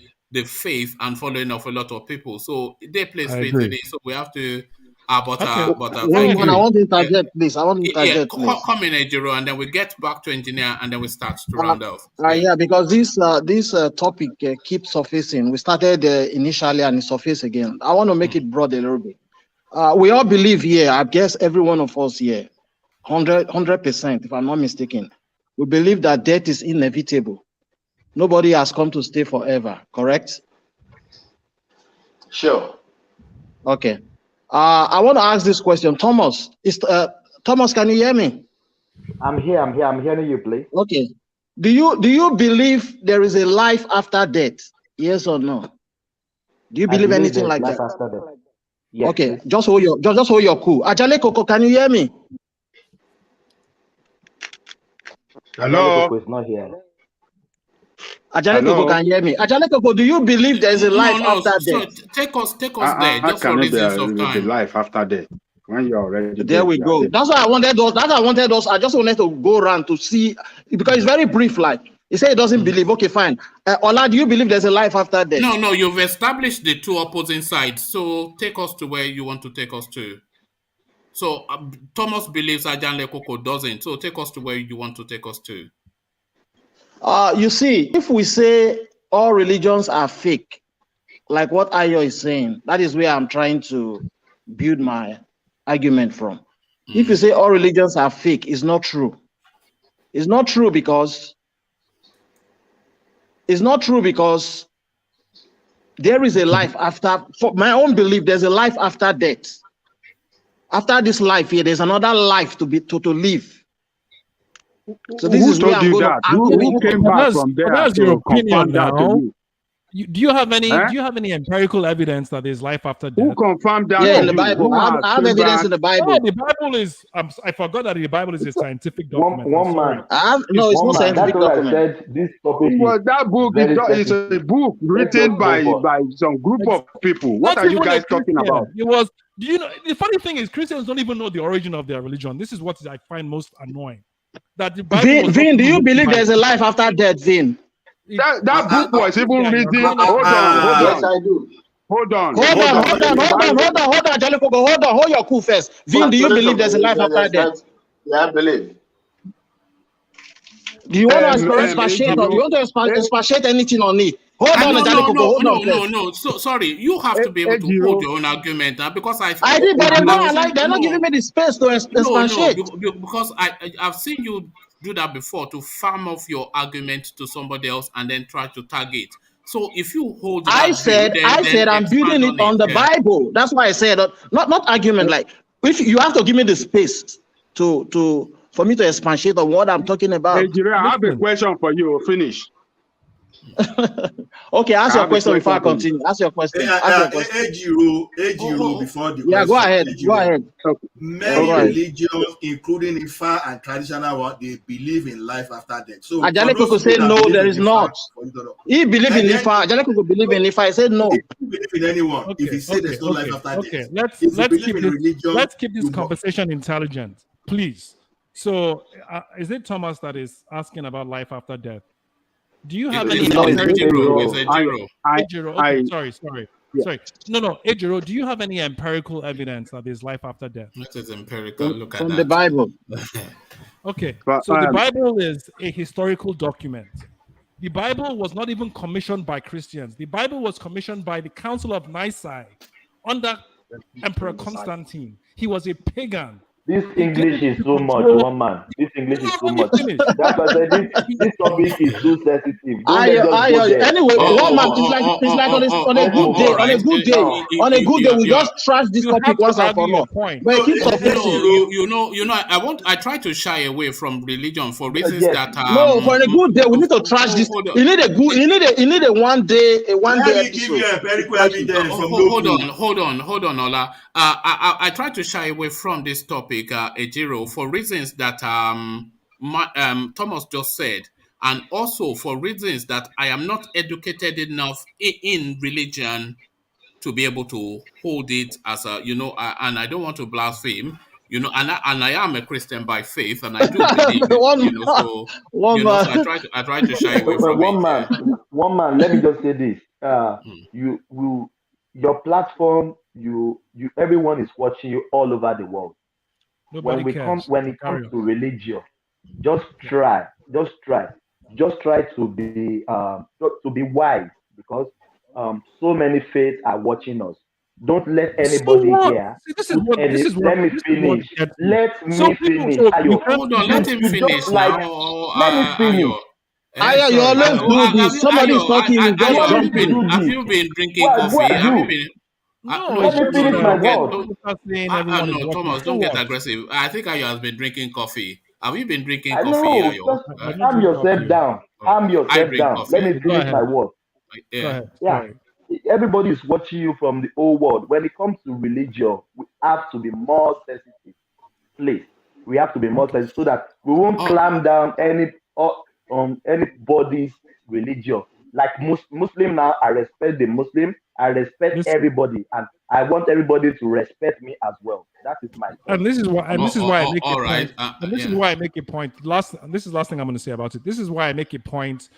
A: faith and following of a lot of people. So they place faith in it. So we have to.
H: I want to interject, please. I want to interject, please.
A: Come in, Ejiro, and then we get back to engineer, and then we start to round off.
H: Yeah, because this topic keeps surfacing. We started initially, and it surfaced again. I want to make it broad a little bit. We all believe here, I guess every one of us here, 100%, if I'm not mistaken, we believe that death is inevitable. Nobody has come to stay forever, correct?
L: Sure.
H: Okay. I want to ask this question. Thomas, Thomas, can you hear me?
O: I'm here. I'm hearing you, please.
H: Okay. Do you believe there is a life after death? Yes or no? Do you believe anything like that?
O: After death. Yes,
H: okay.
O: Please.
H: Just hold your cool. Ajale Koko, can you hear me?
N: Hello.
O: Koko is not here.
H: Ajale Koko can hear me. Ajale Koko, do you believe there is a life after death?
A: So take us there, just for reasons of time.
F: The life after death. When you're already
H: there, we go. That's why I wanted us. I just wanted to go around to see, because it's very brief. Like he said, he doesn't believe. Okay, fine. Ola, do you believe there's a life after death?
A: No. You've established the two opposing sides. So take us to where you want to take us to. So Thomas believes Ajale Koko doesn't. So take us to where you want to take us to.
H: You see, if we say all religions are fake, like what Ayo is saying, that is where I'm trying to build my argument from. If you say all religions are fake, it's not true. It's not true because there is a life after. For my own belief, there's a life after death. After this life here, there's another life to live. So this is where I'm going to argue.
F: Who came back from there?
M: That's your opinion now.
F: Do
M: you have any empirical evidence that there's life after death?
F: Who confirmed that?
H: Yeah, in the Bible. I have evidence in the Bible.
M: Oh, the Bible is. I forgot that the Bible is a scientific document.
O: One man.
H: No, it's not scientific document.
O: This topic
F: that book is a book written by some group of people. What are you guys talking about?
M: It was. Do you know? The funny thing is, Christians don't even know the origin of their religion. This is what I find most annoying. That the Bible.
H: Vin, do you believe there's a life after death, Vin?
F: That book was even written. Hold on.
L: Yes, I do.
F: Hold on.
H: Hold on. Hold your cool first. Vin, do you believe there's a life after death?
L: Yeah, I believe.
H: Do you want to expatiate anything on it? Hold on,
A: No. So sorry, you have to be able to hold your own argument now, because I
H: did, but they're not giving me the space to expatiate.
A: No, because I've seen you do that before, to farm off your argument to somebody else and then try to tag it. So if you hold,
H: I said I'm building it on the Bible. That's why I said not argument. Like, if you have to give me the space for me to expatiate on what I'm talking about.
F: Hey, Jire, I have a question for you. Finish.
H: Okay, ask your question before I continue. Ask your question.
G: Ejiro, before the
H: question. Go ahead.
G: Many religions, including Ifa and traditional one, they believe in life after death. So
H: Ajale Koko said no, there is not. He believed in Ifa. Ajale Koko believe in Ifa. I said no.
G: He believe in anyone. If he said there's no life after death.
M: Let's keep this conversation intelligent, please. So, is it Thomas that is asking about life after death? Do you have
A: It's
M: any
A: Ejiro.
M: empirical?
A: It's Ejiro.
M: Ejiro. Okay, sorry. No, Ejiro, do you have any empirical evidence that there's life after death?
A: That is empirical. Look at
P: From
A: that.
P: the Bible.
M: Okay,
F: But,
M: so the Bible is a historical document. The Bible was not even commissioned by Christians. The Bible was commissioned by the Council of Nicaea under Emperor Constantine. He was a pagan.
O: This
M: He
O: English
M: came
O: is
M: to
O: so much,
M: control-
O: one man. This English is so
M: Let me
O: much.
M: finish.
O: That's why I said this topic is so sensitive. Don't let us go there.
H: Anyway, one man is like on a good day.
A: All right.
H: On a good day, we just trash this
M: You have
H: topic
M: to
H: once and
M: argue
H: for
M: your
H: all.
M: point.
H: But it keeps surfacing.
A: I try to shy away from religion for reasons
O: Yes.
A: that
H: No, for a good day, we need to trash this.
A: hold on.
H: You need a one day
G: Let me give you empirical evidence from no
A: hold on, Ola. I try to shy away from this topic, Ejiro, for reasons that Thomas just said, and also for reasons that I am not educated enough in religion to be able to hold it as a, and I don't want to blaspheme, and I am a Christian by faith, and I do believe it, so I try to shy away from it.
O: One man. Let me just say this: your platform, everyone is watching you all over the world. When it comes to religion, just try to be wise, because so many faiths are watching us. Don't let anybody here. Let me finish.
A: Hold on, let him finish now.
O: Let me finish.
H: Aya, you always do this. Somebody is talking, you just jump in.
A: Have you been drinking coffee? Have you been?
O: Let me finish my word.
A: No, Thomas, don't get aggressive. I think Ayo has been drinking coffee. Have you been drinking
O: I
A: coffee,
O: know.
A: Ayo?
O: Calm yourself down. Calm yourself down. Let me finish my word. Yeah. Everybody is watching you from the whole world. When it comes to religion, we have to be more sensitive. Please, we have to be more sensitive so that we won't clamp down on anybody's religion. Like Muslim now, I respect the Muslim. I respect everybody, and I want everybody to respect me as well. That is my point.
M: And this is why. And this is why I make a point. And this is why I make a point. This is the last thing I'm going to say about it. This is why I make a point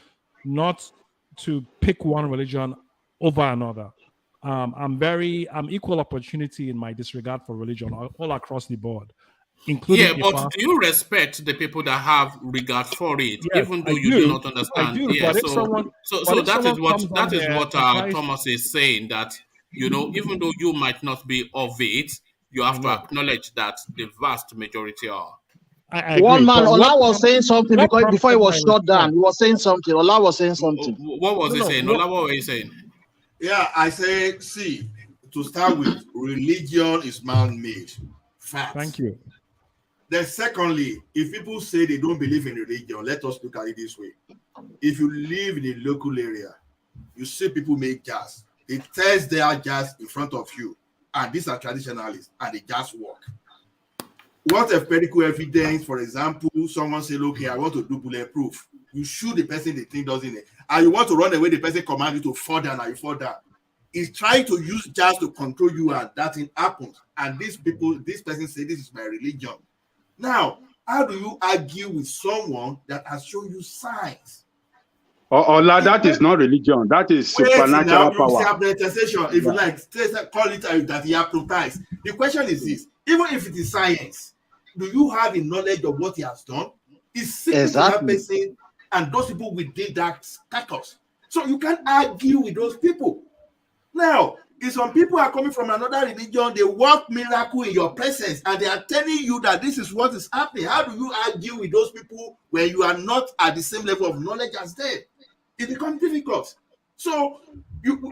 M: not to pick one religion over another. I'm equal opportunity in my disregard for religion all across the board, including.
A: Yeah, but do you respect the people that have regard for it, even though you do not understand? Yeah, so that is what Thomas is saying, that even though you might not be of it, you have to acknowledge that the vast majority are.
H: One man, Ola was saying something before he was shut down. He was saying something. Ola was saying something.
A: What was he saying? Ola, what were you saying?
G: Yeah, I say, see, to start with, religion is man-made. Fact.
M: Thank you.
G: Then secondly, if people say they don't believe in religion, let us look at it this way. If you live in a local area, you see people make jazz. They test their jazz in front of you. And these are traditionalists, and they just work. What empirical evidence, for example, someone say, okay, I want to do bulletproof. You shoot the person the thing doesn't it. And you want to run away, the person commands you to fall down, and you fall down. He's trying to use jazz to control you, and that thing happens. And this person say, this is my religion. Now, how do you argue with someone that has shown you signs?
F: Ola, that is not religion. That is supernatural power.
G: If you like, call it that he appropriates. The question is this: even if it is science, do you have a knowledge of what he has done? It's simply that person and those people within that status. So you can't argue with those people. Now, if some people are coming from another religion, they work miracle in your presence, and they are telling you that this is what is happening. How do you argue with those people when you are not at the same level of knowledge as them? It becomes difficult. So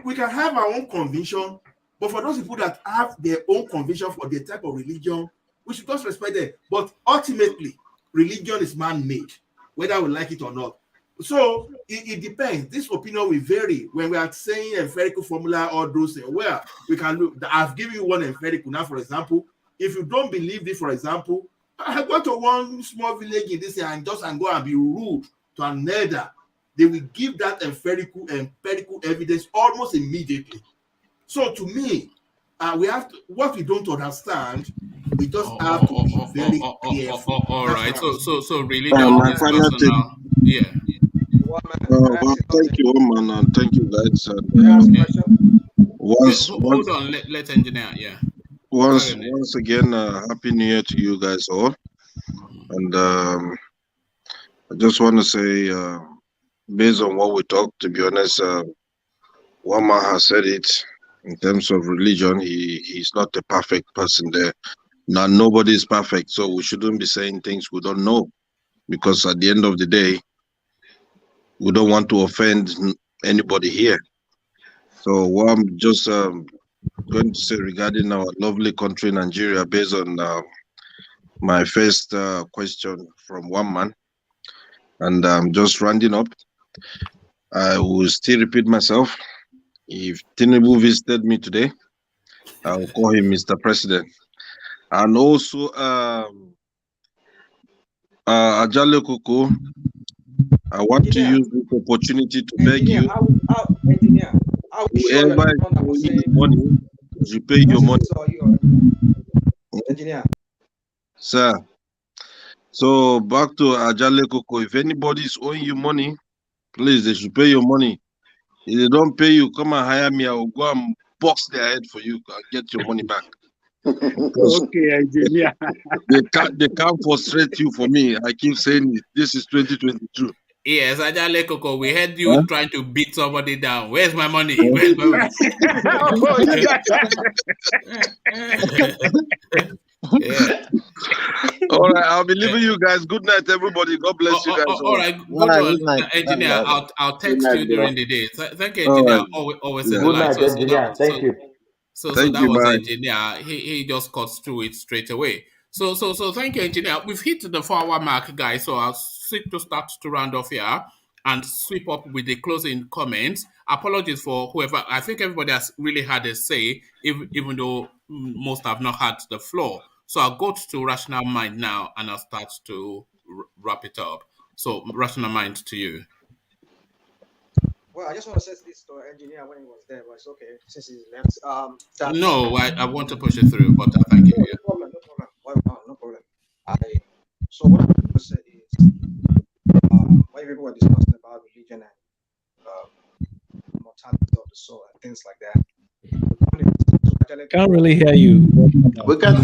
G: we can have our own conviction, but for those people that have their own conviction for their type of religion, we should just respect them. But ultimately, religion is man-made, whether we like it or not. So it depends. This opinion will vary when we are saying empirical formula or those things. Well, we can look. I've given you one empirical now. For example, if you don't believe this, for example, I go to one small village in this area and go and be rude to an elder. They will give that empirical evidence almost immediately. So to me, we have to, what we don't understand, we just have to be very careful.
A: All right. So religion is personal. Yeah.
N: Well, thank you, man, and thank you, guys. And
A: Hold on, let engineer. Yeah.
N: once again, happy New Year to you guys all. And I just want to say, based on what we talked, to be honest, one man has said it in terms of religion. He's not a perfect person there. Now nobody is perfect, so we shouldn't be saying things we don't know, because at the end of the day, we don't want to offend anybody here. So what I'm just going to say regarding our lovely country, Nigeria, based on my first question from one man, and I'm just rounding up. I will still repeat myself. If Tinubu visited me today, I will call him Mr. President. And also, Ajale Koko, I want to use this opportunity to beg you. Whoever is owing you money, you pay your money.
I: Engineer.
N: Sir. So back to Ajale Koko. If anybody is owing you money, please, they should pay your money. If they don't pay you, come and hire me. I will go and box their head for you and get your money back.
E: Okay, engineer.
N: They can't frustrate you for me. I keep saying it. This is 2022.
A: Yes, Ajale Koko, we heard you trying to beat somebody down. Where's my money? Where's my money?
N: Yeah. All right, I'll be leaving you guys. Good night, everybody. God bless you guys.
A: All right, good one, engineer. I'll text you during the day. Thank you, engineer. Always in the
O: Good
A: line.
O: night, engineer. Thank you.
A: So that was the engineer. He just cut through it straight away. So thank you, engineer. We've hit the 4-hour mark, guys. So I'll seek to start to round off here and sweep up with the closing comments. Apologies for whoever. I think everybody has really had a say, even though most have not had the floor. So I'll go to Rational Mind now and I'll start to wrap it up. So Rational Mind to you.
I: Well, I just want to say this to engineer when he was there, but it's okay since he's left.
A: No, I want to push it through, but thank you.
I: No problem. No problem. So what I want to say is, when people were discussing about religion and mortality of the soul and things like that.
M: Can't really hear you.
L: We can.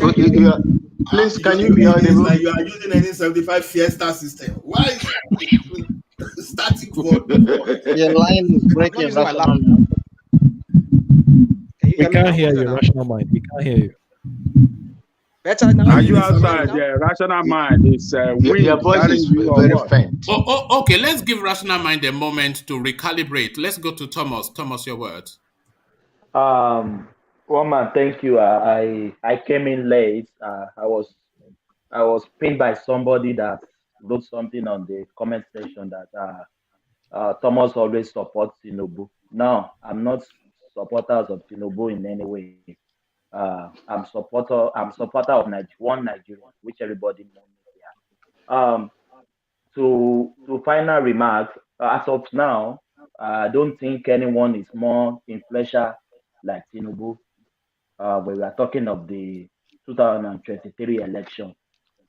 L: Please, can you be audible?
G: Like you are using any 75 Fiesta system. Why is static vote?
H: Your line is breaking.
M: We can't hear you, Rational Mind. We can't hear you.
I: Better now.
E: Are you outside? Yeah, Rational Mind is
L: your voice is very faint.
A: Okay, let's give Rational Mind a moment to recalibrate. Let's go to Thomas. Thomas, your word.
O: Roman, thank you. I came in late. I was pinned by somebody that wrote something on the comment section that Thomas always supports Tinubu. No, I'm not supporters of Tinubu in any way. I'm supporter of one Nigerian, which everybody knows here. To final remarks, as of now, I don't think anyone is more influential like Tinubu. We were talking of the 2023 election.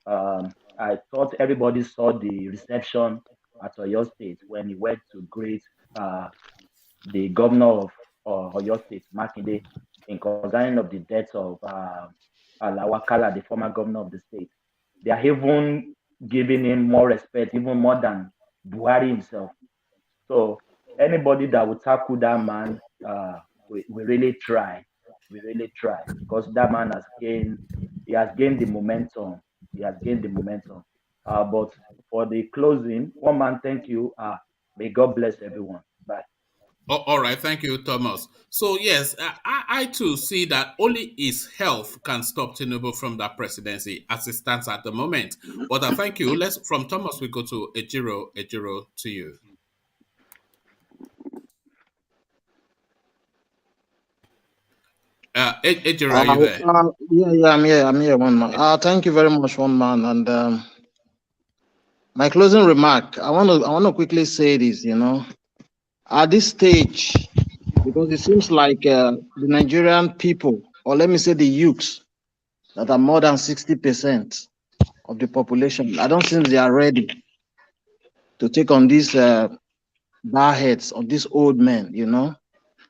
O: I thought everybody saw the reception at Oyo State when he went to greet the governor of Oyo State, Makinde, in concerning of the death of Alawakala, the former governor of the state. They are even giving him more respect, even more than Buhari himself. So anybody that would tackle that man, we really try. We really try because that man has gained the momentum. He has gained the momentum. But for the closing, one man, thank you. May God bless everyone. Bye.
A: All right, thank you, Thomas. So yes, I too see that only his health can stop Tinubu from that presidency as it stands at the moment. But thank you. From Thomas we go to Ejiro. Ejiro, to you. Ejiro, are you there?
H: Yeah, I'm here, one man. Thank you very much, one man. And my closing remark, I want to quickly say this. At this stage, because it seems like the Nigerian people, or let me say the youths, that are more than 60% of the population, I don't think they are ready to take on this bar heads of these old men, you know.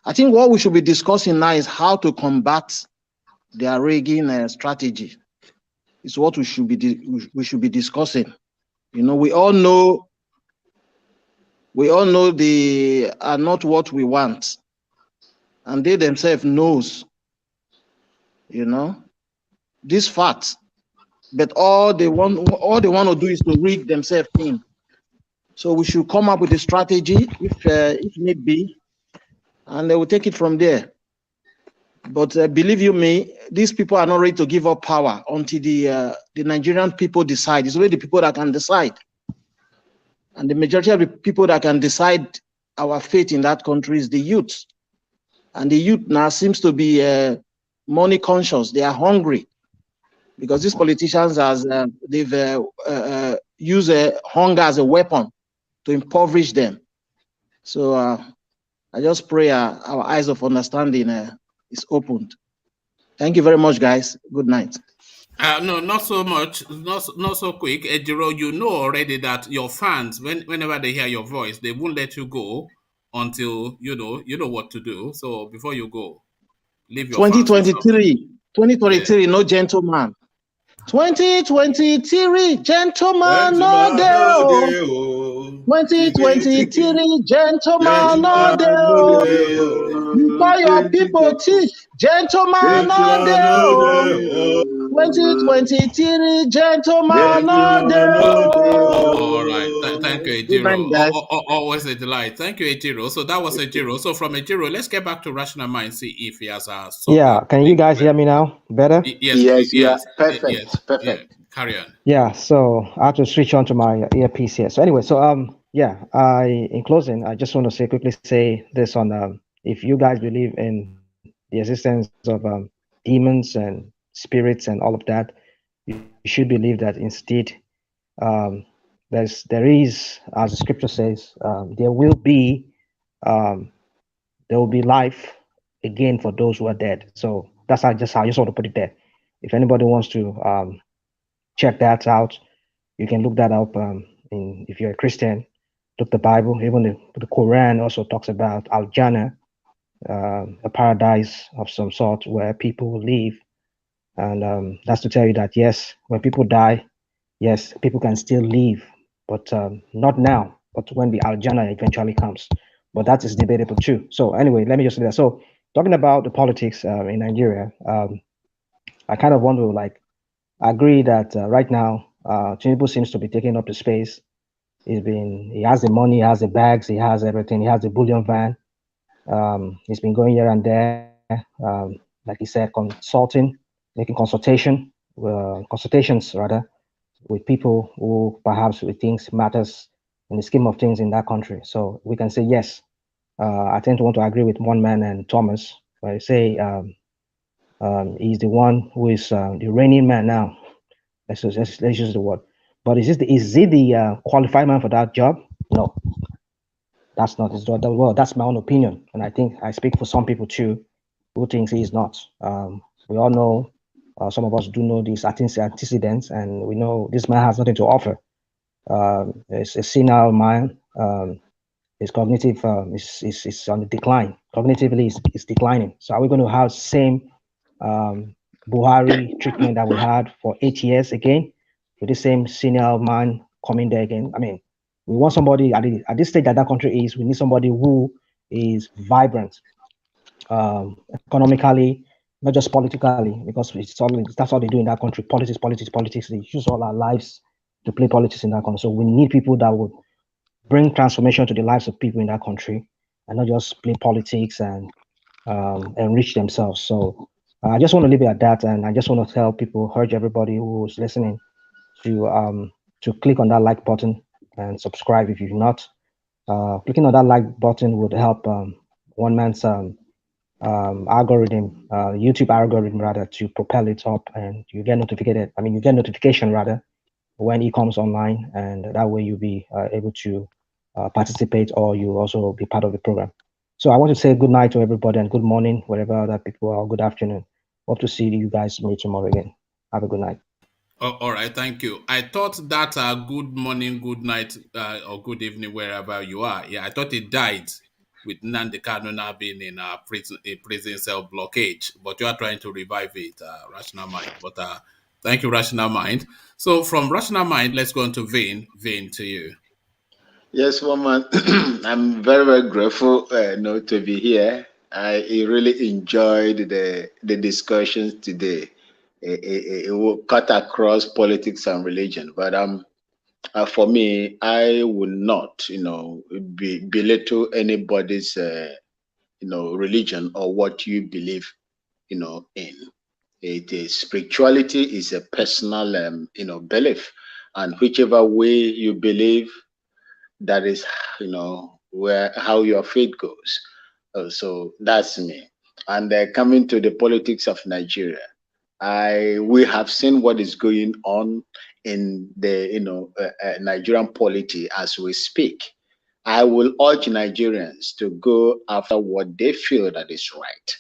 H: I think what we should be discussing now is how to combat their rigging strategy. It's what we should be discussing. You know, we all know they are not what we want, and they themselves knows, you know, this fact. But all they want to do is to rig themselves in. So we should come up with a strategy if need be, and they will take it from there. But believe you me, these people are not ready to give up power until the Nigerian people decide. It's only the people that can decide. And the majority of the people that can decide our fate in that country is the youth. And the youth now seems to be money conscious. They are hungry because these politicians, they've used hunger as a weapon to impoverish them. So I just pray our eyes of understanding is opened. Thank you very much, guys. Good night.
A: No, not so much, not so quick. Ejiro, you know already that your fans, whenever they hear your voice, they won't let you go until you know what to do. So before you go, leave your fans with something.
H: 2023, no gentleman. 2023, gentleman, no deal. 2023, gentleman, no deal. Before your people teach, gentleman, no deal. 2023, gentleman, no deal.
A: All right. Thank you, Ejiro. Always a delight. Thank you, Ejiro. So that was Ejiro. So from Ejiro, let's get back to Rational Mind, see if he has
I: Yeah, can you guys hear me now better?
A: Yes.
L: Perfect.
A: Yes.
L: Perfect.
A: Carry on.
I: Yeah, so I have to switch on to my earpiece here. So anyway, in closing, I just want to quickly say this on if you guys believe in the existence of demons and spirits and all of that, you should believe that instead there is, as the scripture says, there will be life again for those who are dead. So that's how I just want to put it there. If anybody wants to check that out, you can look that up. If you're a Christian, look the Bible. Even the Quran also talks about Al-Jannah, a paradise of some sort where people will live. And that's to tell you that, yes, when people die, yes, people can still live, but not now, but when the Al-Jannah eventually comes. But that is debatable too. So anyway, let me just say that. So talking about the politics in Nigeria, I kind of want to agree that right now, Tinubu seems to be taking up the space. He has the money, he has the bags, he has everything, he has the bullion van. He's been going here and there, like he said, making consultations with people who perhaps we think matters in the scheme of things in that country. So we can say yes. I tend to want to agree with one man and Thomas, where I say he's the one who is the reigning man now. Let's use the word. But is he the qualified man for that job? No, that's not his job. Well, that's my own opinion, and I think I speak for some people too, who thinks he is not. We all know, some of us do know these antecedents, and we know this man has nothing to offer. It's a senile mind. His cognitive is on the decline. Cognitively, is declining. So are we going to have same Buhari treatment that we had for 8 years again, with the same senior man coming there again? I mean, we want somebody at this stage that country is. We need somebody who is vibrant, economically, not just politically, because that's all they do in that country. Politics. They use all our lives to play politics in that country. So we need people that would bring transformation to the lives of people in that country, and not just play politics and enrich themselves. So I just want to leave it at that, and I just want to tell people, urge everybody who's listening to click on that like button and subscribe if you've not. Clicking on that like button would help one man's algorithm, YouTube algorithm rather, to propel it up, and you get notification rather when it comes online, and that way you'll be able to participate, or you also be part of the program. So I want to say good night to everybody and good morning, wherever other people are, good afternoon. Hope to see you guys tomorrow again. Have a good night.
A: Oh, all right, thank you. I thought that good morning, good night, or good evening, wherever you are. Yeah, I thought it died with Nnamdi Kanu now being in a prison cell blockade, but you are trying to revive it, Rational Mind. But thank you, Rational Mind. So from Rational Mind, let's go on to Vane. Vane, to you.
L: Yes, woman. I'm very, very grateful to be here. I really enjoyed the discussions today. It will cut across politics and religion, but for me, I will not, belittle anybody's, religion or what you believe, in. It is spirituality is a personal, belief, and whichever way you believe, that is where how your faith goes. So that's me. And coming to the politics of Nigeria, we have seen what is going on in the Nigerian polity as we speak. I will urge Nigerians to go after what they feel that is right.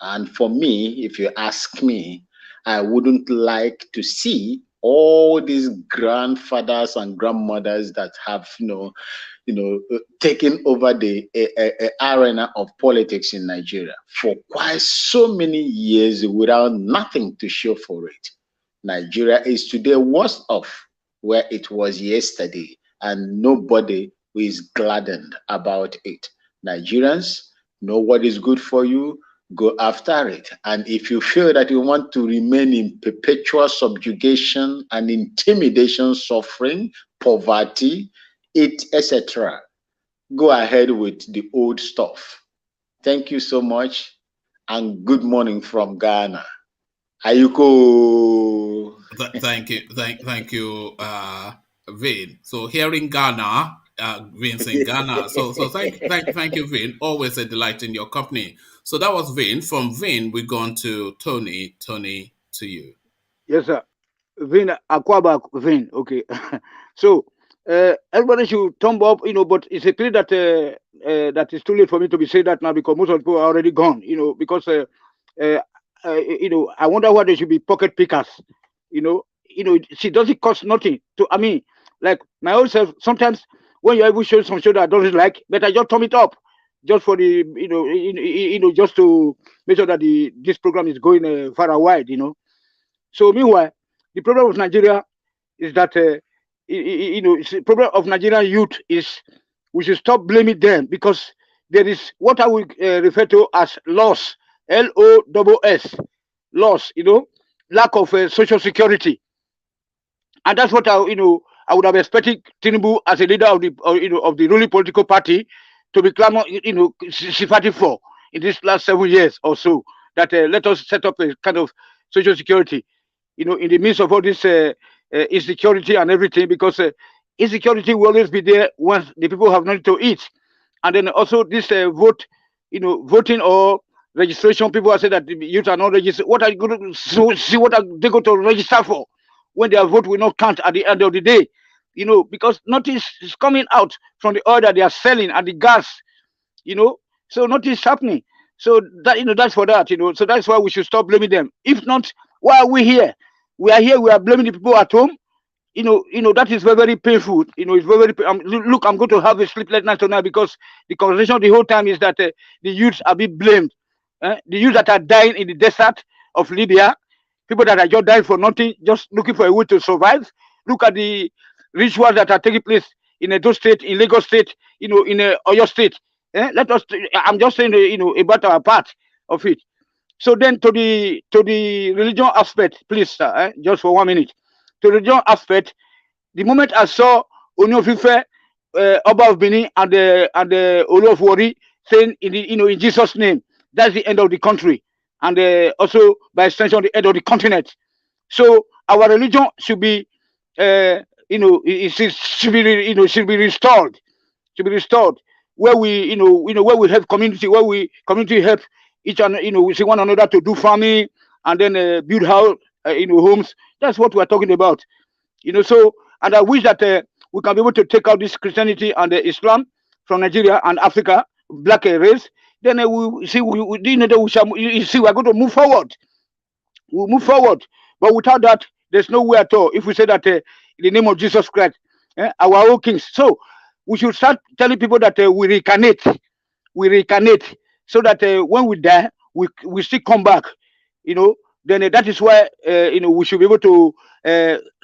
L: And for me, if you ask me, I wouldn't like to see all these grandfathers and grandmothers that have taken over the arena of politics in Nigeria for quite so many years without nothing to show for it. Nigeria is today worse off where it was yesterday, and nobody is gladdened about it. Nigerians, know what is good for you, go after it. And if you feel that you want to remain in perpetual subjugation and intimidation, suffering, poverty, etc., go ahead with the old stuff. Thank you so much, and good morning from Ghana. Ayuko.
A: Thank you, Vin. So here in Ghana, Vin's in Ghana. So thank you, Vin. Always a delight in your company. So that was Vin. From Vin, we go on to Tony. Tony, to you.
P: Yes, sir. Vin, Akwaba Vin. Okay. So everybody should thumb up, but it's a pity that that it's too late for me to be saying that now, because most of the people are already gone, because I wonder why they should be pocket pickers. See, does it cost nothing to, like my own self, sometimes when you're able to show some show that I don't really like, but I just thumb it up just for the, just to make sure that this program is going far and wide, So meanwhile, the problem of Nigeria is that, the problem of Nigerian youth is we should stop blaming them, because there is what I would refer to as loss, LOSS, loss, lack of social security. And that's what I would have expected Tinubu as a leader of the, of the ruling political party to be fighting for in these last 7 years or so, that let us set up a kind of social security, in the midst of all this insecurity and everything, because insecurity will always be there once the people have nothing to eat. And then also this voting or registration, people are saying that the youth are not registered. What are you going to see? What are they going to register for when their vote will not count at the end of the day? Because nothing is coming out from the oil that they are selling and the gas, so nothing is happening. So that, that's for that, so that's why we should stop blaming them. If not, why are we here? We are here, we are blaming the people at home. That is very, very painful. It's very, very look, I'm going to have a sleepless night tonight, because the conversation the whole time is that the youths are being blamed. The youths that are dying in the desert of Libya, people that are just dying for nothing, just looking for a way to survive. Look at the rituals that are taking place in Edo State, in Lagos State, in Oyo State. Let us. I'm just saying, about our part of it. So then, to the religion aspect, please, sir, just for 1 minute. To the religion aspect, the moment I saw Onyofife, Oba of Benin, and the Olu of Wari saying in Jesus' name, that's the end of the country, and also by extension the end of the continent. So our religion should be, it should be restored, where we, where we have community, where we community help each and we see one another to do farming, and then build house, homes. That's what we are talking about. So, and I wish that we can be able to take out this Christianity and Islam from Nigeria and Africa, black race. Then we see, we shall, you see, we are going to move forward. We'll move forward, but without that, there's no way at all if we say that in the name of Jesus Christ, our own kings. So we should start telling people that we reincarnate, so that when we die, we still come back. Then that is why we should be able to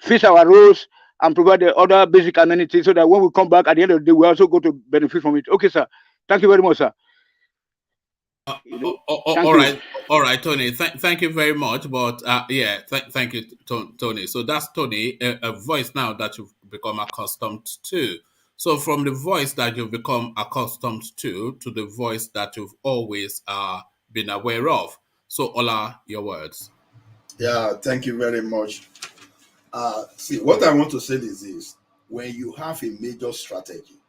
P: fix our roads and provide the other basic amenities, so that when we come back at the end of the day, we also go to benefit from it. Okay, sir. Thank you very much, sir.
A: All right, Tony. Thank you very much. But thank you, Tony. So that's Tony, a voice now that you've become accustomed to. So from the voice that you've become accustomed to the voice that you've always been aware of. So Ola, your words.
G: Yeah, thank you very much. See, what I want to say is this: when you have a major strategy,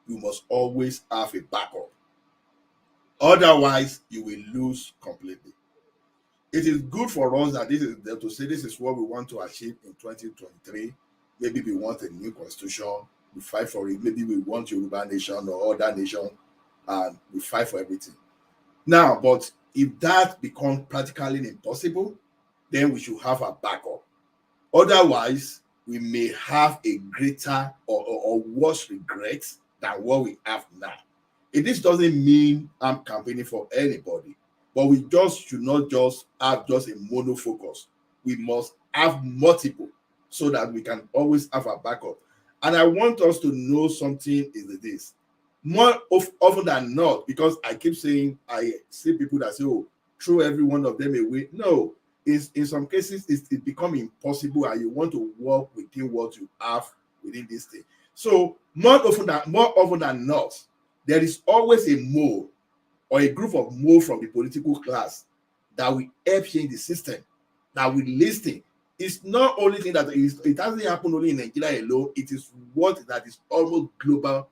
G: you must always have a backup. Otherwise, you will lose completely. It is good for us that to say this is what we want to achieve in 2023. Maybe we want a new constitution, we fight for it. Maybe we want Yoruba nation or other nation, and we fight for everything. Now, but if that becomes practically impossible, then we should have a backup. Otherwise, we may have a greater or worse regret than what we have now. This doesn't mean I'm campaigning for anybody, but we just should not just have just a monofocus. We must have multiple so that we can always have a backup. And I want us to know something is this. More often than not, because I keep saying, I see people that say, oh, throw every one of them away. No, in some cases, it becomes impossible and you want to work within what you have within this thing. So more often than not, there is always a mole or a group of mole from the political class that will help change the system, that will listen. It's not only thing that it doesn't happen only in Nigeria alone. It is what that is almost global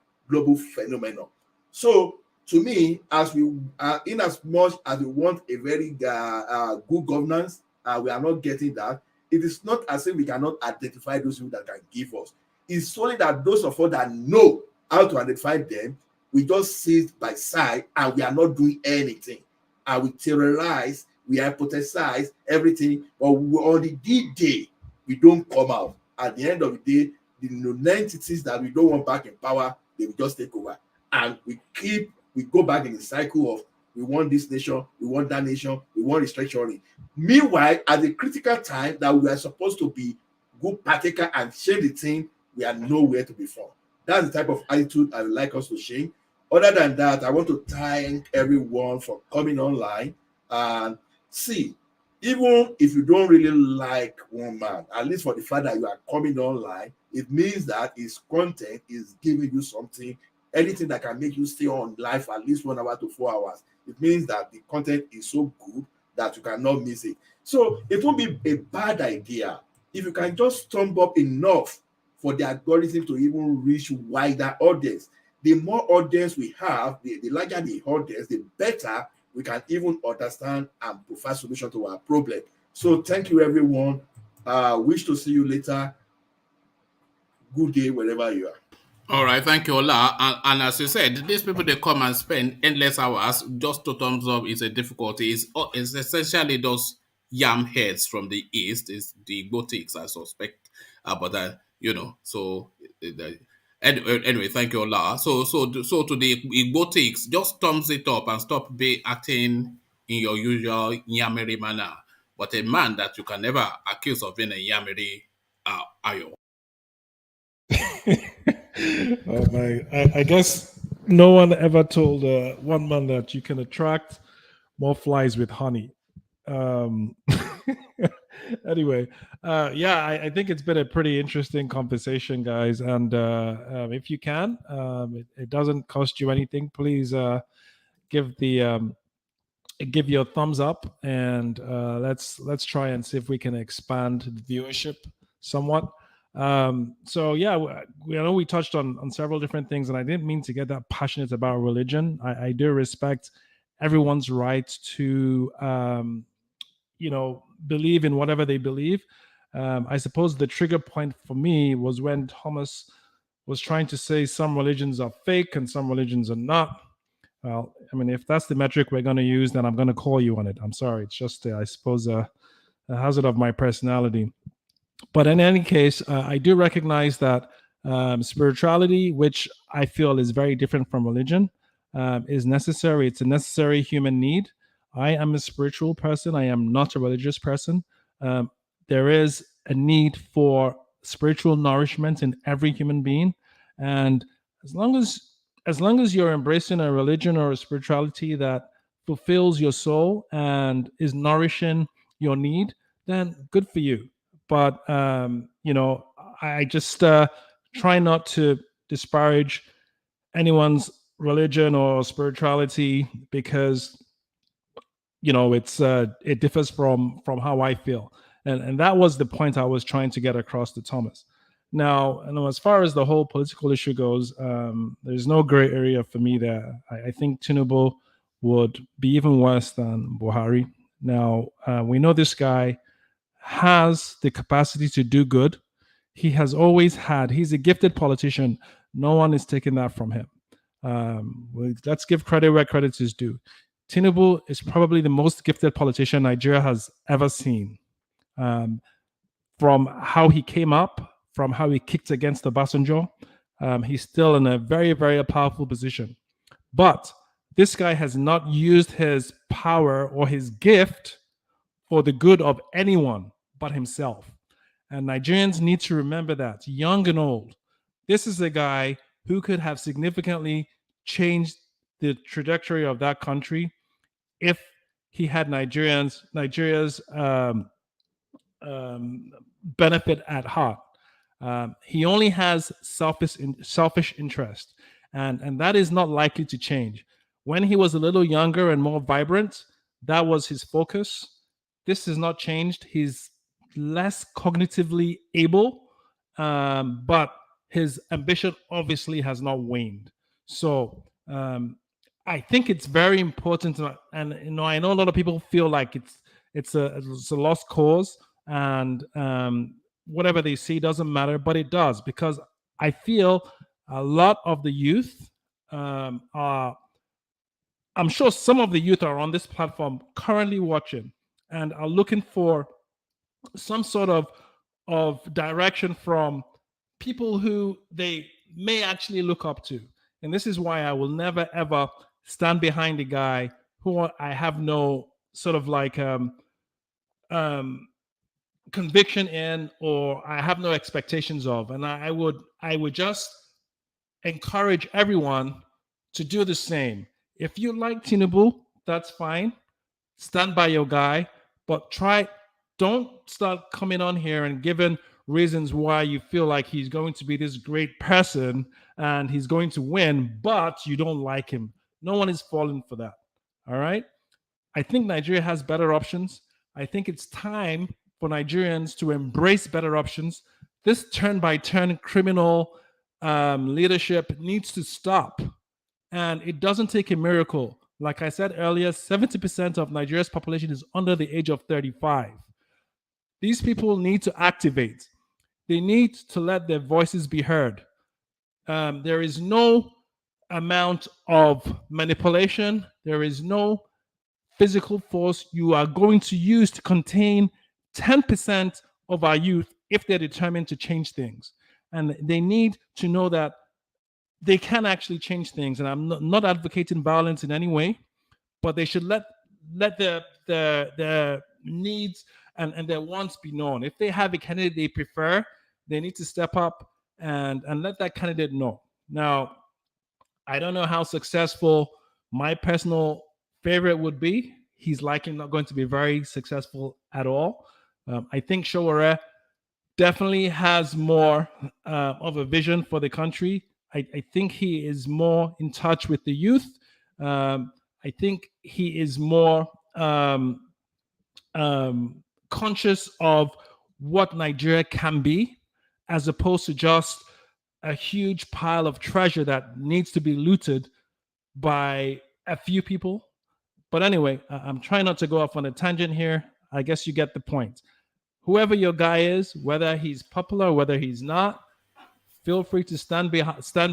G: phenomenon. So to me, as we in as much as we want a very good governance, we are not getting that. It is not as if we cannot identify those people that can give us. It's only that those of us that know how to identify them, we just sit by side and we are not doing anything. And we terrorize, we hypothesize everything, but on the D-Day, we don't come out. At the end of the day, the entities that we don't want back in power, they will just take over. And we go back in the cycle of we want this nation, we want that nation, we want restructuring. Meanwhile, at the critical time that we are supposed to be good partaker and share the thing, we are nowhere to be found. That's the type of attitude I would like us to change. Other than that, I want to thank everyone for coming online. And see, even if you don't really like one man, at least for the fact that you are coming online, it means that his content is giving you something, anything that can make you stay on live at least 1 hour to 4 hours. It means that the content is so good that you cannot miss it. So it won't be a bad idea if you can just stumble up enough for the algorithm to even reach wider audience. The more audience we have, the larger the audience, the better we can even understand and provide solution to our problem. So thank you, everyone. Wish to see you later. Good day, wherever you are.
A: All right, thank you, Ola. And as you said, these people, they come and spend endless hours. Just to thumbs up is a difficulty. It's essentially those yam heads from the east. It's the Igbotics, I suspect. But so anyway, thank you, Ola. So to the Igbotics, just thumbs it up and stop acting in your usual yammery manner. But a man that you can never accuse of being a yammery, ayo.
M: Oh my! I guess no one ever told one man that you can attract more flies with honey. Anyway, I think it's been a pretty interesting conversation, guys. And if you can, it doesn't cost you anything. Please give your thumbs up, and let's try and see if we can expand the viewership somewhat. So yeah, I know we touched on several different things, and I didn't mean to get that passionate about religion. I do respect everyone's right to believe in whatever they believe. I suppose the trigger point for me was when Thomas was trying to say some religions are fake and some religions are not. Well, I mean, if that's the metric we're going to use, then I'm going to call you on it. I'm sorry. It's just, I suppose, a hazard of my personality. But in any case, I do recognize that spirituality, which I feel is very different from religion, is necessary. It's a necessary human need. I am a spiritual person. I am not a religious person. There is a need for spiritual nourishment in every human being, and as long as you're embracing a religion or a spirituality that fulfills your soul and is nourishing your need, then good for you. But I just try not to disparage anyone's religion or spirituality because it differs from how I feel, and that was the point I was trying to get across to Thomas. Now, as far as the whole political issue goes, there's no gray area for me there. I think Tinubu would be even worse than Buhari. Now, we know this guy has the capacity to do good. He has always had. He's a gifted politician. No one is taking that from him. Let's give credit where credit is due. Tinubu is probably the most gifted politician Nigeria has ever seen. From how he came up, from how he kicked against Obasanjo, he's still in a very, very powerful position. But this guy has not used his power or his gift for the good of anyone but himself. And Nigerians need to remember that, young and old. This is a guy who could have significantly changed the trajectory of that country if he had Nigeria's benefit at heart. He only has selfish interest, and that is not likely to change. When he was a little younger and more vibrant, that was his focus. This has not changed. He's less cognitively able, but his ambition obviously has not waned. So I think it's very important, and I know a lot of people feel like it's a lost cause, and whatever they see doesn't matter, but it does, because I feel a lot of the youth are. I'm sure some of the youth are on this platform currently watching and are looking for some sort of direction from people who they may actually look up to. And this is why I will never, ever stand behind a guy who I have no sort of like conviction in, or I have no expectations of. And I would just encourage everyone to do the same. If you like Tinubu, that's fine. Stand by your guy, but don't start coming on here and giving reasons why you feel like he's going to be this great person and he's going to win, but you don't like him. No one is falling for that. All right. I think Nigeria has better options. I think it's time for Nigerians to embrace better options. This turn-by-turn criminal leadership needs to stop. And it doesn't take a miracle. Like I said earlier, 70% of Nigeria's population is under the age of 35. These people need to activate. They need to let their voices be heard. There is no amount of manipulation. There is no physical force you are going to use to contain 10% of our youth if they're determined to change things. And they need to know that they can actually change things. And I'm not advocating violence in any way, but they should let their needs and their wants be known. If they have a candidate they prefer, they need to step up and let that candidate know. Now, I don't know how successful my personal favorite would be. He's likely not going to be very successful at all. I think Showore definitely has more of a vision for the country. I think he is more in touch with the youth. I think he is more conscious of what Nigeria can be, as opposed to just a huge pile of treasure that needs to be looted by a few people. But anyway, I'm trying not to go off on a tangent here. I guess you get the point. Whoever your guy is, whether he's popular or whether he's not, feel free to stand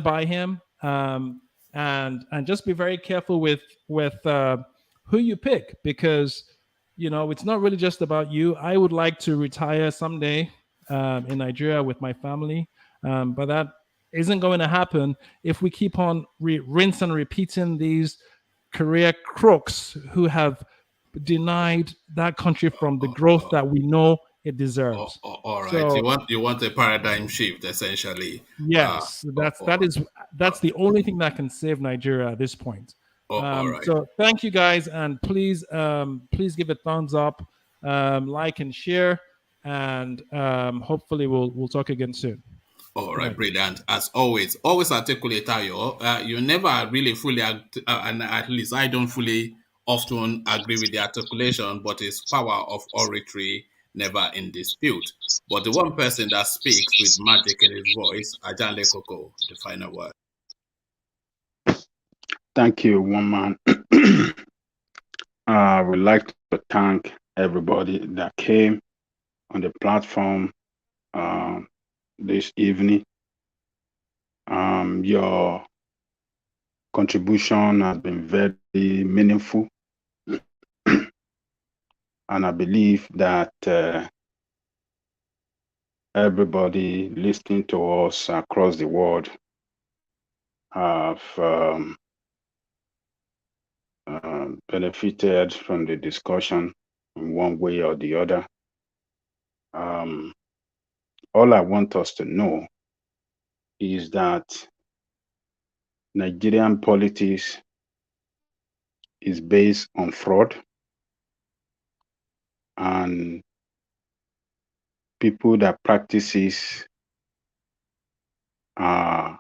M: by him, and just be very careful with who you pick, because it's not really just about you. I would like to retire someday in Nigeria with my family. But that isn't going to happen if we keep on rinse and repeating these career crooks who have denied that country from the growth that we know it deserves.
A: All right.
M: So
A: You want a paradigm shift, essentially.
M: yes, that's the only thing that can save Nigeria at this point.
A: All right.
M: So thank you guys, and please give a thumbs up, like and share, and hopefully we'll talk again soon.
A: All right, brilliant. As always articulate, Tayo. You never really fully, and at least I don't fully often agree with the articulation, but his power of oratory never in dispute. But the one person that speaks with magic in his voice, Ajanle Koko, the final word.
F: Thank you, woman. I would like to thank everybody that came on the platform this evening. Your contribution has been very meaningful. And I believe that everybody listening to us across the world have benefited from the discussion in one way or the other. All I want us to know is that Nigerian politics is based on fraud, and people that practices are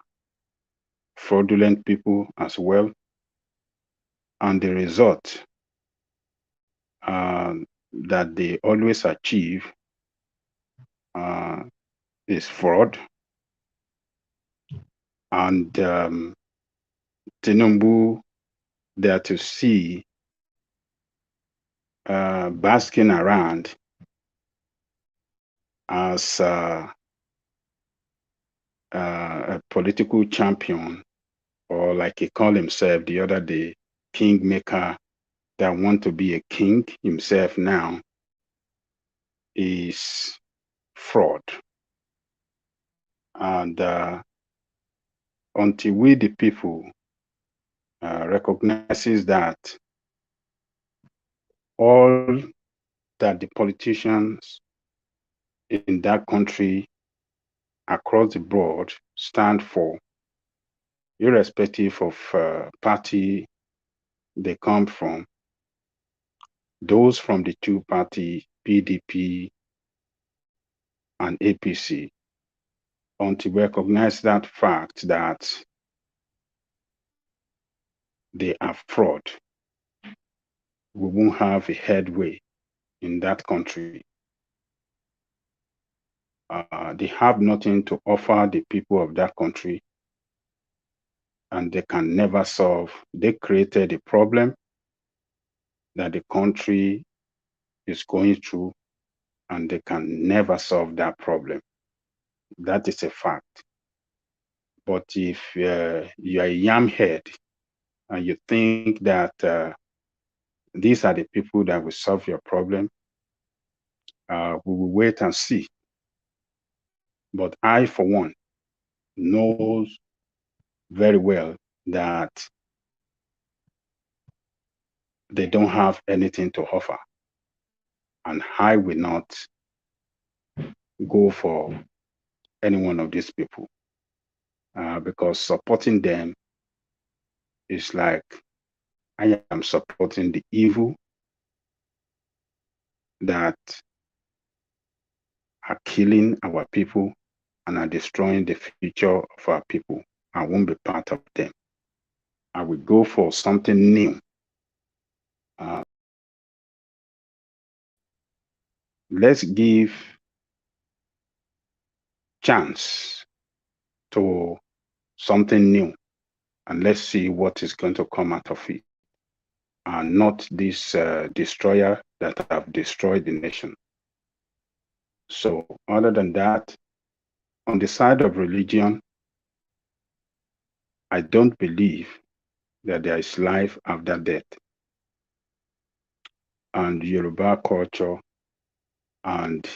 F: fraudulent people as well. And the result that they always achieve is fraud. And Tinubu, there to see basking around as a political champion, or like he called himself the other day, kingmaker, that want to be a king himself now, is fraud. And until we, the people, recognizes that all that the politicians in that country across the board stand for, irrespective of party they come from, those from the two parties, PDP and APC, until we recognize that fact that they are fraud, we won't have a headway in that country. They have nothing to offer the people of that country, and they can never solve. They created a problem that the country is going through, and they can never solve that problem. That is a fact. But if you are a yam head and you think that these are the people that will solve your problem, we will wait and see. But I, for one, knows very well that they don't have anything to offer. And I will not go for any one of these people because supporting them is like I am supporting the evil that are killing our people and are destroying the future of our people. I won't be part of them. I will go for something new. Let's give chance to something new, and let's see what is going to come out of it, and not this destroyer that have destroyed the nation. So other than that, on the side of religion, I don't believe that there is life after death. And Yoruba culture and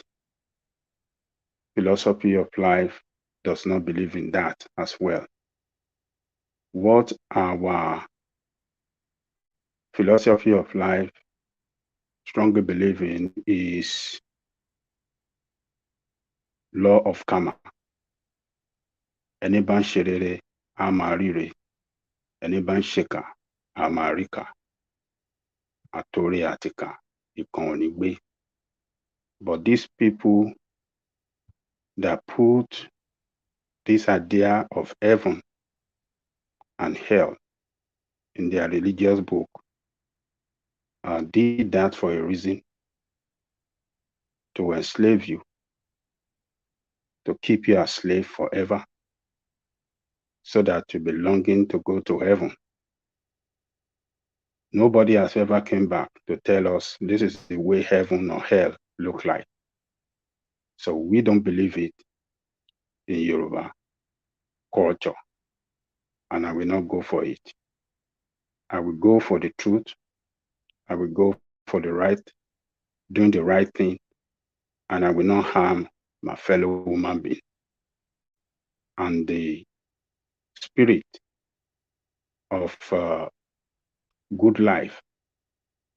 F: philosophy of life does not believe in that as well. What our philosophy of life strongly believe in is law of karma. Ẹni bá ń ṣe rere, á máa ríre. Ẹni bá ń ṣèkà, á máa ríkà. Àtòrè àtìkà, ìkan ò ní gbé. But these people that put this idea of heaven and hell in their religious book did that for a reason, to enslave you, to keep you a slave forever, so that you be longing to go to heaven. Nobody has ever come back to tell us this is the way heaven or hell look like. So we don't believe it in Yoruba culture, and I will not go for it. I will go for the truth. I will go for the right, doing the right thing, and I will not harm my fellow human being. And the spirit of good life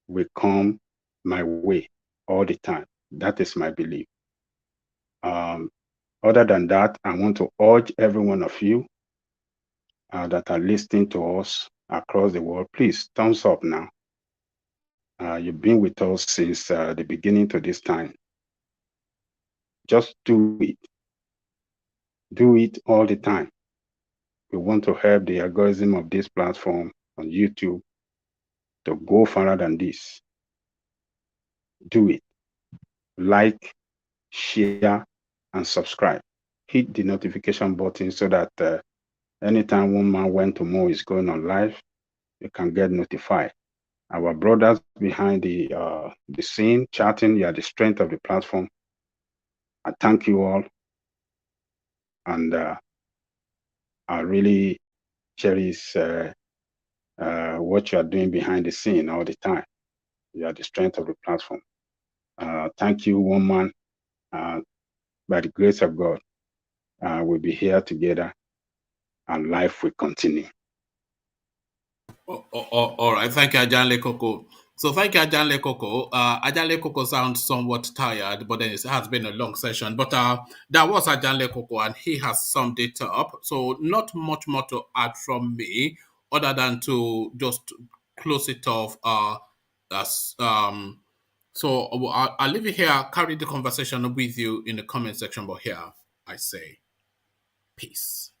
F: will come my way all the time. That is my belief. Other than that, I want to urge every one of you that are listening to us across the world, please thumbs up now. You've been with us since the beginning to this time. Just do it. Do it all the time. We want to help the algorithm of this platform on YouTube to go further than this. Do it. Like, share, and subscribe. Hit the notification button so that anytime one man went to more is going on live, you can get notified. Our brothers behind the scene chatting, you are the strength of the platform. I thank you all, and I really cherish what you are doing behind the scene all the time. You are the strength of the platform. Thank you, one man. By the grace of God, we'll be here together, and life will continue.
A: All right. Thank you, Ajanle Koko. So thank you, Ajanle Koko. Ajanle Koko sounds somewhat tired, but then it has been a long session. But that was Ajanle Koko, and he has summed it up. So not much more to add from me, other than to just close it off. So I'll leave it here, carry the conversation with you in the comment section. But here I say, peace.